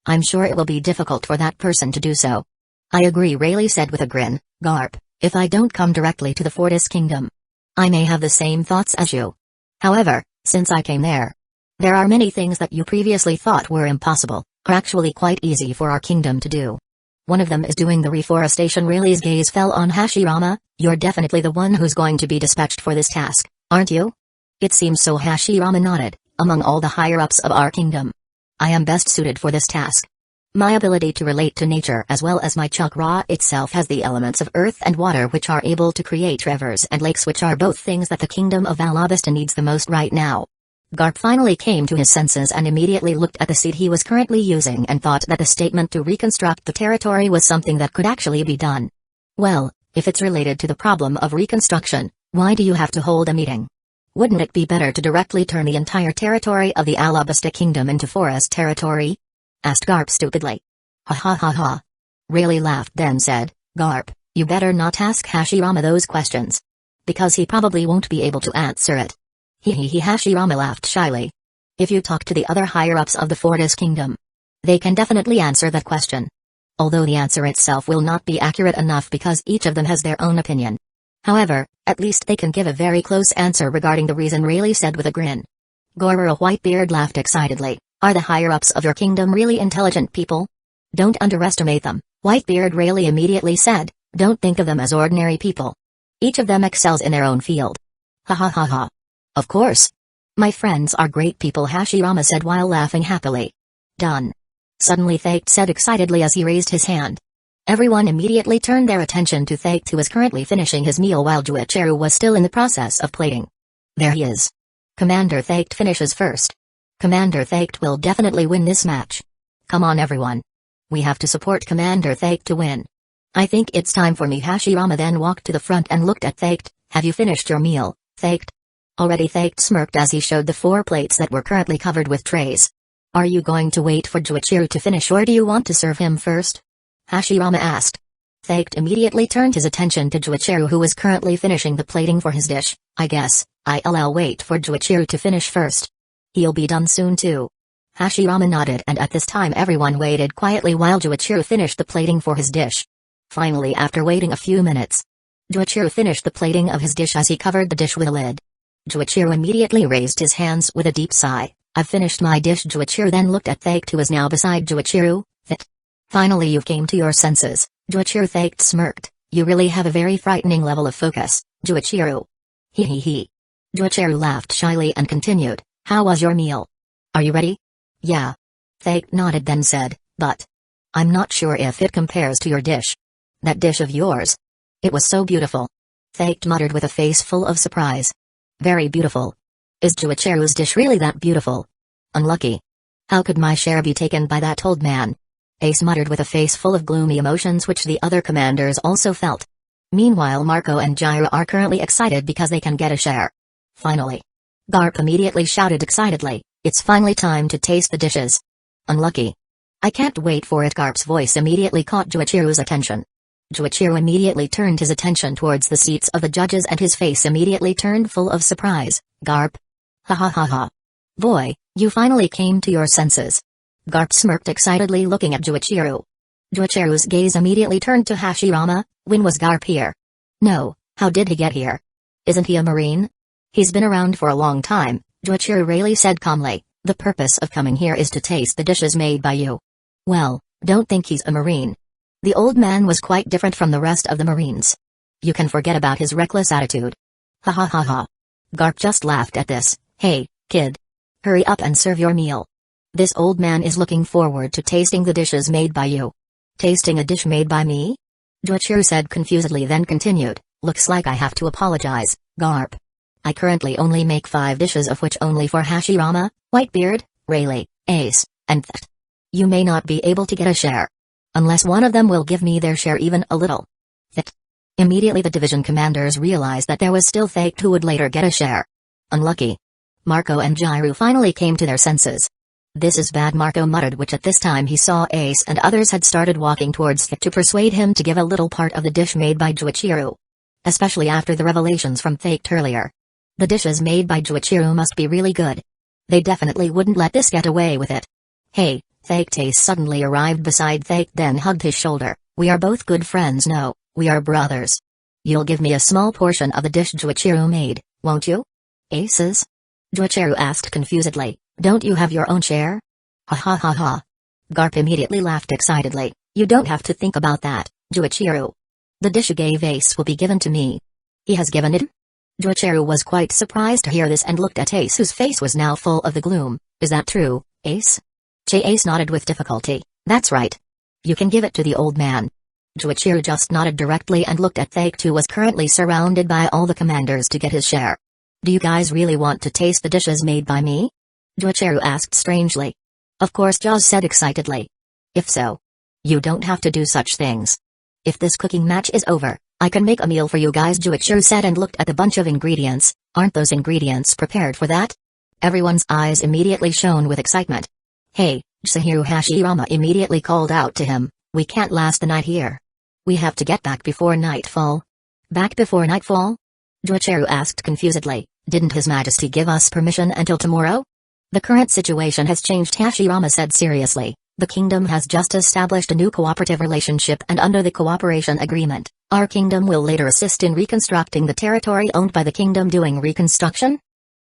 I'm sure it will be difficult for that person to do so. I agree, Rayleigh said with a grin. Garp, if I don't come directly to the Fortis Kingdom, I may have the same thoughts as you. However, since I came there are many things that you previously thought were impossible, are actually quite easy for our kingdom to do. One of them is doing the reforestation. Rayleigh's gaze fell on Hashirama. You're definitely the one who's going to be dispatched for this task, aren't you? It seems so. Hashirama nodded. Among all the higher-ups of our kingdom, I am best suited for this task. My ability to relate to nature as well as my chakra itself has the elements of earth and water which are able to create rivers and lakes, which are both things that the Kingdom of Alabasta needs the most right now. Garp finally came to his senses and immediately looked at the seed he was currently using and thought that the statement to reconstruct the territory was something that could actually be done. Well, if it's related to the problem of reconstruction, why do you have to hold a meeting? Wouldn't it be better to directly turn the entire territory of the Alabasta Kingdom into forest territory? Asked Garp stupidly. Ha ha ha ha. Rayleigh laughed then said, Garp, you better not ask Hashirama those questions. Because he probably won't be able to answer it. He Hashirama laughed shyly. If you talk to the other higher-ups of the Fortis Kingdom, they can definitely answer that question. Although the answer itself will not be accurate enough because each of them has their own opinion. However, at least they can give a very close answer regarding the reason, Rayleigh said with a grin. Gorara Whitebeard laughed excitedly. Are the higher-ups of your kingdom really intelligent people? Don't underestimate them, Whitebeard. Rayleigh immediately said. Don't think of them as ordinary people. Each of them excels in their own field. Ha ha ha ha. Of course. My friends are great people, Hashirama said while laughing happily. Done. Suddenly Thaked said excitedly as he raised his hand. Everyone immediately turned their attention to Thaked, who was currently finishing his meal while Juichiru was still in the process of plating. There he is. Commander Thaked finishes first. Commander Thaked will definitely win this match. Come on everyone. We have to support Commander Thaked to win. I think it's time for me. Hashirama then walked to the front and looked at Thaked. Have you finished your meal, Thaked? Already. Thaked smirked as he showed the 4 plates that were currently covered with trays. Are you going to wait for Juichiru to finish or do you want to serve him first? Hashirama asked. Thaked immediately turned his attention to Juichiru, who was currently finishing the plating for his dish. I guess I'll wait for Juichiru to finish first. He'll be done soon too. Hashirama nodded, and at this time everyone waited quietly while Juichiru finished the plating for his dish. Finally, after waiting a few minutes, Juichiru finished the plating of his dish as he covered the dish with a lid. Juichiru immediately raised his hands with a deep sigh. I've finished my dish. Juichiru then looked at Thaked, who was now beside Juichiru. Finally you came to your senses, Juichiru. Thaked smirked. You really have a very frightening level of focus, Juichiru. He. Juichiru laughed shyly and continued. How was your meal? Are you ready? Yeah. Thaked nodded then said, but I'm not sure if it compares to your dish. That dish of yours. It was so beautiful. Thaked muttered with a face full of surprise. Very beautiful. Is Juichiru's dish really that beautiful? Unlucky. How could my share be taken by that old man? Ace muttered with a face full of gloomy emotions, which the other commanders also felt. Meanwhile, Marco and Jiraiya are currently excited because they can get a share. Finally. Garp immediately shouted excitedly, it's finally time to taste the dishes. Unlucky. I can't wait for it. Garp's voice immediately caught Juichiru's attention. Juichiru immediately turned his attention towards the seats of the judges and his face immediately turned full of surprise. Garp. Ha ha ha ha. Boy, you finally came to your senses. Garp smirked excitedly looking at Juichiru. Juichiru's gaze immediately turned to Hashirama. When was Garp here? No, how did he get here? Isn't he a marine? He's been around for a long time, Juichiru really said calmly. The purpose of coming here is to taste the dishes made by you. Well, don't think he's a marine. The old man was quite different from the rest of the marines. You can forget about his reckless attitude. Ha ha ha ha. Garp just laughed at this. Hey, kid. Hurry up and serve your meal. This old man is looking forward to tasting the dishes made by you. Tasting a dish made by me? Juichiru said confusedly then continued, looks like I have to apologize, Garp. I currently only make 5 dishes of which only for Hashirama, Whitebeard, Rayleigh, Ace, and That. You may not be able to get a share. Unless one of them will give me their share even a little. That. Immediately the division commanders realized that there was still Thake who would later get a share. Unlucky. Marco and Jiru finally came to their senses. This is bad, Marco muttered, which at this time he saw Ace and others had started walking towards Thake to persuade him to give a little part of the dish made by Juichiru. Especially after the revelations from Thake earlier. The dishes made by Juichiru must be really good. They definitely wouldn't let this get away with it. Hey, Thake suddenly arrived beside Thake then hugged his shoulder. We are both good friends. No, we are brothers. You'll give me a small portion of the dish Juichiru made, won't you? Aces? Juichiru asked confusedly, don't you have your own share? Ha ha ha ha. Garp immediately laughed excitedly. You don't have to think about that, Juichiru. The dish you gave Ace will be given to me. He has given it? Juichiru was quite surprised to hear this and looked at Ace whose face was now full of the gloom. Is that true, Ace? Ace nodded with difficulty. That's right. You can give it to the old man. Juichiru just nodded directly and looked at Thake who was currently surrounded by all the commanders to get his share. Do you guys really want to taste the dishes made by me? Juichiru asked strangely. Of course, Jaws said excitedly. If so. You don't have to do such things. If this cooking match is over, I can make a meal for you guys, Juichiru said and looked at the bunch of ingredients. Aren't those ingredients prepared for that? Everyone's eyes immediately shone with excitement. Hey, Chihiro, Hashirama immediately called out to him, we can't last the night here. We have to get back before nightfall. Back before nightfall? Juichiru asked confusedly, didn't His Majesty give us permission until tomorrow? The current situation has changed, Hashirama said seriously. The kingdom has just established a new cooperative relationship and under the cooperation agreement, our kingdom will later assist in reconstructing the territory owned by the kingdom. Doing reconstruction?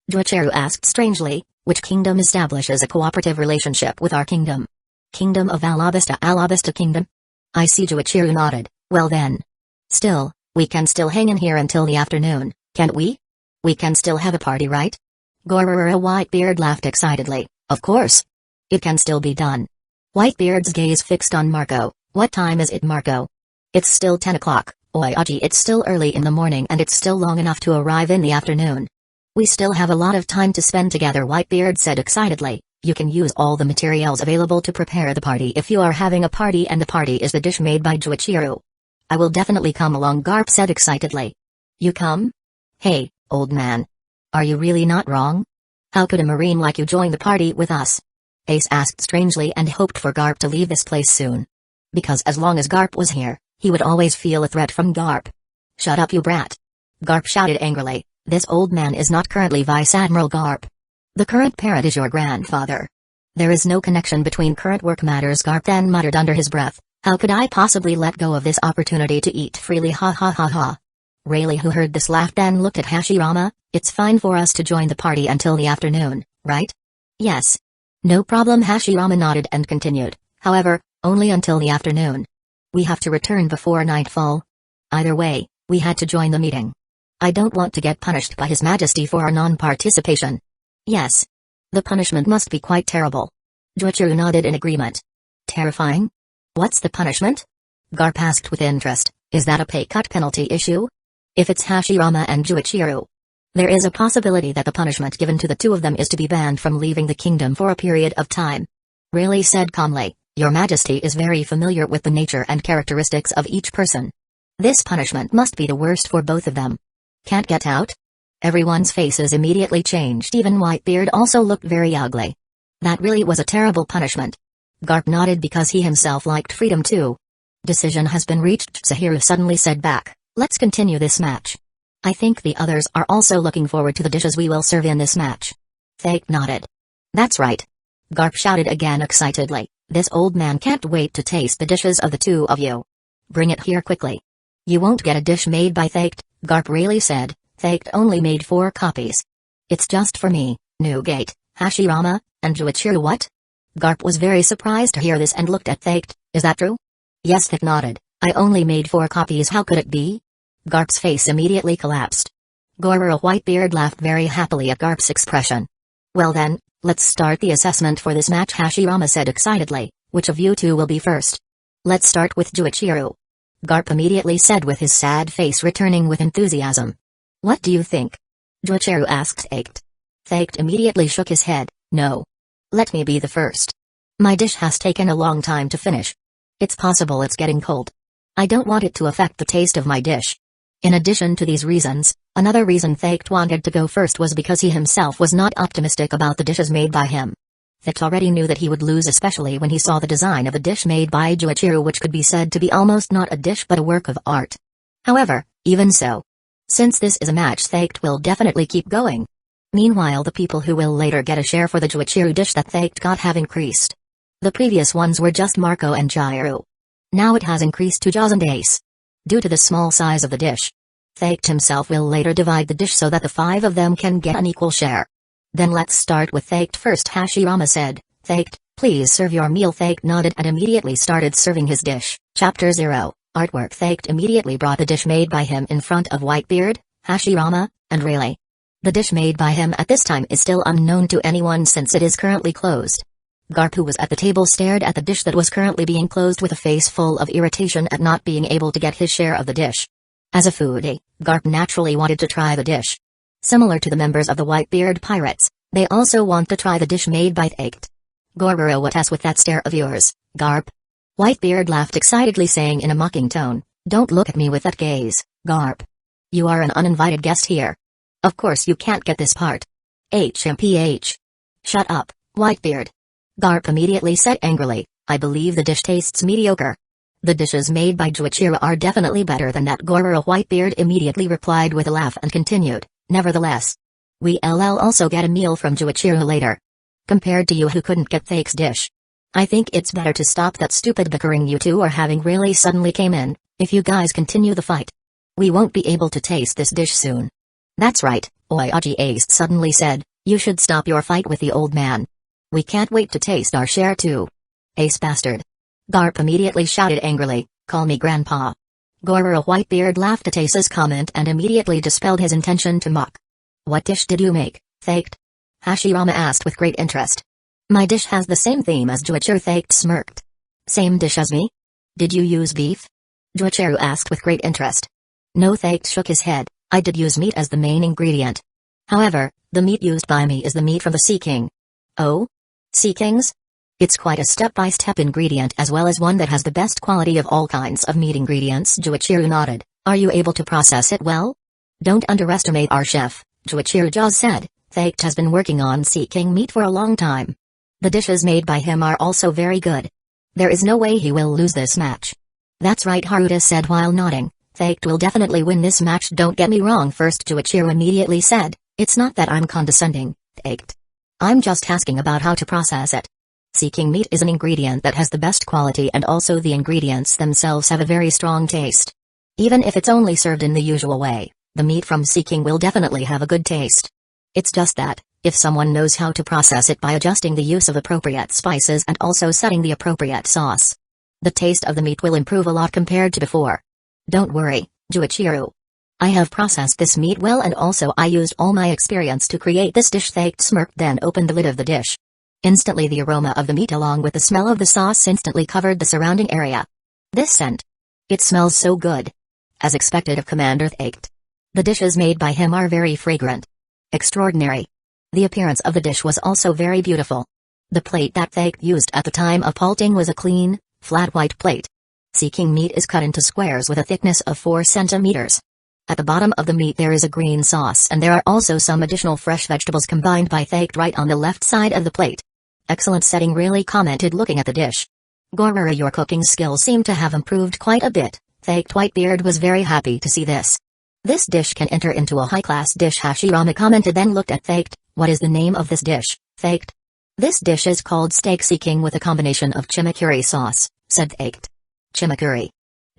Juichiru asked strangely, which kingdom establishes a cooperative relationship with our kingdom? Kingdom of Alabasta Kingdom? I see, Juichiru nodded. Well then. Still, we can still hang in here until the afternoon, can't we? We can still have a party, right? Gorara Whitebeard laughed excitedly. Of course. It can still be done. Whitebeard's gaze fixed on Marco. What time is it, Marco? It's still 10 o'clock, Oyaji. It's still early in the morning and it's still long enough to arrive in the afternoon. We still have a lot of time to spend together, Whitebeard said excitedly. You can use all the materials available to prepare the party if you are having a party and the party is the dish made by Juichiru. I will definitely come along, Garp said excitedly. You come? Hey, old man. Are you really not wrong? How could a marine like you join the party with us? Ace asked strangely and hoped for Garp to leave this place soon. Because as long as Garp was here, he would always feel a threat from Garp. Shut up, you brat. Garp shouted angrily. This old man is not currently Vice Admiral Garp. The current parent is your grandfather. There is no connection between current work matters, Garp then muttered under his breath. How could I possibly let go of this opportunity to eat freely? Ha ha ha ha. Rayleigh, who heard this, laughed then looked at Hashirama. It's fine for us to join the party until the afternoon, right? Yes. No problem, Hashirama nodded and continued. However, only until the afternoon. We have to return before nightfall. Either way, we had to join the meeting. I don't want to get punished by His Majesty for our non-participation. Yes. The punishment must be quite terrible. Juichiru nodded in agreement. Terrifying? What's the punishment? Garp asked with interest. Is that a pay cut penalty issue? If it's Hashirama and Juichiru, there is a possibility that the punishment given to the two of them is to be banned from leaving the kingdom for a period of time. Rayleigh said calmly, Your Majesty is very familiar with the nature and characteristics of each person. This punishment must be the worst for both of them. Can't get out? Everyone's faces immediately changed. Even Whitebeard also looked very ugly. That really was a terrible punishment. Garp nodded because he himself liked freedom too. Decision has been reached, Chihiro suddenly said back. Let's continue this match. I think the others are also looking forward to the dishes we will serve in this match. Thake nodded. That's right. Garp shouted again excitedly. This old man can't wait to taste the dishes of the two of you. Bring it here quickly. You won't get a dish made by Thake, Garp really said. Thake only made 4 copies. It's just for me, Newgate, Hashirama, and Juichiro. What? Garp was very surprised to hear this and looked at Thake. Is that true? Yes, Thake nodded. I only made 4 copies. How could it be? Garp's face immediately collapsed. Goro Whitebeard laughed very happily at Garp's expression. Well then, let's start the assessment for this match, Hashirama said excitedly. Which of you two will be first? Let's start with Juichiro. Garp immediately said with his sad face returning with enthusiasm. What do you think? Juichiro asked Thake. Thake immediately shook his head. No. Let me be the first. My dish has taken a long time to finish. It's possible it's getting cold. I don't want it to affect the taste of my dish. In addition to these reasons, another reason Thake wanted to go first was because he himself was not optimistic about the dishes made by him. Thake already knew that he would lose, especially when he saw the design of a dish made by Juichiro, which could be said to be almost not a dish but a work of art. However, even so, since this is a match, Thake will definitely keep going. Meanwhile, the people who will later get a share for the Juichiro dish that Thake got have increased. The previous ones were just Marco and Jairo. Now it has increased to Jaws and Ace. Due to the small size of the dish, Thake himself will later divide the dish so that the 5 of them can get an equal share. Then let's start with Thake first, Hashirama said. Thake, please serve your meal. Thake nodded and immediately started serving his dish. Chapter 0, Artwork. Thake immediately brought the dish made by him in front of Whitebeard, Hashirama, and Rayleigh. The dish made by him at this time is still unknown to anyone since it is currently closed. Garp, who was at the table, stared at the dish that was currently being closed with a face full of irritation at not being able to get his share of the dish. As a foodie, Garp naturally wanted to try the dish. Similar to the members of the Whitebeard Pirates, they also want to try the dish made by Thake. Goro, what's with that stare of yours, Garp? Whitebeard laughed excitedly, saying in a mocking tone, Don't look at me with that gaze, Garp. You are an uninvited guest here. Of course you can't get this part. HMPH. Shut up, Whitebeard. Garp immediately said angrily, I believe the dish tastes mediocre. The dishes made by Juichiro are definitely better than that. Goro Whitebeard immediately replied with a laugh and continued, Nevertheless, we'll also get a meal from Juichiro later. Compared to you who couldn't get Thake's dish. I think it's better to stop that stupid bickering you two are having. Really suddenly came in. If you guys continue the fight, we won't be able to taste this dish soon. That's right, Oyaji Ace suddenly said, you should stop your fight with the old man. We can't wait to taste our share too. Ace bastard. Garp immediately shouted angrily, Call me Grandpa. Goro Whitebeard laughed at Ace's comment and immediately dispelled his intention to mock. What dish did you make, Thake? Hashirama asked with great interest. My dish has the same theme as Juichiro. Thake smirked. Same dish as me? Did you use beef? Juichiro asked with great interest. No, Thake shook his head. I did use meat as the main ingredient. However, the meat used by me is the meat from the Sea King. Oh? Sea Kings? It's quite a step-by-step ingredient as well as one that has the best quality of all kinds of meat ingredients. Juichiro nodded. Are you able to process it well? Don't underestimate our chef, Juichiro Jaws said. Thake has been working on Sea King meat for a long time. The dishes made by him are also very good. There is no way he will lose this match. That's right, Haruta said while nodding. Thake will definitely win this match. Don't get me wrong. First, Juichiro immediately said, It's not that I'm condescending, Thake. I'm just asking about how to process it. Sea King meat is an ingredient that has the best quality and also the ingredients themselves have a very strong taste. Even if it's only served in the usual way, the meat from Sea King will definitely have a good taste. It's just that, if someone knows how to process it by adjusting the use of appropriate spices and also setting the appropriate sauce, the taste of the meat will improve a lot compared to before. Don't worry, Juichiro. I have processed this meat well and also I used all my experience to create this dish. Thake smirked, then opened the lid of the dish. Instantly the aroma of the meat along with the smell of the sauce instantly covered the surrounding area. This scent. It smells so good. As expected of Commander Thake. The dishes made by him are very fragrant. Extraordinary. The appearance of the dish was also very beautiful. The plate that Thake used at the time of plating was a clean, flat white plate. Sea King meat is cut into squares with a thickness of 4 centimeters. At the bottom of the meat there is a green sauce and there are also some additional fresh vegetables combined by Thaked right on the left side of the plate. Excellent setting, really commented looking at the dish. Gorura, your cooking skills seem to have improved quite a bit. Thaked Whitebeard was very happy to see this. This dish can enter into a high-class dish, Hashirama commented, then looked at Thaked. What is the name of this dish, Thaked? This dish is called steak seeking with a combination of chimichurri sauce, said Thaked. Chimichurri.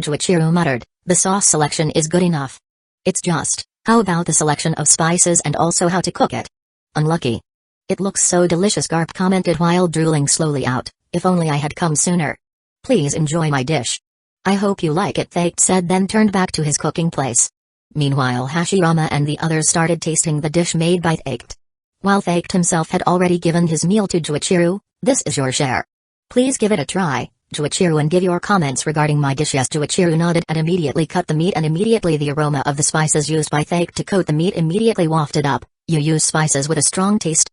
Juichiro muttered, the sauce selection is good enough. It's just, how about the selection of spices and also how to cook it? Unlucky. It looks so delicious, Garp commented while drooling slowly out, if only I had come sooner. Please enjoy my dish. I hope you like it, Thaked said, then turned back to his cooking place. Meanwhile, Hashirama and the others started tasting the dish made by Thaked. While Thaked himself had already given his meal to Juichiro, this is your share. Please give it a try, Juichiro, and give your comments regarding my dish. Yes, Juichiro nodded and immediately cut the meat, and immediately the aroma of the spices used by Thaked to coat the meat immediately wafted up. You use spices with a strong taste?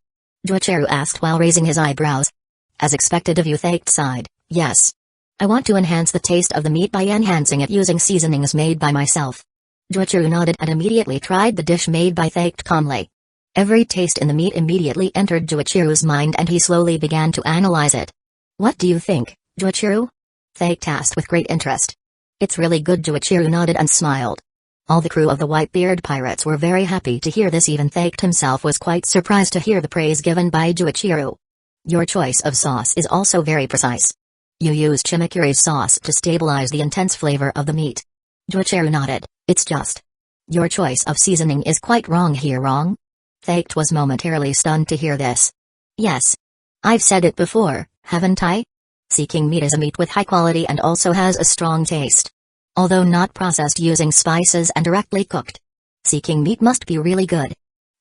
Juichiro asked while raising his eyebrows. As expected of you, Thaked sighed. Yes. I want to enhance the taste of the meat by enhancing it using seasonings made by myself. Juichiro nodded and immediately tried the dish made by Thaked calmly. Every taste in the meat immediately entered Juichiro's mind and he slowly began to analyze it. What do you think, Juichiro? Thaked asked with great interest. It's really good, Juichiro nodded and smiled. All the crew of the Whitebeard pirates were very happy to hear this. Even Thaked himself was quite surprised to hear the praise given by Juichiro. Your choice of sauce is also very precise. You use chimichurri sauce to stabilize the intense flavor of the meat. Juichiro nodded. It's just. Your choice of seasoning is quite wrong here. Wrong? Thaked was momentarily stunned to hear this. Yes. I've said it before, haven't I? Seeking meat is a meat with high quality and also has a strong taste. Although not processed using spices and directly cooked. Seeking meat must be really good.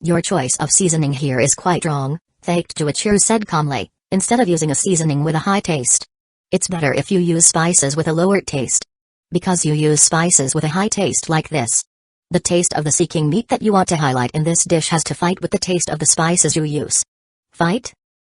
Your choice of seasoning here is quite wrong, Thaked, Juichiro said calmly, instead of using a seasoning with a high taste. It's better if you use spices with a lower taste. Because you use spices with a high taste like this. The taste of the seeking meat that you want to highlight in this dish has to fight with the taste of the spices you use. Fight?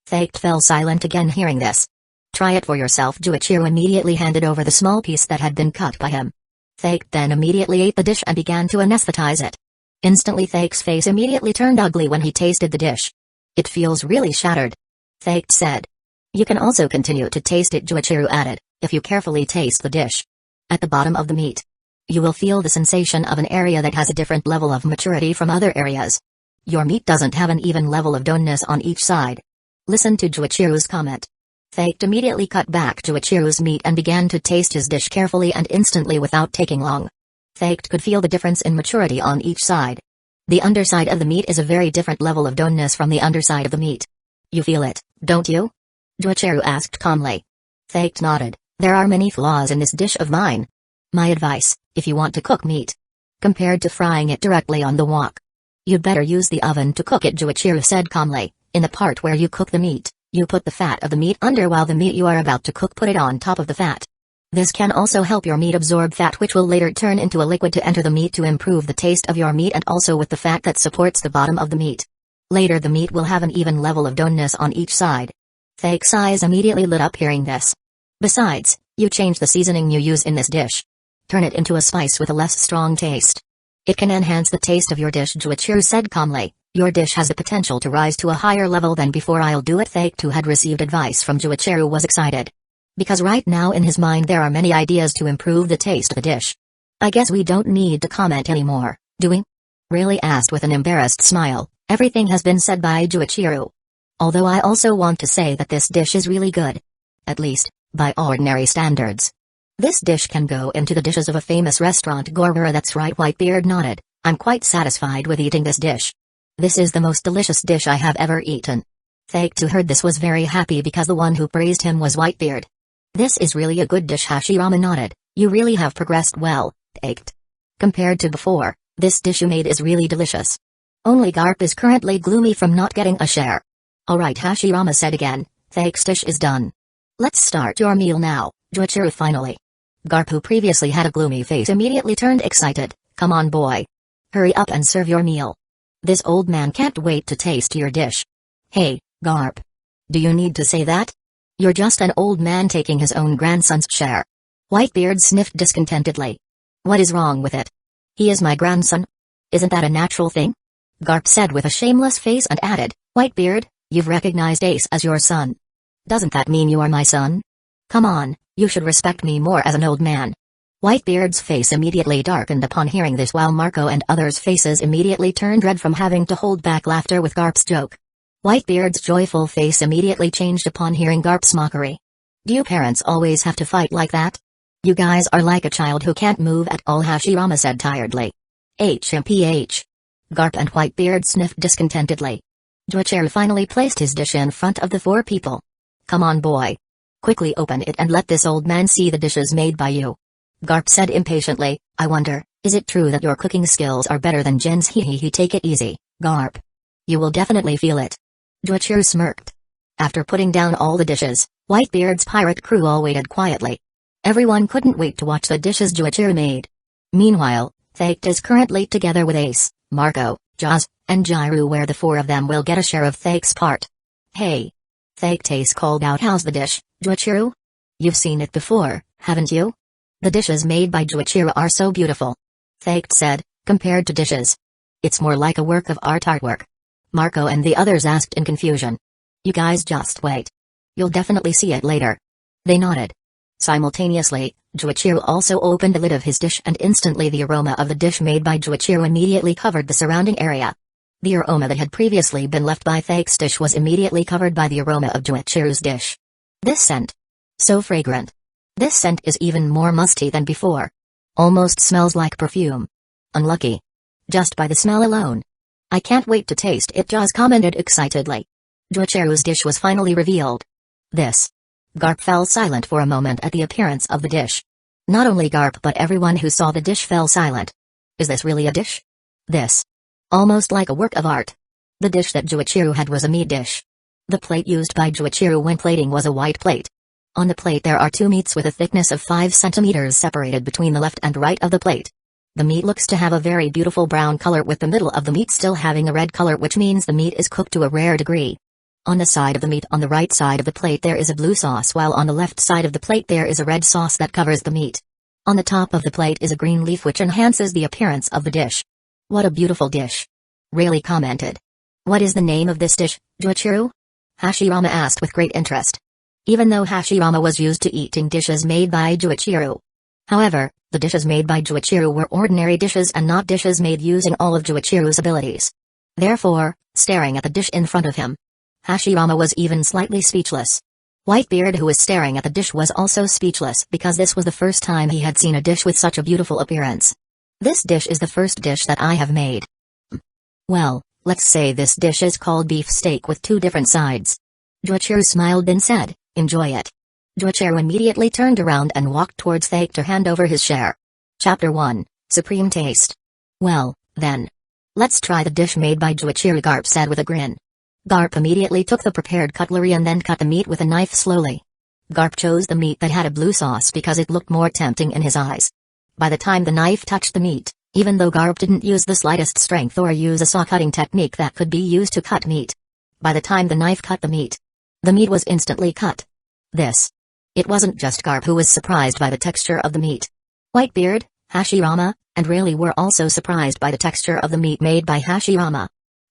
Thaked fell silent again hearing this. Try it for yourself, Juichiro immediately handed over the small piece that had been cut by him. Thaked then immediately ate the dish and began to anesthetize it. Instantly Thaked's face immediately turned ugly when he tasted the dish. It feels really shattered. Thaked said. You can also continue to taste it, Juichiro added, if you carefully taste the dish. At the bottom of the meat. You will feel the sensation of an area that has a different level of maturity from other areas. Your meat doesn't have an even level of doneness on each side. Listen to Juichiro's comment. Thaked immediately cut back Juichiro's meat and began to taste his dish carefully and instantly without taking long. Thaked could feel the difference in maturity on each side. The underside of the meat is a very different level of doneness from the underside of the meat. You feel it, don't you? Juichiro asked calmly. Thaked nodded. There are many flaws in this dish of mine. My advice, if you want to cook meat, compared to frying it directly on the wok, you'd better use the oven to cook it, Juichiro said calmly. In the part where you cook the meat, you put the fat of the meat under while the meat you are about to cook put it on top of the fat. This can also help your meat absorb fat which will later turn into a liquid to enter the meat to improve the taste of your meat and also with the fat that supports the bottom of the meat. Later the meat will have an even level of doneness on each side. Thake's eyes immediately lit up hearing this. Besides, you change the seasoning you use in this dish. Turn it into a spice with a less strong taste. It can enhance the taste of your dish, Juichiro said calmly. Your dish has the potential to rise to a higher level than before. I'll do it. Thake, who had received advice from Juichiro, was excited. Because right now in his mind there are many ideas to improve the taste of the dish. I guess we don't need to comment anymore, do we? Really asked with an embarrassed smile. Everything has been said by Juichiro. Although I also want to say that this dish is really good. At least, by ordinary standards. This dish can go into the dishes of a famous restaurant. Gorura, that's right, Whitebeard nodded. I'm quite satisfied with eating this dish. This is the most delicious dish I have ever eaten. Thake too heard this was very happy because the one who praised him was Whitebeard. This is really a good dish. Hashirama nodded. You really have progressed well, Thake. Compared to before, this dish you made is really delicious. Only Garp is currently gloomy from not getting a share. Alright, Hashirama said again. Thake's dish is done. Let's start your meal now, Juichiro finally. Garp, who previously had a gloomy face, immediately turned excited. Come on, boy. Hurry up and serve your meal. This old man can't wait to taste your dish. Hey, Garp. Do you need to say that? You're just an old man taking his own grandson's share. Whitebeard sniffed discontentedly. What is wrong with it? He is my grandson. Isn't that a natural thing? Garp said with a shameless face and added, Whitebeard, you've recognized Ace as your son. Doesn't that mean you are my son? Come on, you should respect me more as an old man. Whitebeard's face immediately darkened upon hearing this, while Marco and others' faces immediately turned red from having to hold back laughter with Garp's joke. Whitebeard's joyful face immediately changed upon hearing Garp's mockery. Do you parents always have to fight like that? You guys are like a child who can't move at all, Hashirama said tiredly. HMPH. Garp and Whitebeard sniffed discontentedly. Joichiro finally placed his dish in front of the four people. Come on, boy. Quickly open it and let this old man see the dishes made by you. Garp said impatiently, I wonder, is it true that your cooking skills are better than Jin's? He take it easy, Garp. You will definitely feel it. Joichiro smirked. After putting down all the dishes, Whitebeard's pirate crew all waited quietly. Everyone couldn't wait to watch the dishes Joichiro made. Meanwhile, Thaked is currently together with Ace, Marco, Jaws, and Jiru, where the four of them will get a share of Thake's part. Hey! Thaked Ace called out, how's the dish, Joichiro? You've seen it before, haven't you? The dishes made by Joichiro are so beautiful. Thaked said, compared to dishes. It's more like a work of art artwork. Marco and the others asked in confusion. You guys just wait. You'll definitely see it later. They nodded. Simultaneously, Joichiro also opened the lid of his dish, and instantly the aroma of the dish made by Joichiro immediately covered the surrounding area. The aroma that had previously been left by Thake's dish was immediately covered by the aroma of Joichiro's dish. This scent. So fragrant. This scent is even more musty than before. Almost smells like perfume. Unlucky. Just by the smell alone. I can't wait to taste it, Jaws commented excitedly. Joichiro's dish was finally revealed. This. Garp fell silent for a moment at the appearance of the dish. Not only Garp but everyone who saw the dish fell silent. Is this really a dish? This. Almost like a work of art. The dish that Joichiro had was a meat dish. The plate used by Joichiro when plating was a white plate. On the plate there are two meats with a thickness of 5 centimeters separated between the left and right of the plate. The meat looks to have a very beautiful brown color, with the middle of the meat still having a red color, which means the meat is cooked to a rare degree. On the side of the meat on the right side of the plate there is a blue sauce, while on the left side of the plate there is a red sauce that covers the meat. On the top of the plate is a green leaf which enhances the appearance of the dish. What a beautiful dish. Really commented. What is the name of this dish, Joichiro? Hashirama asked with great interest. Even though Hashirama was used to eating dishes made by Joichiro. However, the dishes made by Joichiro were ordinary dishes and not dishes made using all of Joichiro's abilities. Therefore, staring at the dish in front of him, Hashirama was even slightly speechless. Whitebeard, who was staring at the dish, was also speechless because this was the first time he had seen a dish with such a beautiful appearance. This dish is the first dish that I have made. Well, let's say this dish is called beef steak with 2 different sides. Joichiro smiled and said, enjoy it. Joichiro immediately turned around and walked towards Thake to hand over his share. Chapter 1, Supreme Taste. Well, then. Let's try the dish made by Joichiro, Garp said with a grin. Garp immediately took the prepared cutlery and then cut the meat with a knife slowly. Garp chose the meat that had a blue sauce because it looked more tempting in his eyes. By the time the knife touched the meat, even though Garp didn't use the slightest strength or use a saw-cutting technique that could be used to cut meat, by the time the knife cut the meat was instantly cut. It wasn't just Garp who was surprised by the texture of the meat. Whitebeard, Hashirama, and Rayleigh were also surprised by the texture of the meat made by Hashirama.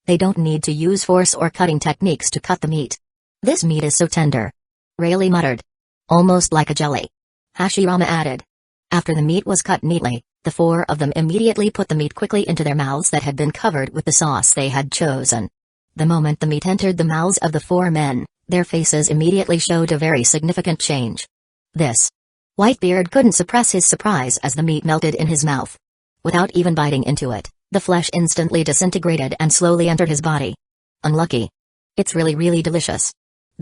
They don't need to use force or cutting techniques to cut the meat. This meat is so tender. Rayleigh muttered. Almost like a jelly. Hashirama added. After the meat was cut neatly, the 4 of them immediately put the meat quickly into their mouths that had been covered with the sauce they had chosen. The moment the meat entered the mouths of the 4 men, their faces immediately showed a very significant change. Whitebeard couldn't suppress his surprise as the meat melted in his mouth. Without even biting into it, the flesh instantly disintegrated and slowly entered his body. Unlucky. It's really delicious.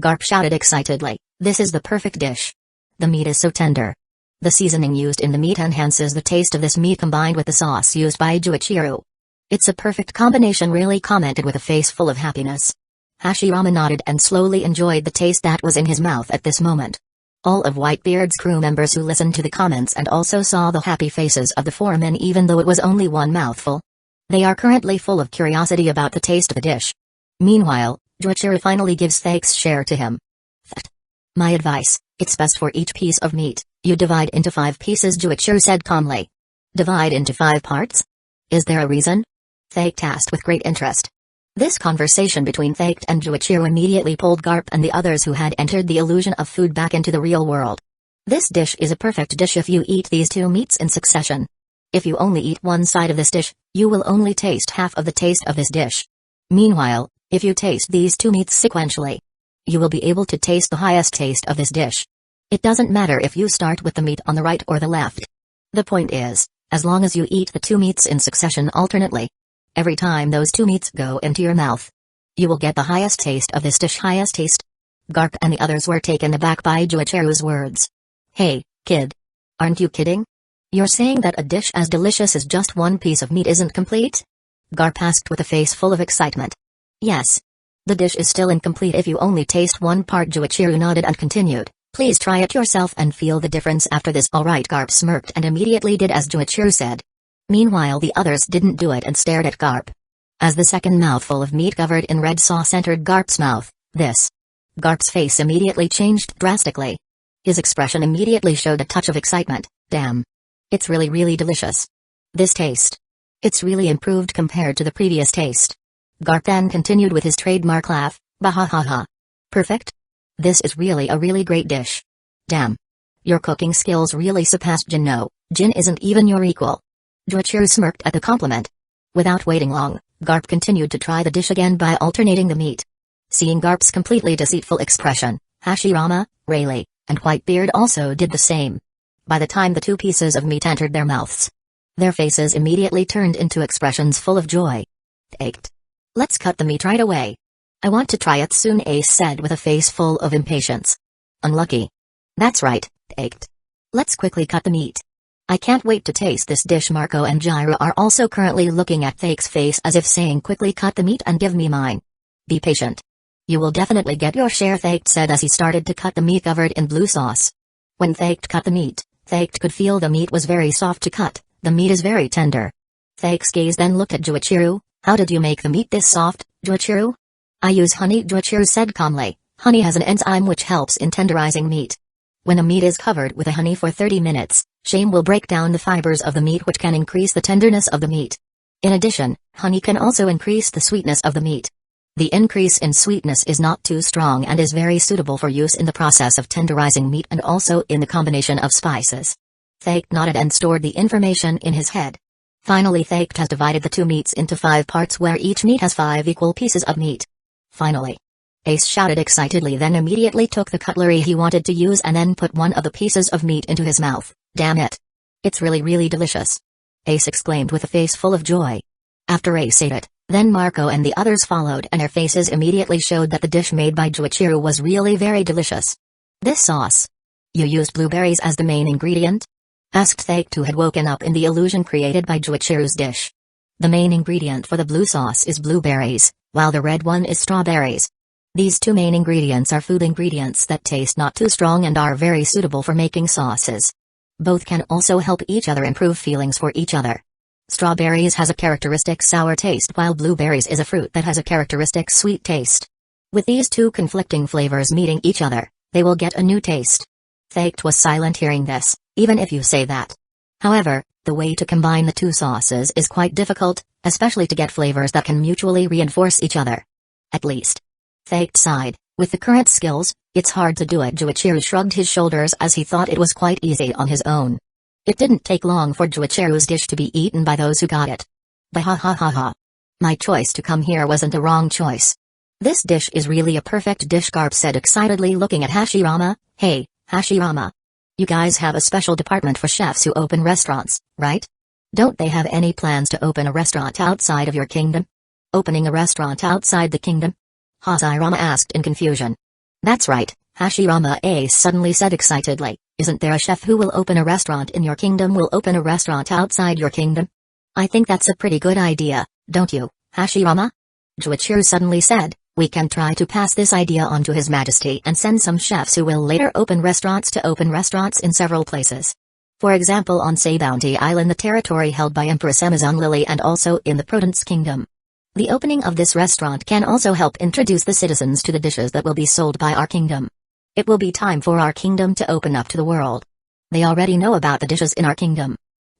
Garp shouted excitedly, this is the perfect dish. The meat is so tender. The seasoning used in the meat enhances the taste of this meat combined with the sauce used by Joichiro. It's a perfect combination, Rayleigh commented with a face full of happiness. Hashirama nodded and slowly enjoyed the taste that was in his mouth at this moment. All of Whitebeard's crew members who listened to the comments and also saw the happy faces of the 4 men, even though it was only one mouthful. They are currently full of curiosity about the taste of the dish. Meanwhile, Joichiro finally gives Thake's share to him. My advice, it's best for each piece of meat, you divide into 5 pieces, Joichiro said calmly. Divide into 5 parts? Is there a reason? Faked asked with great interest. This conversation between Faked and Juichiro immediately pulled Garp and the others who had entered the illusion of food back into the real world. This dish is a perfect dish if you eat these two meats in succession. If you only eat one side of this dish, you will only taste half of the taste of this dish. Meanwhile, if you taste these two meats sequentially, you will be able to taste the highest taste of this dish. It doesn't matter if you start with the meat on the right or the left. The point is, as long as you eat the two meats in succession alternately, every time those two meats go into your mouth, you will get the highest taste of this dish. Highest taste? Garp and the others were taken aback by Juichiro's words. Hey, kid. Aren't you kidding? You're saying that a dish as delicious as just one piece of meat isn't complete? Garp asked with a face full of excitement. Yes. The dish is still incomplete if you only taste one part. Juichiro nodded and continued. Please try it yourself and feel the difference after this. Alright, Garp smirked and immediately did as Juichiro said. Meanwhile the others didn't do it and stared at Garp. As the second mouthful of meat covered in red sauce entered Garp's mouth, Garp's face immediately changed drastically. His expression immediately showed a touch of excitement. Damn. It's really delicious. This taste. It's really improved compared to the previous taste. Garp then continued with his trademark laugh, bahahaha. Perfect? This is really a really great dish. Damn. Your cooking skills really surpassed Jin. No, Jin isn't even your equal. Juichiro smirked at the compliment. Without waiting long, Garp continued to try the dish again by alternating the meat. Seeing Garp's completely deceitful expression, Hashirama, Rayleigh, and Whitebeard also did the same. By the time the two pieces of meat entered their mouths, their faces immediately turned into expressions full of joy. Ached. Let's cut the meat right away. I want to try it soon, Ace said with a face full of impatience. Unlucky. That's right, ached. Let's quickly cut the meat. I can't wait to taste this dish. Marco and Gyro are also currently looking at Fake's face as if saying quickly cut the meat and give me mine. Be patient. You will definitely get your share, Faked said as he started to cut the meat covered in blue sauce. When Faked cut the meat, Faked could feel the meat was very soft to cut. The meat is very tender. Fake's gaze then looked at Juichiro. How did you make the meat this soft, Juichiro? I use honey, Juichiro said calmly. Honey has an enzyme which helps in tenderizing meat. When a meat is covered with a honey for 30 minutes, shame will break down the fibers of the meat which can increase the tenderness of the meat. In addition, honey can also increase the sweetness of the meat. The increase in sweetness is not too strong and is very suitable for use in the process of tenderizing meat and also in the combination of spices. Faked nodded and stored the information in his head. Finally, Faked has divided the two meats into 5 parts where each meat has 5 equal pieces of meat. Finally. Ace shouted excitedly, then immediately took the cutlery he wanted to use and then put one of the pieces of meat into his mouth. Damn it. It's really delicious. Ace exclaimed with a face full of joy. After Ace ate it, then Marco and the others followed and their faces immediately showed that the dish made by Juichiro was really very delicious. This sauce. You used blueberries as the main ingredient? Asked Faked, who had woken up in the illusion created by Juichiro's dish. The main ingredient for the blue sauce is blueberries, while the red one is strawberries. These two main ingredients are food ingredients that taste not too strong and are very suitable for making sauces. Both can also help each other improve feelings for each other. Strawberries has a characteristic sour taste while blueberries is a fruit that has a characteristic sweet taste. With these two conflicting flavors meeting each other, they will get a new taste. Faked was silent hearing this, even if you say that. However, the way to combine the two sauces is quite difficult, especially to get flavors that can mutually reinforce each other. At least. Faked sighed, with the current skills, it's hard to do it. Juichiro shrugged his shoulders as he thought it was quite easy on his own. It didn't take long for Juichiro's dish to be eaten by those who got it. Bahahaha. My choice to come here wasn't a wrong choice. This dish is really a perfect dish, Garp said excitedly looking at Hashirama. Hey, Hashirama. You guys have a special department for chefs who open restaurants, right? Don't they have any plans to open a restaurant outside of your kingdom? Opening a restaurant outside the kingdom? Hashirama asked in confusion. That's right, Hashirama, Ace suddenly said excitedly. Isn't there a chef who will open a restaurant in your kingdom will open a restaurant outside your kingdom? I think that's a pretty good idea, don't you, Hashirama? Juichiro suddenly said. We can try to pass this idea on to His Majesty and send some chefs who will later open restaurants in several places. For example, on say Bounty Island, the territory held by Empress Amazon Lily, and also in the Prudence Kingdom. The opening of this restaurant can also help introduce the citizens to the dishes that will be sold by our kingdom. It will be time for our kingdom to open up to the world. They already know about the dishes in our kingdom.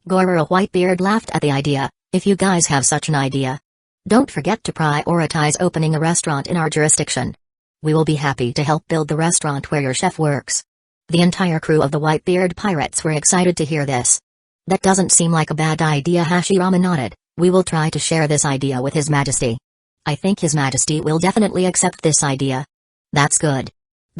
Gororo Whitebeard laughed at the idea. If you guys have such an idea, don't forget to prioritize opening a restaurant in our jurisdiction. We will be happy to help build the restaurant where your chef works. The entire crew of the Whitebeard pirates were excited to hear this. That doesn't seem like a bad idea. Hashirama nodded. We will try to share this idea with His Majesty. I think His Majesty will definitely accept this idea. That's good.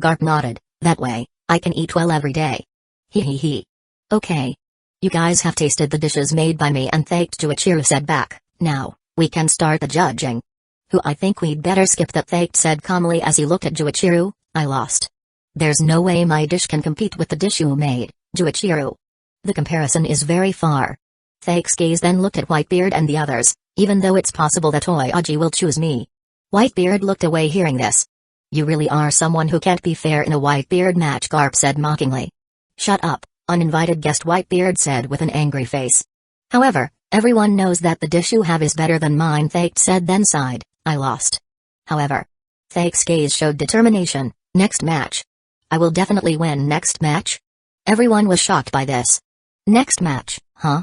Garp nodded. That way, I can eat well every day. Hee. Okay. You guys have tasted the dishes made by me and thanked Juichiru said back. Now, we can start the judging. I think we'd better skip that, Thaiked said calmly as he looked at Juichiru. I lost. There's no way my dish can compete with the dish you made, Juichiru. The comparison is very far. Thaike's gaze then looked at Whitebeard and the others, even though it's possible that Oyaji will choose me. Whitebeard looked away hearing this. You really are someone who can't be fair in a Whitebeard match, Garp said mockingly. Shut up, uninvited guest, Whitebeard said with an angry face. However, everyone knows that the dish you have is better than mine, Thaiked said then sighed. I lost. However, Thaike's gaze showed determination. Next match. I will definitely win next match. Everyone was shocked by this. Next match, huh?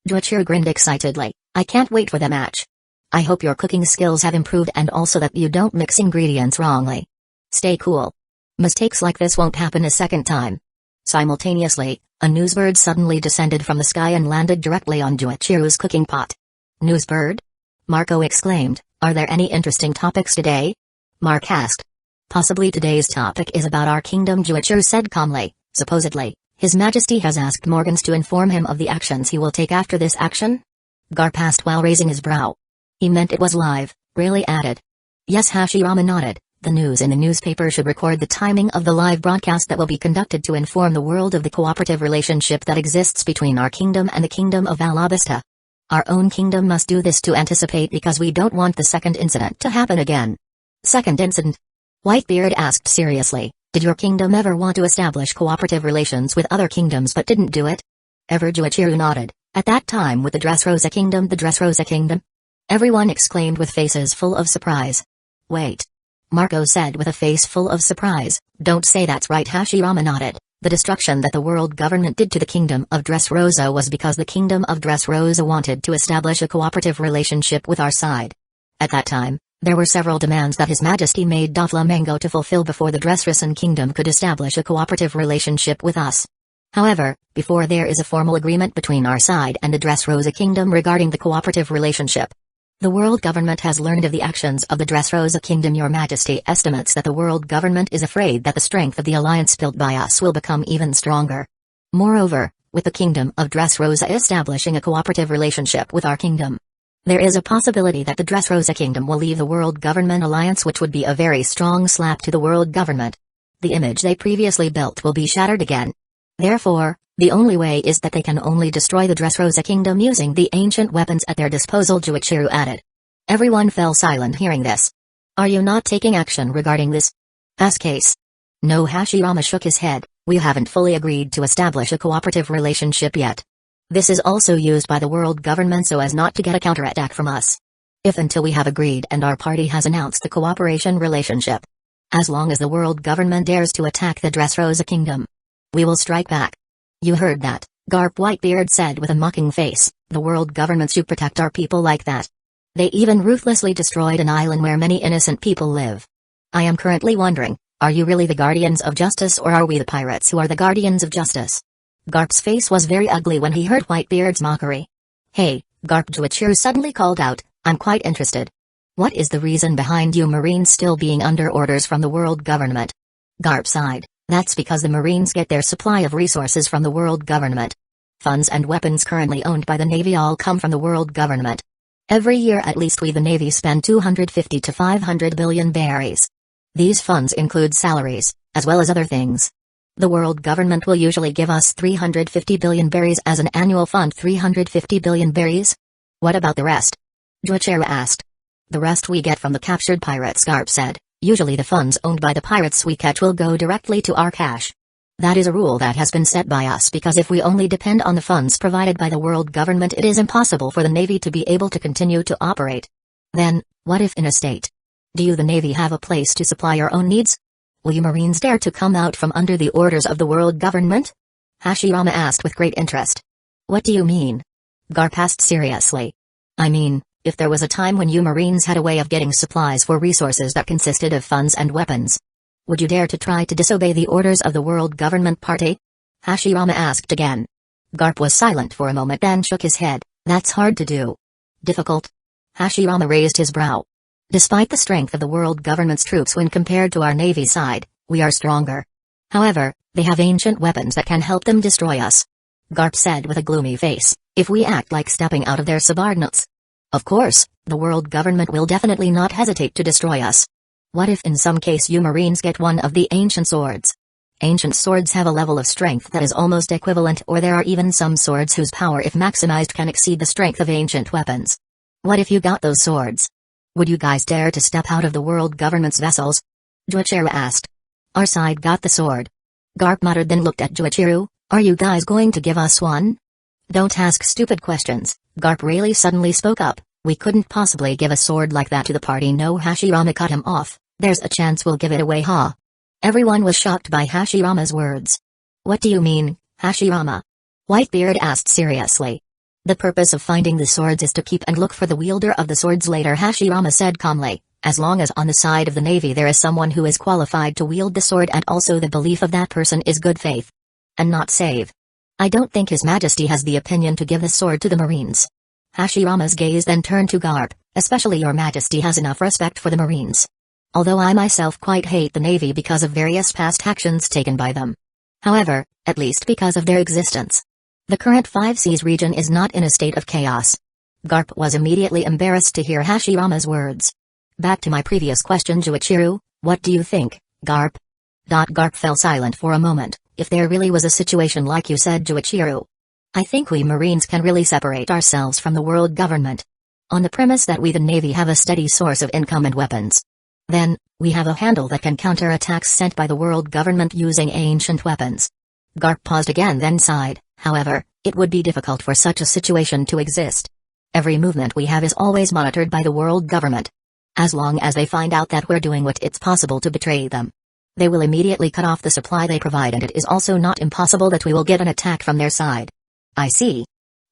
Juichiru grinned excitedly. I can't wait for the match. I hope your cooking skills have improved and also that you don't mix ingredients wrongly. Stay cool. Mistakes like this won't happen a second time. Simultaneously, a newsbird suddenly descended from the sky and landed directly on Juichiru's cooking pot. Newsbird? Marco exclaimed. Are there any interesting topics today? Mark asked. Possibly today's topic is about our kingdom, Juichiru said calmly. Supposedly, His Majesty has asked Morgans to inform him of the actions he will take after this action? Garp asked while raising his brow. He meant it was live, really added. Yes, Hashirama nodded. The news in the newspaper should record the timing of the live broadcast that will be conducted to inform the world of the cooperative relationship that exists between our kingdom and the kingdom of Alabasta. Our own kingdom must do this to anticipate because we don't want the second incident to happen again. Second incident? Whitebeard asked seriously. Did your kingdom ever want to establish cooperative relations with other kingdoms but didn't do it? Ever? Juichiru nodded. At that time with the Dressrosa Kingdom. The Dressrosa Kingdom? Everyone exclaimed with faces full of surprise. Wait. Marco said with a face full of surprise. Don't say that's right, Hashirama nodded. The destruction that the world government did to the kingdom of Dressrosa was because the kingdom of Dressrosa wanted to establish a cooperative relationship with our side. At that time, there were several demands that His Majesty made Doflamingo to fulfill before the Dressrosa Kingdom could establish a cooperative relationship with us. However, before there is a formal agreement between our side and the Dressrosa Kingdom regarding the cooperative relationship, the world government has learned of the actions of the Dressrosa Kingdom. Your Majesty estimates that the world government is afraid that the strength of the alliance built by us will become even stronger. Moreover, with the kingdom of Dressrosa establishing a cooperative relationship with our kingdom, there is a possibility that the Dressrosa Kingdom will leave the world government alliance, which would be a very strong slap to the world government. The image they previously built will be shattered again. Therefore, the only way is that they can only destroy the Dressrosa Kingdom using the ancient weapons at their disposal, Juichiru added. Everyone fell silent hearing this. Are you not taking action regarding this? Asked Case. No, Hashirama shook his head. We haven't fully agreed to establish a cooperative relationship yet. This is also used by the world government so as not to get a counterattack from us. If until we have agreed and our party has announced the cooperation relationship. As long as the world government dares to attack the Dressrosa Kingdom, we will strike back. You heard that, Garp, Whitebeard said with a mocking face. The world government should protect our people like that. They even ruthlessly destroyed an island where many innocent people live. I am currently wondering, are you really the guardians of justice or are we the pirates who are the guardians of justice? Garp's face was very ugly when he heard Whitebeard's mockery. Hey, Garp, Juichiru suddenly called out, I'm quite interested. What is the reason behind you Marines still being under orders from the world government? Garp sighed. That's because the Marines get their supply of resources from the world government. Funds and weapons currently owned by the Navy all come from the world government. Every year at least we the Navy spend 250 to 500 billion berries. These funds include salaries, as well as other things. The world government will usually give us 350 billion berries as an annual fund. 350 billion berries? What about the rest? Juichiru asked. The rest we get from the captured pirates, Garp said. Usually the funds owned by the pirates we catch will go directly to our cash. That is a rule that has been set by us because if we only depend on the funds provided by the world government it is impossible for the Navy to be able to continue to operate. Then, what if in a state? Do you the Navy have a place to supply your own needs? Will you Marines dare to come out from under the orders of the world government? Hashirama asked with great interest. What do you mean? Garp asked seriously. I mean, if there was a time when you Marines had a way of getting supplies for resources that consisted of funds and weapons, would you dare to try to disobey the orders of the world government party? Hashirama asked again. Garp was silent for a moment then shook his head. That's hard to do. Difficult? Hashirama raised his brow. Despite the strength of the world government's troops when compared to our navy side, we are stronger. However, they have ancient weapons that can help them destroy us. Garp said with a gloomy face, if we act like stepping out of their subordinates. Of course, the world government will definitely not hesitate to destroy us. What if in some case you Marines get one of the ancient swords? Ancient swords have a level of strength that is almost equivalent, or there are even some swords whose power if maximized can exceed the strength of ancient weapons. What if you got those swords? Would you guys dare to step out of the world government's vessels? Juichiro asked. Our side got the sword. Garp muttered then looked at Juichiro. Are you guys going to give us one? Don't ask stupid questions, Garp really suddenly spoke up. We couldn't possibly give a sword like that to the party. No, Hashirama cut him off. There's a chance we'll give it away, huh? Everyone was shocked by Hashirama's words. What do you mean, Hashirama? Whitebeard asked seriously. The purpose of finding the swords is to keep and look for the wielder of the swords later, Hashirama said calmly, as long as on the side of the navy there is someone who is qualified to wield the sword and also the belief of that person is good faith. And not save. I don't think His Majesty has the opinion to give the sword to the Marines. Hashirama's gaze then turned to Garp, especially Your Majesty has enough respect for the Marines. Although I myself quite hate the Navy because of various past actions taken by them. However, at least because of their existence. The current Five Seas region is not in a state of chaos. Garp was immediately embarrassed to hear Hashirama's words. Back to my previous question, Juichiro, what do you think, Garp? Garp fell silent for a moment. If there really was a situation like you said, Juichiro, I think we Marines can really separate ourselves from the world government. On the premise that we the Navy have a steady source of income and weapons. Then, we have a handle that can counter attacks sent by the world government using ancient weapons. Garp paused again then sighed. However, it would be difficult for such a situation to exist. Every movement we have is always monitored by the world government. As long as they find out that we're doing what it's possible to betray them, they will immediately cut off the supply they provide, and it is also not impossible that we will get an attack from their side. I see.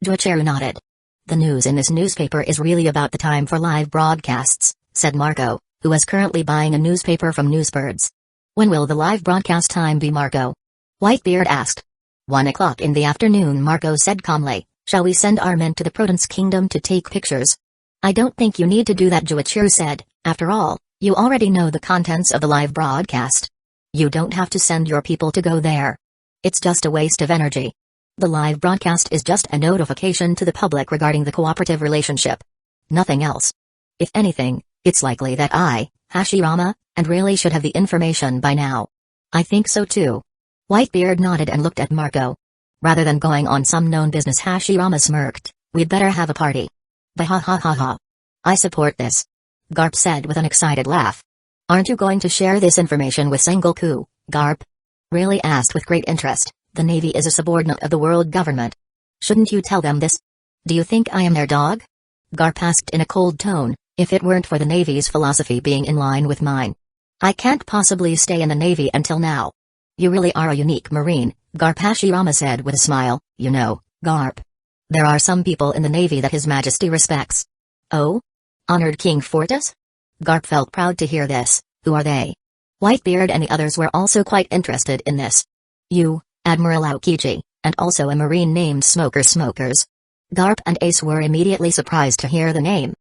Juichiro nodded. The news in this newspaper is really about the time for live broadcasts, said Marco, who is currently buying a newspaper from Newsbirds. When will the live broadcast time be, Marco? Whitebeard asked. 1 o'clock in the afternoon, Marco said calmly. Shall we send our men to the Proton's kingdom to take pictures? I don't think you need to do that, Juichiro said. After all, you already know the contents of the live broadcast. You don't have to send your people to go there. It's just a waste of energy. The live broadcast is just a notification to the public regarding the cooperative relationship. Nothing else. If anything, it's likely that I, Hashirama, and really should have the information by now. I think so too. Whitebeard nodded and looked at Marco. Rather than going on some known business, Hashirama smirked. We'd better have a party. Bah. I support this. Garp said with an excited laugh. Aren't you going to share this information with Sengoku, Garp? Really asked with great interest. The Navy is a subordinate of the world government. Shouldn't you tell them this? Do you think I am their dog? Garp asked in a cold tone. If it weren't for the Navy's philosophy being in line with mine, I can't possibly stay in the Navy until now. You really are a unique Marine, Garp, Hashirama said with a smile. You know, Garp, there are some people in the Navy that His Majesty respects. Oh? Honored King Fortis? Garp felt proud to hear this. Who are they? Whitebeard and the others were also quite interested in this. You, Admiral Aokiji, and also a Marine named Smokers. Garp and Ace were immediately surprised to hear the name.